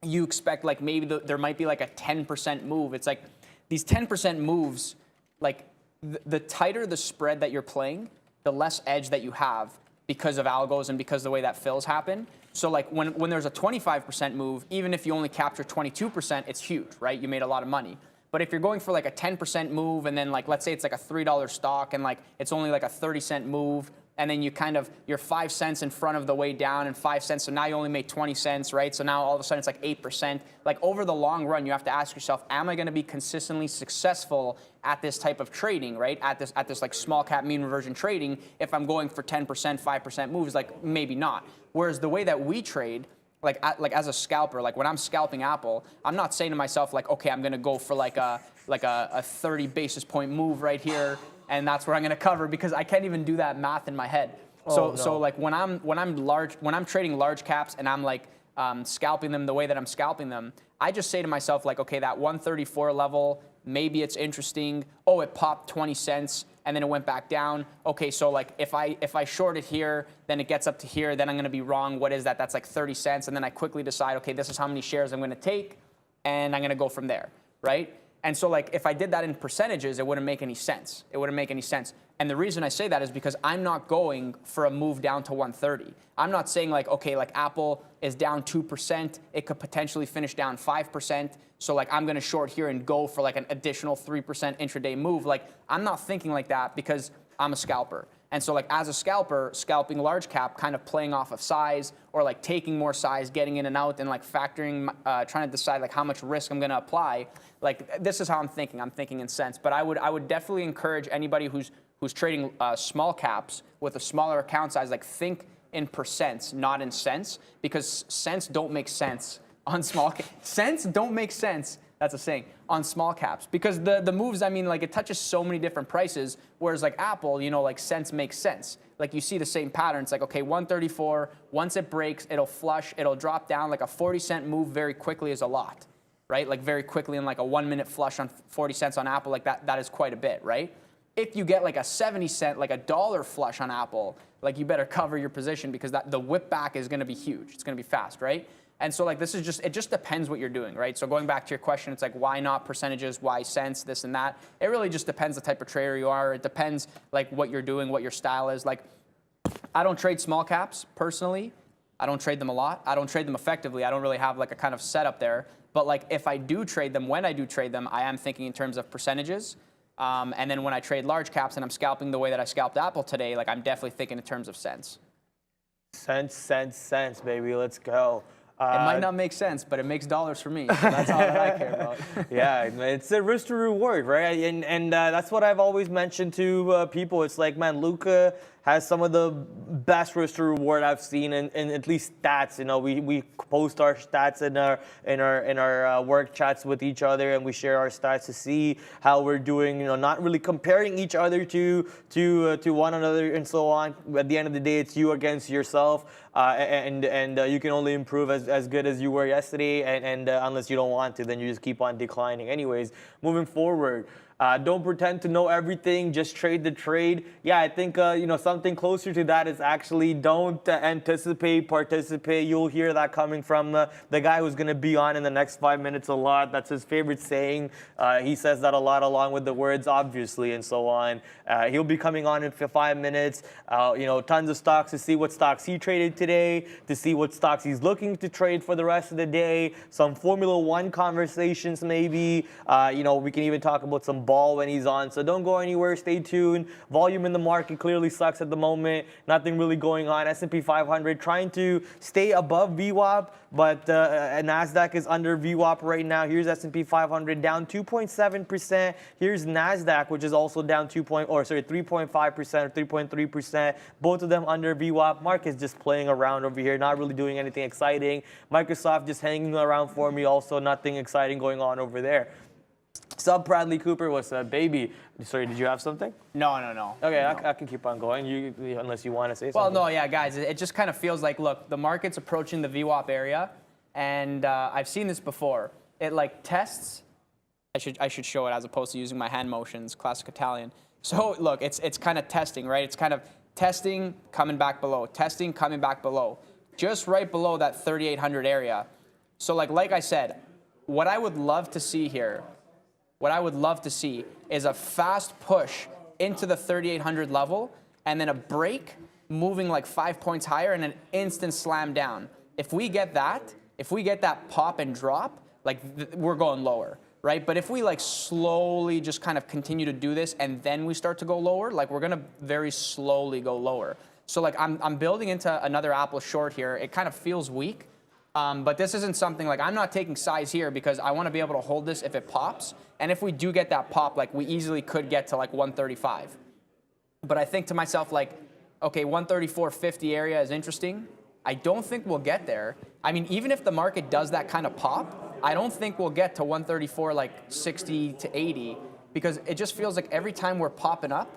you expect like maybe there might be like a 10% move. It's like these 10% moves, like the tighter the spread that you're playing, the less edge that you have because of algos and because of the way that fills happen. So like when there's a 25% move, even if you only capture 22%, it's huge, right? You made a lot of money. But if you're going for like a 10% move, and then like let's say it's like a $3 stock and like it's only like a 30-cent move, and then you're 5 cents in front of the way down and 5 cents, so now you only made 20 cents, right? So now all of a sudden it's like 8%. Like over the long run, you have to ask yourself, am I going to be consistently successful at this type of trading, right? At this like small cap mean reversion trading, if I'm going for 10%, 5% moves, like maybe not. Whereas the way that we trade, like as a scalper, like when I'm scalping Apple, I'm not saying to myself like, okay, I'm going to go for like a 30 basis point move right here, and that's where I'm going to cover, because I can't even do that math in my head. So like when I'm trading large caps and I'm like scalping them the way that I'm scalping them, I just say to myself like, okay, that 134 level, maybe it's interesting. Oh, it popped 20 cents and then it went back down. Okay, so like if I short it here, then it gets up to here, then I'm going to be wrong. What is that? That's like 30 cents. And then I quickly decide, okay, this is how many shares I'm going to take, and I'm going to go from there, right? And so like if I did that in percentages, it wouldn't make any sense. It wouldn't make any sense. And the reason I say that is because I'm not going for a move down to 130. I'm not saying like, okay, like Apple is down 2%. It could potentially finish down 5%. So like I'm going to short here and go for like an additional 3% intraday move. Like I'm not thinking like that because I'm a scalper. And so like as a scalper, scalping large cap, kind of playing off of size, or like taking more size, getting in and out, and like factoring, trying to decide like how much risk I'm going to apply. Like this is how I'm thinking. I'm thinking in cents. But I would definitely encourage anybody who's trading small caps with a smaller account size, like think in percents, not in cents, because cents don't make sense on small caps. Cents don't make sense. That's a saying, on small caps, because the moves, I mean, like it touches so many different prices, whereas like Apple, you know, like cents makes sense. Like you see the same pattern. It's like, okay, 134, once it breaks, it'll flush, it'll drop down. Like a 40-cent move very quickly is a lot, right? Like very quickly, in like a 1-minute flush on 40 cents on Apple, like that is quite a bit, right? If you get like a 70-cent, like a $1 flush on Apple, like you better cover your position, because the whip back is going to be huge. It's going to be fast, right? And so like it just depends what you're doing, right? So going back to your question, it's like, why not percentages? Why cents? This and that. It really just depends the type of trader you are. It depends like what you're doing, what your style is. Like I don't trade small caps personally. I don't trade them a lot. I don't trade them effectively. I don't really have like a kind of setup there. But like if I do trade them, when I do trade them, I am thinking in terms of percentages. And then when I trade large caps and I'm scalping the way that I scalped Apple today, like I'm definitely thinking in terms of cents. Cents, baby. Let's go. It might not make sense, but it makes dollars for me. So that's all that I care about. Yeah, it's a risk to reward, right? And that's what I've always mentioned to people. It's like, man, Luca has some of the best risk to reward I've seen in at least stats. You know, we post our stats in our work chats with each other, and we share our stats to see how we're doing. You know, not really comparing each other to one another and so on. At the end of the day, it's you against yourself, and you can only improve as good as you were yesterday. And unless you don't want to, then you just keep on declining. Anyways, moving forward. Don't pretend to know everything. Just trade the trade. Yeah, I think something closer to that is actually don't anticipate, participate. You'll hear that coming from the guy who's going to be on in the next 5 minutes a lot. That's his favorite saying. He says that a lot, along with the words obviously and so on. He'll be coming on in 5 minutes. Tons of stocks to see what stocks he traded today, to see what stocks he's looking to trade for the rest of the day. Some Formula One conversations maybe. We can even talk about some ball when he's on. So don't go anywhere. Stay tuned. Volume in the market clearly sucks at the moment. Nothing really going on. S&P 500 trying to stay above VWAP, but NASDAQ is under VWAP right now. Here's S&P 500 down 2.7%. Here's NASDAQ, which is also down 3.5% or 3.3%. Both of them under VWAP. Market's just playing around over here, not really doing anything exciting. Microsoft just hanging around for me. Also, nothing exciting going on over there. Sub Bradley Cooper, what's up, baby? Sorry, did you have something? No. Okay, No. I can keep on going. Unless you want to say Well, something. no, yeah, guys, it just kind of feels like, look, the market's approaching the VWAP area, and I've seen this before. It like tests. I should show it as opposed to using my hand motions, classic Italian. So look, it's kind of testing, right? It's kind of testing, coming back below, testing, coming back below, just right below that 3,800 area. So like I said, what I would love to see here, is a fast push into the 3,800 level and then a break moving like 5 points higher and an instant slam down. If we get that pop and drop, like we're going lower, right? But if we like slowly just kind of continue to do this and then we start to go lower, like we're gonna very slowly go lower. So like I'm building into another Apple short here. It kind of feels weak. But this isn't something like I'm not taking size here because I want to be able to hold this if it pops. And if we do get that pop, like we easily could get to like 135. But I think to myself like, okay, 134.50 area is interesting. I don't think we'll get there. I mean, even if the market does that kind of pop, I don't think we'll get to 134 like 60 to 80 because it just feels like every time we're popping up,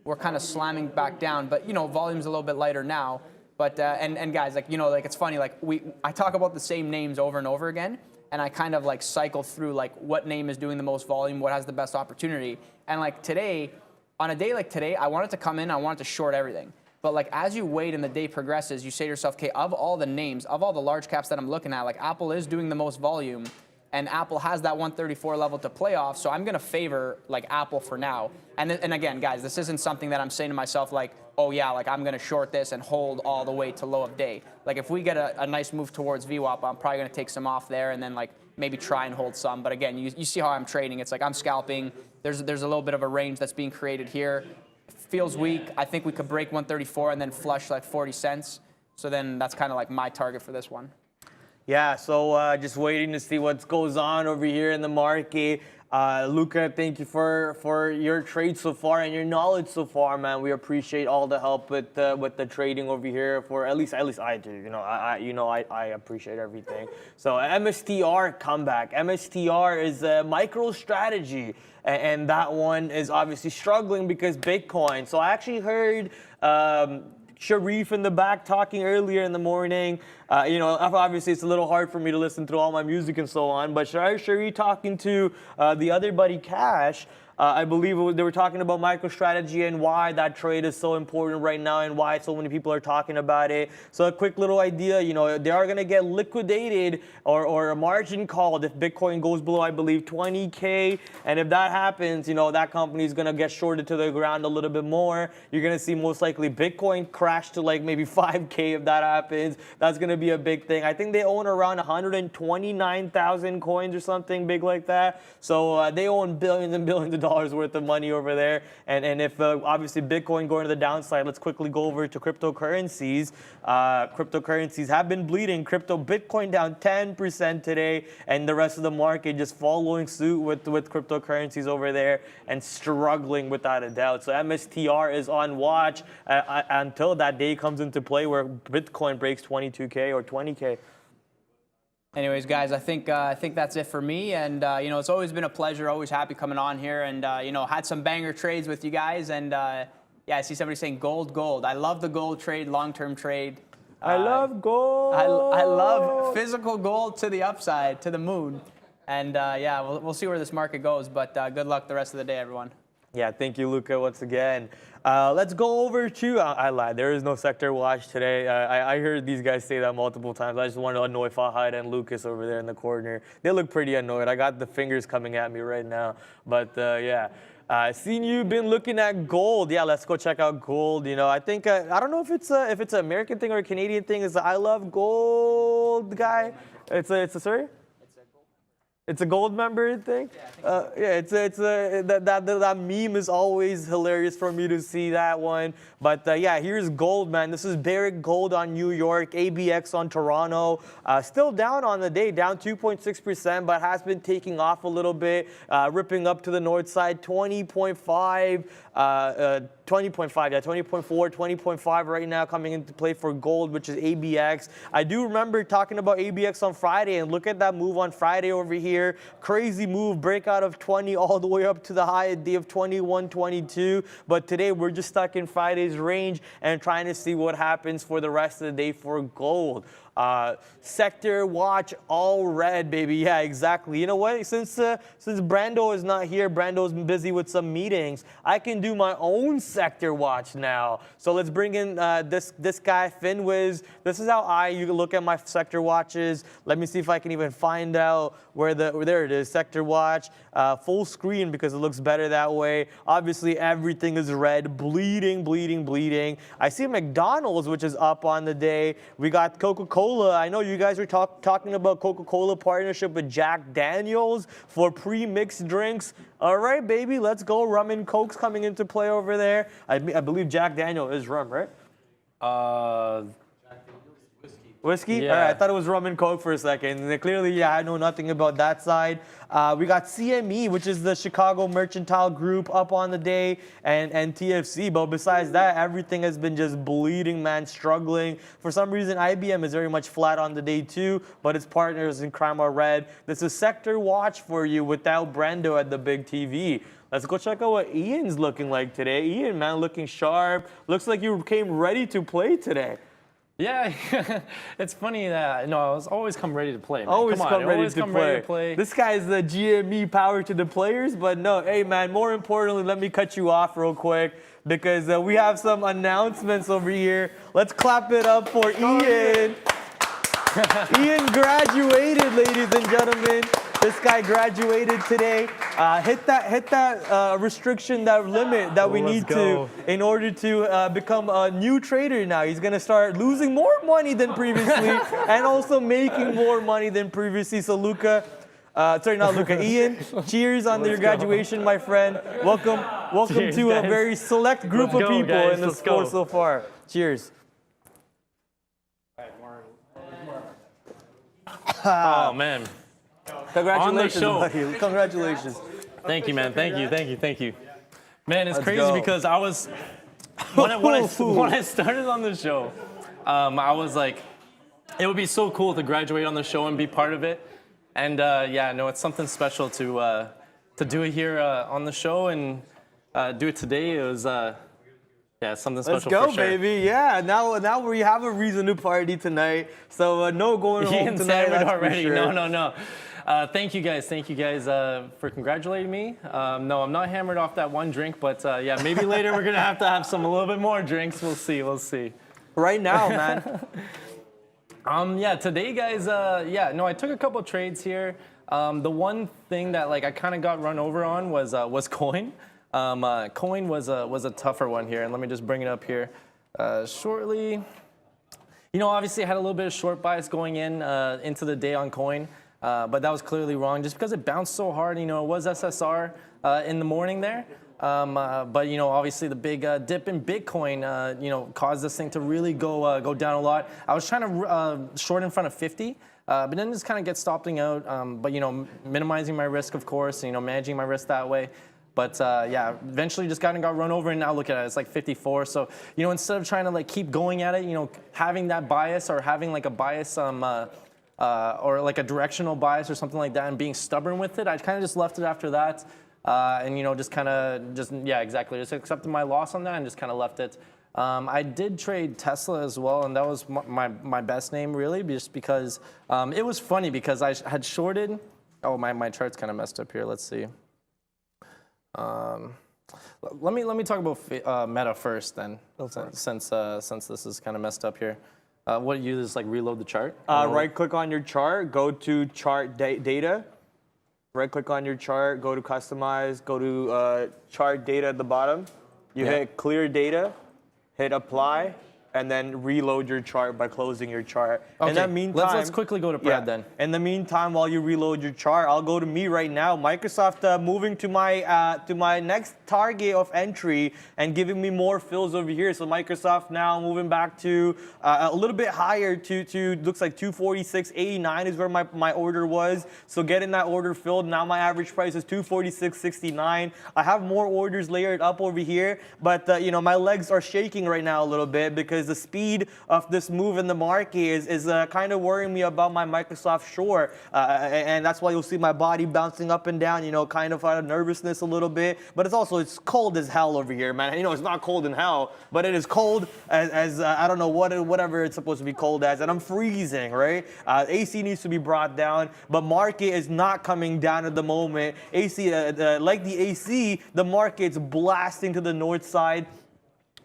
we're kind of slamming back down. But you know, volume's a little bit lighter now. But and guys, like, you know, like it's funny, like I talk about the same names over and over again, and I kind of like cycle through like what name is doing the most volume, what has the best opportunity. And like today, on a day like today, I wanted to come in, I wanted to short everything. But like as you wait and the day progresses, you say to yourself, okay, of all the names, of all the large caps that I'm looking at, like Apple is doing the most volume, and Apple has that 134 level to play off, so I'm gonna favor like Apple for now. And again, guys, this isn't something that I'm saying to myself like, oh yeah, like I'm gonna short this and hold all the way to low of day. Like if we get a nice move towards VWAP, I'm probably gonna take some off there and then like maybe try and hold some. But again, you see how I'm trading. It's like I'm scalping. There's a little bit of a range that's being created here. Feels weak. I think we could break 134 and then flush like 40 cents. So then that's kind of like my target for this one. Yeah, so just waiting to see what goes on over here in the market. Luca, thank you for your trade so far and your knowledge so far, man. We appreciate all the help with the trading over here. For at least I do. You know, I appreciate everything. So MSTR comeback. MSTR is a micro strategy, and that one is obviously struggling because Bitcoin. So I actually heard. Sharif in the back talking earlier in the morning. You know, obviously it's a little hard for me to listen through all my music and so on, but Sharif talking to the other buddy Cash, I believe they were talking about MicroStrategy and why that trade is so important right now and why so many people are talking about it. So a quick little idea, you know, they are going to get liquidated or a margin called if Bitcoin goes below, I believe, 20K. And if that happens, you know, that company is going to get shorted to the ground a little bit more. You're going to see most likely Bitcoin crash to like maybe 5K if that happens. That's going to be a big thing. I think they own around 129,000 coins or something big like that. So they own billions and billions of dollars worth of money over there. And if obviously Bitcoin going to the downside, let's quickly go over to cryptocurrencies. Cryptocurrencies have been bleeding. Bitcoin down 10% today, and the rest of the market just following suit with cryptocurrencies over there and struggling without a doubt. So MSTR is on watch until that day comes into play where Bitcoin breaks 22K or 20K. Anyways, guys, I think that's it for me. And, you know, it's always been a pleasure, always happy coming on here. And, you know, had some banger trades with you guys. And, yeah, I see somebody saying gold. I love the gold trade, long-term trade. I love gold. I love physical gold to the upside, to the moon. And, yeah, we'll see where this market goes. But good luck the rest of the day, everyone. Yeah, thank you, Luca, once again. Let's go over to, I lied, there is no sector watch today. I heard these guys say that multiple times. I just want to annoy Fahad and Lucas over there in the corner. They look pretty annoyed. I got the fingers coming at me right now. But yeah, seen you been looking at gold. Yeah, let's go check out gold. You know, I think, I don't know if it's an American thing or a Canadian thing. It's the I love gold guy. It's a sorry? It's a gold member thing. Yeah, that meme is always hilarious for me to see that one. But yeah, here's gold, man. This is Barrick Gold on New York, ABX on Toronto. Still down on the day, down 2.6%, but has been taking off a little bit, ripping up to the north side, 20.5. 20.5, yeah, 20.4, 20.5 right now coming into play for gold, which is ABX. I do remember talking about ABX on Friday, and look at that move on Friday over here. Crazy move, breakout of 20 all the way up to the high day of 21.22. But today we're just stuck in Friday's range and trying to see what happens for the rest of the day for gold. Sector watch all red, baby. Yeah, exactly. You know what? Since Brando is not here, Brando's busy with some meetings, I can do my own sector watch now. So let's bring in this guy, Finwiz. This is how you look at my sector watches. Let me see if I can even find out where there it is, sector watch. Full screen because it looks better that way. Obviously, everything is red, bleeding, bleeding, bleeding. I see McDonald's, which is up on the day. We got Coca-Cola. I know you guys were talking about Coca-Cola partnership with Jack Daniels for pre-mixed drinks. All right, baby, let's go. Rum and Coke's coming into play over there. I believe Jack Daniel is rum, right? Whiskey? Yeah. All right, I thought it was rum and Coke for a second. And clearly, yeah, I know nothing about that side. We got CME, which is the Chicago Mercantile Group, up on the day, and TFC. But besides that, everything has been just bleeding, man, struggling. For some reason, IBM is very much flat on the day too, but its partners in crime are red. This is sector watch for you without Brando at the big TV. Let's go check out what Ian's looking like today. Ian, man, looking sharp. Looks like you came ready to play today. Yeah, it's funny that, no, I was always come ready to play, man. Always come ready always to come play. ready to play. This guy's the GME power to the players, but no, hey man, more importantly, let me cut you off real quick because we have some announcements over here. Let's clap it up for Ian. Ian graduated, ladies and gentlemen. This guy graduated today. Hit that restriction, that limit that we need to in order to become a new trader now. He's going to start losing more money than previously and also making more money than previously. So Ian, cheers on your graduation, my friend. Welcome Cheers, to a guys. very select group of people guys. in the Let's sport go. so far. Cheers. Oh, man. Congratulations, show. buddy. Congratulations. Thank you, man. Thank you. Man, it's Let's crazy go. because I was, when I started on the show, I was like, it would be so cool to graduate on the show and be part of it. And yeah, no, it's something special to do it here on the show and do it today. It was, yeah, something special. Let's go, for sure. baby. Yeah, now we have a reason to party tonight. So no going home Ian's tonight. hammered That's already. For sure. No. Thank you guys for congratulating me. No, I'm not hammered off that one drink, but yeah, maybe later we're gonna have to have a little bit more drinks. We'll see. Right now, man. Yeah, today, guys. Yeah, no, I took a couple trades here. The one thing that I kind of got run over on was coin. Coin was a tougher one here, and let me just bring it up here shortly. You know, obviously I had a little bit of short bias going into the day on coin, but that was clearly wrong just because it bounced so hard. You know, it was SSR in the morning there, but you know, obviously the big dip in Bitcoin, you know, caused this thing to really go down a lot. I was trying to short in front of 50. But then just kind of get stopping out, but you know, minimizing my risk, of course, you know, managing my risk that way. But yeah, eventually just got run over, and now look at it, it's like 54. So, you know, instead of trying to keep going at it, you know, having that bias or having a bias or a directional bias or something like that and being stubborn with it, I kind of just left it after that. And, you know, yeah, exactly. Just accepted my loss on that and just kind of left it. I did trade Tesla as well, and that was my best name, really, just because it was funny because I had shorted. Oh, my chart's kind of messed up here. Let's see. Let me talk about Meta first, then, since this is kind of messed up here. What you just reload the chart? Right click on your chart, go to chart data. Right click on your chart, go to customize, go to chart data at the bottom. You hit clear data, hit apply, and then reload your chart by closing your chart. Okay, In the meantime, let's quickly go to Brad then. In the meantime, while you reload your chart, I'll go to me right now. Microsoft moving to my next target of entry and giving me more fills over here. So Microsoft now moving back to a little bit higher to looks like 246.89 is where my order was. So getting that order filled. Now my average price is 246.69. I have more orders layered up over here, but my legs are shaking right now a little bit because the speed of this move in the market is kind of worrying me about my Microsoft short, and that's why you'll see my body bouncing up and down, kind of out of nervousness a little bit. But it's cold as hell over here, man. It's not cold in hell, but it is cold as I don't know whatever it's supposed to be cold as, and I'm freezing, right? AC needs to be brought down, but market is not coming down at the moment. AC, like the AC, the market's blasting to the north side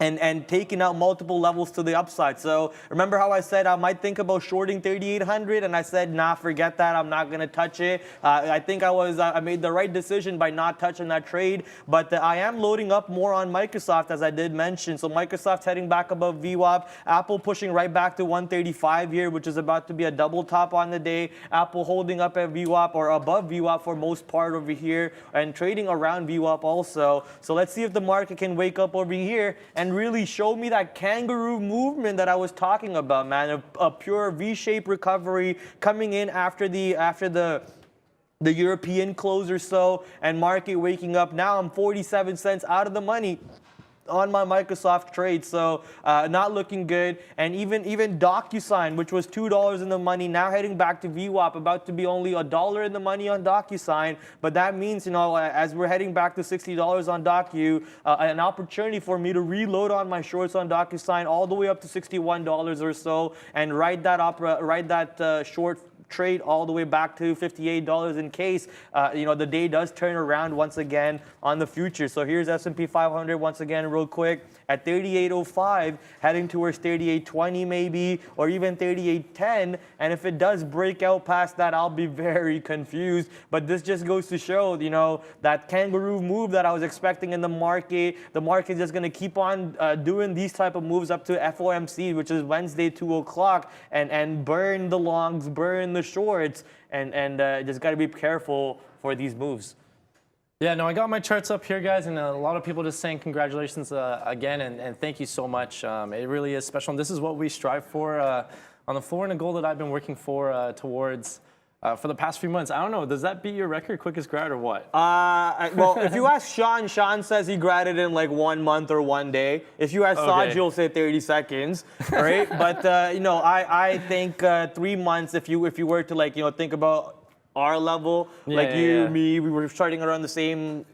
and taking out multiple levels to the upside. So remember how I said I might think about shorting 3,800, and I said, nah, forget that. I'm not going to touch it. I think I made the right decision by not touching that trade, but I am loading up more on Microsoft, as I did mention. So Microsoft's heading back above VWAP. Apple pushing right back to 135 here, which is about to be a double top on the day. Apple holding up at VWAP or above VWAP for most part over here and trading around VWAP also. So let's see if the market can wake up over here and really show me that kangaroo movement that I was talking about, man. A pure V-shaped recovery coming in after the European close or so, and market waking up. Now I'm 47 cents out of the money on my Microsoft trade, so not looking good. And even DocuSign, which was $2 in the money, now heading back to VWAP, about to be only $1 in the money on DocuSign. But that means, as we're heading back to $60 on Docu, an opportunity for me to reload on my shorts on DocuSign all the way up to $61 or so, and ride that short trade all the way back to $58 in case the day does turn around once again on the future. So here's S&P 500 once again real quick at 38.05, heading towards 38.20 maybe, or even 38.10. And if it does break out past that, I'll be very confused. But this just goes to show, that kangaroo move that I was expecting in the market. The market is just going to keep on doing these type of moves up to FOMC, which is Wednesday 2 o'clock, and burn the longs, burn the shorts, and just got to be careful for these moves. Yeah, no, I got my charts up here, guys, and a lot of people just saying congratulations again, and thank you so much. It really is special, and this is what we strive for on the floor, and a goal that I've been working towards for the past few months. I don't know, does that beat your record, quickest grad, or what? Well, if you ask Sean says he graded in like 1 month or 1 day. If you ask Saj, he'll say 30 seconds, right? But I think 3 months. If you were to think about our level, me, we were starting around the same.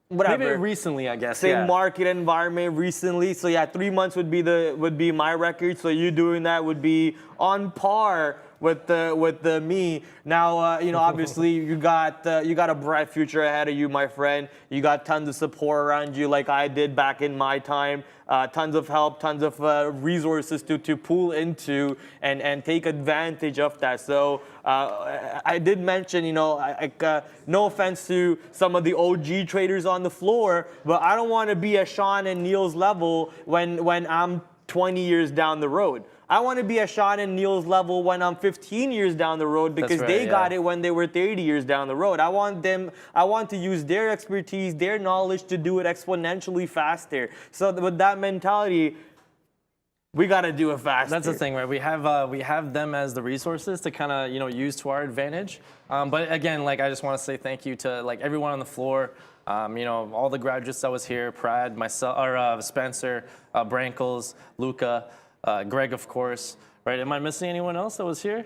Whatever. Maybe recently, I guess. Same market environment recently. So 3 months would be my record. So you doing that would be on par with the me. Now, obviously you got a bright future ahead of you, my friend. You got tons of support around you, like I did back in my time. Tons of help, tons of resources to pull into and take advantage of that. So I did mention, no offense to some of the OG traders on the floor, but I don't want to be at Sean and Neil's level when I'm 20 years down the road. I want to be at Sean and Neil's level when I'm 15 years down the road, because they got it when they were 30 years down the road. I want to use their expertise, their knowledge to do it exponentially faster. So with that mentality, we got to do it faster. That's the thing, right? We have them as the resources to kind of use to our advantage. But again, I just want to say thank you to everyone on the floor. All the graduates that was here, Prad, myself, or Spencer, Brankles, Luca. Greg, of course, right? Am I missing anyone else that was here?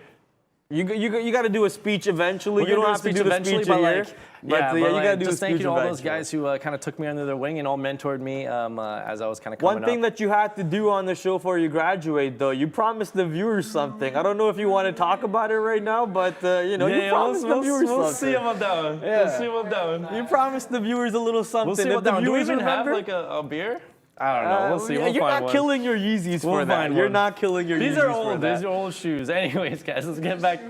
You got to do a speech eventually. You don't have to do the speech here. But you got to do a speech. Just thank you to all those guys who kind of took me under their wing and all mentored me as I was kind of coming up. One thing that you had to do on the show before you graduate, though, you promised the viewers something. I don't know if you want to talk about it right now, but you promised the viewers something. We'll see if I'm down. Yeah. We'll see if I'm down. You promised the viewers a little something. We'll see if I'm down. Do we even have a beer? I don't know. We'll see. You're not killing your Yeezys for that. You're not killing your Yeezys for that. These are old shoes. Anyways, guys, let's get back.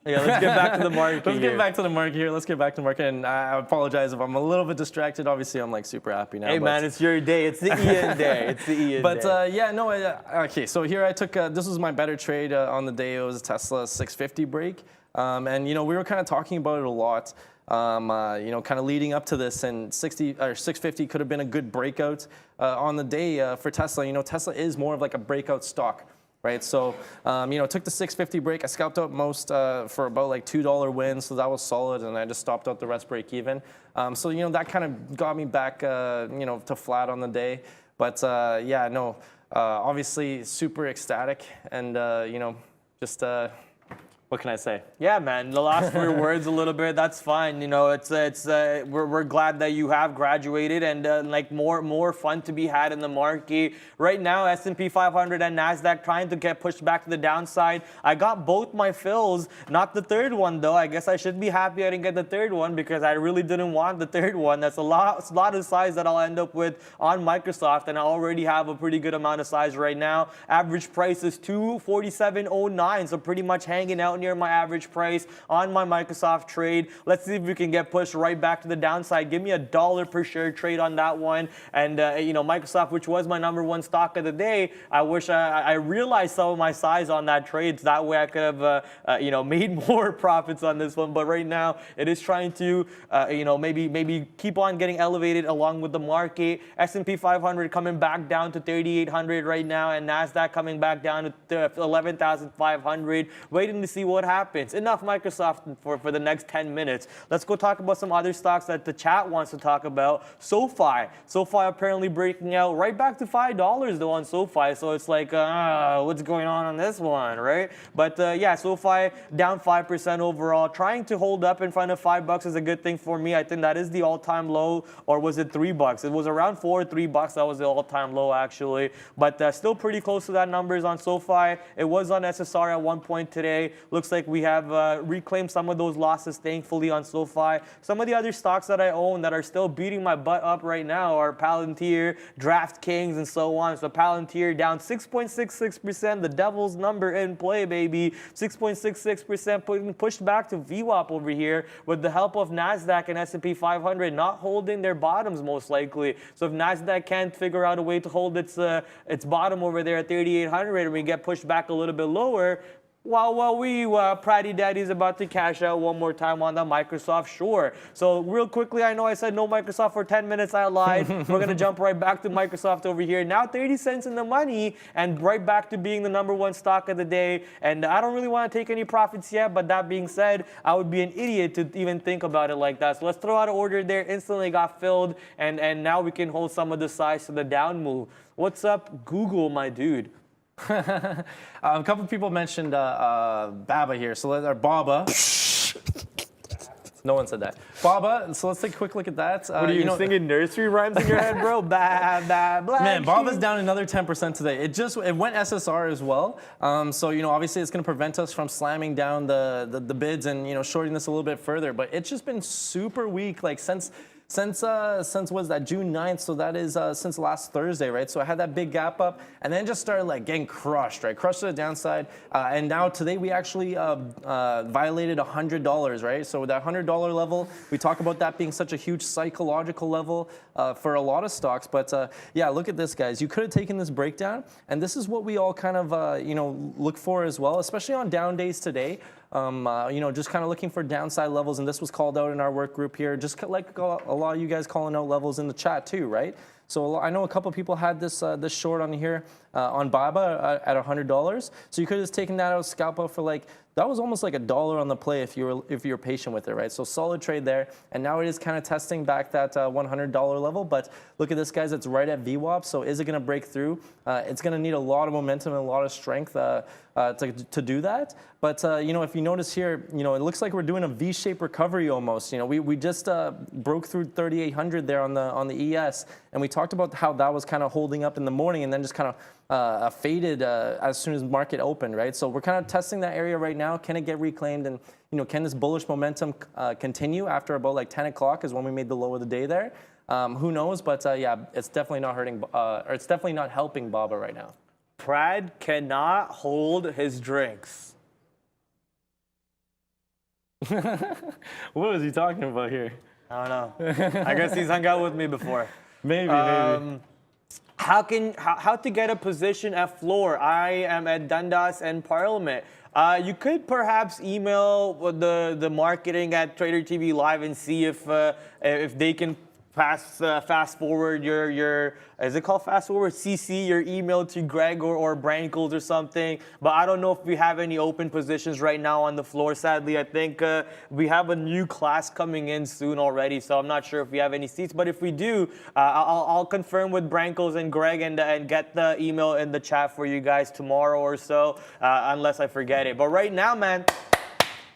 Yeah, let's get back to the market. Let's get back to the market here. Let's get back to the market. And I apologize if I'm a little bit distracted. Obviously, I'm like super happy now. Hey, man, it's your day. It's the Ian day. It's the Ian but day. yeah, no. Okay, so here I took. This was my better trade on the day. It was a Tesla 650 break, and we were kind of talking about it a lot. Kind of leading up to this, and 60 or 650 could have been a good breakout on the day for Tesla. Tesla is more of like a breakout stock. Right, so took the 650 break. I scalped out most for about like $2 wins, so that was solid, and I just stopped out the rest break even. So that kind of got me back, to flat on the day. But obviously super ecstatic, and just. What can I say? Yeah, man. The last few words a little bit. That's fine. We're glad that you have graduated, and like more fun to be had in the market right now. S&P 500 and NASDAQ trying to get pushed back to the downside. I got both my fills, not the third one though. I guess I should be happy I didn't get the third one because I really didn't want the third one. That's a lot of size that I'll end up with on Microsoft, and I already have a pretty good amount of size right now. Average price is $247.09, so pretty much hanging out near my average price on my Microsoft trade. Let's see if we can get pushed right back to the downside. Give me $1 per share trade on that one. And Microsoft, which was my #1 stock of the day, I wish I realized some of my size on that trade. So that way I could have made more profits on this one. But right now it is trying to maybe keep on getting elevated along with the market. S&P 500 coming back down to 3,800 right now, and NASDAQ coming back down to 11,500. Waiting to see what happens. Enough Microsoft for the next 10 minutes. Let's go talk about some other stocks that the chat wants to talk about. SoFi apparently breaking out right back to $5 though on SoFi. So it's like, what's going on this one, right? But SoFi down 5% overall. Trying to hold up in front of $5 is a good thing for me. I think that is the all-time low, or was it $3? It was around $4 or $3. That was the all-time low actually. But still pretty close to that numbers on SoFi. It was on SSR at one point today. Looks like we have reclaimed some of those losses, thankfully, on SoFi. Some of the other stocks that I own that are still beating my butt up right now are Palantir, DraftKings, and so on. So Palantir down 6.66%, the devil's number in play, baby. 6.66% pushed back to VWAP over here with the help of NASDAQ and S&P 500 not holding their bottoms most likely. So if NASDAQ can't figure out a way to hold its bottom over there at 3,800 and we get pushed back a little bit lower, well, we Pratty Daddy's about to cash out one more time on the Microsoft, sure. So real quickly, I know I said no Microsoft for 10 minutes, I lied. We're going to jump right back to Microsoft over here. Now 30 cents in the money and right back to being the #1 stock of the day. And I don't really want to take any profits yet, but that being said, I would be an idiot to even think about it like that. So let's throw out an order there, instantly got filled, and now we can hold some of the size to the down move. What's up, Google, my dude? A couple of people mentioned Baba here, or Baba. No one said that. Baba, so let's take a quick look at that. What are you singing nursery rhymes in your head, bro? Man, Baba's down another 10% today. It went SSR as well. So obviously it's going to prevent us from slamming down the bids and shorting this a little bit further. But it's just been super weak, like since was that June 9th, so that is since last Thursday, right? So I had that big gap up and then just started like getting crushed, right? Crushed to the downside. And now today we actually violated $100, right? So that $100 level, we talk about that being such a huge psychological level for a lot of stocks. But yeah, look at this, guys. You could have taken this breakdown, and this is what we all kind of look for as well, especially on down days today. Just kind of looking for downside levels, and this was called out in our work group here, just like a lot of you guys calling out levels in the chat too, right? So I know a couple of people had this short on here on Baba at $100. So you could have just taken that out, scalp out for that was almost like $1 on the play if you were patient with it, right? So solid trade there, and now it is kind of testing back that $100 level. But look at this, guys; it's right at VWAP. So is it going to break through? It's going to need a lot of momentum and a lot of strength to do that. But if you notice here, it looks like we're doing a V-shaped recovery almost. We just broke through 3,800 there on the ES, and we talked about how that was kind of holding up in the morning, and then just kind of faded as soon as market opened, right? So we're kind of testing that area right now. Can it get reclaimed? And can this bullish momentum continue after about 10 o'clock is when we made the low of the day there? Who knows? But yeah, it's definitely not hurting, or it's definitely not helping Baba right now. Prad cannot hold his drinks. What was he talking about here? I don't know. I guess he's hung out with me before. Maybe. How to get a position at floor? I am at Dundas and Parliament. You could perhaps email the marketing at TraderTV.live and see if they can fast forward your is it called fast forward? CC your email to Greg or Brankles or something. But I don't know if we have any open positions right now on the floor. Sadly, I think we have a new class coming in soon already, so I'm not sure if we have any seats. But if we do, I'll confirm with Brankles and Greg and get the email in the chat for you guys tomorrow or so, unless I forget it. But right now, man,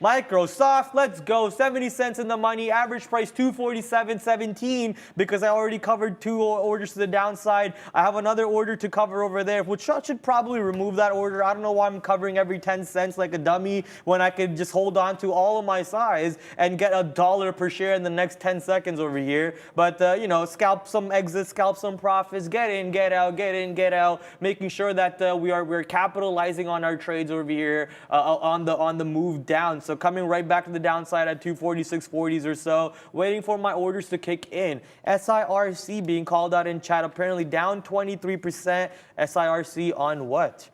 Microsoft, let's go. 70 cents in the money. Average price 247.17 because I already covered 2 orders to the downside. I have another order to cover over there, which I should probably remove that order. I don't know why I'm covering every 10 cents like a dummy when I could just hold on to all of my size and get $1 per share in the next 10 seconds over here. But, you know, scalp some exits, scalp some profits, get in, get out, get in, get out, making sure that we're capitalizing on our trades over here on the move down. So coming right back to the downside at 246.40s or so, waiting for my orders to kick in. SIRC being called out in chat, apparently down 23%. SIRC on what?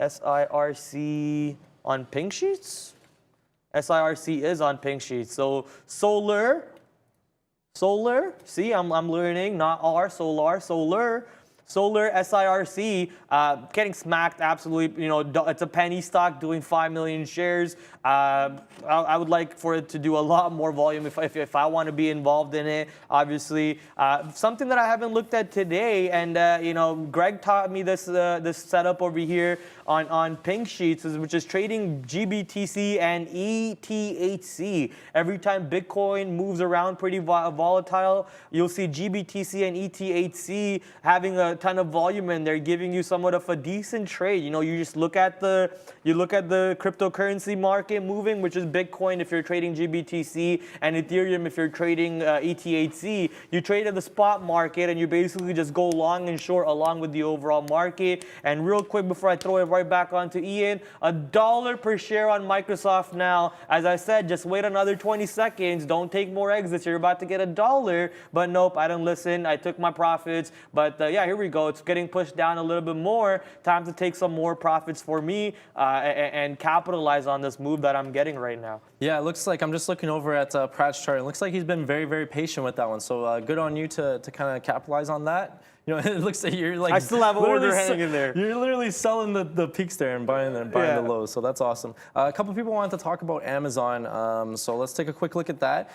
SIRC on pink sheets? SIRC is on pink sheets. So solar, see, I'm learning, not R, solar. Solar SIRC getting smacked absolutely, you know, it's a penny stock doing 5 million shares. I would like for it to do a lot more volume if I want to be involved in it, obviously. Something that I haven't looked at today, and, you know, Greg taught me this setup over here on pink sheets, which is trading GBTC and ETHC. Every time Bitcoin moves around pretty volatile, you'll see GBTC and ETHC having a ton of volume in there, giving you somewhat of a decent trade. You know, you just look at the cryptocurrency market moving, which is Bitcoin if you're trading GBTC, and Ethereum if you're trading ETHC. You trade at the spot market and you basically just go long and short along with the overall market. And real quick before I throw it right back onto Ian, $1 per share on Microsoft now. As I said, just wait another 20 seconds. Don't take more exits. You're about to get $1. But nope, I didn't listen. I took my profits. But yeah, here we go. It's getting pushed down a little bit more. Time to take some more profits for me and capitalize on this move that I'm getting right now. Yeah, it looks like I'm just looking over at Pratt's chart. It looks like he's been very, very patient with that one. So good on you to kind of capitalize on that. You know, it looks like you're like I still have an order hanging in there. You're literally selling the peaks there and buying the lows. So that's awesome. A couple people wanted to talk about Amazon. So let's take a quick look at that.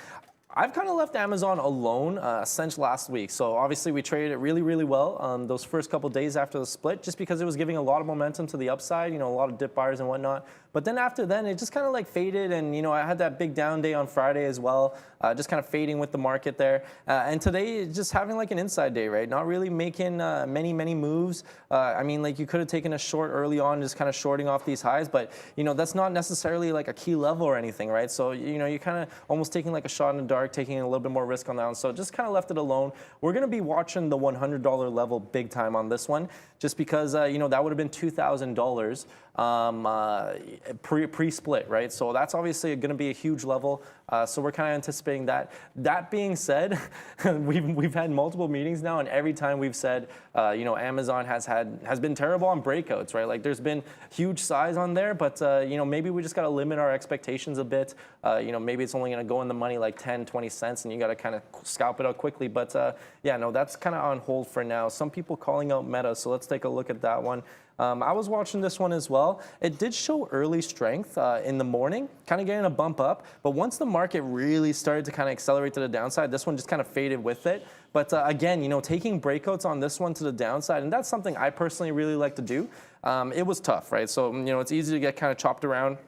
I've kind of left Amazon alone since last week. So obviously we traded it really, really well those first couple days after the split, just because it was giving a lot of momentum to the upside, you know, a lot of dip buyers and whatnot. But then after then, it just kind of like faded. And, you know, I had that big down day on Friday as well, just kind of fading with the market there. And today, just having like an inside day, right? Not really making many moves. I mean, like you could have taken a short early on, just kind of shorting off these highs. But, you know, that's not necessarily like a key level or anything, right? So, you know, you're kind of almost taking like a shot in the dark, taking a little bit more risk on that one. So just kind of left it alone. We're going to be watching the $100 level big time on this one, just because, you know, that would have been $2,000 pre-split, right? So that's obviously going to be a huge level. So we're kind of anticipating that. That being said, we've had multiple meetings now, and every time we've said, you know, Amazon has been terrible on breakouts, right? Like there's been huge size on there, but you know, maybe we just got to limit our expectations a bit. You know, maybe it's only going to go in the money like 10, 20 cents, and you got to kind of scalp it out quickly. But yeah, no, that's kind of on hold for now. Some people calling out Meta, so let's take a look at that one. I was watching this one as well. It did show early strength in the morning, kind of getting a bump up. But once the market really started to kind of accelerate to the downside, this one just kind of faded with it. But again, you know, taking breakouts on this one to the downside, and that's something I personally really like to do. It was tough, right? So, you know, it's easy to get kind of chopped around.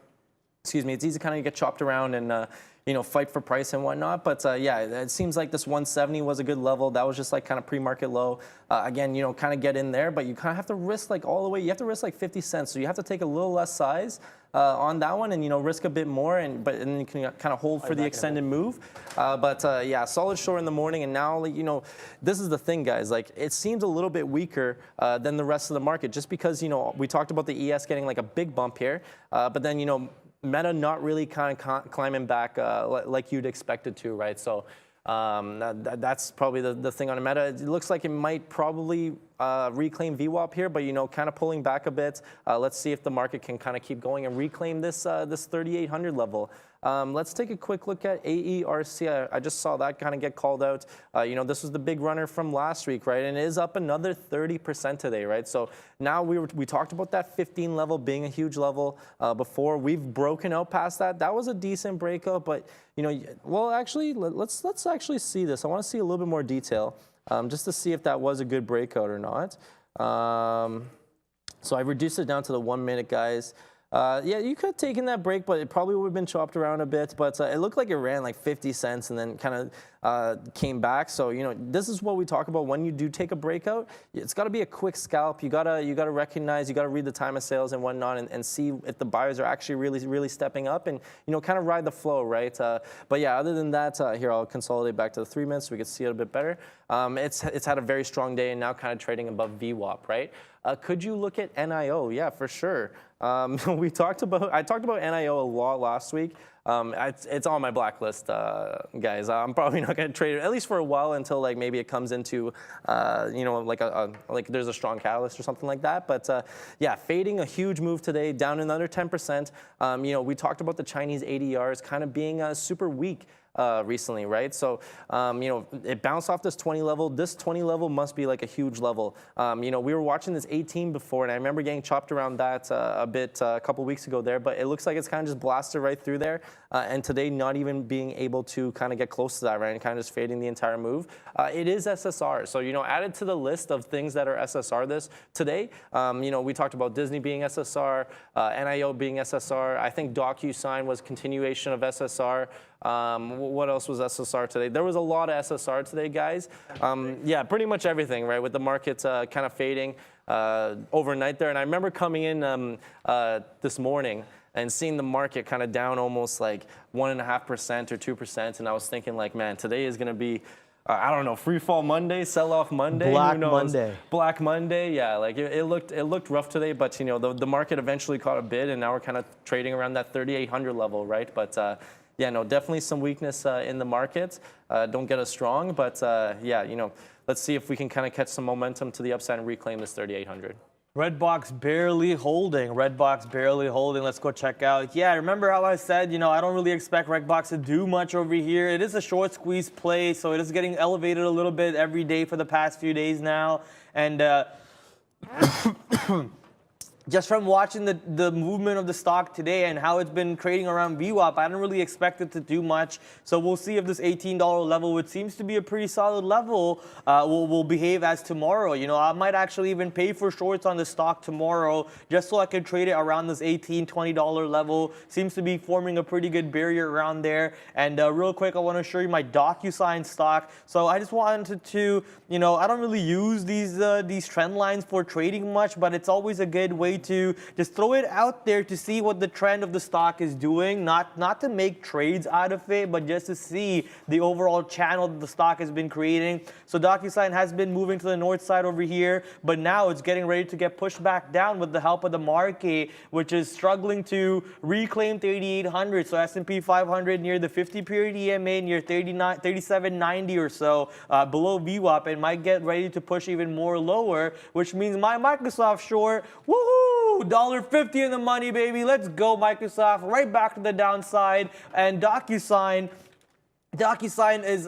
Excuse me, it's easy to kind of get chopped around and you know, fight for price and whatnot. But yeah, it seems like this 170 was a good level. That was just like kind of pre-market low. Again, you know, kind of get in there, but you kind of have to risk like all the way. You have to risk like 50 cents. So you have to take a little less size on that one and, you know, risk a bit more. And then you can kind of hold for the extended move. But yeah, solid short in the morning. And now, like, you know, this is the thing, guys. Like, it seems a little bit weaker than the rest of the market just because, you know, we talked about the ES getting like a big bump here. But then, you know, Meta not really kind of climbing back like you'd expect it to, right? So that's probably the thing on Meta. It looks like it might probably reclaim VWAP here, but kind of pulling back a bit. Let's see if the market can kind of keep going and reclaim this 3,800 level. Let's take a quick look at AERC. I just saw that kind of get called out. This was the big runner from last week, right? And it is up another 30% today, right? So now we talked about that 15 level being a huge level before. We've broken out past that. That was a decent breakout, but well, actually, let's actually see this. I want to see a little bit more detail just to see if that was a good breakout or not. So I reduced it down to the 1 minute, guys. Yeah, you could have taken that break, but it probably would have been chopped around a bit. But it looked like it ran like 50 cents and then kind of came back. So this is what we talk about when you do take a breakout. It's got to be a quick scalp. You gotta recognize. You gotta read the time of sales and whatnot, and see if the buyers are actually really stepping up, and kind of ride the flow, right? But yeah, other than that, here I'll consolidate back to the 3 minutes so we can see it a bit better. It's had a very strong day and now kind of trading above VWAP, right? Could you look at NIO? Yeah, for sure. I talked about NIO a lot last week. It's on my blacklist, guys. I'm probably not going to trade it, at least for a while, until like maybe it comes into, like there's a strong catalyst or something like that. But yeah, fading a huge move today, down another 10%. We talked about the Chinese ADRs kind of being super weak recently, right? So, it bounced off this 20 level. This 20 level must be like a huge level. We were watching this 18 before, and I remember getting chopped around that a bit a couple weeks ago there, but it looks like it's kind of just blasted right through there. And today, not even being able to kind of get close to that, right? And kind of just fading the entire move. It is SSR. So, added to the list of things that are SSR this today, we talked about Disney being SSR, NIO being SSR. I think DocuSign was continuation of SSR. What else was SSR today? There was a lot of SSR today, guys. Yeah, pretty much everything, right? With the market kind of fading overnight there. And I remember coming in this morning and seeing the market kind of down almost like 1.5% or 2%. And I was thinking like, man, today is going to be, I don't know, free fall Monday, sell off Monday. Black who knows? Monday. Black Monday, yeah. Like it looked rough today, but the market eventually caught a bid, and now we're kind of trading around that 3,800 level, right? But yeah, no, definitely some weakness in the market. Don't get us wrong, but yeah, let's see if we can kind of catch some momentum to the upside and reclaim this 3,800. Red box barely holding. Red box barely holding. Let's go check out. Yeah, remember how I said, I don't really expect Red box to do much over here. It is a short squeeze play, so it is getting elevated a little bit every day for the past few days now. And just from watching the movement of the stock today and how it's been trading around VWAP, I don't really expect it to do much. So we'll see if this $18 level, which seems to be a pretty solid level, will behave as tomorrow. I might actually even pay for shorts on the stock tomorrow just so I can trade it around this $18, $20 level. Seems to be forming a pretty good barrier around there. And real quick, I want to show you my DocuSign stock. So I just wanted to, I don't really use these trend lines for trading much, but it's always a good way to just throw it out there to see what the trend of the stock is doing, not to make trades out of it, but just to see the overall channel that the stock has been creating. So DocuSign has been moving to the north side over here, but now it's getting ready to get pushed back down with the help of the market, which is struggling to reclaim 3,800. So S&P 500 near the 50-period EMA, near 3790 or so, below VWAP, and might get ready to push even more lower, which means my Microsoft short, woohoo! $1.50 in the money, baby. Let's go, Microsoft. Right back to the downside. And DocuSign is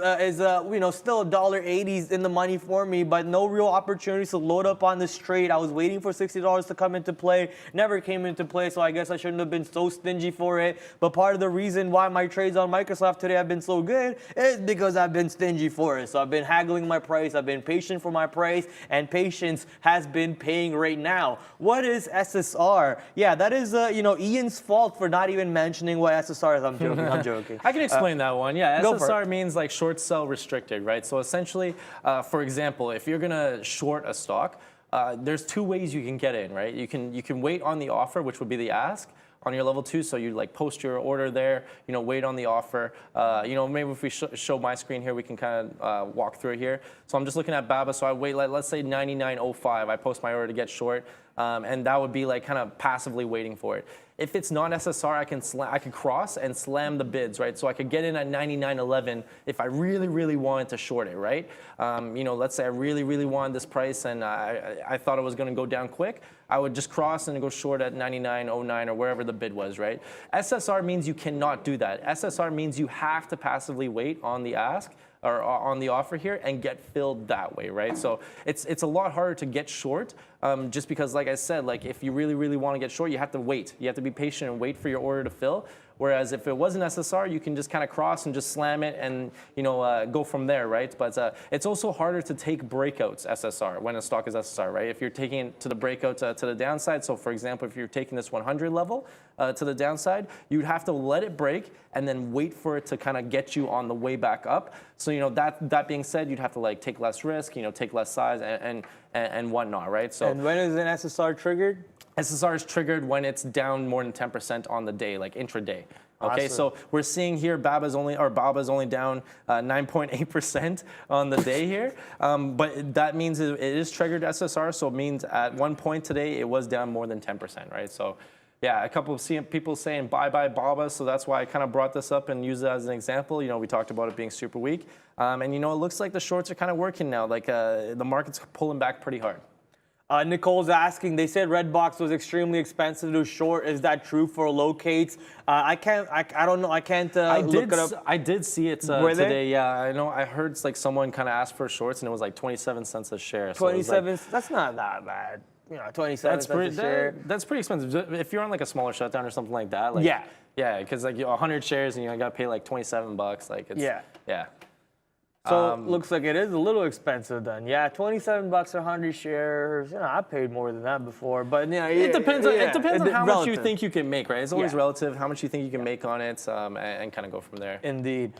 still $1.80 in the money for me, but no real opportunities to load up on this trade. I was waiting for $60 to come into play, never came into play, so I guess I shouldn't have been so stingy for it. But part of the reason why my trades on Microsoft today have been so good is because I've been stingy for it. So I've been haggling my price, I've been patient for my price, and patience has been paying right now. What is SSR? Yeah, that is Ian's fault for not even mentioning what SSR is. I'm joking. I can explain that one. Yeah. SSR means like short sell restricted, right? So essentially, for example, if you're gonna short a stock, there's two ways you can get in, right? You can wait on the offer, which would be the ask on your level 2. So you like post your order there, wait on the offer. Maybe if we show my screen here, we can kind of walk through it here. So I'm just looking at BABA. So I wait, let's say 99.05. I post my order to get short. And that would be like kind of passively waiting for it. If it's not SSR, I can cross and slam the bids, right? So I could get in at 99.11 if I really, really wanted to short it, right? Let's say I really, really wanted this price and I thought it was going to go down quick. I would just cross and go short at 99.09 or wherever the bid was, right? SSR means you cannot do that. SSR means you have to passively wait on the ask or on the offer here and get filled that way, right? So it's a lot harder to get short just because, like I said, like if you really, really want to get short, you have to wait. You have to be patient and wait for your order to fill. Whereas if it wasn't SSR, you can just kind of cross and just slam it and go from there, right? But it's also harder to take breakouts SSR when a stock is SSR, right? If you're taking it to the breakout to the downside, so for example, if you're taking this 100 level to the downside, you'd have to let it break and then wait for it to kind of get you on the way back up. So that being said, you'd have to like take less risk, take less size and whatnot, right? So and when is an SSR triggered? SSR is triggered when it's down more than 10% on the day, like intraday. Okay, Awesome. so we're seeing here BABA's only down 9.8% on the day here, but that means it is triggered SSR. So it means at one point today it was down more than 10%, right? So yeah, a couple of people saying bye BABA, so that's why I kind of brought this up and used it as an example. We talked about it being super weak, and it looks like the shorts are kind of working now. Like the market's pulling back pretty hard. Nicole's asking, they said Redbox was extremely expensive to short. Is that true for locates? I don't know. I can't look it up. I did see it today. Yeah, I know. I heard like someone kind of asked for shorts and it was like 27 cents a share. 27, that's not that bad. 27 cents a share. That's pretty expensive. If you're on like a smaller shutdown or something like that. Yeah, because like 100 shares and you got to pay like $27. Like it's, yeah. So looks like it is a little expensive then. Yeah, $27 a 100 shares. I paid more than that before, but it depends. It depends on how relative. much you think you can make, right? It's always relative. How much you think you can make on it, and kind of go from there. Indeed.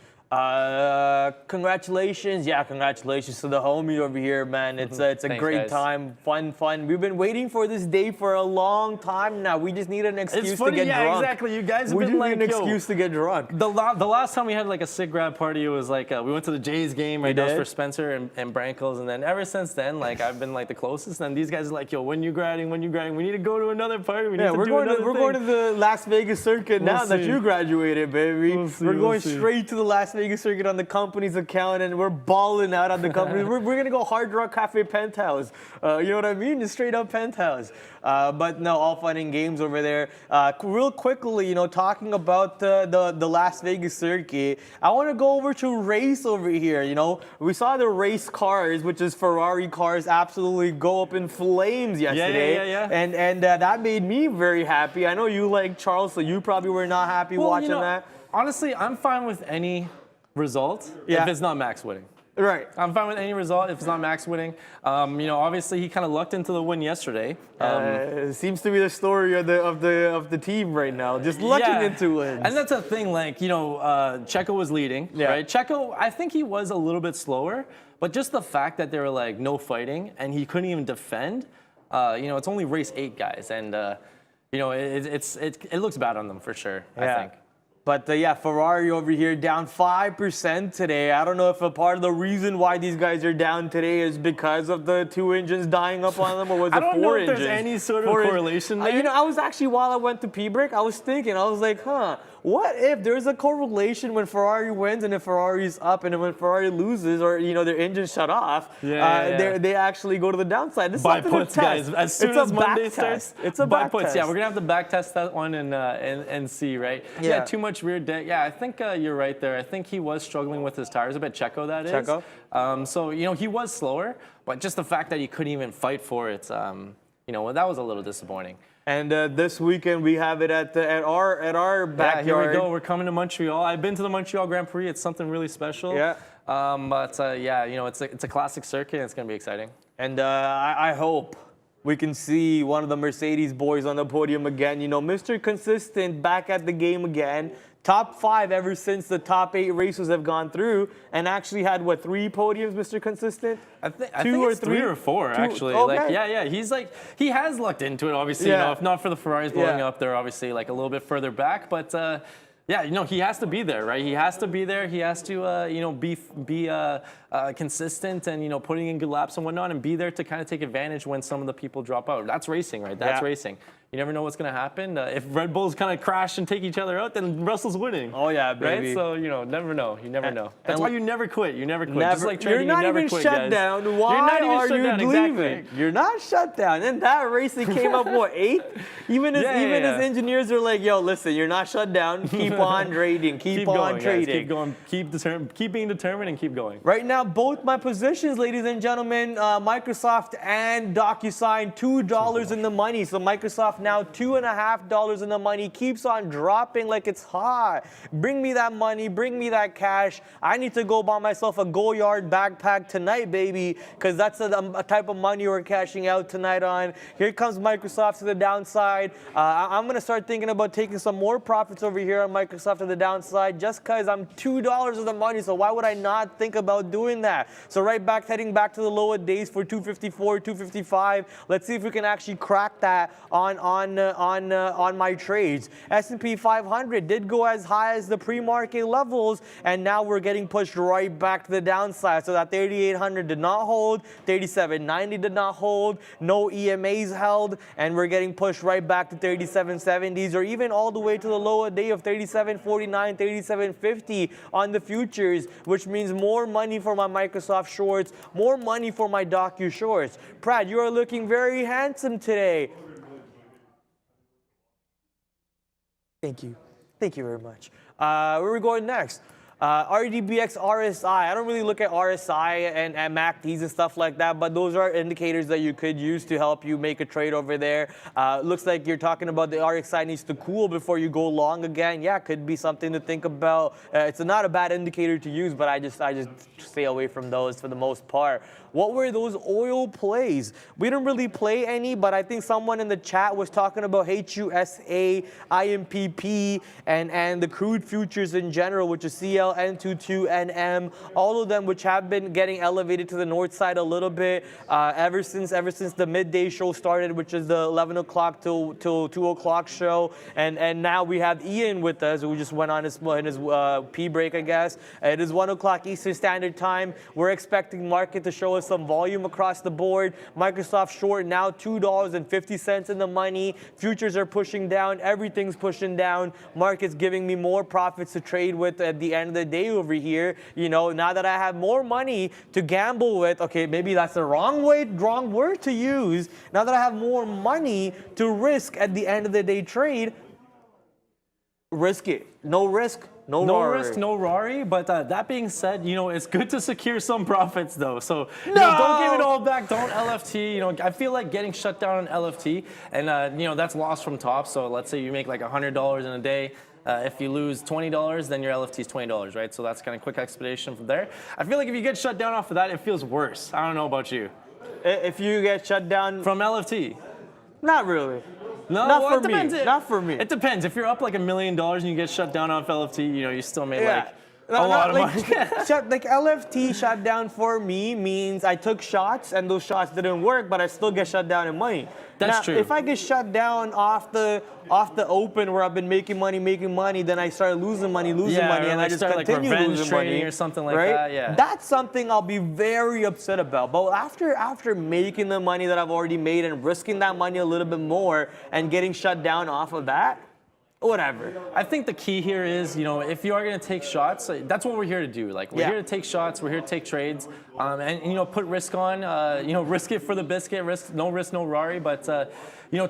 Congratulations. Yeah, congratulations to the homie over here, man. It's a Thanks, great guys. time. Fun. We've been waiting for this day for a long time now. We just need an excuse to get drunk. Yeah, exactly. You guys have we been just like, need an excuse to get drunk. The last time we had like a sig grab party, it was like we went to the Jays game, right? That was for Spencer and Brankles, and then ever since then, like I've been like the closest. And these guys are like, yo, when you graduating? We need to go to another party. We're going to the Las Vegas circuit now that you graduated, baby. We're going straight to the Las Vegas circuit on the company's account, and we're balling out on the company. we're gonna go Hard Rock Cafe Penthouse. You know what I mean? Just straight up penthouse. But no, all fun and games over there. Real quickly, talking about the Las Vegas circuit, I want to go over to race over here. We saw the race cars, which is Ferrari cars, absolutely go up in flames yesterday. Yeah. And that made me very happy. I know you like Charles, so you probably were not happy watching that. Honestly, I'm fine with any result if it's not Max winning. Right. I'm fine with any result if it's not Max winning. Obviously he kind of lucked into the win yesterday. Seems to be the story of the team right now, just lucking into wins. And that's a thing, like, Checo was leading, right? Checo, I think he was a little bit slower, but just the fact that they were like no fighting and he couldn't even defend, it's only race 8 guys, and it looks bad on them for sure, I think. But Ferrari over here down 5% today. I don't know if a part of the reason why these guys are down today is because of the 2 engines dying up on them, or was it 4 engines? I don't know if there's any sort of correlation there. I was actually, while I went to P-Break, I was thinking, I was like, what if there's a correlation when Ferrari wins and if Ferrari's up, and then when Ferrari loses or, their engine shut off, they actually go to the downside. This by puts, guys. As soon as Monday starts, it's a back test. Yeah, we're going to have to back test that one and see, right? Yeah, too much rear deck. Yeah, I think you're right there. I think he was struggling with his tires a bit. Checo, that is. Checo. So, he was slower, but just the fact that he couldn't even fight for it, that was a little disappointing. And this weekend we have it at our backyard. Yeah, here we go. We're coming to Montreal. I've been to the Montreal Grand Prix. It's something really special. Yeah. But it's a classic circuit. And it's going to be exciting. And I hope we can see one of the Mercedes boys on the podium again. Mr. Consistent back at the game again. Top 5 ever since the top 8 races have gone through, and actually had 3 podiums, Mr. Consistent? I think it's 3 or 4 actually. Okay. He's he has lucked into it, obviously. If not for the Ferraris blowing up, they're obviously like a little bit further back, but he has to be there, right? He has to be there. He has to, be consistent and, putting in good laps and whatnot, and be there to kind of take advantage when some of the people drop out. That's racing, right? That's racing. You never know what's going to happen. If Red Bulls kind of crash and take each other out, then Russell's winning. Oh, yeah, baby. Right? So, never know. You never know. That's why you never quit. You never quit. Never, Just like trading, you're not you never even quit, shut guys. down. Why You're not even are shut you down, leaving? exactly. You're not shut down. And that race, they came up, what, 8th? Even his engineers are like, yo, listen, you're not shut down. Keep on trading. Keep on going, trading. Guys. Keep going. Keep being determined and keep going. Right now, both my positions, ladies and gentlemen, Microsoft and DocuSign, $2 in the money. So Microsoft now $2.50 in the money, keeps on dropping like it's hot. Bring me that money, bring me that cash. I need to go buy myself a Goyard backpack tonight, baby, because that's a type of money we're cashing out tonight on. Here comes Microsoft to the downside. I'm going to start thinking about taking some more profits over here on Microsoft to the downside just because I'm $2 of the money. So why would I not think about doing that? So heading back to the lower days for 254, 255. Let's see if we can actually crack that on my trades. S&P 500 did go as high as the pre-market levels, and now we're getting pushed right back to the downside. So that 3,800 did not hold, 3,790 did not hold, no EMAs held, and we're getting pushed right back to 3,770s, or even all the way to the lower day of 3,749, 3,750 on the futures, which means more money for my Microsoft shorts, more money for my Docu shorts. Brad, you are looking very handsome today. Thank you. Thank you very much. Where are we going next? RDBX, RSI. I don't really look at RSI and MACDs and stuff like that, but those are indicators that you could use to help you make a trade over there. Looks like you're talking about the RXI needs to cool before you go long again. Yeah, could be something to think about. It's not a bad indicator to use, but I just stay away from those for the most part. What were those oil plays? We didn't really play any, but I think someone in the chat was talking about HUSA, IMPP, and the crude futures in general, which is CL, N22, NM, all of them which have been getting elevated to the north side a little bit ever since the midday show started, which is the 11 o'clock till 2 o'clock show. And now we have Ian with us, who just went on his pee break, I guess. It is 1 o'clock Eastern Standard Time. We're expecting market to show us some volume across the board. Microsoft short now $2.50 in the money. Futures are pushing down. Everything's pushing down. Market's giving me more profits to trade with at the end of the day over here. You know, now that I have more money to gamble with, okay, maybe that's the wrong word to use. Now that I have more money to risk at the end of the day trade, risk it. No risk. No risk, no Rari. But that being said, it's good to secure some profits though. So don't give it all back. Don't LFT. I feel like getting shut down on LFT, and that's loss from top. So let's say you make like $100 in a day. If you lose $20, then your LFT is $20, right? So that's kind of quick explanation from there. I feel like if you get shut down off of that, it feels worse. I don't know about you. If you get shut down from LFT, not really. No, not for depends. me. Not for me. It depends. If you're up like $1 million and you get shut down off LFT, you still made like a lot of money. Like LFT shut down for me means I took shots and those shots didn't work, but I still get shut down in money. That's now, true. If I get shut down off the open where I've been making money, then I start losing money, and I just continue losing money or something like right? that. Yeah, that's something I'll be very upset about. But after making the money that I've already made and risking that money a little bit more and getting shut down off of that, whatever. I think the key here is, if you are going to take shots, that's what we're here to do. Like, we're here to take shots, we're here to take trades, and put risk on, risk it for the biscuit, no risk, no Rari, but,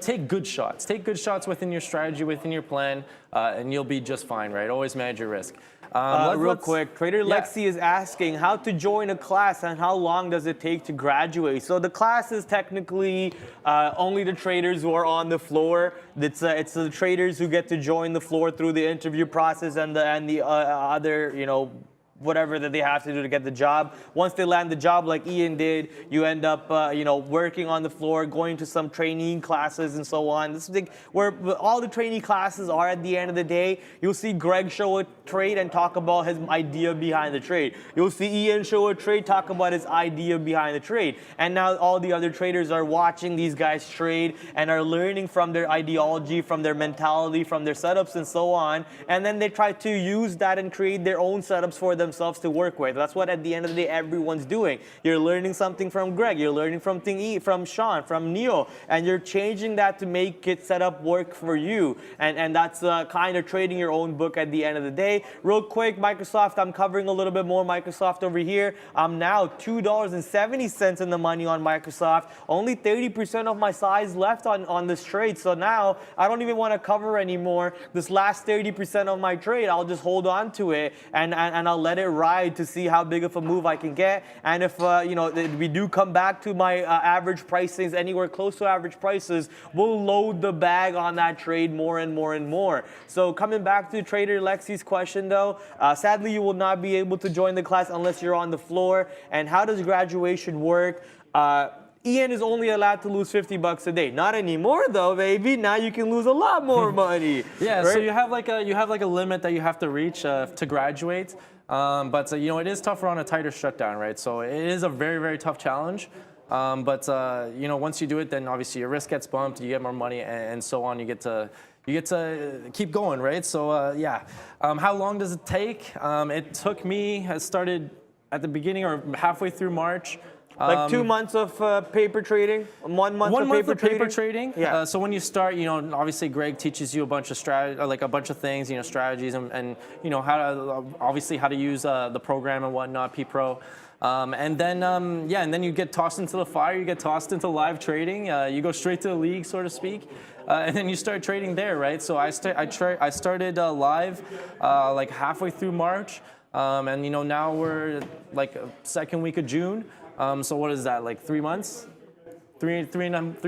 take good shots. Take good shots within your strategy, within your plan, and you'll be just fine, right? Always manage your risk. Real quick, Trader Lexi is asking how to join a class and how long does it take to graduate. So the class is technically only the traders who are on the floor. It's the traders who get to join the floor through the interview process and the other, whatever that they have to do to get the job. Once they land the job like Ian did, you end up, working on the floor, going to some training classes and so on. This is where all the training classes are at the end of the day. You'll see Greg show a trade and talk about his idea behind the trade. You'll see Ian show a trade, talk about his idea behind the trade. And now all the other traders are watching these guys trade and are learning from their ideology, from their mentality, from their setups and so on. And then they try to use that and create their own setups for themselves to work with. That's what at the end of the day everyone's doing. You're learning something from Greg, you're learning from from Sean, from Neo, and you're changing that to make it set up work for you. And that's kind of trading your own book at the end of the day. Real quick, Microsoft, I'm covering a little bit more Microsoft over here. I'm now $2.70 in the money on Microsoft. Only 30% of my size left on this trade. So now I don't even want to cover anymore. This last 30% of my trade, I'll just hold on to it and I'll let it ride to see how big of a move I can get. And if we do come back to my average pricings, anywhere close to average prices, we'll load the bag on that trade more and more and more. So coming back to Trader Lexi's question though, sadly you will not be able to join the class unless you're on the floor. And how does graduation work? Ian is only allowed to lose $50 a day. Not anymore though, baby. Now you can lose a lot more money. Yeah, right? so you have like a limit that you have to reach to graduate. But it is tougher on a tighter shutdown, right? So it is a very, very tough challenge. But once you do it, then obviously your risk gets bumped, you get more money, and so on. You get to keep going, right? So how long does it take? It took me. I started at the beginning or halfway through March. Like 2 months of paper trading, 1 month of paper trading. Yeah. So when you start, obviously Greg teaches you a bunch of things, strategies, and how to use the program and whatnot, P-Pro. And then you get tossed into the fire. You get tossed into live trading. You go straight to the league, so to speak, and then you start trading there, right? So I started live like halfway through March, and now we're like second week of June. So what is that, like 3 months? 3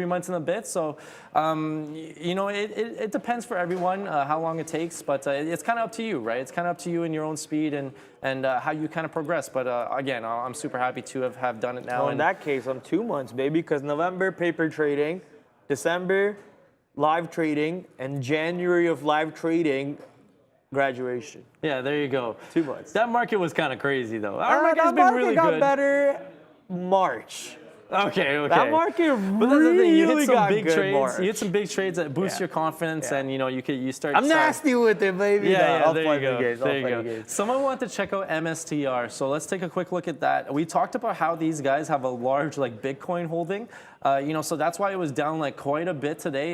months and a bit. So, it depends for everyone how long it takes, but it's kind of up to you, right? It's kind of up to you and your own speed and how you kind of progress. But again, I'm super happy to have done it now. Well, in that case, I'm 2 months, baby, because November paper trading, December live trading, and January of live trading. Graduation. Yeah, there you go. 2 months. That market was kind of crazy, though. Our market's been really got good. Better March. Okay. That market but that's the thing. You really hit some got big good trades. March. You hit some big trades that boost your confidence, and you start. I'm nasty with it, baby. Yeah, there you go. There you go. Someone wanted to check out MSTR, so let's take a quick look at that. We talked about how these guys have a large Bitcoin holding, so that's why it was down quite a bit today.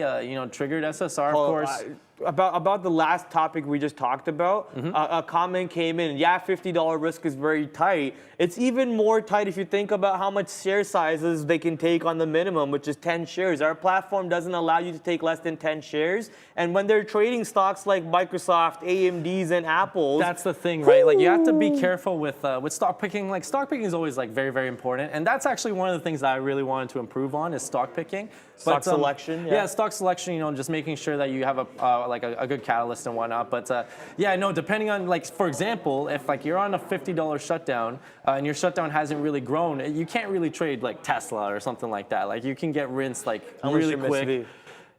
Triggered SSR, of course. About the last topic we just talked about, a comment came in. Yeah, $50 risk is very tight. It's even more tight if you think about how much share sizes they can take on the minimum, which is 10 shares. Our platform doesn't allow you to take less than 10 shares. And when they're trading stocks like Microsoft, AMDs, and Apples, that's the thing, right? You have to be careful with stock picking. Stock picking is always very, very important, and that's actually one of the things that I really wanted to improve on is stock picking. Stock selection. Yeah, stock selection. Just making sure that you have a good catalyst and whatnot. But depending on for example, if you're on a $50 shutdown and your shutdown hasn't really grown, you can't really trade Tesla or something like that. You can get rinsed really quick.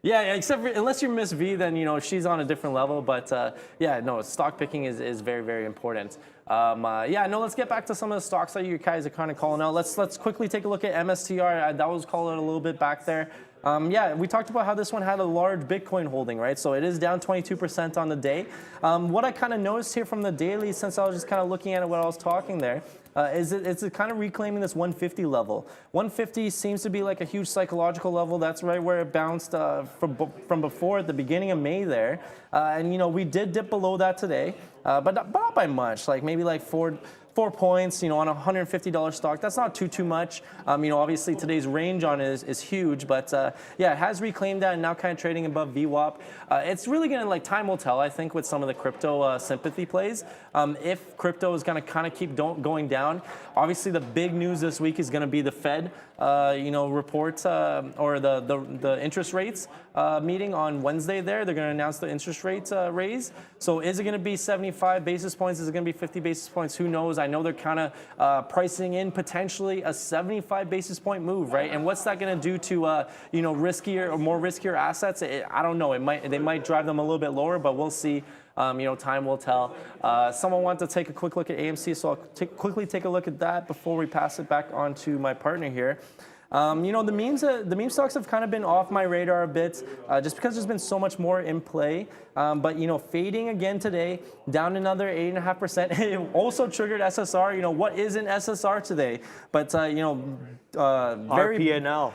Yeah, except unless you're Miss V, then she's on a different level. But stock picking is very, very important. Let's get back to some of the stocks that you guys are kind of calling out. Let's quickly take a look at MSTR. That was called out a little bit back there. We talked about how this one had a large Bitcoin holding, right? So it is down 22% on the day. What I kind of noticed here from the daily, since I was just kind of looking at it when I was talking there, is it's kind of reclaiming this 150 level. 150 seems to be a huge psychological level. That's right where it bounced from before at the beginning of May there. We did dip below that today, but not by much, maybe 4 points, on a $150 stock. That's not too much. Obviously today's range on it is huge, but it has reclaimed that and now kind of trading above VWAP. It's really gonna time will tell, I think, with some of the crypto sympathy plays. If crypto is gonna kind of keep going down, obviously the big news this week is gonna be the Fed, reports or the interest rates meeting on Wednesday. They're gonna announce the interest rates raise. So is it gonna be 75 basis points? Is it gonna be 50 basis points? Who knows? I know they're kind of pricing in potentially a 75 basis point move, right? And what's that going to do to more riskier assets? I don't know. They might drive them a little bit lower, but we'll see. Time will tell. Someone wanted to take a quick look at AMC, so I'll quickly take a look at that before we pass it back on to my partner here. You know, the meme stocks have kind of been off my radar a bit, just because there's been so much more in play. But you know, fading again today, down another 8.5%. It also triggered SSR. You know, what is an SSR today? But you know, very RPNL.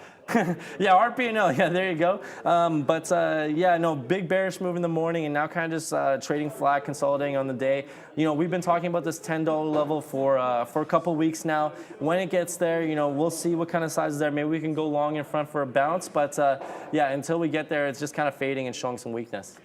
yeah, RPNL. Yeah, there you go. Yeah, no, big bearish move in the morning, and now kind of just trading flat, consolidating on the day. You know, we've been talking about this $10 level for a couple weeks now. When it gets there, you know, we'll see what kind of size is there. Maybe we can go long in front for a bounce. But yeah, until we get there, it's just kind of fading and showing some weakness.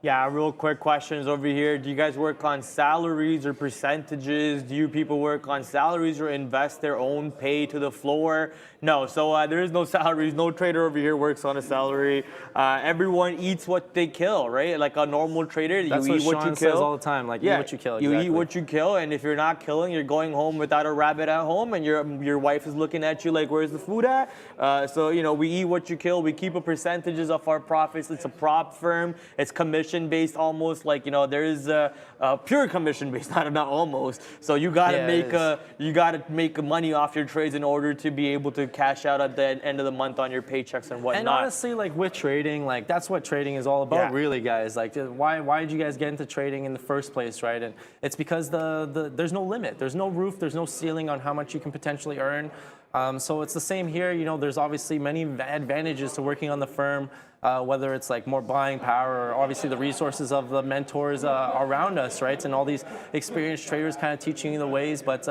Yeah, real quick questions over here. Do you guys work on salaries or percentages? Do you people work on salaries or invest their own pay to the floor? No, so there is no salaries. No trader over here works on a salary. Everyone eats what they kill, right? Like a normal trader, That's you eat what Sean you says kill. all the time. Like, Yeah, eat what you kill. you Exactly. eat what you kill, and if you're not killing, you're going home without a rabbit at home, and your wife is looking at you like, where's the food at? So, you know, we eat what you kill. We keep a percentages of our profits. It's a prop firm. It's commission-based almost. Like, you know, there is a pure commission-based, not almost. So you gotta make money off your trades in order to be able to cash out at the end of the month on your paychecks and whatnot. And honestly, like with trading, like that's what trading is all about, Yeah. really, guys. Like, why did you guys get into trading in the first place, right? And it's because there's no limit, there's no roof, there's no ceiling on how much you can potentially earn. So it's the same here. You know, there's obviously many advantages to working on the firm. Whether it's like more buying power or obviously the resources of the mentors around us, right? And all these experienced traders kind of teaching you the ways. But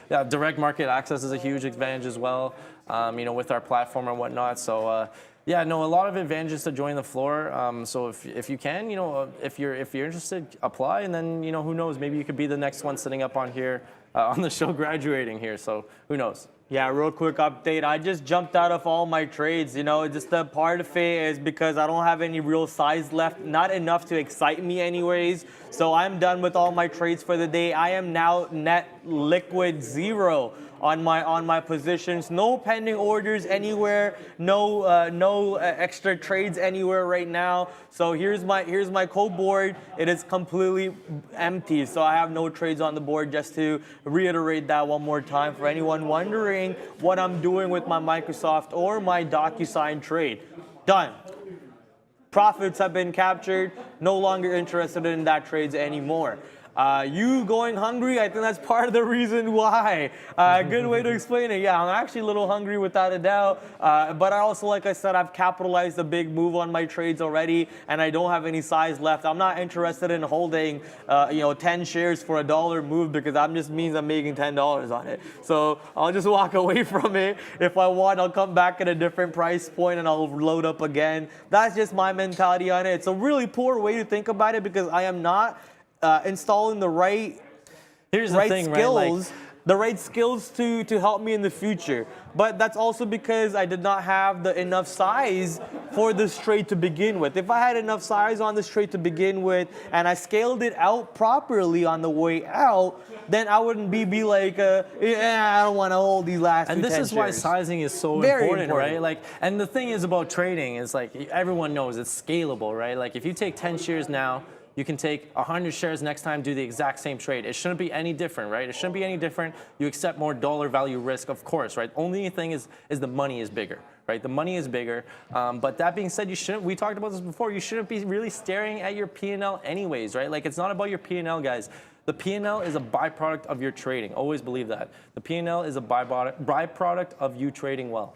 yeah, direct market access is a huge advantage as well, you know, with our platform and whatnot. So yeah, no, a lot of advantages to join the floor. So if you can, you know, if you're interested, apply, and then, you know, who knows, maybe you could be the next one sitting up on here on the show graduating here. So who knows? Yeah, real quick update. I just jumped out of all my trades. You know, just a part of it is because I don't have any real size left, not enough to excite me anyways. So I'm done with all my trades for the day. I am now net liquid 0 on my positions. No pending orders anywhere. No extra trades anywhere right now. So here's my code board. It is completely empty. So I have no trades on the board. Just to reiterate that one more time for anyone wondering what I'm doing with my Microsoft or my DocuSign trade. Done. Profits have been captured. No longer interested in that trades anymore. You going hungry? I think that's part of the reason why. Good way to explain it. Yeah, I'm actually a little hungry without a doubt. But I also, like I said, I've capitalized a big move on my trades already, and I don't have any size left. I'm not interested in holding, 10 shares for $1 move because that just means I'm making $10 on it. So I'll just walk away from it. If I want, I'll come back at a different price point and I'll load up again. That's just my mentality on it. It's a really poor way to think about it because I am not installing the right skills, right? The right skills to help me in the future. But that's also because I did not have enough size for this trade to begin with. If I had enough size on this trade to begin with and I scaled it out properly on the way out, then I wouldn't be like, I don't want to hold these last 10 And this is why shares. sizing is so Very important, right? Like, and the thing is about trading is like everyone knows it's scalable, right? Like if you take 10 shares now, you can take 100 shares next time, do the exact same trade. It shouldn't be any different, right? It shouldn't be any different. You accept more dollar value risk, of course, right? Only thing is the money is bigger, right? The money is bigger. But that being said, we talked about this before, you shouldn't be really staring at your P&L anyways, right? Like it's not about your P&L, guys. The P&L is a byproduct of your trading. Always believe that. The P&L is a byproduct of you trading well.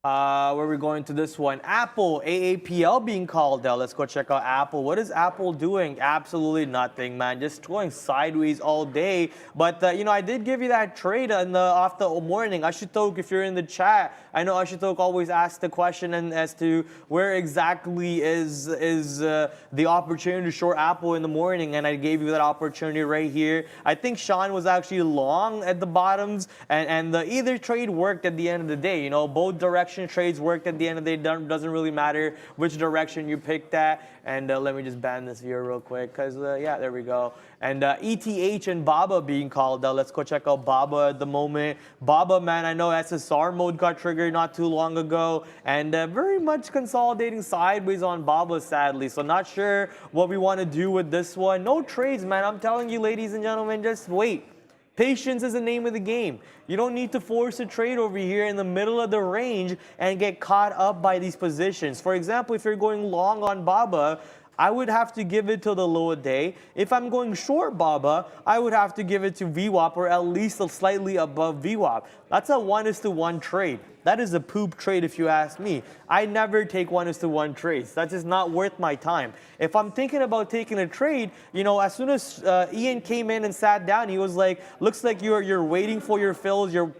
Where are we going to this one? Apple, AAPL being called out. Let's go check out Apple. What is Apple doing? Absolutely nothing, man. Just going sideways all day. But, I did give you that trade off the morning. Ashutok, if you're in the chat, I know Ashutok always asks the question as to where exactly is the opportunity to short Apple in the morning, and I gave you that opportunity right here. I think Sean was actually long at the bottoms, and either trade worked at the end of the day. Both directions trades worked at the end of the day. Doesn't really matter which direction you picked at. And let me just ban this viewer real quick because, yeah, there we go. And ETH and BABA being called out. Let's go check out BABA at the moment. BABA, man, I know SSR mode got triggered not too long ago. And very much consolidating sideways on BABA, sadly. So not sure what we want to do with this one. No trades, man. I'm telling you, ladies and gentlemen, just wait. Patience is the name of the game. You don't need to force a trade over here in the middle of the range and get caught up by these positions. For example, if you're going long on BABA, I would have to give it to the low of day. If I'm going short BABA, I would have to give it to VWAP or at least slightly above VWAP. That's a 1:1 trade. That is a poop trade if you ask me. I never take 1:1 trades. That's just not worth my time. If I'm thinking about taking a trade, you know, as soon as Ian came in and sat down, he was like, "Looks like you're waiting for your fills. You're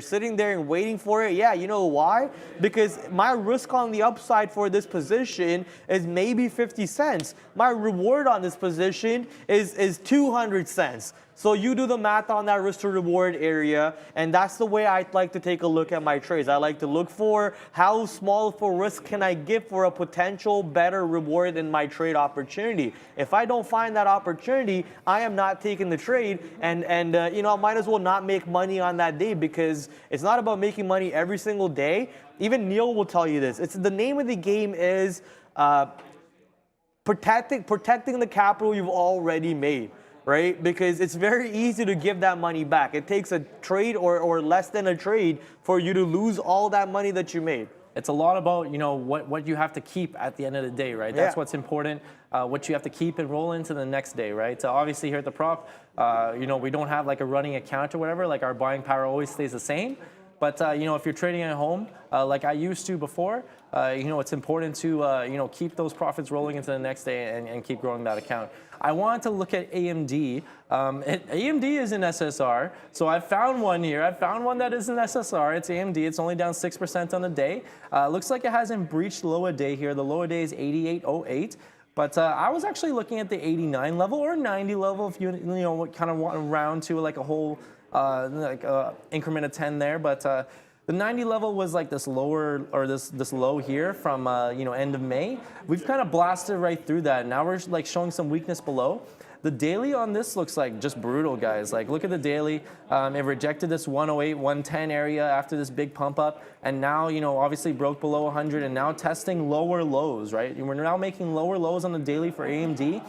sitting there and waiting for it." Yeah, you know why? Because my risk on the upside for this position is maybe 50 cents. My reward on this position is 200 cents. So you do the math on that risk to reward area, and that's the way I like to take a look at my trades. I like to look for how small of a risk can I give for a potential better reward in my trade opportunity. If I don't find that opportunity, I am not taking the trade, and you know, I might as well not make money on that day, because it's not about making money every single day. Even Neil will tell you this. It's the name of the game is protecting the capital you've already made. Right? Because it's very easy to give that money back. It takes a trade or less than a trade for you to lose all that money that you made. It's a lot about, you know, what you have to keep at the end of the day, right? That's what's important, what you have to keep and roll into the next day, right? So obviously here at the prop, you know, we don't have like a running account or whatever, like our buying power always stays the same. But, you know, if you're trading at home, like I used to before, you know, it's important to, you know, keep those profits rolling into the next day and keep growing that account. I wanted to look at AMD. AMD is an SSR, so I found one here. I found one that is an SSR. It's AMD. It's only down 6% on the day. Looks like it hasn't breached low a day here. The low a day is 88.08. But I was actually looking at the 89 level or 90 level if you know, kind of want to round to like a whole increment of 10 there. But the 90 level was like this lower, or this low here from you know, end of May. We've kind of blasted right through that. Now we're like showing some weakness below. The daily on this looks like just brutal, guys. Like, look at the daily. It rejected this 108, 110 area after this big pump up, and now, you know, obviously broke below 100 and now testing lower lows, right? We're now making lower lows on the daily for AMD.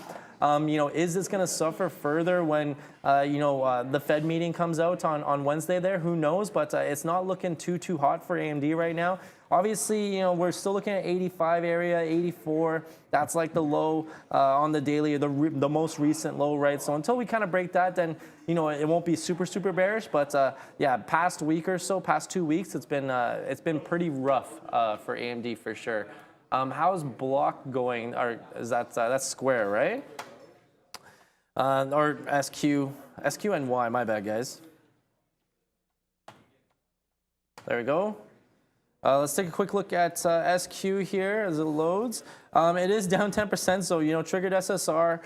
You know, is this going to suffer further when, you know, the Fed meeting comes out on Wednesday there? Who knows? But it's not looking too hot for AMD right now. Obviously, you know, we're still looking at 85 area, 84. That's like the low on the daily, the most recent low, right? So until we kind of break that, then, you know, it won't be super bearish. But yeah, past week or so, past 2 weeks, it's been pretty rough for AMD for sure. How's block going? Or is that's square, right? Or SQ and Y, my bad, guys. There we go. Let's take a quick look at SQ here as it loads. It is down 10%, so, you know, triggered SSR.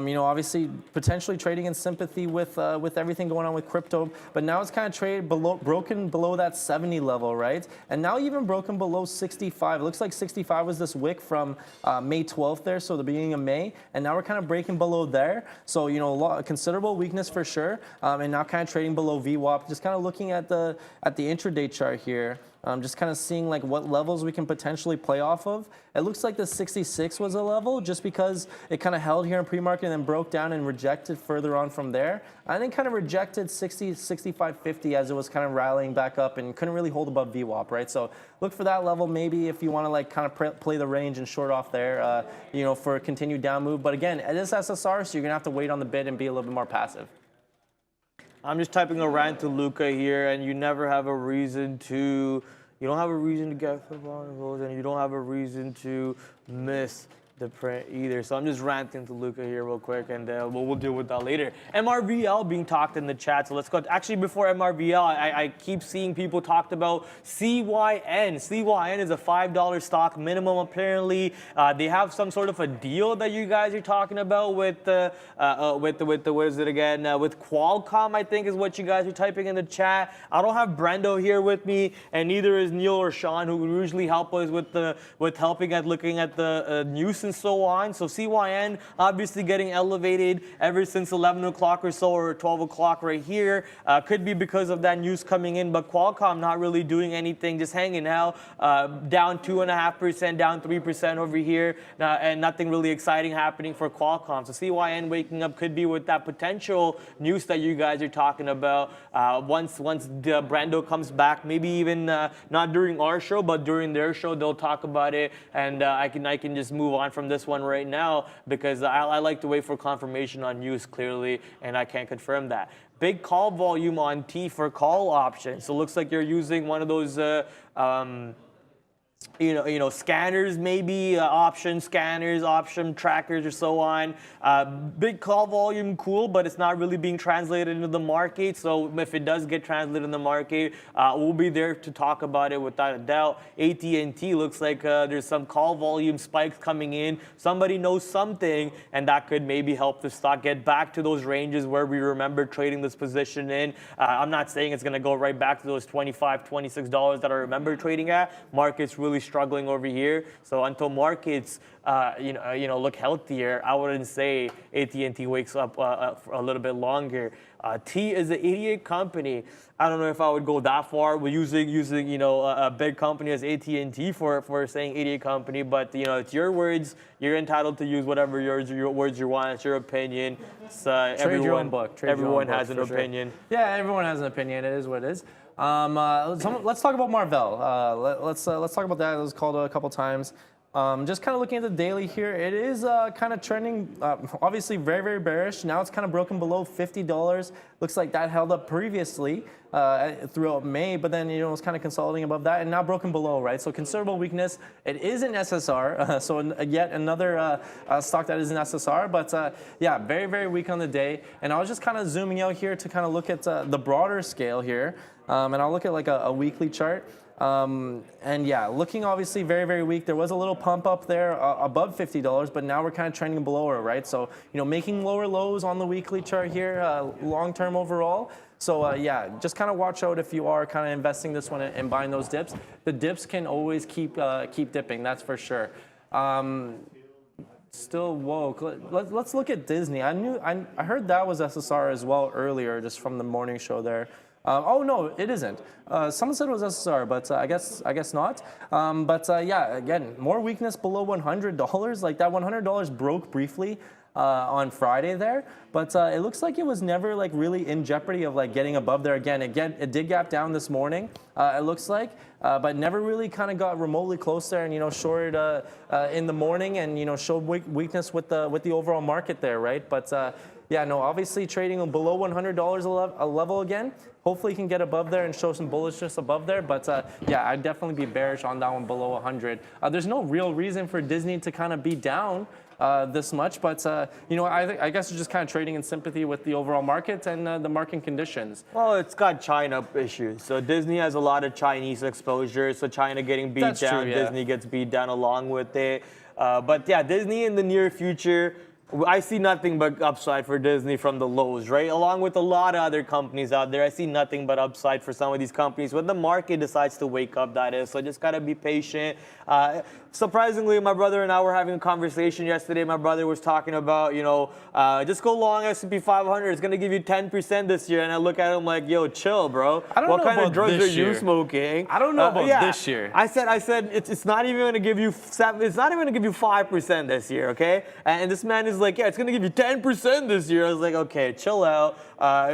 You know, obviously potentially trading in sympathy with everything going on with crypto, but now it's kind of broken below that 70 level, right? And now even broken below 65. It looks like 65 was this wick from May 12th there, so the beginning of May, and now we're kind of breaking below there. So, you know, considerable weakness for sure, and now kind of trading below VWAP. Just kind of looking at the intraday chart here. Just kind of seeing like what levels we can potentially play off of. It looks like the 66 was a level just because it kind of held here in pre-market and then broke down and rejected further on from there. I think kind of rejected 60, 65, 50 as it was kind of rallying back up and couldn't really hold above VWAP, right? So look for that level maybe if you want to like kind of play the range and short off there, you know, for a continued down move. But again, it is SSR, so you're going to have to wait on the bid and be a little bit more passive. I'm just typing a rant to Luca here, and you never have a reason to, you don't have a reason to get football, and you don't have a reason to miss the print either. So I'm just ranting to Luca here real quick, and we'll deal with that later. MRVL being talked in the chat, so let's go. Actually, before MRVL, I keep seeing people talked about CYN. CYN is a $5 stock minimum, apparently. They have some sort of a deal that you guys are talking about with what is it again? With Qualcomm, I think is what you guys are typing in the chat. I don't have Brendo here with me, and neither is Neil or Sean, who usually help us with helping at looking at the news and so on. So CYN obviously getting elevated ever since 11 o'clock or so, or 12 o'clock right here. Could be because of that news coming in, but Qualcomm not really doing anything, just hanging out, down 2.5%, down 3% over here, and nothing really exciting happening for Qualcomm. So CYN waking up could be with that potential news that you guys are talking about. Once the Brando comes back, maybe even not during our show, but during their show, they'll talk about it, and I can just move on from this one right now, because I like to wait for confirmation on news clearly, and I can't confirm that. Big call volume on T for call options. So it looks like you're using one of those scanners, maybe option scanners, option trackers, or so on. Big call volume, cool, but it's not really being translated into the market. So if it does get translated in the market, we'll be there to talk about it without a doubt. AT&T looks like there's some call volume spikes coming in. Somebody knows something, and that could maybe help the stock get back to those ranges where we remember trading this position in. I'm not saying it's going to go right back to those $25, $26 that I remember trading at. Market's really struggling over here. So until markets look healthier, I wouldn't say AT&T wakes up for a little bit longer. T is an idiot company. I don't know if I would go that far with using a big company as AT&T for saying idiot company, but it's your words. You're entitled to use whatever your words you want. It's your opinion. It's, Trade your own book. Everyone has an opinion. Sure. Yeah, everyone has an opinion. It is what it is. Let's talk about Marvell. Let's talk about that. It was called a couple times. Just kind of looking at the daily here, it is kind of trending, obviously very, very bearish. Now it's kind of broken below $50. Looks like that held up previously throughout May, but then it's kind of consolidating above that and now broken below, right? So considerable weakness. It is an SSR, so yet another stock that is an SSR, but yeah, very, very weak on the day. And I was just kind of zooming out here to kind of look at the broader scale here, and I'll look at like a weekly chart. And yeah, looking obviously very, very weak. There was a little pump up there above $50, but now we're kind of trending below it, right? So, making lower lows on the weekly chart here, long-term overall. So yeah, just kind of watch out if you are kind of investing this one and buying those dips. The dips can always keep dipping, that's for sure. Still woke. Let's look at Disney. I heard that was SSR as well earlier, just from the morning show there. Oh no, it isn't. Someone said it was SSR, but I guess not. Yeah, again, more weakness below $100. Like that $100 broke briefly on Friday there, but it looks like it was never like really in jeopardy of like getting above there again. It did gap down this morning. It looks like, but never really kind of got remotely close there, and shorted in the morning, and showed weakness with the overall market there, right? But yeah, no, obviously trading below $100 a level again. Hopefully you can get above there and show some bullishness above there. But yeah, I'd definitely be bearish on that one below 100. There's no real reason for Disney to kind of be down this much. But, I guess it's just kind of trading in sympathy with the overall market and the market conditions. Well, it's got China issues. So Disney has a lot of Chinese exposure. So China getting beat That's down, true, yeah. Disney gets beat down along with it. But yeah, Disney in the near future, I see nothing but upside for Disney from the lows, right? Along with a lot of other companies out there, I see nothing but upside for some of these companies when the market decides to wake up, that is. So just got to be patient. Surprisingly, my brother and I were having a conversation yesterday. My brother was talking about, just go long S&P 500. It's going to give you 10% this year. And I look at him like, yo, chill, bro. I don't what know kind about of drugs this are you year. smoking? I don't know about yeah. this year. I said it's not even going to give you 7. It's not even going to give you 5% this year, okay? And this man is like, yeah, it's going to give you 10% this year. I was like, okay, chill out.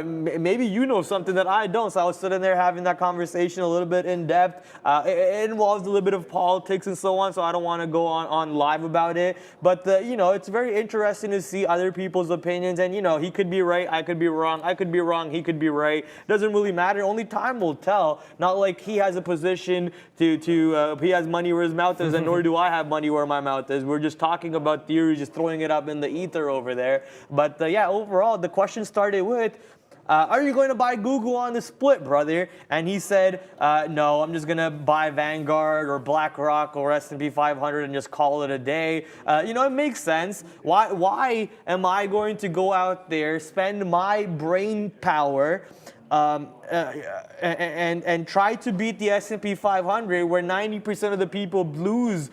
Maybe you know something that I don't. So I was sitting there having that conversation a little bit in depth. It involves a little bit of politics and so on, so I don't want to go on live about it. But, it's very interesting to see other people's opinions. And, he could be right, I could be wrong. I could be wrong, he could be right. Doesn't really matter. Only time will tell. Not like he has a position to he has money where his mouth is, and nor do I have money where my mouth is. We're just talking about theories, just throwing it up in the ether over there. But, yeah, overall, the question started with, are you going to buy Google on the split, brother? And he said, no, I'm just going to buy Vanguard or BlackRock or S&P 500 and just call it a day. It makes sense. Why am I going to go out there, spend my brain power, and try to beat the S&P 500, where 90% of the people lose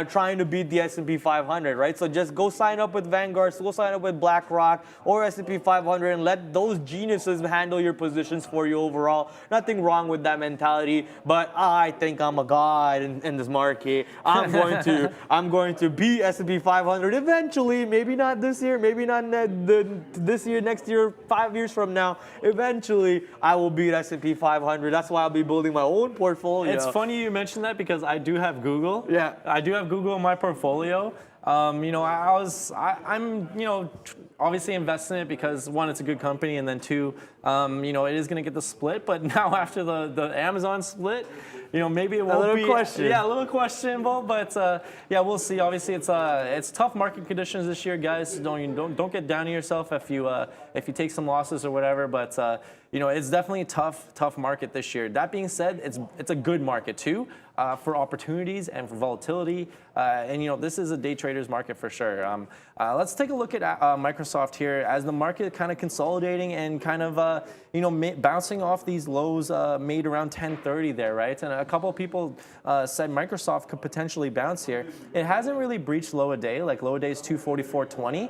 trying to beat the S&P 500, right? So just go sign up with Vanguard, go sign up with BlackRock or S&P 500, and let those geniuses handle your positions for you overall. Nothing wrong with that mentality, but I think I'm a god in this market. I'm going to beat S&P 500 eventually. Maybe not this year, maybe not this year, next year, 5 years from now. Eventually, I will beat S&P 500. That's why I'll be building my own portfolio. It's funny you mentioned that because I do have Google. Yeah. I do have Google in my portfolio. You know, I'm obviously investing in it because one, it's a good company, and then two, you know, it is going to get the split. But now after the Amazon split, you know, maybe it won't be. Yeah, a little questionable, but yeah, we'll see. Obviously, it's tough market conditions this year, guys. So don't get down on yourself if you take some losses or whatever. But you know, it's definitely a tough market this year. That being said, it's a good market too. For opportunities and for volatility, and you know, this is a day trader's market for sure. Let's take a look at Microsoft here as the market kind of consolidating and kind of you know, bouncing off these lows made around 10:30 there, right? And a couple of people said Microsoft could potentially bounce here. It hasn't really breached low a day, like low a day is 244.20.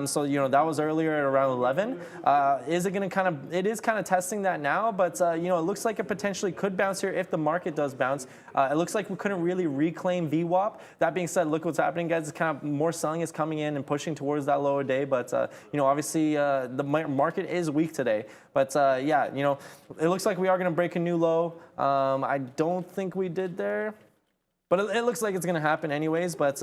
So you know, that was earlier at around 11. Is it going to it is kind of testing that now, but you know, it looks like it potentially could bounce here if the market does bounce. It looks like we couldn't really reclaim VWAP. That being said, look what's happening, guys. It's kind of more selling is coming in and pushing towards that lower day, but you know, obviously the market is weak today. But yeah, you know, it looks like we are going to break a new low. I don't think we did there. But it looks like it's going to happen anyways. But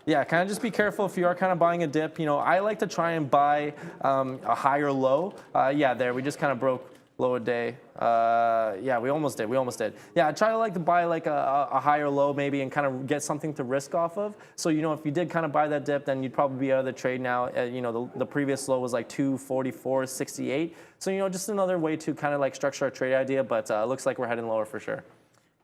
yeah, kind of just be careful if you are kind of buying a dip. You know, I like to try and buy a higher low. Yeah, there, we just kind of broke low a day. Yeah, we almost did. Yeah, I try to buy like a higher low maybe and kind of get something to risk off of. So, you know, if you did kind of buy that dip, then you'd probably be out of the trade now. You know, the previous low was like 244.68. So, you know, just another way to kind of like structure a trade idea. But it looks like we're heading lower for sure.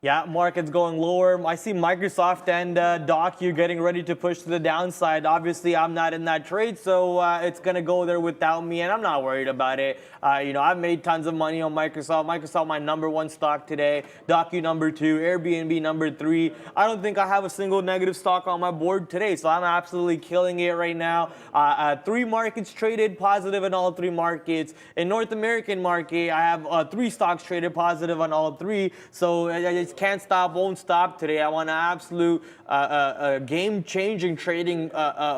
Yeah, market's going lower. I see Microsoft and Docu getting ready to push to the downside. Obviously, I'm not in that trade, so it's going to go there without me, and I'm not worried about it. You know, I've made tons of money on Microsoft. Microsoft, my #1 stock today. Docu #2, Airbnb #3. I don't think I have a single negative stock on my board today, so I'm absolutely killing it right now. 3 markets traded positive in all 3 markets. In North American market, I have 3 stocks traded positive on all 3. So I can't stop, won't stop today. I want an absolute game-changing trading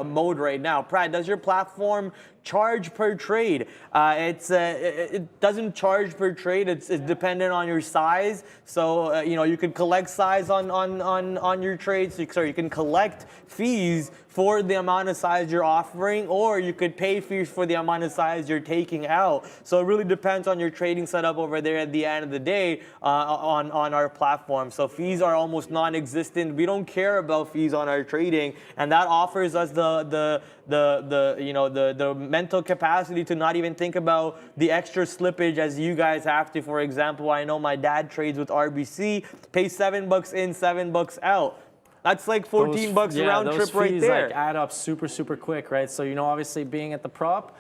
mode right now. Brad, does your platform charge per trade? It doesn't charge per trade. It's dependent on your size. So you know, you can collect size on your trades. So you can collect fees for the amount of size you're offering, or you could pay fees for the amount of size you're taking out. So it really depends on your trading setup over there at the end of the day on our platform. So fees are almost non-existent. We don't care about fees on our trading, and that offers us the mental capacity to not even think about the extra slippage as you guys have to. For example, I know my dad trades with RBC, pays $7 in, $7 out. That's like $14 round trip right there. Like add up super quick, right? So, you know, obviously being at the prop,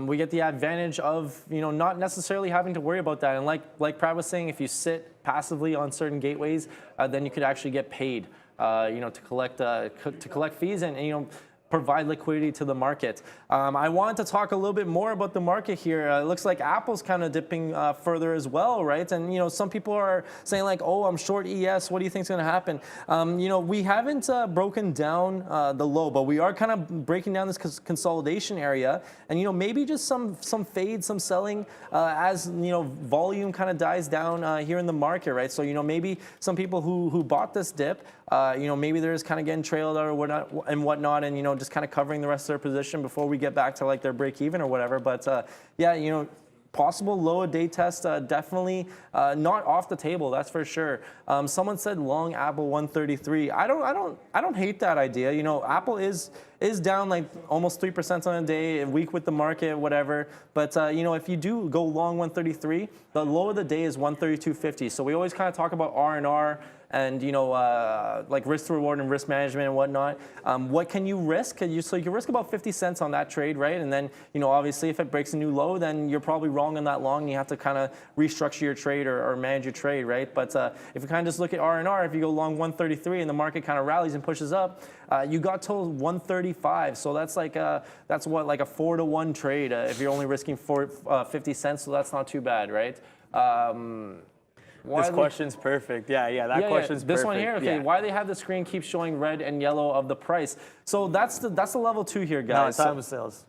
we get the advantage of, you know, not necessarily having to worry about that. And like Brad was saying, if you sit passively on certain gateways, then you could actually get paid, you know, to collect fees and you know, provide liquidity to the market. I wanted to talk a little bit more about the market here. It looks like Apple's kind of dipping further as well, right? And you know, some people are saying like, "Oh, I'm short ES. What do you think's going to happen?" You know, we haven't broken down the low, but we are kind of breaking down this consolidation area. And you know, maybe just some fade, some selling as you know, volume kind of dies down here in the market, right? So you know, maybe some people who bought this dip, you know, maybe they're just kind of getting trailed or whatnot, and you know, just kind of covering the rest of their position before we get back to like their break even or whatever. But yeah, you know, possible low a day test, definitely not off the table, that's for sure. Someone said long Apple 133. I don't hate that idea. You know, Apple is down like almost 3% on a day, weak with the market, whatever. But you know, if you do go long 133, the low of the day is 132.50. So we always kind of talk about R&R. and like risk to reward and risk management and whatnot. What can you risk? So you can risk about 50 cents on that trade, right? And then obviously if it breaks a new low, then you're probably wrong on that long. And you have to kind of restructure your trade or manage your trade, right? But if you kind of just look at R&R, if you go long 133 and the market kind of rallies and pushes up, you got till 135. So that's like that's what, like a 4-to-1 trade if you're only risking 50 cents. So that's not too bad, right? This question's perfect. Yeah, that question's perfect. This one here, okay. Why they have the screen keep showing red and yellow of the price? So that's the level 2 here, guys. No, time of sales.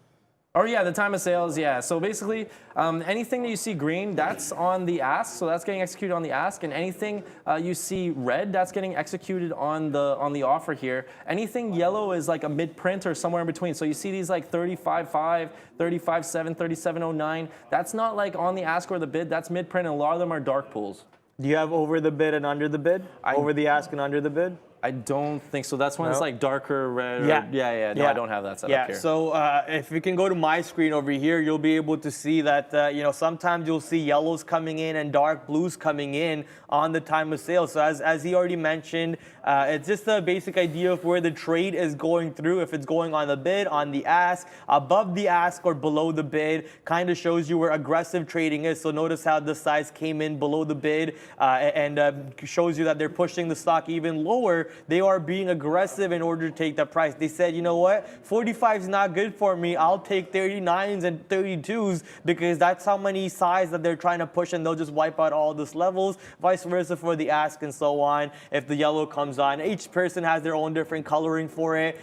Oh yeah, the time of sales, yeah. So basically, anything that you see green, that's on the ask, so that's getting executed on the ask, and anything you see red, that's getting executed on the offer here. Anything yellow is like a mid-print or somewhere in between. So you see these like 35.5, 35.7, 37.09. That's not like on the ask or the bid. That's mid-print, and a lot of them are dark pools. Do you have over the bid and under the bid? Over the ask and under the bid? I don't think so. That's when it's like darker red. Yeah. No, I don't have that set up here. So if you can go to my screen over here, you'll be able to see that, sometimes you'll see yellows coming in and dark blues coming in on the time of sale. So as he already mentioned, it's just a basic idea of where the trade is going through. If it's going on the bid, on the ask, above the ask or below the bid, kind of shows you where aggressive trading is. So notice how the size came in below the bid and shows you that they're pushing the stock even lower. They are being aggressive in order to take the price. They said, you know what, 45 is not good for me. I'll take 39s and 32s because that's how many size that they're trying to push, and they'll just wipe out all these levels. Vice versa for the ask and so on. If the yellow comes on, each person has their own different coloring for it.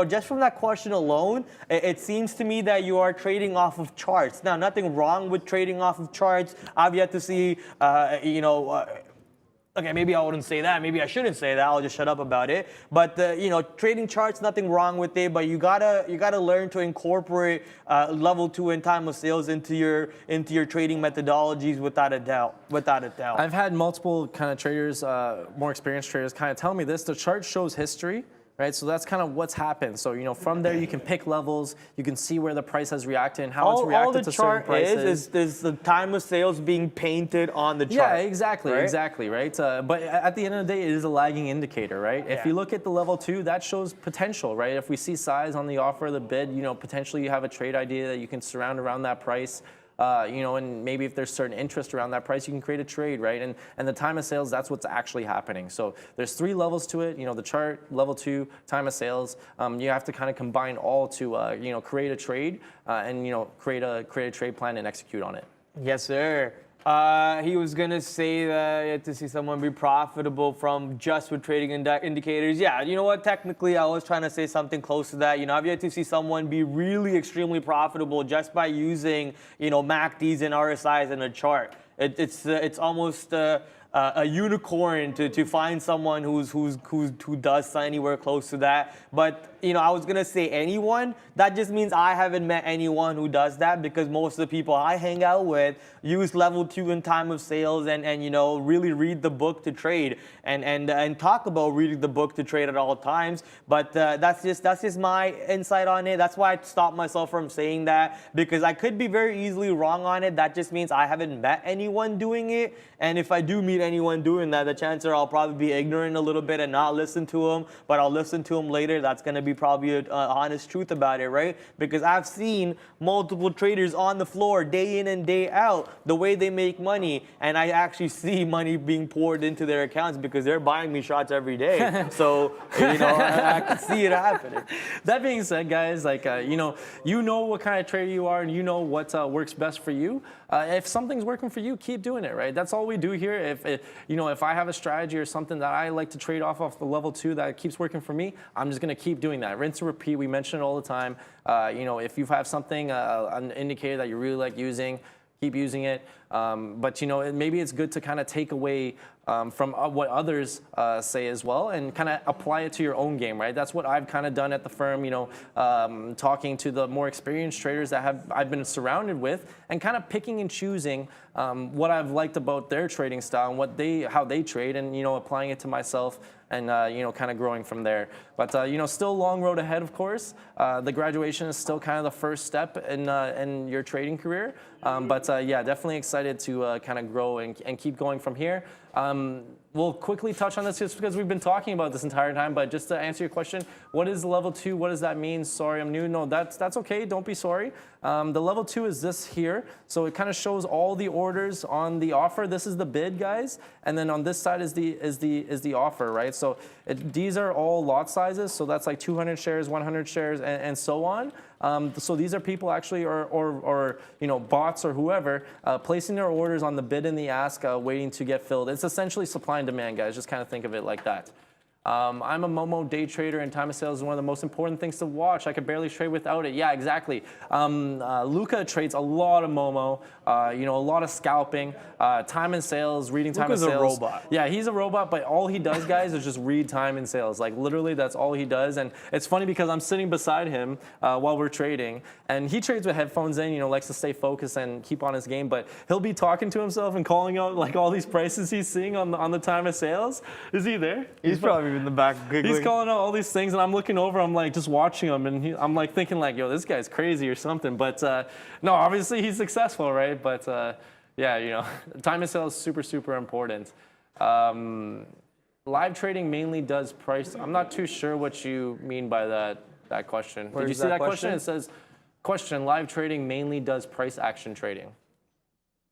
Just from that question alone, it seems to me that you are trading off of charts. Now, nothing wrong with trading off of charts. I've yet to see, okay, maybe I wouldn't say that. Maybe I shouldn't say that. I'll just shut up about it. But trading charts, nothing wrong with it. But you gotta learn to incorporate level 2 and time of sales into your trading methodologies without a doubt. I've had multiple kind of traders, more experienced traders, kind of tell me this. The chart shows history. Right, so that's kind of what's happened. So from there you can pick levels, you can see where the price has reacted and how it's reacted to certain prices. All the chart is the time of sales being painted on the chart. Yeah, exactly, right? But at the end of the day, it is a lagging indicator, right? Yeah. If you look at the level 2, that shows potential, right? If we see size on the offer, the bid, potentially you have a trade idea that you can surround around that price. And maybe if there's certain interest around that price, you can create a trade, right? And the time of sales, that's what's actually happening. So there's 3 levels to it. The chart, level 2, time of sales. You have to kind of combine all to, create a trade and, create a trade plan and execute on it. Yes, sir. He was going to say that you had to see someone be profitable from just with trading indicators. Yeah, you know what? Technically, I was trying to say something close to that. I've yet to see someone be really extremely profitable just by using, MACDs and RSIs in a chart. It's almost a unicorn to find someone who does anywhere close to that. But I was gonna say anyone. That just means I haven't met anyone who does that, because most of the people I hang out with use level 2 in time of sales and really read the book to trade and talk about reading the book to trade at all times. But that's just my insight on it. That's why I stopped myself from saying that, because I could be very easily wrong on it. That just means I haven't met anyone doing it. And if I do meet anyone doing that, the chances are I'll probably be ignorant a little bit and not listen to them, but I'll listen to them later. That's going to be probably an honest truth about it, right? Because I've seen multiple traders on the floor day in and day out, the way they make money, and I actually see money being poured into their accounts because they're buying me shots every day. So, I can see it happening. That being said, guys, you know what kind of trader you are, and you know what works best for you. If something's working for you, keep doing it, right? That's all we do here. If I have a strategy or something that I like to trade off the level 2 that keeps working for me, I'm just going to keep doing that. Rinse and repeat. We mention it all the time. If you have something, an indicator that you really like using, keep using it. But maybe it's good to kind of take away from what others say as well, and kind of apply it to your own game, right? That's what I've kind of done at the firm, talking to the more experienced traders that I've been surrounded with, and kind of picking and choosing what I've liked about their trading style and how they trade, and applying it to myself, and kind of growing from there. But still a long road ahead, of course. The graduation is still kind of the first step in your trading career. But yeah, definitely excited to kind of grow and keep going from here. we'll quickly touch on this just because we've been talking about this entire time. But just to answer your question, what is level 2? What does that mean? Sorry, I'm new. No, that's okay. Don't be sorry. The level 2 is this here. So it kind of shows all the orders on the offer. This is the bid, guys. And then on this side is the offer, right? So these are all lot sizes. So that's like 200 shares, 100 shares, and so on. So these are people actually, or bots or whoever, placing their orders on the bid and the ask, waiting to get filled. It's essentially supply and demand, guys. Just kind of think of it like that. I'm a Momo day trader, and time of sales is one of the most important things to watch. I could barely trade without it. Yeah, exactly. Luca trades a lot of Momo, a lot of scalping, time and sales, reading time and sales. Luca's a robot. Yeah, he's a robot, but all he does, guys, is just read time and sales. Like, literally, that's all he does. And it's funny because I'm sitting beside him while we're trading, and he trades with headphones in, likes to stay focused and keep on his game, but he'll be talking to himself and calling out, like, all these prices he's seeing on the time of sales. Is he there? He's probably in the back giggling. He's calling out all these things, and I'm looking over. I'm like just watching him, and I'm like thinking like, yo, this guy's crazy or something. But no, obviously he's successful, right? But yeah, time of sale is super, super important. Live trading mainly does price. I'm not too sure what you mean by that question. Did you see that question? It says, question: live trading mainly does price action trading.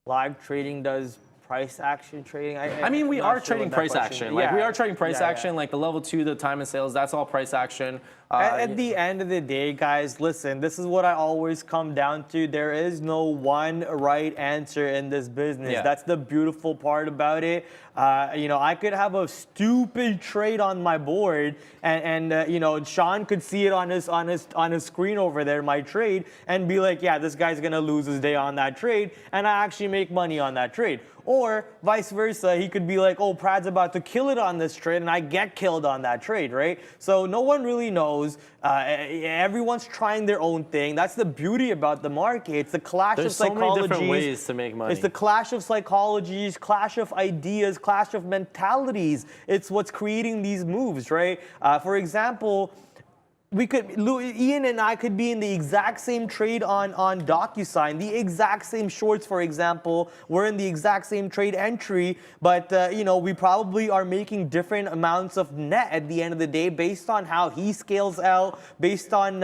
Live trading does price action trading. I mean, we are trading price action. Like, we are trading price action. Like the level 2, the time and sales, that's all price action. At the end of the day, guys, listen, this is what I always come down to. There is no one right answer in this business. Yeah. That's the beautiful part about it. I could have a stupid trade on my board, and Sean could see it on his screen over there, my trade, and be like, yeah, this guy's gonna lose his day on that trade, and I actually make money on that trade. Or vice versa, he could be like, oh, Prad's about to kill it on this trade, and I get killed on that trade, right? So no one really knows. Everyone's trying their own thing. That's the beauty about the market. It's the clash of psychologies. There's so many different ways to make money. It's the clash of psychologies, clash of ideas, clash of mentalities. It's what's creating these moves, right? For example, Ian and I could be in the exact same trade on DocuSign, the exact same shorts, for example. We're in the exact same trade entry, but we probably are making different amounts of net at the end of the day based on how he scales out, based on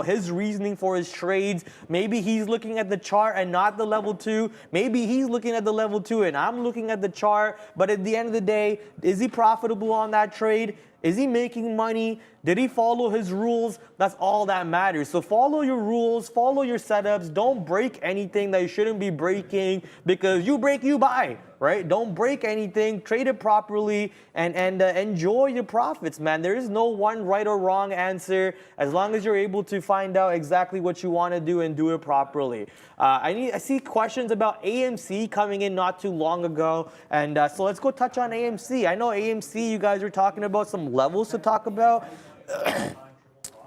his reasoning for his trades. Maybe he's looking at the chart and not the level 2. Maybe he's looking at the level 2 and I'm looking at the chart. But at the end of the day, is he profitable on that trade? Is he making money? Did he follow his rules? That's all that matters. So follow your rules, follow your setups. Don't break anything that you shouldn't be breaking, because you break, you buy, right? Don't break anything. Trade it properly and enjoy your profits, man. There is no one right or wrong answer as long as you're able to find out exactly what you want to do and do it properly. I see questions about AMC coming in not too long ago, and so let's go touch on AMC. I know AMC, you guys are talking about some levels to talk about.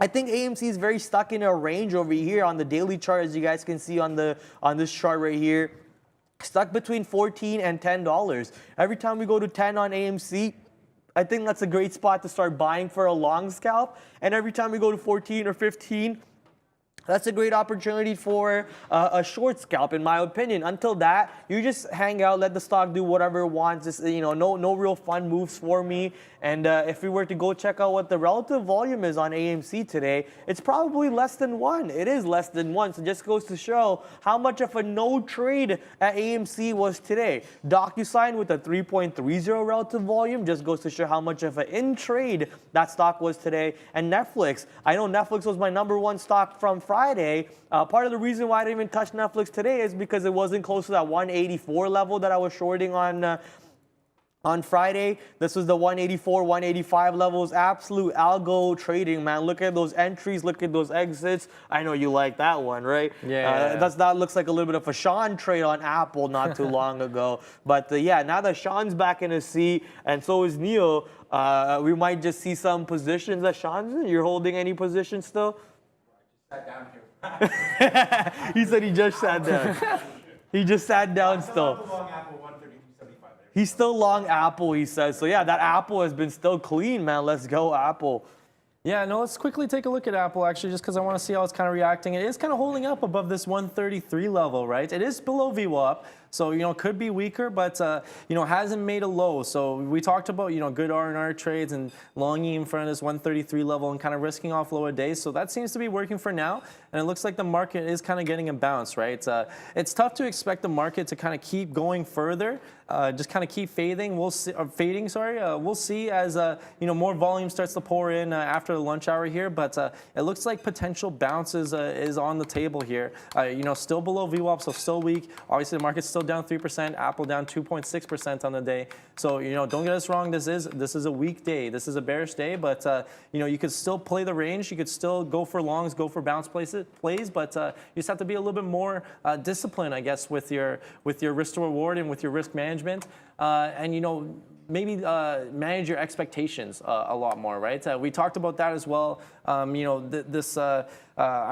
I think AMC is very stuck in a range over here on the daily chart, as you guys can see on this chart right here. Stuck between $14 and $10. Every time we go to 10 on AMC, I think that's a great spot to start buying for a long scalp. And every time we go to 14 or 15, that's a great opportunity for a short scalp, in my opinion. Until that, you just hang out, let the stock do whatever it wants. Just, no real fun moves for me. And if we were to go check out what the relative volume is on AMC today, it's probably less than 1. It is less than 1. So it just goes to show how much of a no trade at AMC was today. DocuSign with a 3.30 relative volume just goes to show how much of an in trade that stock was today. And Netflix, I know Netflix was my #1 stock from Friday. Part of the reason why I didn't even touch Netflix today is because it wasn't close to that 184 level that I was shorting on Friday. This was the 184, 185 levels. Absolute algo trading, man. Look at those entries. Look at those exits. I know you like that one, right? Yeah. That looks like a little bit of a Sean trade on Apple not too long ago. But yeah, now that Sean's back in his seat and so is Neil, we might just see some positions that Sean's in. You're holding any positions still? Sat down here. He said he just sat down. He just sat down still. He's still long Apple, he says. So yeah, that Apple has been still clean, man. Let's go, Apple. Yeah, no, let's quickly take a look at Apple, actually, just because I want to see how it's kind of reacting. It is kind of holding up above this 133 level, right? It is below VWAP, So, could be weaker, but, hasn't made a low. So we talked about, good R&R trades and longing in front of this 133 level and kind of risking off lower days. So that seems to be working for now. And it looks like the market is kind of getting a bounce, right? It's tough to expect the market to kind of keep going further. Just kind of keep fading. We'll see, we'll see as more volume starts to pour in after the lunch hour here. But it looks like potential bounce is on the table here. Still below VWAP, so still weak. Obviously, the market's still down 3%. Apple down 2.6% on the day. So don't get us wrong. This is a weak day. This is a bearish day. But you could still play the range. You could still go for longs, go for bounce plays. But you just have to be a little bit more disciplined, I guess, with your risk to reward and with your risk management. And maybe manage your expectations a lot more, right? We talked about that as well. I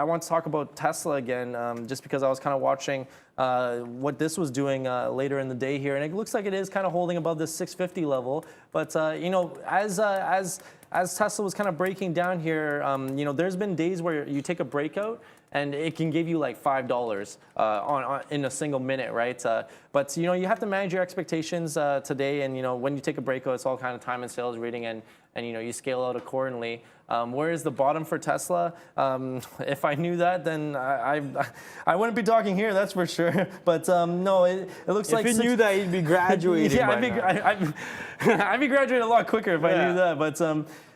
want to talk about Tesla again, just because I was kind of watching what this was doing later in the day here, and it looks like it is kind of holding above the 650 level. But as Tesla was kind of breaking down here, there's been days where you take a breakout and it can give you like $5 in a single minute, right? But you have to manage your expectations today, and when you take a breakout, it's all kind of time and sales reading, and you scale out accordingly. Where is the bottom for Tesla? If I knew that, then I wouldn't be talking here, that's for sure. But no, it looks like if you knew that, you'd be graduating. Yeah, I'd be graduating a lot quicker if I knew that. But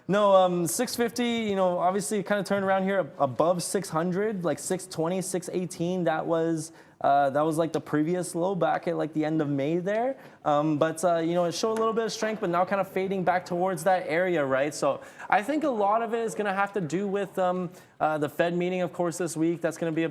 no, 650, obviously kind of turned around here above 600, like 620, 618. That was like the previous low back at like the end of May there. But it showed a little bit of strength, but now kind of fading back towards that area, right? So I think a lot of it is going to have to do with the Fed meeting, of course, this week. That's going to be a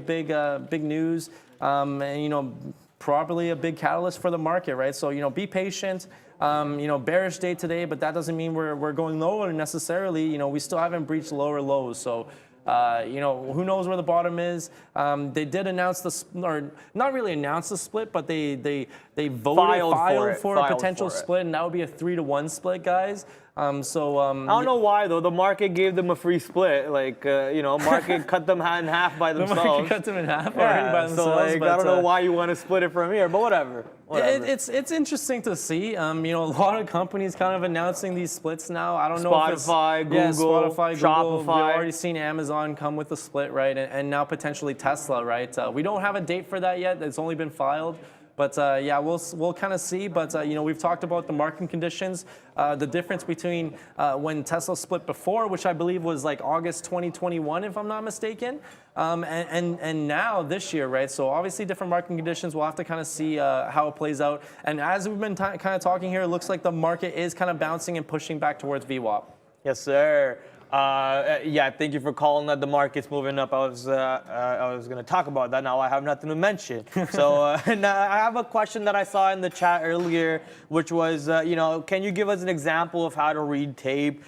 big news, and probably a big catalyst for the market, right? So be patient. Bearish day today, but that doesn't mean we're going lower necessarily. We still haven't breached lower lows. So, who knows where the bottom is? They did announce or not really announce the split, but they filed for a potential split, and that would be a 3-to-1 split, guys. I don't know why though. The market gave them a free split. Like market cut them in half by themselves. The market cut them in half already by themselves. So I don't know why you want to split it from here, but whatever. It's interesting to see. A lot of companies kind of announcing these splits now. I don't know if it's Spotify, Google, Shopify. We've Shopify. already seen Amazon come with a split, right? And now potentially Tesla, right? We don't have a date for that yet. It's only been filed. But we'll kind of see. But we've talked about the market conditions, the difference between when Tesla split before, which I believe was like August 2021, if I'm not mistaken, and now this year, right? So obviously different market conditions. We'll have to kind of see how it plays out. And as we've been kind of talking here, it looks like the market is kind of bouncing and pushing back towards VWAP. Yes, sir. Thank you for calling that the market's moving up. I was going to talk about that. Now I have nothing to mention. So now I have a question that I saw in the chat earlier, which was, can you give us an example of how to read tape?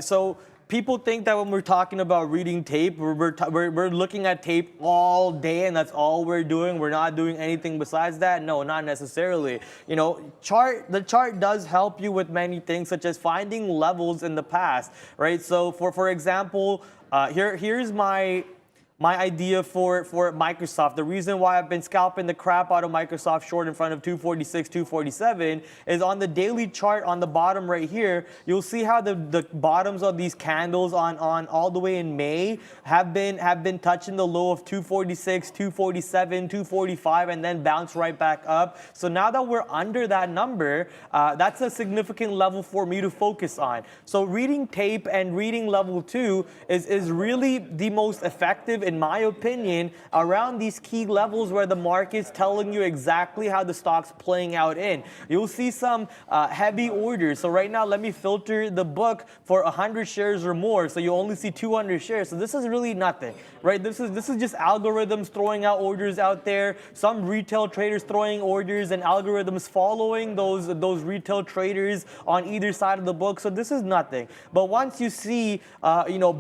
So people think that when we're talking about reading tape, we're looking at tape all day and that's all we're doing. We're not doing anything besides that. No, not necessarily. The chart does help you with many things, such as finding levels in the past, right? So for example, here's my idea for Microsoft. The reason why I've been scalping the crap out of Microsoft short in front of 246, 247 is on the daily chart on the bottom right here. You'll see how the bottoms of these candles on all the way in May have been touching the low of 246, 247, 245, and then bounce right back up. So now that we're under that number, that's a significant level for me to focus on. So reading tape and reading level 2 is really the most effective, in my opinion, around these key levels where the market's telling you exactly how the stock's playing out in. You'll see some heavy orders. So right now, let me filter the book for 100 shares or more. So you only see 200 shares. So this is really nothing, right? This is just algorithms throwing out orders out there. Some retail traders throwing orders and algorithms following those retail traders on either side of the book. So this is nothing. But once you see,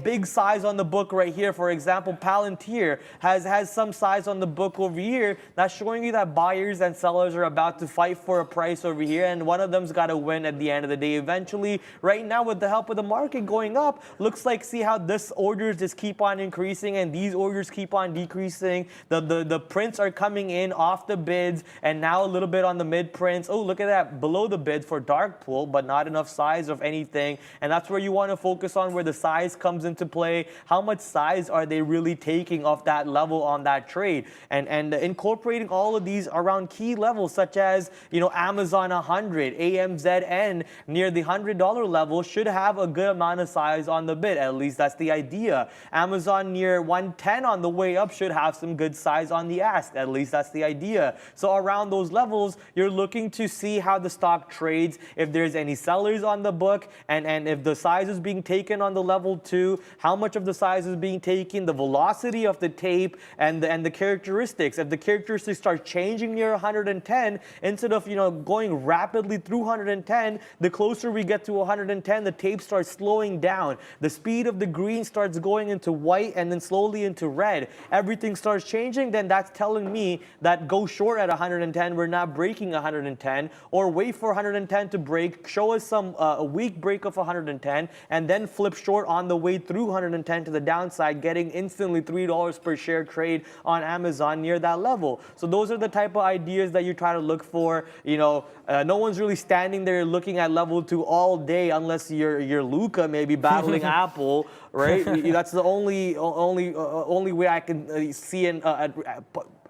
big size on the book right here, for example, Palantir has some size on the book over here. That's showing you that buyers and sellers are about to fight for a price over here, and one of them's got to win at the end of the day eventually. Right now, with the help of the market going up, looks like, see how this orders just keep on increasing and these orders keep on decreasing. The prints are coming in off the bids, and now a little bit on the mid prints. Oh, look at that, below the bids for dark pool, but not enough size of anything. And that's where you want to focus on, where the size comes into play. How much size are they really taking off that level on that trade? And incorporating all of these around key levels, such as, you know, Amazon 100, AMZN near the $100 level should have a good amount of size on the bid. At least that's the idea. Amazon near 110 on the way up should have some good size on the ask. At least that's the idea. So around those levels, you're looking to see how the stock trades, if there's any sellers on the book, and if the size is being taken on the level 2, how much of the size is being taken, the velocity of the tape, and the characteristics. If the characteristics start changing near 110, instead of, you know, going rapidly through 110, the closer we get to 110, the tape starts slowing down. The speed of the green starts going into white and then slowly into red. Everything starts changing, then that's telling me that go short at 110, we're not breaking 110, or wait for 110 to break, show us some a weak break of 110, and then flip short on the way through 110 to the downside, getting instantly $3 per share trade on Amazon near that level. So those are the type of ideas that you try to look for. You know, no one's really standing there looking at level 2 all day unless you're Luca maybe battling Apple, right? That's the only way I can see an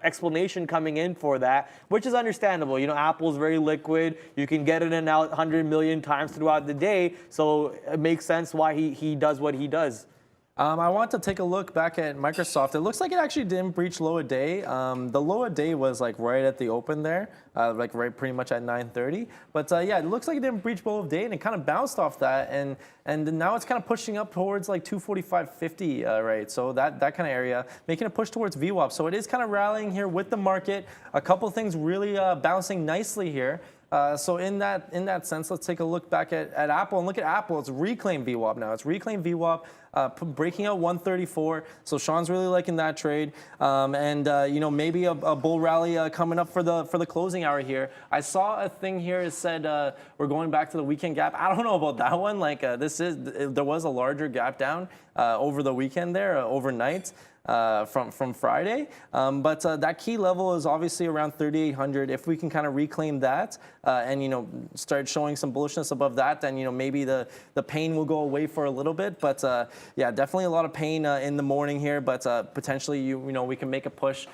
explanation coming in for that, which is understandable. You know, Apple's very liquid. You can get it in and out 100 million times throughout the day, so it makes sense why he does what he does. I want to take a look back at Microsoft. It looks like it actually didn't breach low a day. The low a day was like right at the open there, like right pretty much at 9:30. But yeah, it looks like it didn't breach low of day, and it kind of bounced off that, and now it's kind of pushing up towards like 245.50, right? So that kind of area, making a push towards VWAP. So it is kind of rallying here with the market. A couple things really bouncing nicely here. So in that sense, let's take a look back at Apple, and look at Apple. It's reclaimed VWAP now. It's reclaimed VWAP, breaking out 134. So Sean's really liking that trade, and you know, maybe a bull rally coming up for the closing hour here. I saw a thing here. It said we're going back to the weekend gap. I don't know about that one. Like there was a larger gap down over the weekend there, overnight. From Friday, but that key level is obviously around 3,800. If we can kind of reclaim that and, you know, start showing some bullishness above that, then, you know, maybe the pain will go away for a little bit. But yeah, definitely a lot of pain in the morning here, but potentially you know, we can make a push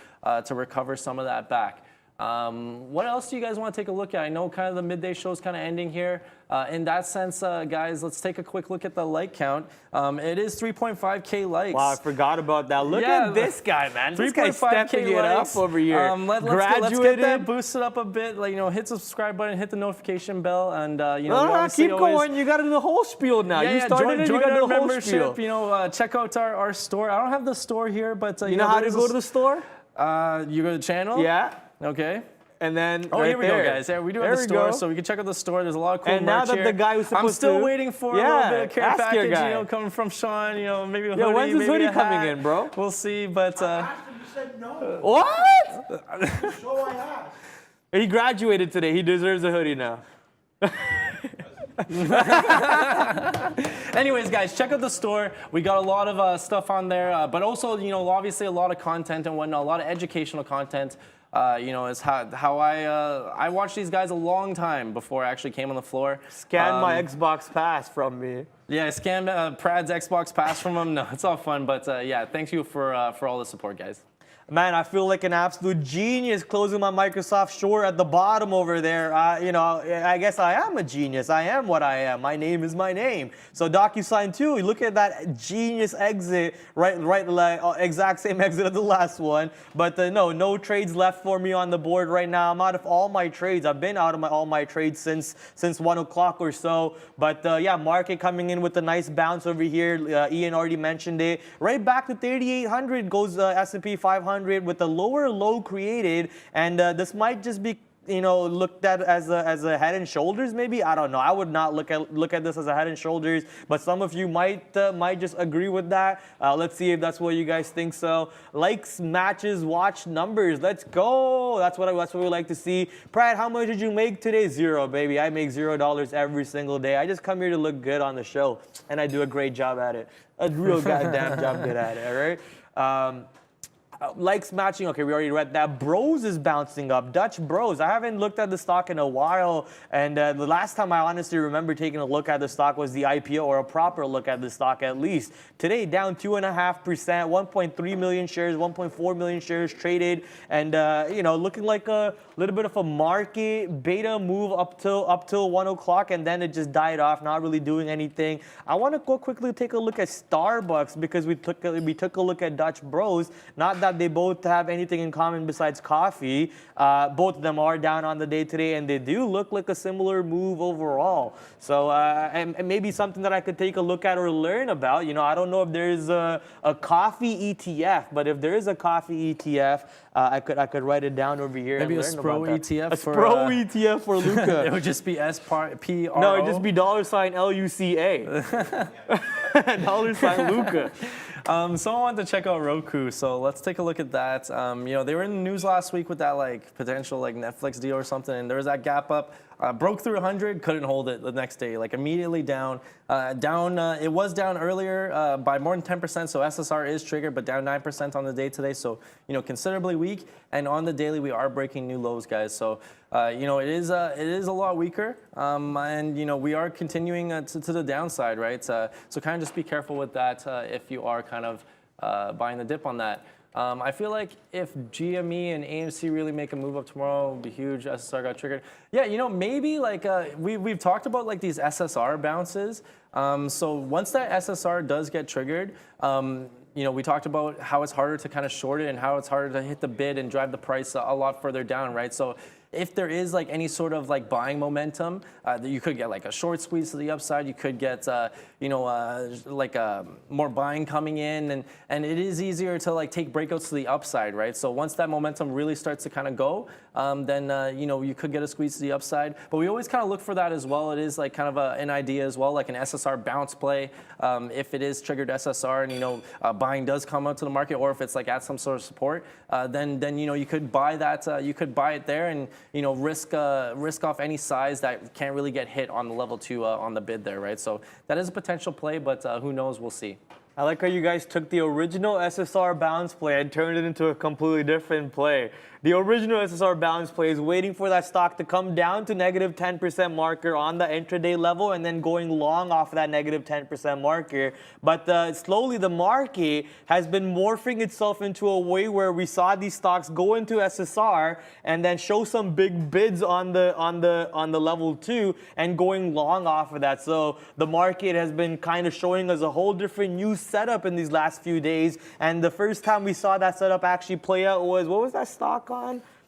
to recover some of that back. What else do you guys want to take a look at? I know kind of the midday show is kind of ending here. In that sense, guys, let's take a quick look at the like count. It is 3.5K likes. Wow, I forgot about that. Look at this guy, man. This guy's stepping it up over here. Let's get that boosted up a bit. Like, you know, hit the subscribe button, hit the notification bell, and you know, no, keep going. You got to do the whole spiel now. Yeah, you started it. You got to do the whole membership. spiel. You know, check out our store. I don't have the store here, but you know how to go to the store? You go to the channel. Yeah. Okay. And then here we go, guys. Yeah, we do have the store, so we can check out the store. There's a lot of cool merch here. And now that the guy who's supposed to... I'm still waiting for a little bit of care package, you know, coming from Sean. You know, maybe a hoodie, when's his hoodie coming in, bro? We'll see, but... I asked him, you said no. What? So I asked. He graduated today. He deserves a hoodie now. Anyways, guys, check out the store. We got a lot of stuff on there, but also, you know, obviously a lot of content and whatnot, a lot of educational content. You know, is how I watched these guys a long time before I actually came on the floor. Scan my Xbox Pass from me. Yeah, scan Prad's Xbox Pass from him. No, it's all fun, but yeah, thank you for all the support, guys. Man, I feel like an absolute genius closing my Microsoft short at the bottom over there. You know, I guess I am a genius. I am what I am. My name is my name. So DocuSign 2, look at that genius exit, right, exact same exit as the last one. But no trades left for me on the board right now. I'm out of all my trades. I've been out of all my trades since 1 o'clock or so. But yeah, market coming in with a nice bounce over here. Ian already mentioned it. Right back to 3,800 goes S&P 500 with a lower low created, and this might just be looked at as a head and shoulders, maybe? I don't know. I would not look at this as a head and shoulders, but some of you might just agree with that. Let's see if that's what you guys think. So likes, matches, watch numbers. Let's go. That's what we like to see. Brad, how much did you make today? 0, baby. I make $0 every single day. I just come here to look good on the show, and I do a great job at it. A real goddamn job good at it. All right. Likes matching, okay, we already read that. Bros is bouncing up. Dutch Bros. I haven't looked at the stock in a while, and the last time I honestly remember taking a look at the stock was the IPO, or a proper look at the stock at least. Today, down 2.5%, 1.3 million shares, 1.4 million shares traded, and looking like a little bit of a market beta move up till 1 o'clock, and then it just died off, not really doing anything. I want to go quickly take a look at Starbucks because we took a look at Dutch Bros. Not that they both have anything in common besides coffee. Both of them are down on the day today, and they do look like a similar move overall. So and maybe something that I could take a look at or learn about. I don't know if there's a coffee ETF, but if there is a coffee ETF, I could write it down over here. Maybe and a learn SPRO about that. ETF. A SPRO ETF for Luca. It would just be SPRO. No, it'd just be $LUCA. $Luca. Someone wanted to check out Roku, so let's take a look at that. They were in the news last week with that potential Netflix deal or something, and there was that gap up. Broke through 100, couldn't hold it the next day, immediately down. It was down earlier by more than 10%, so SSR is triggered, but down 9% on the day today, so considerably weak. And on the daily, we are breaking new lows, guys. So it is a lot weaker, and we are continuing to the downside, right? So kind of just be careful with that if you are kind of buying the dip on that. I feel like if GME and AMC really make a move up tomorrow, it would be huge. SSR got triggered. Yeah, maybe we've talked about these SSR bounces. So once that SSR does get triggered, we talked about how it's harder to kind of short it and how it's harder to hit the bid and drive the price a lot further down, right? So if there is any sort of buying momentum, you could get a short squeeze to the upside. You could get more buying coming in, and it is easier to take breakouts to the upside, right? So once that momentum really starts to kind of go, then you could get a squeeze to the upside. But we always kind of look for that as well. It is kind of an idea as well, like an SSR bounce play. If it is triggered SSR and buying does come out to the market, or if it's at some sort of support, then you could buy that. You could buy it there and risk off any size that can't really get hit on the level 2 on the bid there, right? So that is a potential play, but who knows? We'll see. I like how you guys took the original SSR bounce play and turned it into a completely different play. The original SSR bounce play is waiting for that stock to come down to negative 10% marker on the intraday level and then going long off of that negative 10% marker. But slowly the market has been morphing itself into a way where we saw these stocks go into SSR and then show some big bids on the level 2 and going long off of that. So the market has been kind of showing us a whole different new setup in these last few days. And the first time we saw that setup actually play out was, what was that stock on?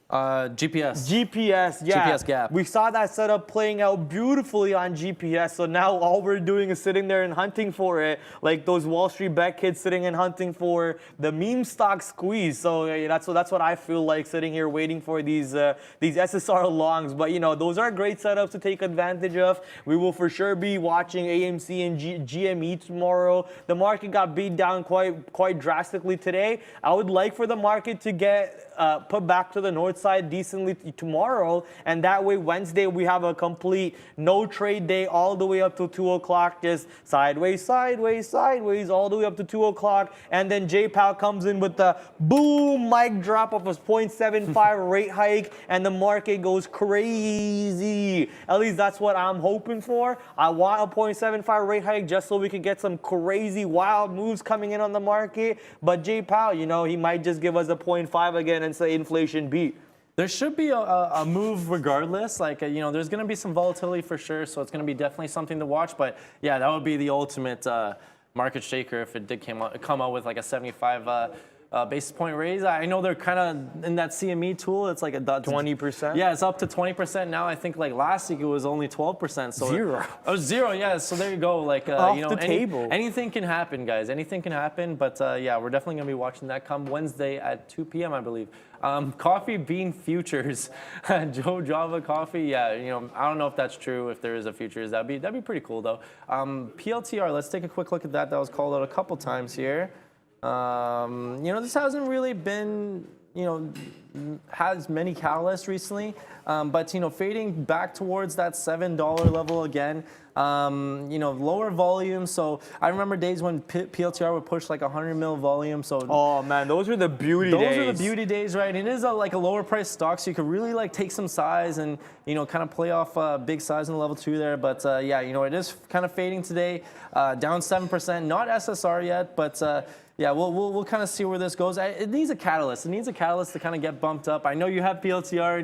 GPS. GPS, yeah. GPS gap. We saw that setup playing out beautifully on GPS. So now all we're doing is sitting there and hunting for it, like those Wall Street bet kids sitting and hunting for the meme stock squeeze. So that's what I feel like, sitting here waiting for these SSR longs. But those are great setups to take advantage of. We will for sure be watching AMC and GME tomorrow. The market got beat down quite drastically today. I would like for the market to get put back to the north side decently tomorrow, and that way Wednesday we have a complete no trade day all the way up to 2 o'clock, just sideways, sideways, sideways, all the way up to 2 o'clock, and then J Powell comes in with the boom mic drop of a 0.75 rate hike, and the market goes crazy. At least that's what I'm hoping for. I want a 0.75 rate hike just so we can get some crazy wild moves coming in on the market, but J Powell, he might just give us a 0.5 again and say inflation beat. There should be a move regardless. There's going to be some volatility for sure, so it's going to be definitely something to watch. But yeah, that would be the ultimate market shaker if it did come out with a 75 basis point raise. I know they're kind of in that CME tool. It's like a 20%? Yeah, it's up to 20% now. I think like last week it was only 12%. So Zero. Oh, zero, yeah. So there you go. Like, Off the table. Anything can happen, guys. Anything can happen. But yeah, we're definitely going to be watching that come Wednesday at 2 p.m., I believe. Coffee bean futures, Joe Java coffee. Yeah, I don't know if that's true. If there is a futures, that'd be pretty cool though. PLTR. Let's take a quick look at that. That was called out a couple times here. This hasn't really been, has many catalysts recently, but fading back towards that $7 level again. Lower volume. So I remember days when PLTR would push like 100 mil volume. So oh man, those are the beauty days. Those are the beauty days, right? And it is like a lower price stock, so you could really like take some size and kind of play off big size in the level 2 there. But yeah, it is kind of fading today, down 7%. Not SSR yet, but. Yeah, we'll kind of see where this goes. It needs a catalyst. It needs a catalyst to kind of get bumped up. I know you have PLTR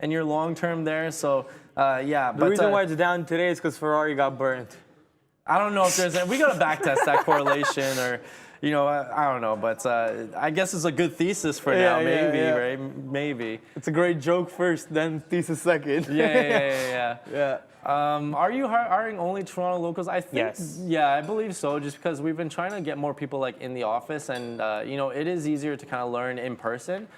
in your long term there, so yeah. The reason why it's down today is because Ferrari got burnt. I don't know if there's. We gotta back test that correlation, or I don't know, but I guess it's a good thesis for now. Maybe, right? Maybe. It's a great joke first, then thesis second. Yeah. Are you hiring only Toronto locals? I think. Yes. Yeah, I believe so. Just because we've been trying to get more people like in the office, and it is easier to kind of learn in person.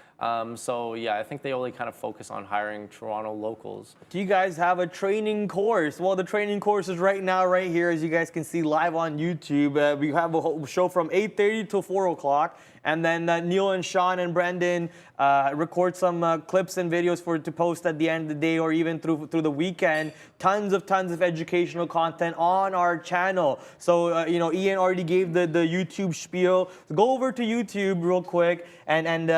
So yeah, I think they only kind of focus on hiring Toronto locals. Do you guys have a training course? Well, the training course is right now, right here, as you guys can see live on YouTube. We have a whole show from 8:30 till 4 o'clock. And then Neil and Sean and Brendan record some clips and videos to post at the end of the day or even through the weekend. Tons of educational content on our channel. So Ian already gave the YouTube spiel. Go over to YouTube real quick and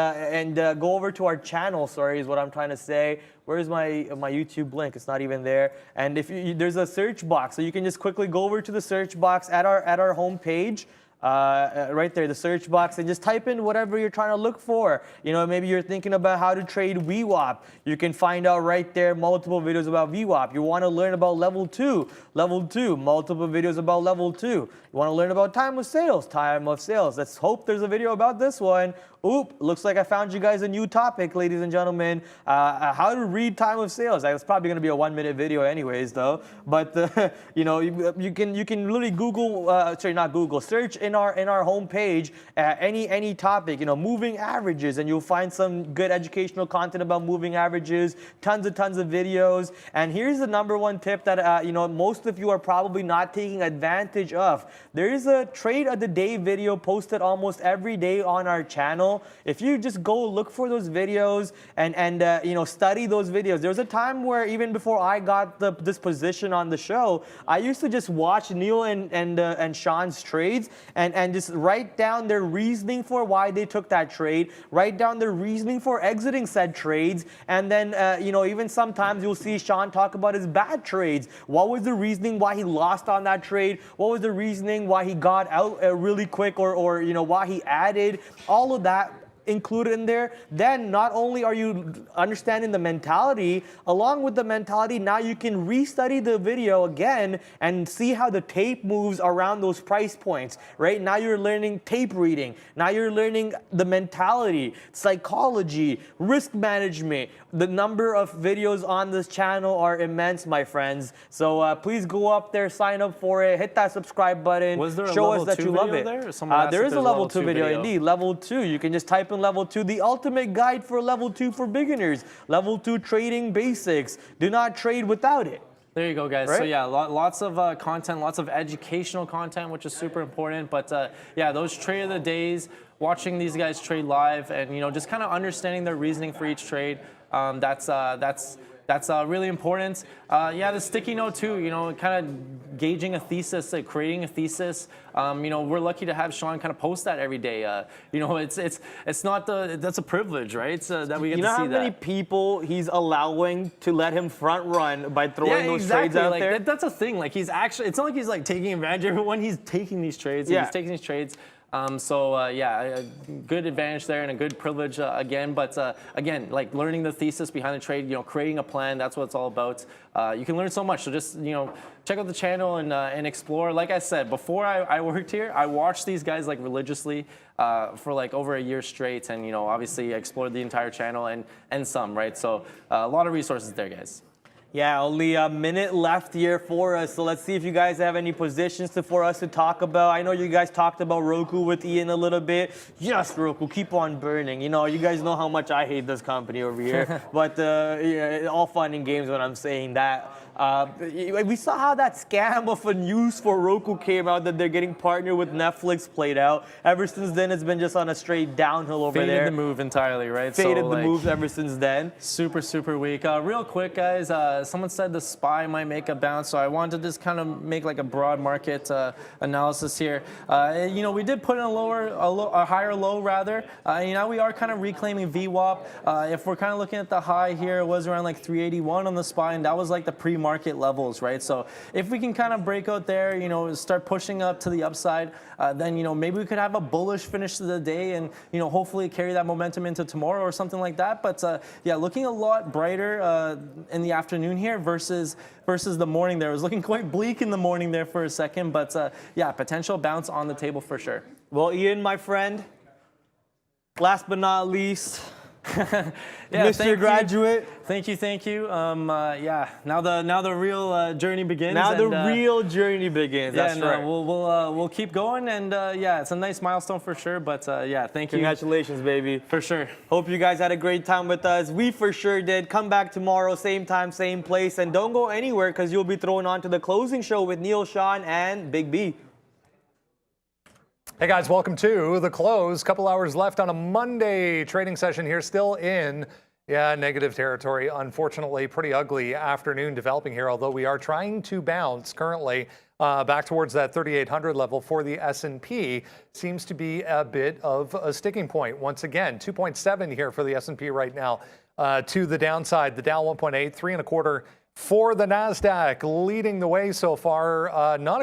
go over to our channel. Sorry, is what I'm trying to say. Where's my YouTube link? It's not even there. And if there's a search box, so you can just quickly go over to the search box at our homepage. Right there, the search box, and just type in whatever you're trying to look for. Maybe you're thinking about how to trade VWAP. You can find out right there multiple videos about VWAP. You want to learn about level 2, multiple videos about level 2. You want to learn about time of sales. Let's hope there's a video about this one. Oop, looks like I found you guys a new topic, ladies and gentlemen. How to read time of sales. It's probably going to be a 1-minute video anyways, though. But, you can literally search in our homepage any topic, moving averages, and you'll find some good educational content about moving averages, tons of videos. And here's the number one tip that, most of you are probably not taking advantage of. There is a trade of the day video posted almost every day on our channel. If you just go look for those videos and study those videos. There was a time where even before I got this position on the show, I used to just watch Neil and Sean's trades and just write down their reasoning for why they took that trade, write down their reasoning for exiting said trades, and then even sometimes you'll see Sean talk about his bad trades. What was the reasoning why he lost on that trade? What was the reasoning why he got out really quick, or why he added? All of that included in there. Then not only are you understanding the mentality, along with the mentality, now you can restudy the video again and see how the tape moves around those price points, right? Now you're learning tape reading. Now you're learning the mentality, psychology, risk management. The number of videos on this channel are immense, my friends. So please go up there, sign up for it, hit that subscribe button, show us that you love it. There is a level 2 video, indeed. Level 2. You can just type in level 2, the ultimate guide for level 2 for beginners. Level 2 trading basics. Do not trade without it. There you go, guys. Right? So yeah, lots of content, lots of educational content, which is super important. But yeah, those trade of the days, watching these guys trade live, and just kind of understanding their reasoning for each trade. That's really important. Yeah, the sticky note too, kind of gauging a thesis, like creating a thesis. We're lucky to have Sean kind of post that every day. It's not that's a privilege, right? That we get to see that. You know how many people he's allowing to let him front run by throwing those trades out there? That's a thing. Like it's not like he's like taking advantage of everyone. He's taking these trades. Yeah. He's taking these trades. Yeah, a good advantage there and a good privilege again. But again, like learning the thesis behind the trade, creating a plan, that's what it's all about. You can learn so much. So just, check out the channel and explore. Like I said, before I worked here, I watched these guys like religiously for like over a year straight, and obviously explored the entire channel and some, right? So a lot of resources there, guys. Yeah, only a minute left here for us, so let's see if you guys have any positions for us to talk about. I know you guys talked about Roku with Ian a little bit. Yes, Roku, keep on burning. You guys know how much I hate this company over here, but yeah, all fun and games when I'm saying that. We saw how that scam of a news for Roku came out that they're getting partnered with Netflix played out. Ever since then, it's been just on a straight downhill over there. Faded the move entirely, right? Faded the moves ever since then. Super weak. Real quick, guys, someone said the SPY might make a bounce, so I wanted to just kind of make like a broad market analysis here. We did put in a higher low rather. Now we are kind of reclaiming VWAP. If we're kind of looking at the high here, it was around like 381 on the SPY, and that was like the pre-market levels, right? So if we can kind of break out there, start pushing up to the upside, then maybe we could have a bullish finish to the day, and hopefully carry that momentum into tomorrow or something like that. But yeah, looking a lot brighter in the afternoon here versus the morning there. It was looking quite bleak in the morning there for a second, but yeah, potential bounce on the table for sure. Well, Ian, my friend, last but not least, yeah, Mr. Graduate. Thank you. Yeah, now the real journey begins. Now the real journey begins. Yeah, That's right. We'll keep going, and yeah, it's a nice milestone for sure. But yeah, thank you. Congratulations, baby. For sure. Hope you guys had a great time with us. We for sure did. Come back tomorrow, same time, same place, and don't go anywhere because you'll be thrown on to the closing show with Neil, Sean, and Big B. Hey guys, welcome to the close. Couple hours left on a Monday trading session here, still in negative territory. Unfortunately, pretty ugly afternoon developing here, although we are trying to bounce currently back towards that 3,800 level for the S&P. Seems to be a bit of a sticking point. Once again, 2.7 here for the S&P right now to the downside. The Dow 1.8, 3.25 for the NASDAQ, leading the way so far. Not a